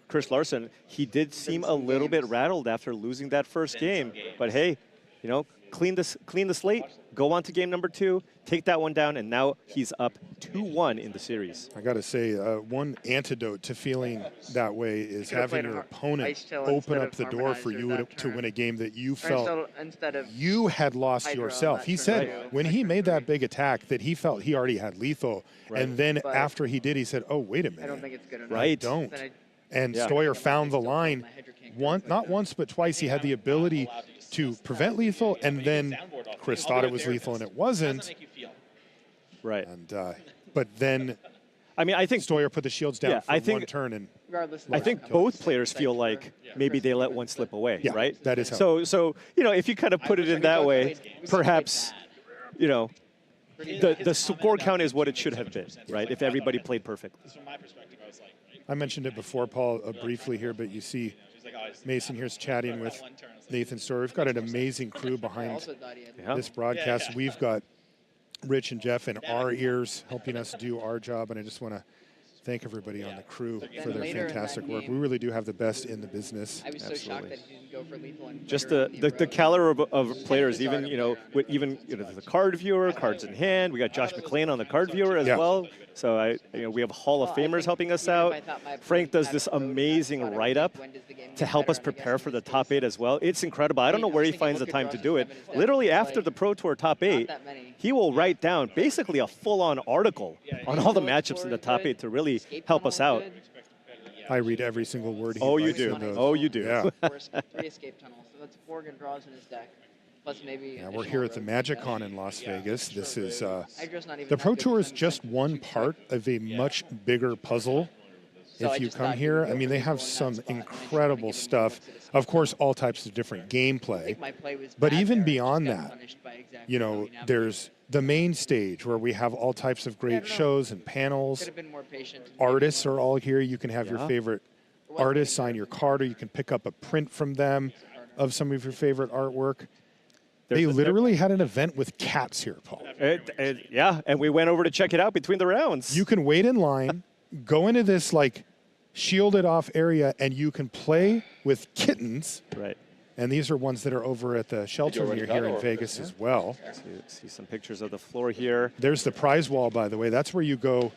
Chris Larson, he did seem a little bit rattled after losing that first game. But hey, you know, clean the slate, go on to game number 2, take that one down, and now he's up 2-1 in the series. I got to say, one antidote to feeling that way is having your opponent open up the door for you to win a game that you felt you had lost yourself. He said when he made that big attack that he felt he already had lethal. And then after he did, he said, oh, wait a minute. I don't think it's good enough. I don't. And Stoyer found the line. Not once, but twice. He had the ability to prevent lethal, and then Chris thought it was lethal, and it wasn't. Right. And but then, I mean, I think Stoyer put the shields down for one turn, and I think both players feel like maybe they let one slip away, right? That is how. So you know, if you kind of put it in that way, perhaps, you know, the score count is what it should have been, right? If everybody played perfectly. I mentioned it before, Paul, briefly here, but you see Mason here's chatting with Nathan Stoyer. We've got an amazing crew behind this broadcast. We've got Rich and Jeff in our ears helping us do our job, and I just want to thank everybody on the crew for their fantastic work. We really do have the best in the business. I was so shocked that he didn't go for lethal. And just the caliber of players, even the card viewer, cards in hand. We got Josh McLean on the card viewer as well. So we have Hall of Famers helping us out. Frank does this amazing write-up to help us prepare for the top 8 as well. It's incredible. I don't know where he finds the time to do it. Literally after the Pro Tour top 8, he will write down basically a full-on article on all the matchups in the top 8 to really help us out. I read every single word he Oh, you writes do. in those. Oh, you do. Yeah. 3 escape tunnels. So that's 4 good draws in his deck. Plus maybe. Yeah, we're here at the MagicCon in Las Vegas. This is the Pro Tour is just one part of a much bigger puzzle. If you come here, I mean, they have some incredible stuff. Of course, all types of different gameplay. But even beyond that, you know, there's the main stage where we have all types of great shows and panels. Artists are all here. You can have your favorite artist sign your card, or you can pick up a print from them of some of your favorite artwork. They literally had an event with cats here, Paul. Yeah, and we went over to check it out between the rounds. You can wait in line, go into this like shielded off area, and you can play with kittens. Right. And these are ones that are over at the shelter near here in Vegas as well. See some pictures of the floor here. There's the prize wall, by the way. That's where you go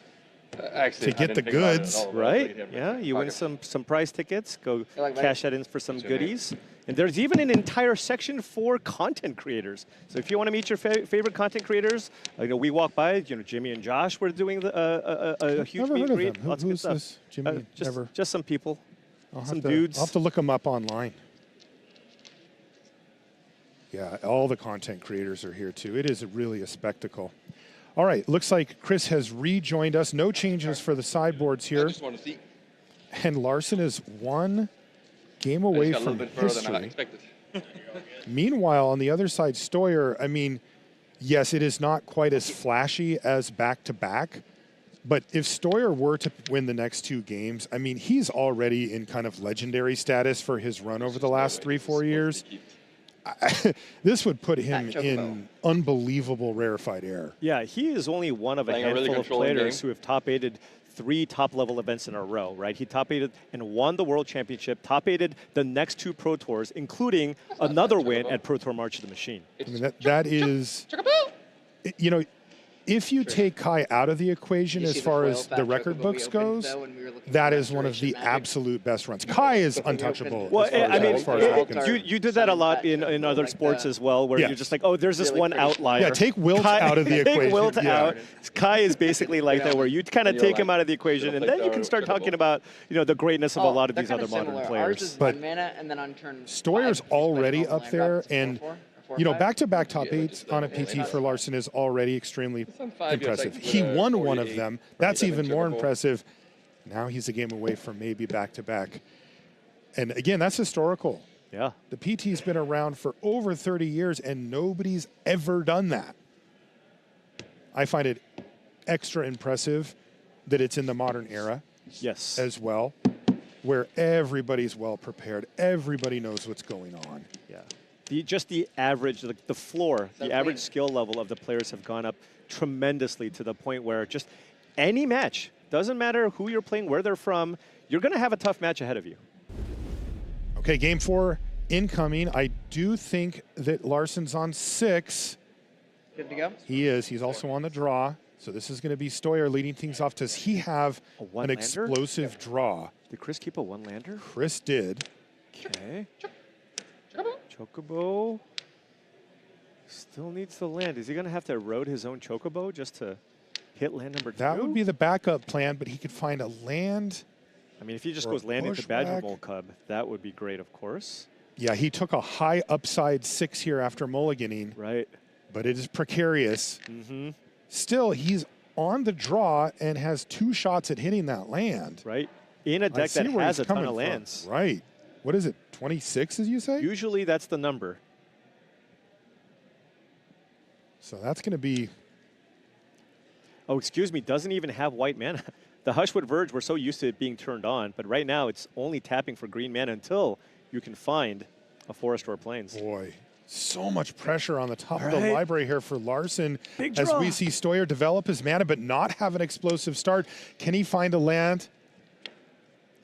to get the goods. Right. Yeah, you win some prize tickets. Go cash that in for some goodies. And there's even an entire section for content creators. So if you want to meet your favorite content creators, we walk by. Jimmy and Josh were doing a huge meet and greet. Lots of good stuff. This? Jimmy, just some people, some I'll dudes. have to look them up online. Yeah, all the content creators are here too. It is really a spectacle. All right, looks like Chris has rejoined us. No changes for the sideboards here. I just want to see. And Larson is one game away from history. Meanwhile, on the other side, Stoyer, I mean, yes, it is not quite as flashy as back-to-back, but if Stoyer were to win the next 2 games, I mean, he's already in kind of legendary status for his run over the last 3-4 years. This would put him in unbelievable rarefied air. Yeah, he is only one of a handful of players who have top-8'd 3 top-level events in a row, right? He top-8'd and won the World Championship, top-8'd the next 2 Pro Tours, including another win at Pro Tour March of the Machine. I mean, that is, you know, if you take Kai out of the equation as far as the record books goes, that is one of the absolute best runs. Kai is untouchable. Well, I mean, you did that a lot in other sports as well, where you're just like, oh, there's this one outlier. Yeah, take Wilt out of the equation. Take Wilt out. Kai is basically like that, where you kind of take him out of the equation, and then you can start talking about, the greatness of a lot of these other modern players. But Stoyer's already up there, and back-to-back top 8s on a PT for Larson is already extremely impressive. He won one of them. That's even more impressive. Now he's a game away from maybe back-to-back. And again, that's historical. Yeah. The PT's been around for over 30 years, and nobody's ever done that. I find it extra impressive that it's in the modern era. Yes. As well, where everybody's well prepared. Everybody knows what's going on. Yeah. Just the average, the floor, the average skill level of the players have gone up tremendously to the point where just any match, doesn't matter who you're playing, where they're from, you're going to have a tough match ahead of you. Okay, game 4 incoming. I do think that Larson's on 6. Good to go? He is. He's also on the draw. So this is going to be Stoyer leading things off. Does he have an explosive draw? Did Chris keep a one-lander? Chris did. Okay. Chocobo still needs to land. Is he going to have to erode his own Chocobo just to hit land number 2? That would be the backup plan, but he could find a land. I mean, if he just goes land into Badger Bowl Cub, that would be great, of course. Yeah, he took a high upside 6 here after mulliganing. Right. But it is precarious. Mm-hmm. Still, he's on the draw and has 2 shots at hitting that land. Right. In a deck that has a ton of lands. Right. What is it, 26, as you say? Usually that's the number. So that's going to be... Oh, excuse me, doesn't even have white mana. The Hushwood Verge, we're so used to it being turned on, but right now it's only tapping for green mana until you can find a Forest or Plains. Boy, so much pressure on the top of the library here for Larson Big as draw. we see Stoyer develop his mana but not have an explosive start. Can he find a land?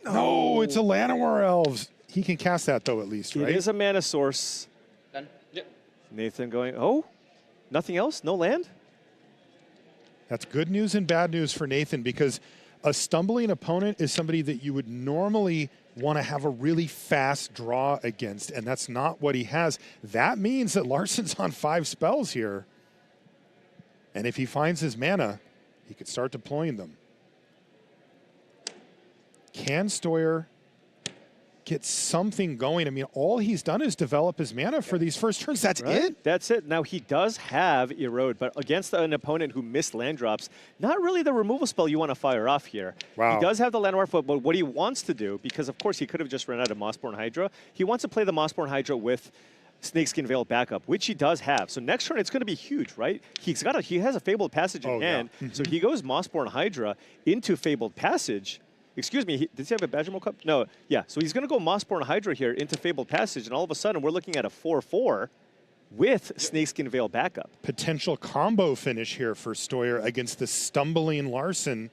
No, it's a Llanowar Elves. He can cast that though at least, right? It is a mana source. Done. Yep. Nathan going, oh, nothing else? No land? That's good news and bad news for Nathan because a stumbling opponent is somebody that you would normally want to have a really fast draw against, and that's not what he has. That means that Larson's on 5 spells here. And if he finds his mana, he could start deploying them. Can Stoyer get something going? I mean, all he's done is develop his mana for these first turns. That's it? That's it. Now, he does have Erode, but against an opponent who missed land drops, not really the removal spell you want to fire off here. Wow. He does have the Llanowar, but what he wants to do, because of course he could have just run out of Mossborn Hydra, he wants to play the Mossborn Hydra with Snakeskin Veil backup, which he does have. So next turn, it's going to be huge, right? He has a Fabled Passage in hand, so he goes Mossborn Hydra into Fabled Passage. Excuse me, does he have a Badgermole Cup? No, yeah. So he's going to go Mossborn Hydra here into Fabled Passage, and all of a sudden we're looking at a 4/4 with Snakeskin Veil backup. Potential combo finish here for Stoyer against the stumbling Larson.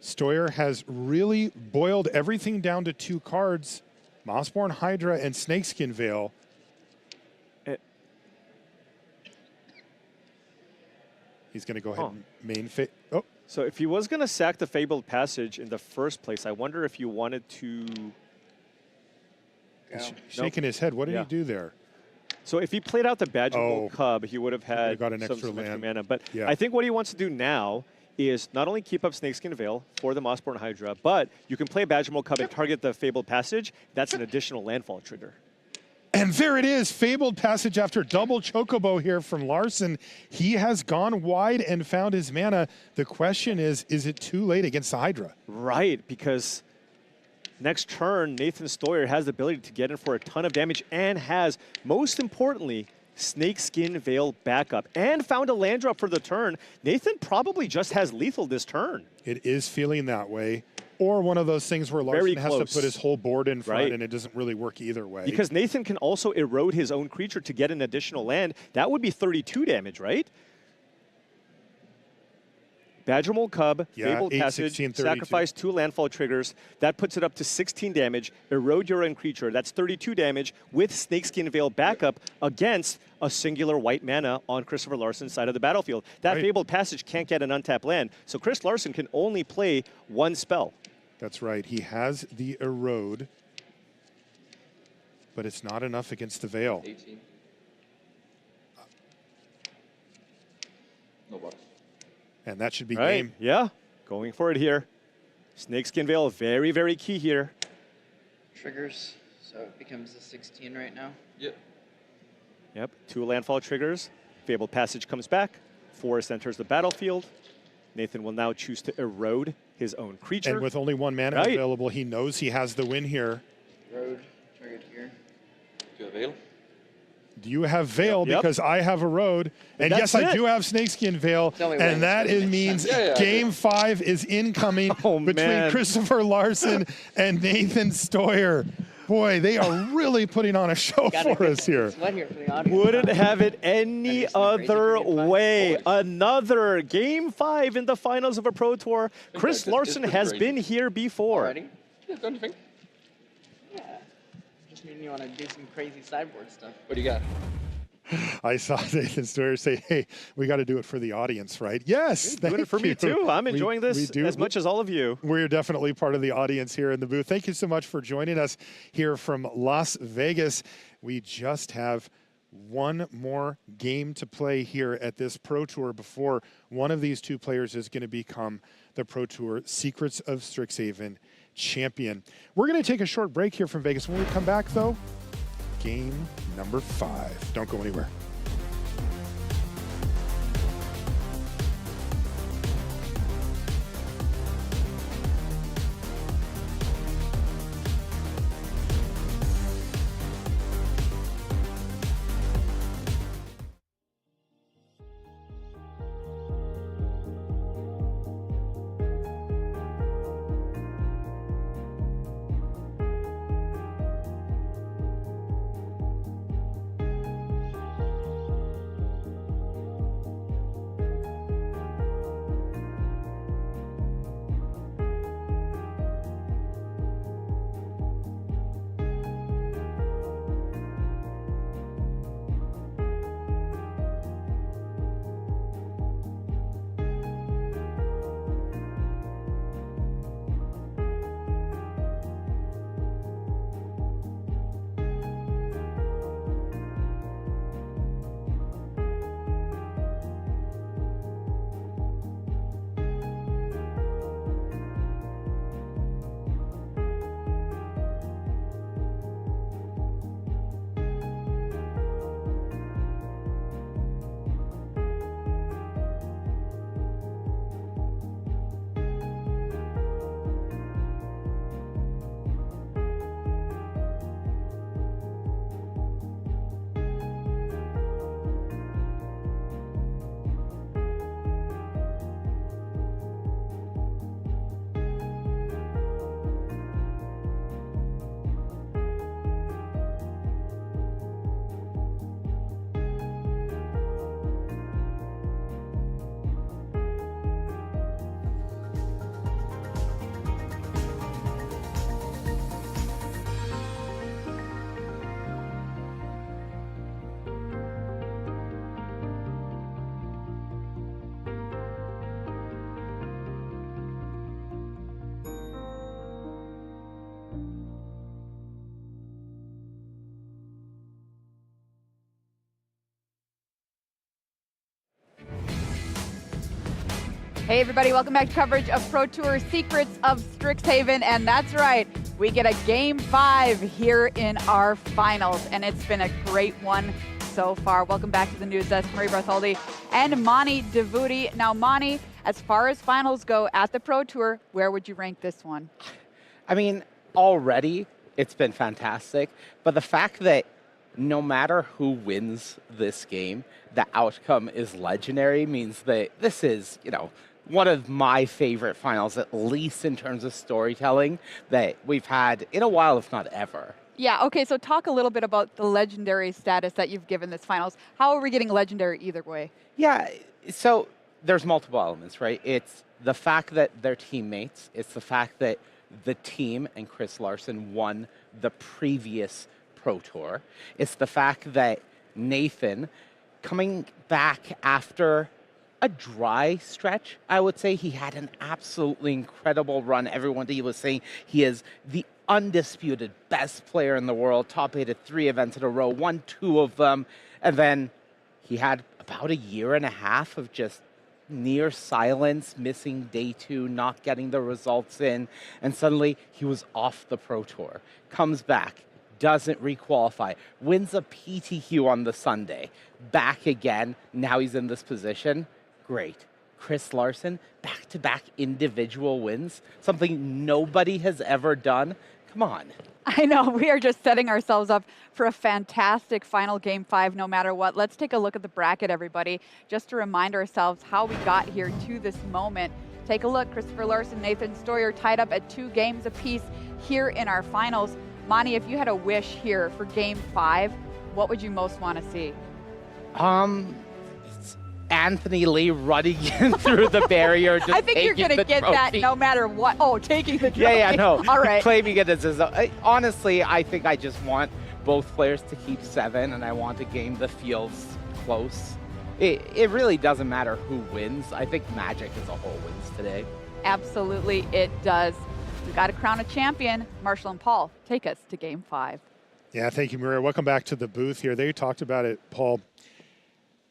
Stoyer has really boiled everything down to 2 cards, Mossborn Hydra and Snakeskin Veil. He's going to go ahead and main fit. Oh. So if he was going to sack the Fabled Passage in the first place, I wonder if you wanted to... He's shaking his head. What did he do there? So if he played out the Badgermole Cub, he would have had got an extra some land. mana. But I think what he wants to do now is not only keep up Snakeskin Veil for the Mossborn Hydra, but you can play Badgermole Cub and target the Fabled Passage. That's an additional landfall trigger. And there it is, Fabled Passage after double Chocobo here from Larson. He has gone wide and found his mana. The question is it too late against the Hydra? Right, because next turn, Nathan Stoyer has the ability to get in for a ton of damage and has, most importantly, Snakeskin Veil backup and found a land drop for the turn. Nathan probably just has lethal this turn. It is feeling that way. Or one of those things where Larson has to put his whole board in front and it doesn't really work either way. Because Nathan can also erode his own creature to get an additional land. That would be 32 damage, right? Badgermole Cub, Fabled 8, Passage, 16, sacrifice 2 landfall triggers. That puts it up to 16 damage. Erode your own creature. That's 32 damage with Snakeskin Veil backup against a singular white mana on Christopher Larson's side of the battlefield. That Fabled Passage can't get an untapped land, so Chris Larson can only play 1 spell. That's right. He has the Erode, but it's not enough against the Veil. 18. No bucks. And that should be game. Yeah, going for it here. Snakeskin Veil, very, very key here. Triggers, so it becomes a 16 right now. Yep. Yep, 2 landfall triggers. Fabled Passage comes back. Forest enters the battlefield. Nathan will now choose to erode his own creature. And with only 1 mana available, he knows he has the win here. Road, triggered here. To a Veil? Do you have Veil? Yep. Because I have a Road. And yes, I do have Snakeskin Veil. And that means Game 5 is incoming between Christopher Larson and Nathan Stoyer. Boy, they are really putting on a show for us here. Wouldn't have it any other way. Another Game 5 in the finals of a Pro Tour. Chris Larson has been here before. Yeah, don't you think? Yeah. Just mean you want to do some crazy sideboard stuff. What do you got? I saw Nathan Stoyer say, hey, we got to do it for the audience, right? Yes, Doing it for me too. I'm enjoying this as much as all of you. We're definitely part of the audience here in the booth. Thank you so much for joining us here from Las Vegas. We just have one more game to play here at this Pro Tour before one of these two players is going to become the Pro Tour Secrets of Strixhaven champion. We're going to take a short break here from Vegas. When we come back, though, game number 5. Don't go anywhere. Hey everybody, welcome back to coverage of Pro Tour Secrets of Strixhaven, and that's right, we get a Game 5 here in our finals, and it's been a great one so far. Welcome back to the news desk, Marie Bartholdi and Mani Devuti. Now Mani, as far as finals go at the Pro Tour, where would you rank this one? I mean, already it's been fantastic, but the fact that no matter who wins this game, the outcome is legendary means that this is, you know, one of my favorite finals, at least in terms of storytelling, that we've had in a while, if not ever. Yeah, okay, so talk a little bit about the legendary status that you've given this finals. How are we getting legendary either way? Yeah, so there's multiple elements, right? It's the fact that they're teammates. It's the fact that the team and Chris Larson won the previous Pro Tour. It's the fact that Nathan, coming back after a dry stretch, I would say, he had an absolutely incredible run. Everyone he was saying he is the undisputed best player in the world, top 8 at 3 events in a row, won 2 of them, and then he had about a year and a half of just near silence, missing day 2, not getting the results in, and suddenly he was off the Pro Tour, comes back, doesn't requalify, wins a PTQ on the Sunday, back again, now he's in this position. Great. Chris Larson, back-to-back individual wins, something nobody has ever done. Come on. I know, we are just setting ourselves up for a fantastic final game 5 no matter what. Let's take a look at the bracket, everybody, just to remind ourselves how we got here to this moment. Take a look, Christopher Larson, Nathan Stoyer tied up at 2 games apiece here in our finals. Monty, if you had a wish here for game 5, what would you most want to see? Anthony Lee running in through the barrier. Just I think you're going to get that no matter what. Oh, taking the trophy. Yeah, no. All right. Claiming it as his own. Honestly, I think I just want both players to keep 7, and I want a game that feels close. It really doesn't matter who wins. I think Magic as a whole wins today. Absolutely, it does. We've got to crown a champion. Marshall and Paul, take us to game 5. Yeah, thank you, Maria. Welcome back to the booth here. They talked about it, Paul.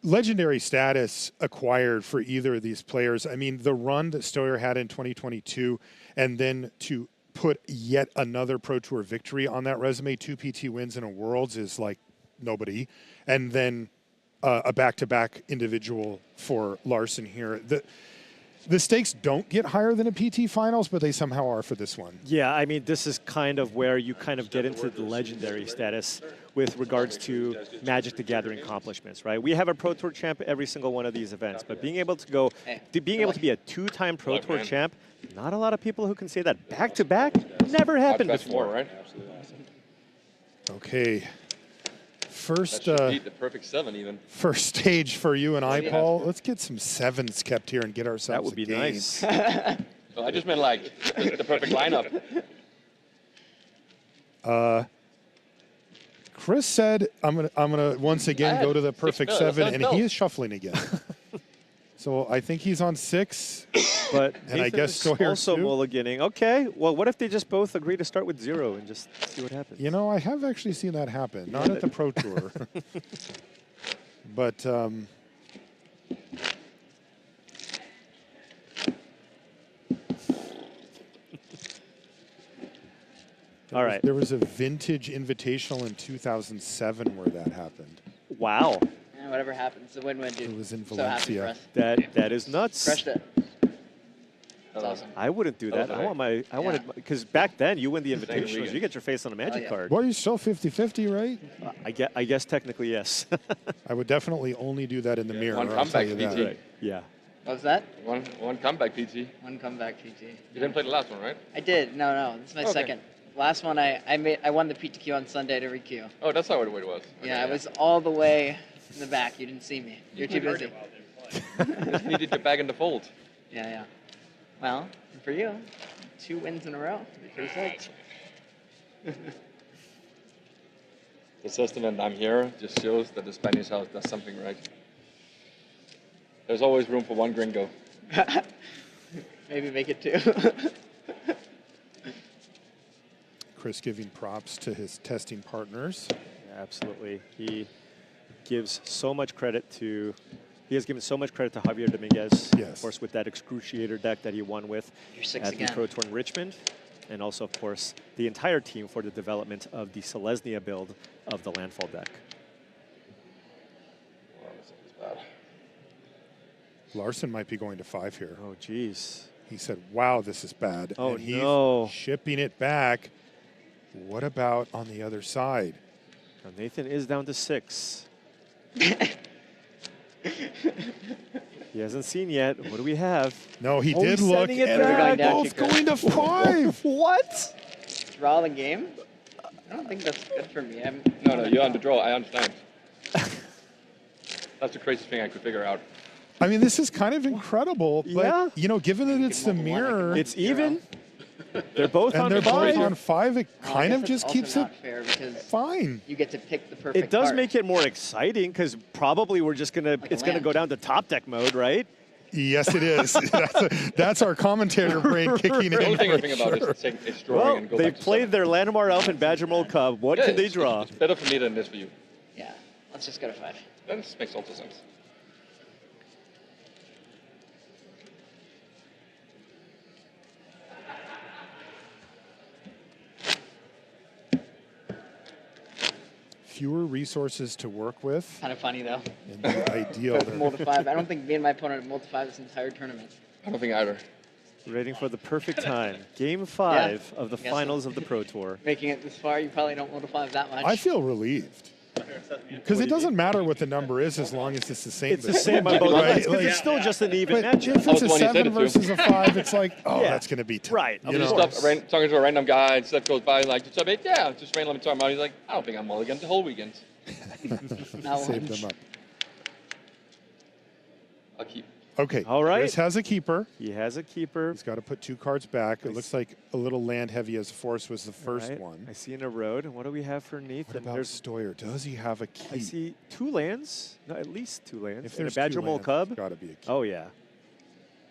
Legendary status acquired for either of these players. I mean, the run that Stoyer had in 2022, and then to put yet another Pro Tour victory on that resume, 2 PT wins in a Worlds is like nobody. And then a back-to-back individual for Larson here. The stakes don't get higher than a PT finals, but they somehow are for this one. Yeah, I mean, this is kind of where you kind of get into the legendary status with regards to Magic the Gathering accomplishments, right? We have a Pro Tour champ every single one of these events, but being able to go, being able to be a 2-time Pro Tour champ, not a lot of people who can say that back-to-back never happened before. Right? Okay. First, beat the perfect 7 even. First stage for you and I, Paul. Let's get some 7s kept here and get ourselves. That would be nice. Well, I just meant like the perfect lineup. Chris said, "I'm gonna once again go to the perfect 7," and he is shuffling again. So I think he's on 6, but and I guess Stoyer also too. mulliganing. Okay, well, what if they just both agree to start with 0 and just see what happens? You know, I have actually seen that happen. Not at the Pro Tour, but. All right. There was a vintage invitational in 2007 where that happened. Wow. Yeah, whatever happens, the win-win, dude. It was in So happy for Valencia. us. That is nuts. Crushed it. That's awesome. I wouldn't do that. I wanted, because back then you win the invitationals, you get your face on a Magic card. Well, you're still 50-50, right? I guess technically yes. I would definitely only do that in the mirror. One I'll tell comeback you that. PT. Right. Yeah. What was that? One comeback PT. One comeback PT. You didn't play the last one, right? I did. No. This is my second. Last one, I won the PTQ on Sunday to requeue. Oh, that's how it was. Yeah, I was all the way in the back. You didn't see me. You're too busy. Just needed your bag in the fold. Yeah. Well, for you, 2 wins in a row. Pretty sick. The system and I'm here just shows that the Spanish house does something right. There's always room for one gringo. Maybe make it 2. Chris giving props to his testing partners. Yeah, absolutely. He gives so much credit to, he has given so much credit to Javier Dominguez. Yes. Of course, with that Excruciator deck that he won with at the Pro Tour in Richmond. And also, of course, the entire team for the development of the Selesnya build of the Landfall deck. Larson might be going to 5 here. Oh, geez. He said, wow, this is bad. Oh, and he's no. shipping it back. What about on the other side? Now Nathan is down to 6. He hasn't seen yet. What do we have? No, he did look, and they're both going to 5. What? Draw the game? I don't think that's good for me. No, you're on the draw. I understand. That's the craziest thing I could figure out. I mean, this is kind of incredible, but, you know, given that it's the mirror. It's even. They're both and on they're 5. both on 5. It kind of just keeps it fair because fine. You get to pick the perfect It does card. make it more exciting because probably we're just gonna it's gonna go down to top deck mode, right? Yes, it is. that's our commentator brain kicking in. The only thing I think about is it's drawing and go they back to played their Landmark Elf and Badger Mold Cub. What can they draw? It's better for me than this for you. Yeah, let's just go to 5. That makes also sense. Fewer resources to work with. Kind of funny though. And the ideal. Mold to 5. I don't think me and my opponent have mold to 5 this entire tournament. I don't think either. Waiting for the perfect time. Game 5 of the finals of the Pro Tour. Making it this far, you probably don't want to 5 that much. I feel relieved. Because it doesn't matter what the number is as long as it's the same. It's the same on both sides, because it's still just an even match. If it's a 7 versus a 5, it's like, oh, that's going to be tough. Right. You know? Talking to a random guy, and Steph goes by like, "Top 8, yeah, just randomly talking about." He's like, "I don't think I'm mulligan the whole weekend." Save them up. I'll keep. Okay. All right. Chris has a keeper. He has a keeper. He's got to put 2 cards back. It looks like a little land heavy as force was the first one. I see in a road. And what do we have for Nathan? What about Stoyer? Does he have a key? I see 2 lands. No, at least 2 lands. If and there's a Badger 2 Mole lands, Cub. Got to be a key. Oh, yeah.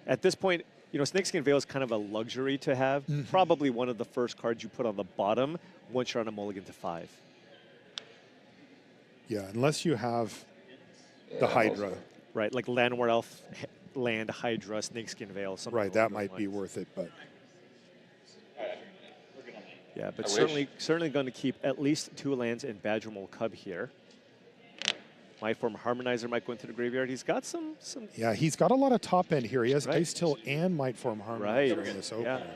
At this point, you know, Snakeskin Veil is kind of a luxury to have. Probably one of the first cards you put on the bottom once you're on a mulligan to 5. Yeah, unless you have the Hydra. Right, like Landwar Elf, Land, Hydra, Snakeskin Veil. Something Right, that might be worth it, but... Yeah, but certainly going to keep at least 2 lands in Badger Mole Cub here. Mindform Harmonizer might go into the graveyard. He's got some... Yeah, he's got a lot of top end here. He has Ice Till and Mindform Harmonizer in this opener.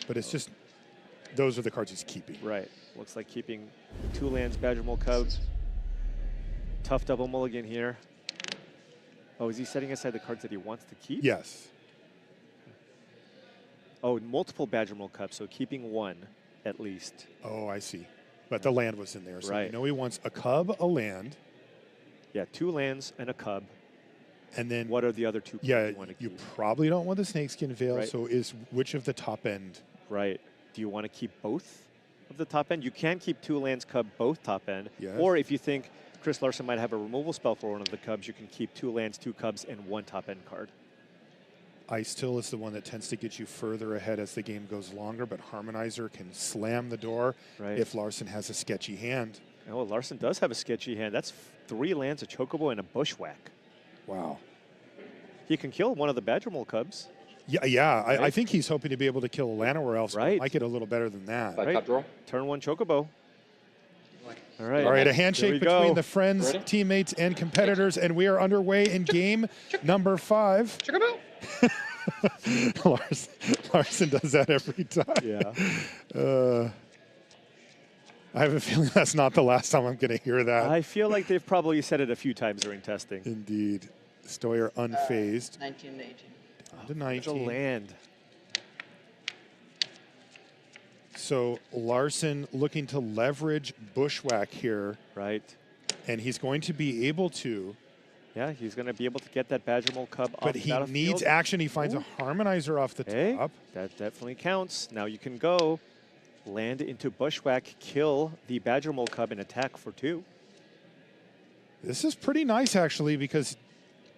But it's just... Those are the cards he's keeping. Right. Looks like keeping 2 lands, Badger Mole Cub. Tough double mulligan here. Oh, is he setting aside the cards that he wants to keep? Yes. Oh, multiple Badger Mole Cubs, so keeping 1 at least. Oh, I see. But the land was in there, so you know he wants a cub, a land. Yeah, 2 lands and a cub. And then what are the other 2 cards you want to keep? You probably don't want the Snakeskin Veil, Right. so is which of the top end? Right. Do you want to keep both of the top end? You can keep 2 lands, cub, both top end. Yes. Or if you think Chris Larson might have a removal spell for one of the cubs, you can keep 2 lands, 2 cubs, and 1 top end card. Ice Till is the one that tends to get you further ahead as the game goes longer, but Harmonizer can slam the door if Larson has a sketchy hand. Oh, Larson does have a sketchy hand. That's 3 lands, a Chocobo, and a Bushwhack. Wow. He can kill one of the Badger Mole Cubs. Yeah. I think he's hoping to be able to kill a Llanowar Elf. Right. Might get a little better than that. Right. Turn 1 Chocobo. All right. All right, a handshake There we between go. the friends, teammates, and competitors, and we are underway in game number 5. Larson does that every time. Yeah. I have a feeling that's not the last time I'm going to hear that. I feel like they've probably said it a few times during testing. Indeed. Stoyer unfazed. 19 to 18. Down to 19. There's a land. So Larson looking to leverage Bushwhack here. Right. And he's going to be able to. Yeah, he's going to be able to get that Badger Mole Cub off But the he battlefield. needs action. He finds a Harmonizer off the top. That definitely counts. Now you can go land into Bushwhack, kill the Badger Mole Cub, and attack for 2. This is pretty nice, actually, because,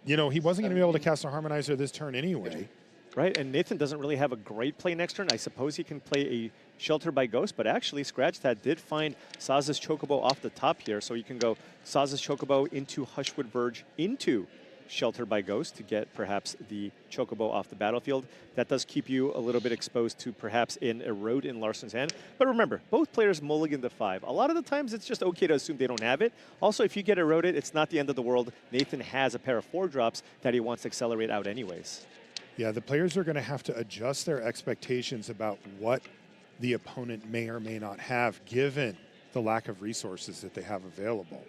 you know, he wasn't going to be able to cast a Harmonizer this turn anyway. Right, and Nathan doesn't really have a great play next turn. I suppose he can play a Shelter by Ghost, but actually Scratchtad did find Saz's Chocobo off the top here, so you can go Saz's Chocobo into Hushwood Verge into Shelter by Ghost to get perhaps the Chocobo off the battlefield. That does keep you a little bit exposed to perhaps an Erode in Larson's hand. But remember, both players mulligan the 5. A lot of the times it's just okay to assume they don't have it. Also, if you get eroded, it's not the end of the world. Nathan has a pair of 4 drops that he wants to accelerate out anyways. Yeah, the players are going to have to adjust their expectations about what the opponent may or may not have, given the lack of resources that they have available.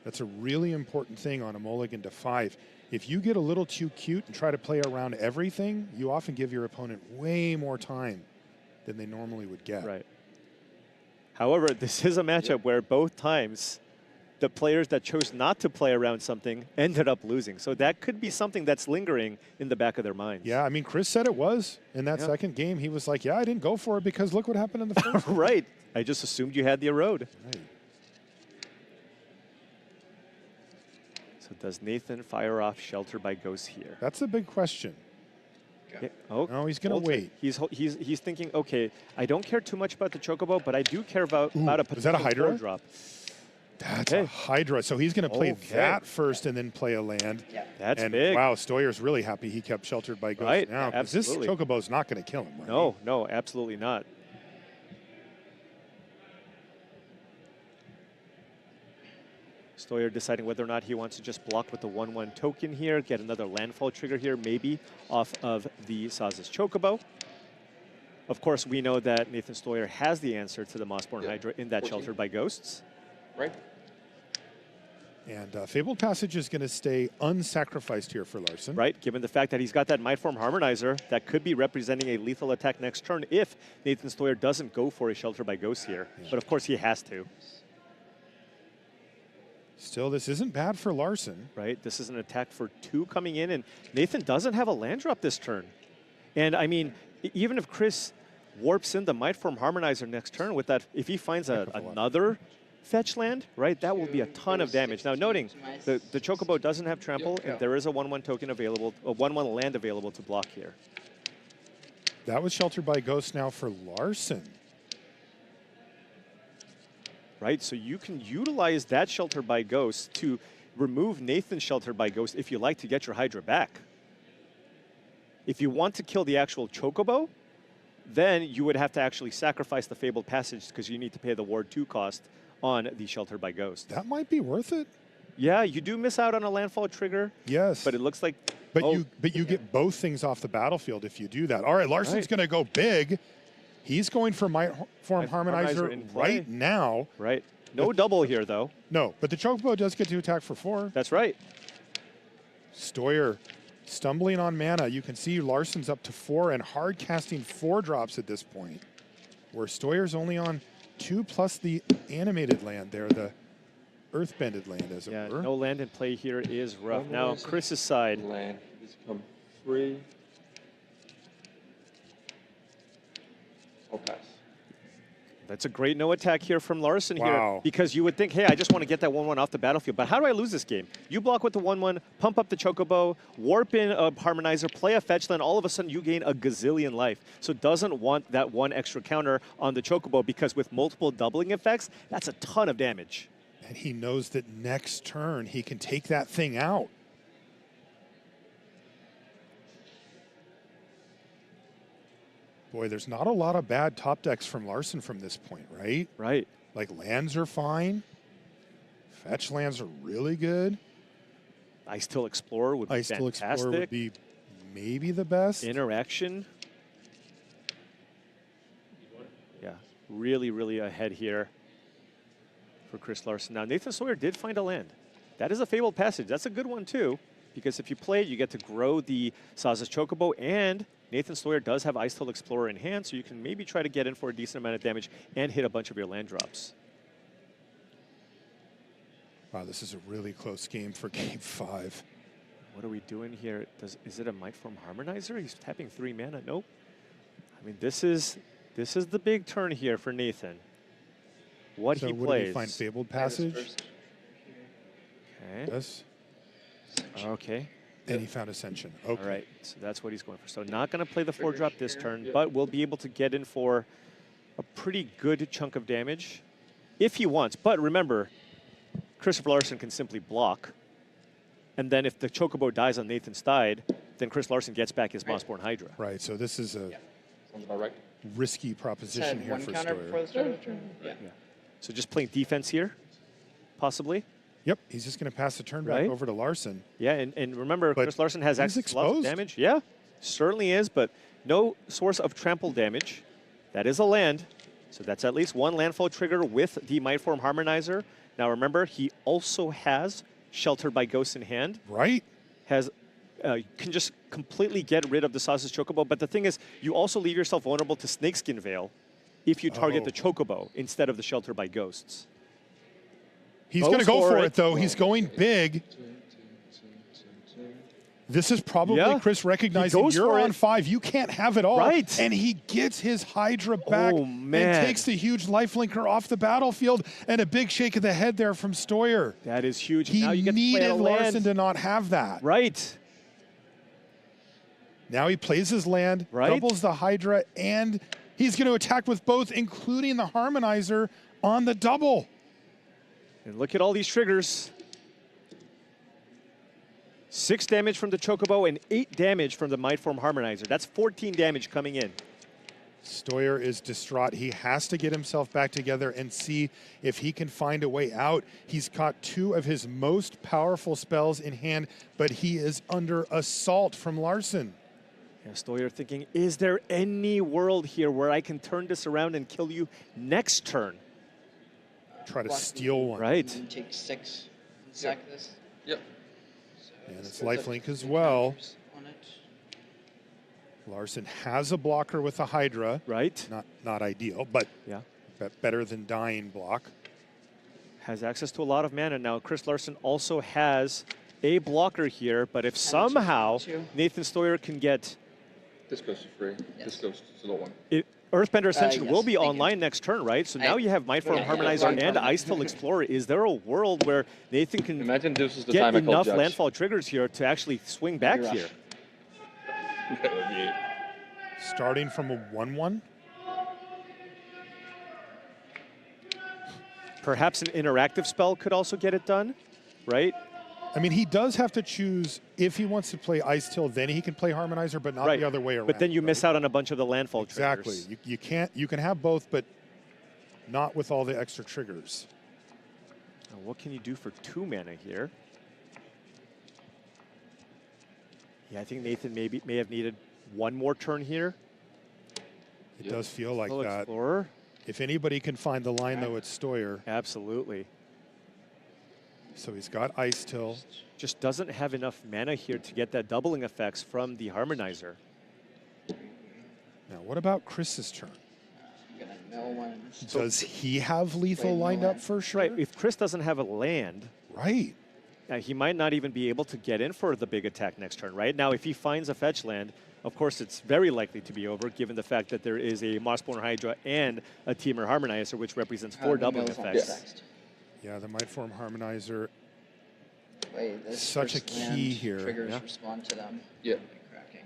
That's a really important thing on a mulligan to 5. If you get a little too cute and try to play around everything, you often give your opponent way more time than they normally would get. Right. However, this is a matchup where both times the players that chose not to play around something ended up losing. So that could be something that's lingering in the back of their minds. Yeah, I mean, Chris said it was in that second game. He was like, yeah, I didn't go for it because look what happened in the first. Right. I just assumed you had the Erode. Right. So does Nathan fire off Shelter by Ghost here? That's a big question. Yeah. Oh, no, he's going to wait. He's thinking, okay, I don't care too much about the Chocobo, but I do care about a potential is that a Hydra? drop. That's a Hydra. So he's going to play that first and then play a land. Yeah. That's and big. Wow, Stoyer's really happy he kept Sheltered by Ghost Right, now. 'Cause this absolutely. Chocobo's not going to kill him, right? No, no, absolutely not. Stoyer deciding whether or not he wants to just block with the 1/1 token here, get another landfall trigger here, maybe off of the Saz's Chocobo. Of course, we know that Nathan Stoyer has the answer to the Mossborn Hydra in that Sheltered by Ghosts. Right. And Fabled Passage is going to stay unsacrificed here for Larson. Right, given the fact that he's got that Mindform Harmonizer that could be representing a lethal attack next turn if Nathan Stoyer doesn't go for a Shelter by Ghost here. Yeah. But of course he has to. Still, this isn't bad for Larson. Right, this is an attack for 2 coming in, and Nathan doesn't have a land drop this turn. And I mean, even if Chris warps in the Mindform Harmonizer next turn with that, if he finds another fetch land, right, that will be a ton of damage. Now, noting the Chocobo doesn't have trample, and there is a 1/1 token available, a 1/1 land available to block here. That was Sheltered by Ghost now for Larson. Right, so you can utilize that Shelter by Ghost to remove Nathan's Shelter by Ghost if you like to get your Hydra back. If you want to kill the actual Chocobo, then you would have to actually sacrifice the Fabled Passage because you need to pay the Ward 2 cost on the Shelter by Ghost. That might be worth it. Yeah, you do miss out on a landfall trigger. Yes. But it looks like... But you get both things off the battlefield if you do that. All right, Larson's going to go big. He's going for Mindform Harmonizer right now. Right. No double here, though. No, but the Chocobo does get to attack for 4. That's right. Stoyer stumbling on mana. You can see Larson's up to 4 and hard casting 4 drops at this point, where Stoyer's only on 2 plus the animated land there, the earthbended land, as it were. No land in play here is rough. Now, Chris's side. Land has come free. Or pass. That's a great no attack here from Larson here, because you would think, hey, I just want to get that 1/1 off the battlefield, but how do I lose this game? You block with the 1/1, pump up the Chocobo, warp in a Harmonizer, play a fetch land, all of a sudden you gain a gazillion life. So doesn't want that 1 extra counter on the Chocobo, because with multiple doubling effects, that's a ton of damage. And he knows that next turn he can take that thing out. Boy, there's not a lot of bad top decks from Larson from this point, right? Right. Like lands are fine. Fetch lands are really good. Ice-Till Explorer would be fantastic. Explorer would be maybe the best. Interaction. Yeah, really, really ahead here for Chris Larson. Now, Nathan Stoyer did find a land. That is a Fabled Passage. That's a good one, too, because if you play it, you get to grow the Saz's Chocobo, and Nathan Stoyer does have Ice-Till Explorer in hand, so you can maybe try to get in for a decent amount of damage and hit a bunch of your land drops. Wow, this is a really close game for Game 5. What are we doing here? Is it a Mindform Harmonizer? He's tapping 3 mana. Nope. I mean, this is the big turn here for Nathan. What he plays. What do we find? Fabled Passage? Okay. Yes. Okay. And he found Ascension. Okay. All right, so that's what he's going for. So not going to play the 4-drop this turn, but will be able to get in for a pretty good chunk of damage if he wants. But remember, Christopher Larson can simply block. And then if the Chocobo dies on Nathan's side, then Chris Larson gets back his Mossborn Hydra. Right, so this is a Sounds about right. risky proposition here for Stoyer. Yeah. So just playing defense here, possibly. Yep, he's just going to pass the turn back over to Larson. Yeah, and remember, Chris Larson has he's access to lots of damage. Yeah, certainly is, but no source of trample damage. That is a land, so that's at least 1 landfall trigger with the Mindform Harmonizer. Now remember, he also has Sheltered by Ghosts in hand. Right. Has can just completely get rid of the Saz's Chocobo, but the thing is, you also leave yourself vulnerable to Snakeskin Veil if you target the Chocobo instead of the Shelter by Ghosts. He's going to go for it, though. He's going big. This is probably Chris recognizing you're on 5. You can't have it all. Right. And he gets his Hydra back and takes the huge lifelinker off the battlefield, and a big shake of the head there from Stoyer. That is huge. He now you get needed to play Larson to not have that. Right. Now he plays his land, doubles the Hydra, and he's going to attack with both, including the Harmonizer on the double. And look at all these triggers. 6 damage from the Chocobo and 8 damage from the Mindform Harmonizer. That's 14 damage coming in. Stoyer is distraught. He has to get himself back together and see if he can find a way out. He's caught 2 of his most powerful spells in hand, but he is under assault from Larson. Yeah, Stoyer thinking, is there any world here where I can turn this around and kill you next turn? Try to steal one. Right. Take 6 and sack this. Yep. And it's lifelink as well. Larson has a blocker with a Hydra. Right. Not ideal, but yeah, better than dying block. Has access to a lot of mana now. Chris Larson also has a blocker here, but if somehow Nathan Stoyer can get... This goes for free. Yes. This goes to the one. Earthbender Ascension yes, will be online next turn, right? So now you have Mindform Harmonizer and Icefall Explorer. Is there a world where Nathan can imagine this is the get time enough landfall triggers here to actually swing back here? Starting from a 1/1. Perhaps an interactive spell could also get it done, right? I mean, he does have to choose if he wants to play Ice Till, then he can play Harmonizer, but not the other way around. But then you miss out on a bunch of the landfall triggers. Exactly. You can have both, but not with all the extra triggers. Now, what can you do for 2 mana here? Yeah, I think Nathan may have needed 1 more turn here. It does feel like that. Explorer. If anybody can find the line, though, it's Stoyer. Absolutely. So he's got Ice Till. Just doesn't have enough mana here to get that doubling effects from the Harmonizer. Now, what about Chris's turn? So does he have lethal lined up for sure? Right. If Chris doesn't have a land, right, he might not even be able to get in for the big attack next turn. Right now, if he finds a fetch land, of course, it's very likely to be over, given the fact that there is a Mossborn Hydra and a Teamer Harmonizer, which represents 4 doubling effects. Yeah, the Mindform Harmonizer. Wait, this such a key here. Triggers respond to them. Yeah. Cracking.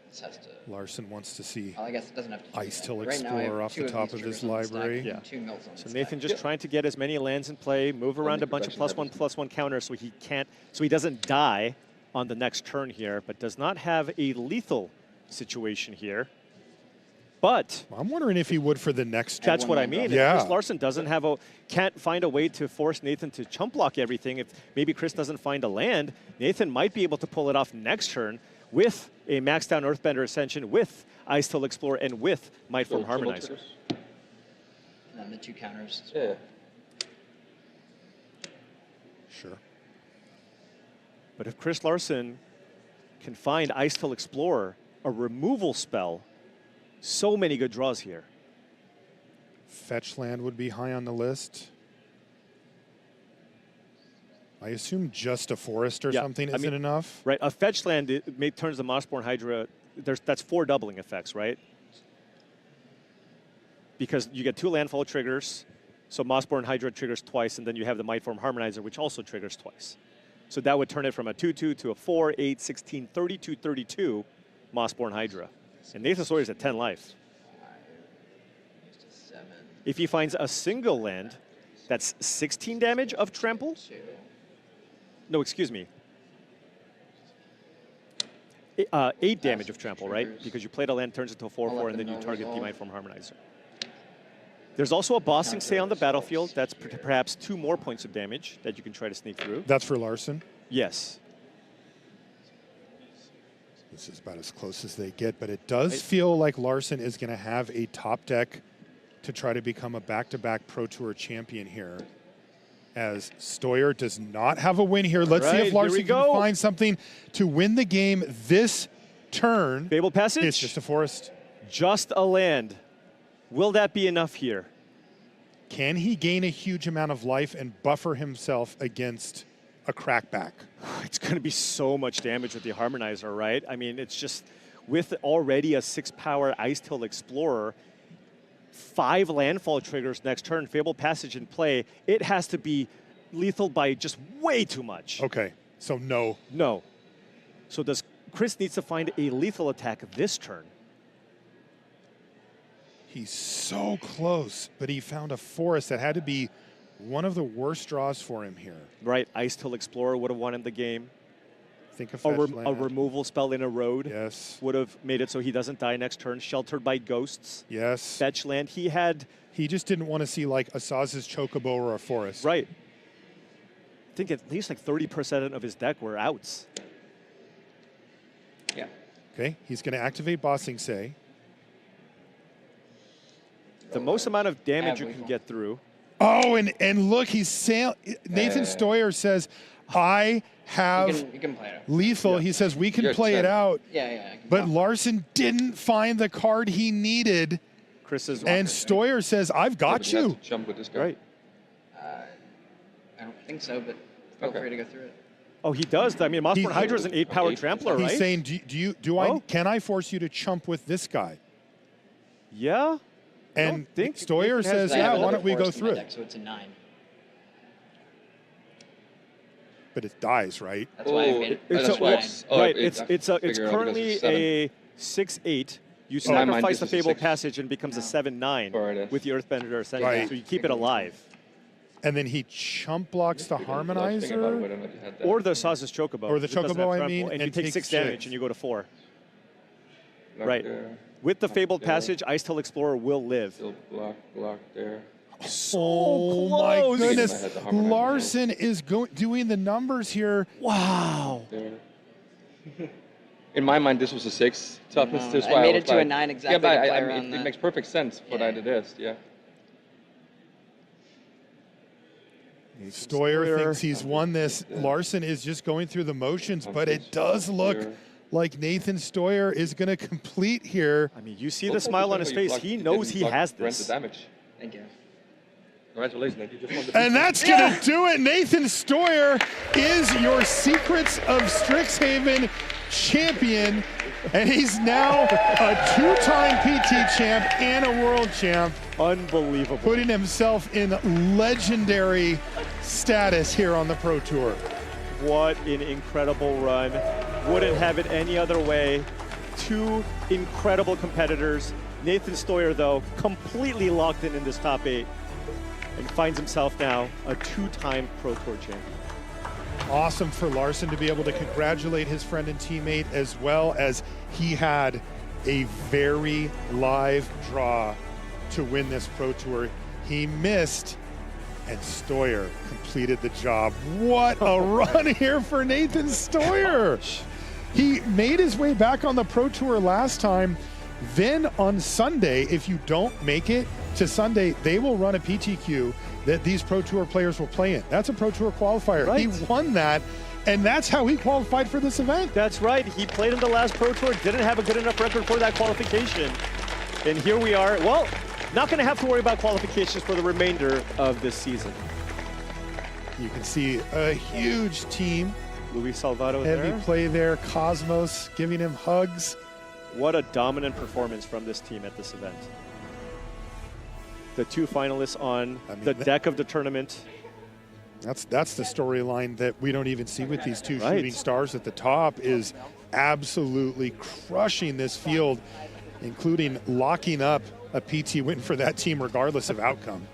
This has to. Larson wants to see I guess it doesn't have to Ice Till right Explorer off the top of his library. Yeah. 2 mills on So Nathan just trying to get as many lands in play, move around a bunch of +1/+1 counters so he doesn't die on the next turn here, but does not have a lethal situation here. But I'm wondering if he would for the next turn. That's what I mean. Yeah. If Chris Larson can't find a way to force Nathan to chump block everything. If maybe Chris doesn't find a land, Nathan might be able to pull it off next turn with a maxed down Earthbender Ascension, with Ice Till Explorer, and with Mindform Harmonizer. And then the 2 counters. Yeah. Sure. But if Chris Larson can find Ice Till Explorer, a removal spell, so many good draws here. Fetch land would be high on the list. I assume just a forest or something isn't enough. Right, a fetch land turns the Mossborn Hydra, that's 4 doubling effects, right? Because you get 2 landfall triggers, so Mossborn Hydra triggers twice, and then you have the Mindform Harmonizer, which also triggers twice. So that would turn it from a 2/2 to a 4, 8, 16, 32, 32 Mossborn Hydra. And Nathan Stoyer is at 10 life. If he finds a single land, that's 16 damage of trample. No, excuse me. 8 damage of trample, right? Because you played a land, turns into a 4/4, and then you target the Mindform Harmonizer. There's also a Bossing Say on the battlefield. That's perhaps 2 more points of damage that you can try to sneak through. That's for Larson? Yes. This is about as close as they get, but it does feel like Larson is going to have a top deck to try to become a back-to-back Pro Tour champion here. As Stoyer does not have a win here. Let's see if Larson can find something to win the game this turn. Fabled Passage? It's just a forest. Just a land. Will that be enough here? Can he gain a huge amount of life and buffer himself against a crackback? It's going to be so much damage with the Harmonizer, right? I mean, it's just with already a 6-power Ice Till Explorer, 5 landfall triggers next turn, Fabled Passage in play, it has to be lethal by just way too much. Okay, so no. No. So does Chris needs to find a lethal attack this turn? He's so close, but he found a forest that had to be one of the worst draws for him here. Right, Ice Till Explorer would have won him the game. Think of a removal spell in a road. Yes. Would have made it so he doesn't die next turn. Sheltered by ghosts. Yes. Fetch land. He just didn't want to see like a Saz's Chocobo or a Forest. Right. I think at least like 30% of his deck were outs. Yeah. Okay, he's going to activate Bossing Say. The most amount of damage you can get through. Oh, and look, Nathan Stoyer says, I have you can play it out. lethal. Yeah. He says, we can play it out. Yeah. But Larson didn't find the card he needed. And Stoyer says, I've got you. Jump with this guy. Right. I don't think so, but feel free to go through it. Oh, he does. I mean, Mossborn Hydra is an 8-power trampler, right? He's saying, can I force you to chump with this guy? Yeah. And Stoyer says, yeah, why don't we go through it? So it's a 9. But it dies, right? That's why I made it. It's currently a 6/8. You sacrifice the Fabled Passage and becomes a 7/9 with the Earthbender Ascension. Right. So you keep it alive. And then he chump blocks the Harmonizer? Or the Saz's Chocobo. Or the Chocobo, I mean. And you take 6 damage and you go to 4. Block Right. there. With the Fabled Passage, Ice Tail Explorer will live. Still block there. Oh my goodness. Larson is doing the numbers here. Wow. There. In my mind, this was a 6 toughness. No, That's I why made was it to a 9 exactly Yeah, but to play around it that. makes perfect sense for that it is. Yeah. Stoyer thinks he's won this. Larson is just going through the motions, but it does look like Nathan Stoyer is going to complete here. I mean, you see the smile on his face. He knows he has this. Thank you. Congratulations, Nate. You just won the And that's going to do it. Nathan Stoyer is your Secrets of Strixhaven champion. And he's now a 2-time PT champ and a world champ. Unbelievable. Putting himself in legendary status here on the Pro Tour. What an incredible run. Wouldn't have it any other way. 2 incredible competitors. Nathan Stoyer, though, completely locked in this top 8 and finds himself now a 2-time Pro Tour champion. Awesome for Larson to be able to congratulate his friend and teammate, as well as he had a very live draw to win this Pro Tour. He missed, and Stoyer completed the job. What a run here for Nathan Stoyer. He made his way back on the Pro Tour last time. Then on Sunday, if you don't make it to Sunday, they will run a PTQ that these Pro Tour players will play in. That's a Pro Tour qualifier. Right. He won that, and that's how he qualified for this event. That's right. He played in the last Pro Tour, didn't have a good enough record for that qualification. And here we are. Well, not going to have to worry about qualifications for the remainder of this season. You can see a huge team. Luis Salvato Heavy there. play there. Cosmos giving him hugs. What a dominant performance from this team at this event. The 2 finalists on the deck of the tournament. That's the storyline that we don't even see with these 2 Right. shooting stars at the top, is absolutely crushing this field, including locking up a PT win for that team regardless of outcome.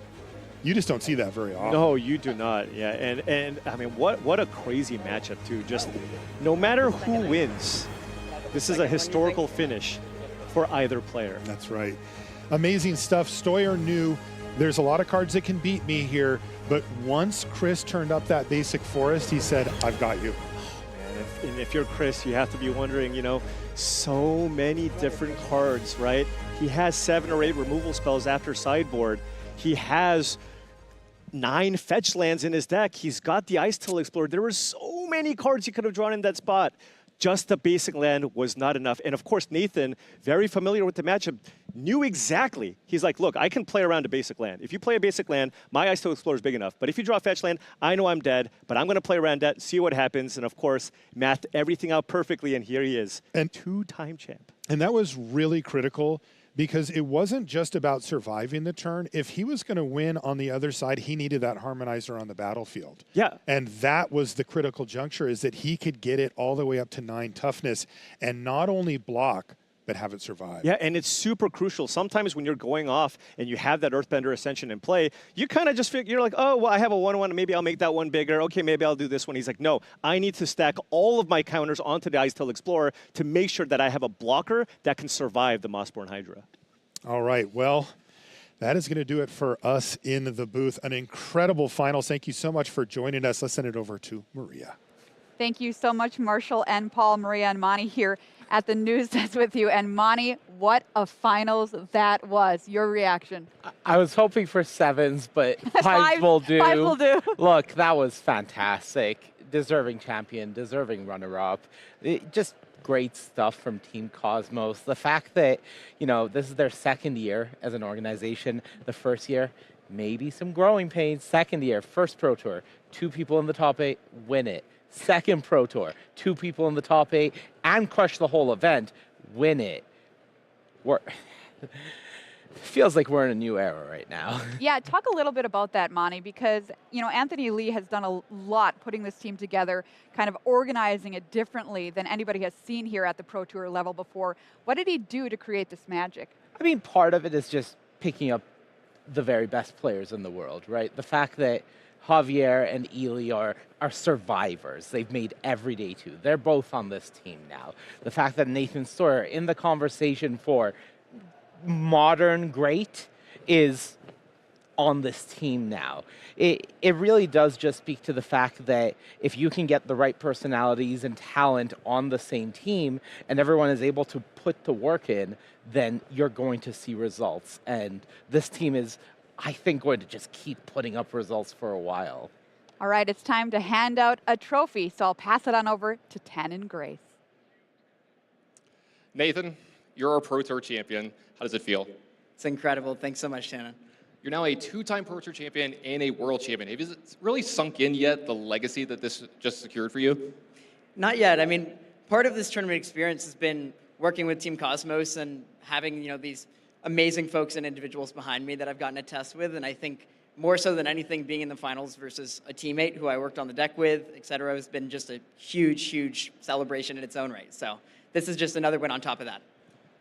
You just don't see that very often. No, you do not. Yeah, and I mean, what a crazy matchup too. Just no matter who wins, this is a historical finish for either player. That's right. Amazing stuff. Stoyer knew there's a lot of cards that can beat me here, but once Chris turned up that basic forest, he said, I've got you. And if you're Chris, you have to be wondering, you know, so many different cards, right? He has 7 or 8 removal spells after sideboard. He has 9 fetch lands in his deck. He's got the Ice Tail Explorer. There were so many cards he could have drawn in that spot. Just the basic land was not enough. And of course, Nathan, very familiar with the matchup, knew exactly. He's like, look, I can play around a basic land. If you play a basic land, my Ice Tail Explorer is big enough. But if you draw a fetch land, I know I'm dead, but I'm going to play around that, see what happens. And of course, mathed everything out perfectly, and here he is, and 2-time champ. And that was really critical, because it wasn't just about surviving the turn. If he was going to win on the other side, he needed that Harmonizer on the battlefield. Yeah. And that was the critical juncture, is that he could get it all the way up to 9 toughness and not only block, but haven't survived. Yeah, and it's super crucial. Sometimes when you're going off and you have that Earthbender Ascension in play, you kind of just figure, you're like, oh, well, I have a 1-1, maybe I'll make that one bigger. Okay, maybe I'll do this one. He's like, no, I need to stack all of my counters onto the Ice Tail Explorer to make sure that I have a blocker that can survive the Mossborn Hydra. All right, well, that is going to do it for us in the booth. An incredible finals. Thank you so much for joining us. Let's send it over to Maria. Thank you so much, Marshall and Paul. Maria and Monty here at the news desk with you. And Monty, what a finals that was. Your reaction? I was hoping for 7s, but 5 will do. 5 will do. Look, that was fantastic. Deserving champion, deserving runner-up. Just great stuff from Team Cosmos. The fact that, you know, this is their 2nd year as an organization. The first year, maybe some growing pains. 2nd year, first Pro Tour, 2 people in the top 8, win it. 2nd Pro Tour, 2 people in the top 8 and crush the whole event, win it. Feels like we're in a new era right now. Yeah, talk a little bit about that, Monty, because, you know, Anthony Lee has done a lot putting this team together, kind of organizing it differently than anybody has seen here at the Pro Tour level before. What did he do to create this magic? I mean, part of it is just picking up the very best players in the world, right? The fact that Javier and Ely are survivors. They've made Everyday 2. They're both on this team now. The fact that Nathan Stoyer in the conversation for modern great is on this team now. It really does just speak to the fact that if you can get the right personalities and talent on the same team and everyone is able to put the work in, then you're going to see results. And this team is, I think, going to just keep putting up results for a while. All right, it's time to hand out a trophy, so I'll pass it on over to Tan and Grace. Nathan, you're our Pro Tour champion. How does it feel? It's incredible. Thanks so much, Shannon. You're now a 2-time Pro Tour champion and a world champion. Have you really sunk in yet, the legacy that this just secured for you? Not yet. I mean, part of this tournament experience has been working with Team Cosmos and having, you know, these amazing folks and individuals behind me that I've gotten to test with. And I think more so than anything, being in the finals versus a teammate who I worked on the deck with, et cetera, has been just a huge, huge celebration in its own right. So this is just another win on top of that.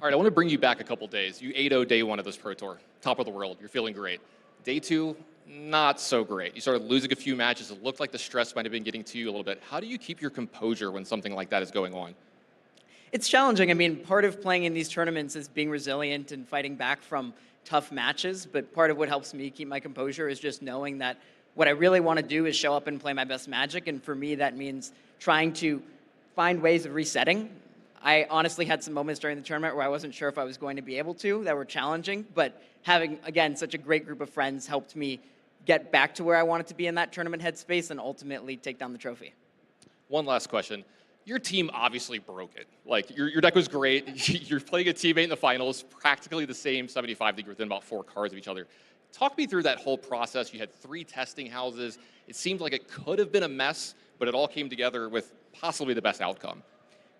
All right, I want to bring you back a couple days. You 8-0 day 1 of this Pro Tour, top of the world. You're feeling great. Day 2, not so great. You started losing a few matches. It looked like the stress might have been getting to you a little bit. How do you keep your composure when something like that is going on? It's challenging. I mean, part of playing in these tournaments is being resilient and fighting back from tough matches, but part of what helps me keep my composure is just knowing that what I really want to do is show up and play my best Magic, and for me that means trying to find ways of resetting. I honestly had some moments during the tournament where I wasn't sure if I was going to be able to, that were challenging, but having, again, such a great group of friends helped me get back to where I wanted to be in that tournament headspace and ultimately take down the trophy. One last question. Your team obviously broke it. Like, your deck was great. You're playing a teammate in the finals, practically the same 75 that you're within about 4 cards of each other. Talk me through that whole process. You had 3 testing houses. It seemed like it could have been a mess, but it all came together with possibly the best outcome.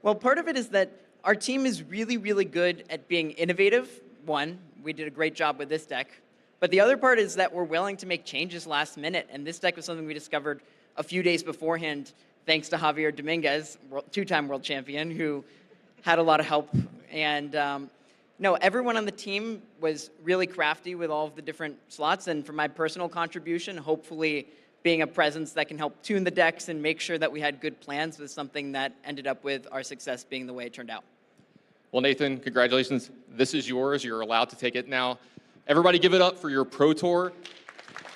Well, part of it is that our team is really, really good at being innovative. One, we did a great job with this deck. But the other part is that we're willing to make changes last minute, and this deck was something we discovered a few days beforehand, thanks to Javier Dominguez, 2-time world champion, who had a lot of help. And no, everyone on the team was really crafty with all of the different slots, and for my personal contribution, hopefully being a presence that can help tune the decks and make sure that we had good plans was something that ended up with our success being the way it turned out. Well, Nathan, congratulations. This is yours. You're allowed to take it now. Everybody give it up for your Pro Tour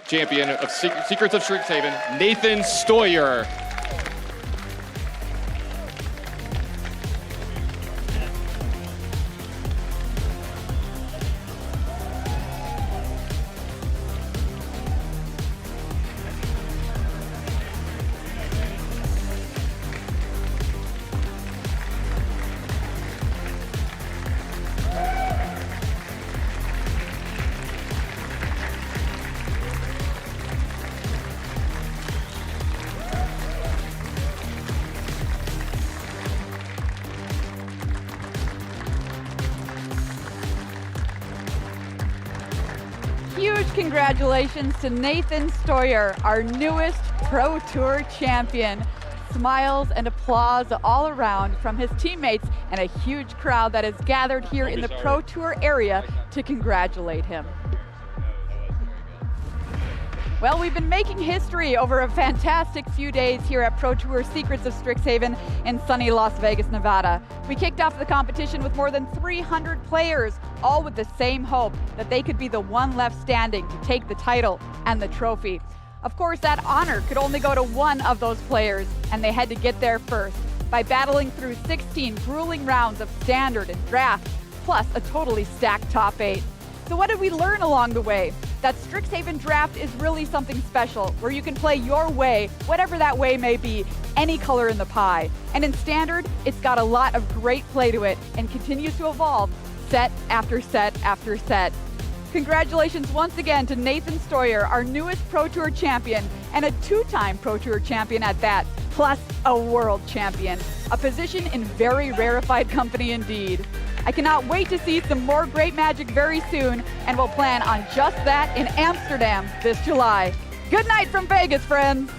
champion of Secrets of Strixhaven, Nathan Stoyer. Huge congratulations to Nathan Stoyer, our newest Pro Tour champion. Smiles and applause all around from his teammates and a huge crowd that has gathered here in the Pro Tour area to congratulate him. Well, we've been making history over a fantastic few days here at Pro Tour Secrets of Strixhaven in sunny Las Vegas, Nevada. We kicked off the competition with more than 300 players, all with the same hope that they could be the one left standing to take the title and the trophy. Of course, that honor could only go to one of those players, and they had to get there first by battling through 16 grueling rounds of standard and draft, plus a totally stacked top 8. So what did we learn along the way? That Strixhaven draft is really something special, where you can play your way, whatever that way may be, any color in the pie. And in standard, it's got a lot of great play to it and continues to evolve set after set after set. Congratulations once again to Nathan Stoyer, our newest Pro Tour champion, and a 2-time Pro Tour champion at that, plus a world champion. A position in very rarefied company indeed. I cannot wait to see some more great Magic very soon, and we'll plan on just that in Amsterdam this July. Good night from Vegas, friends.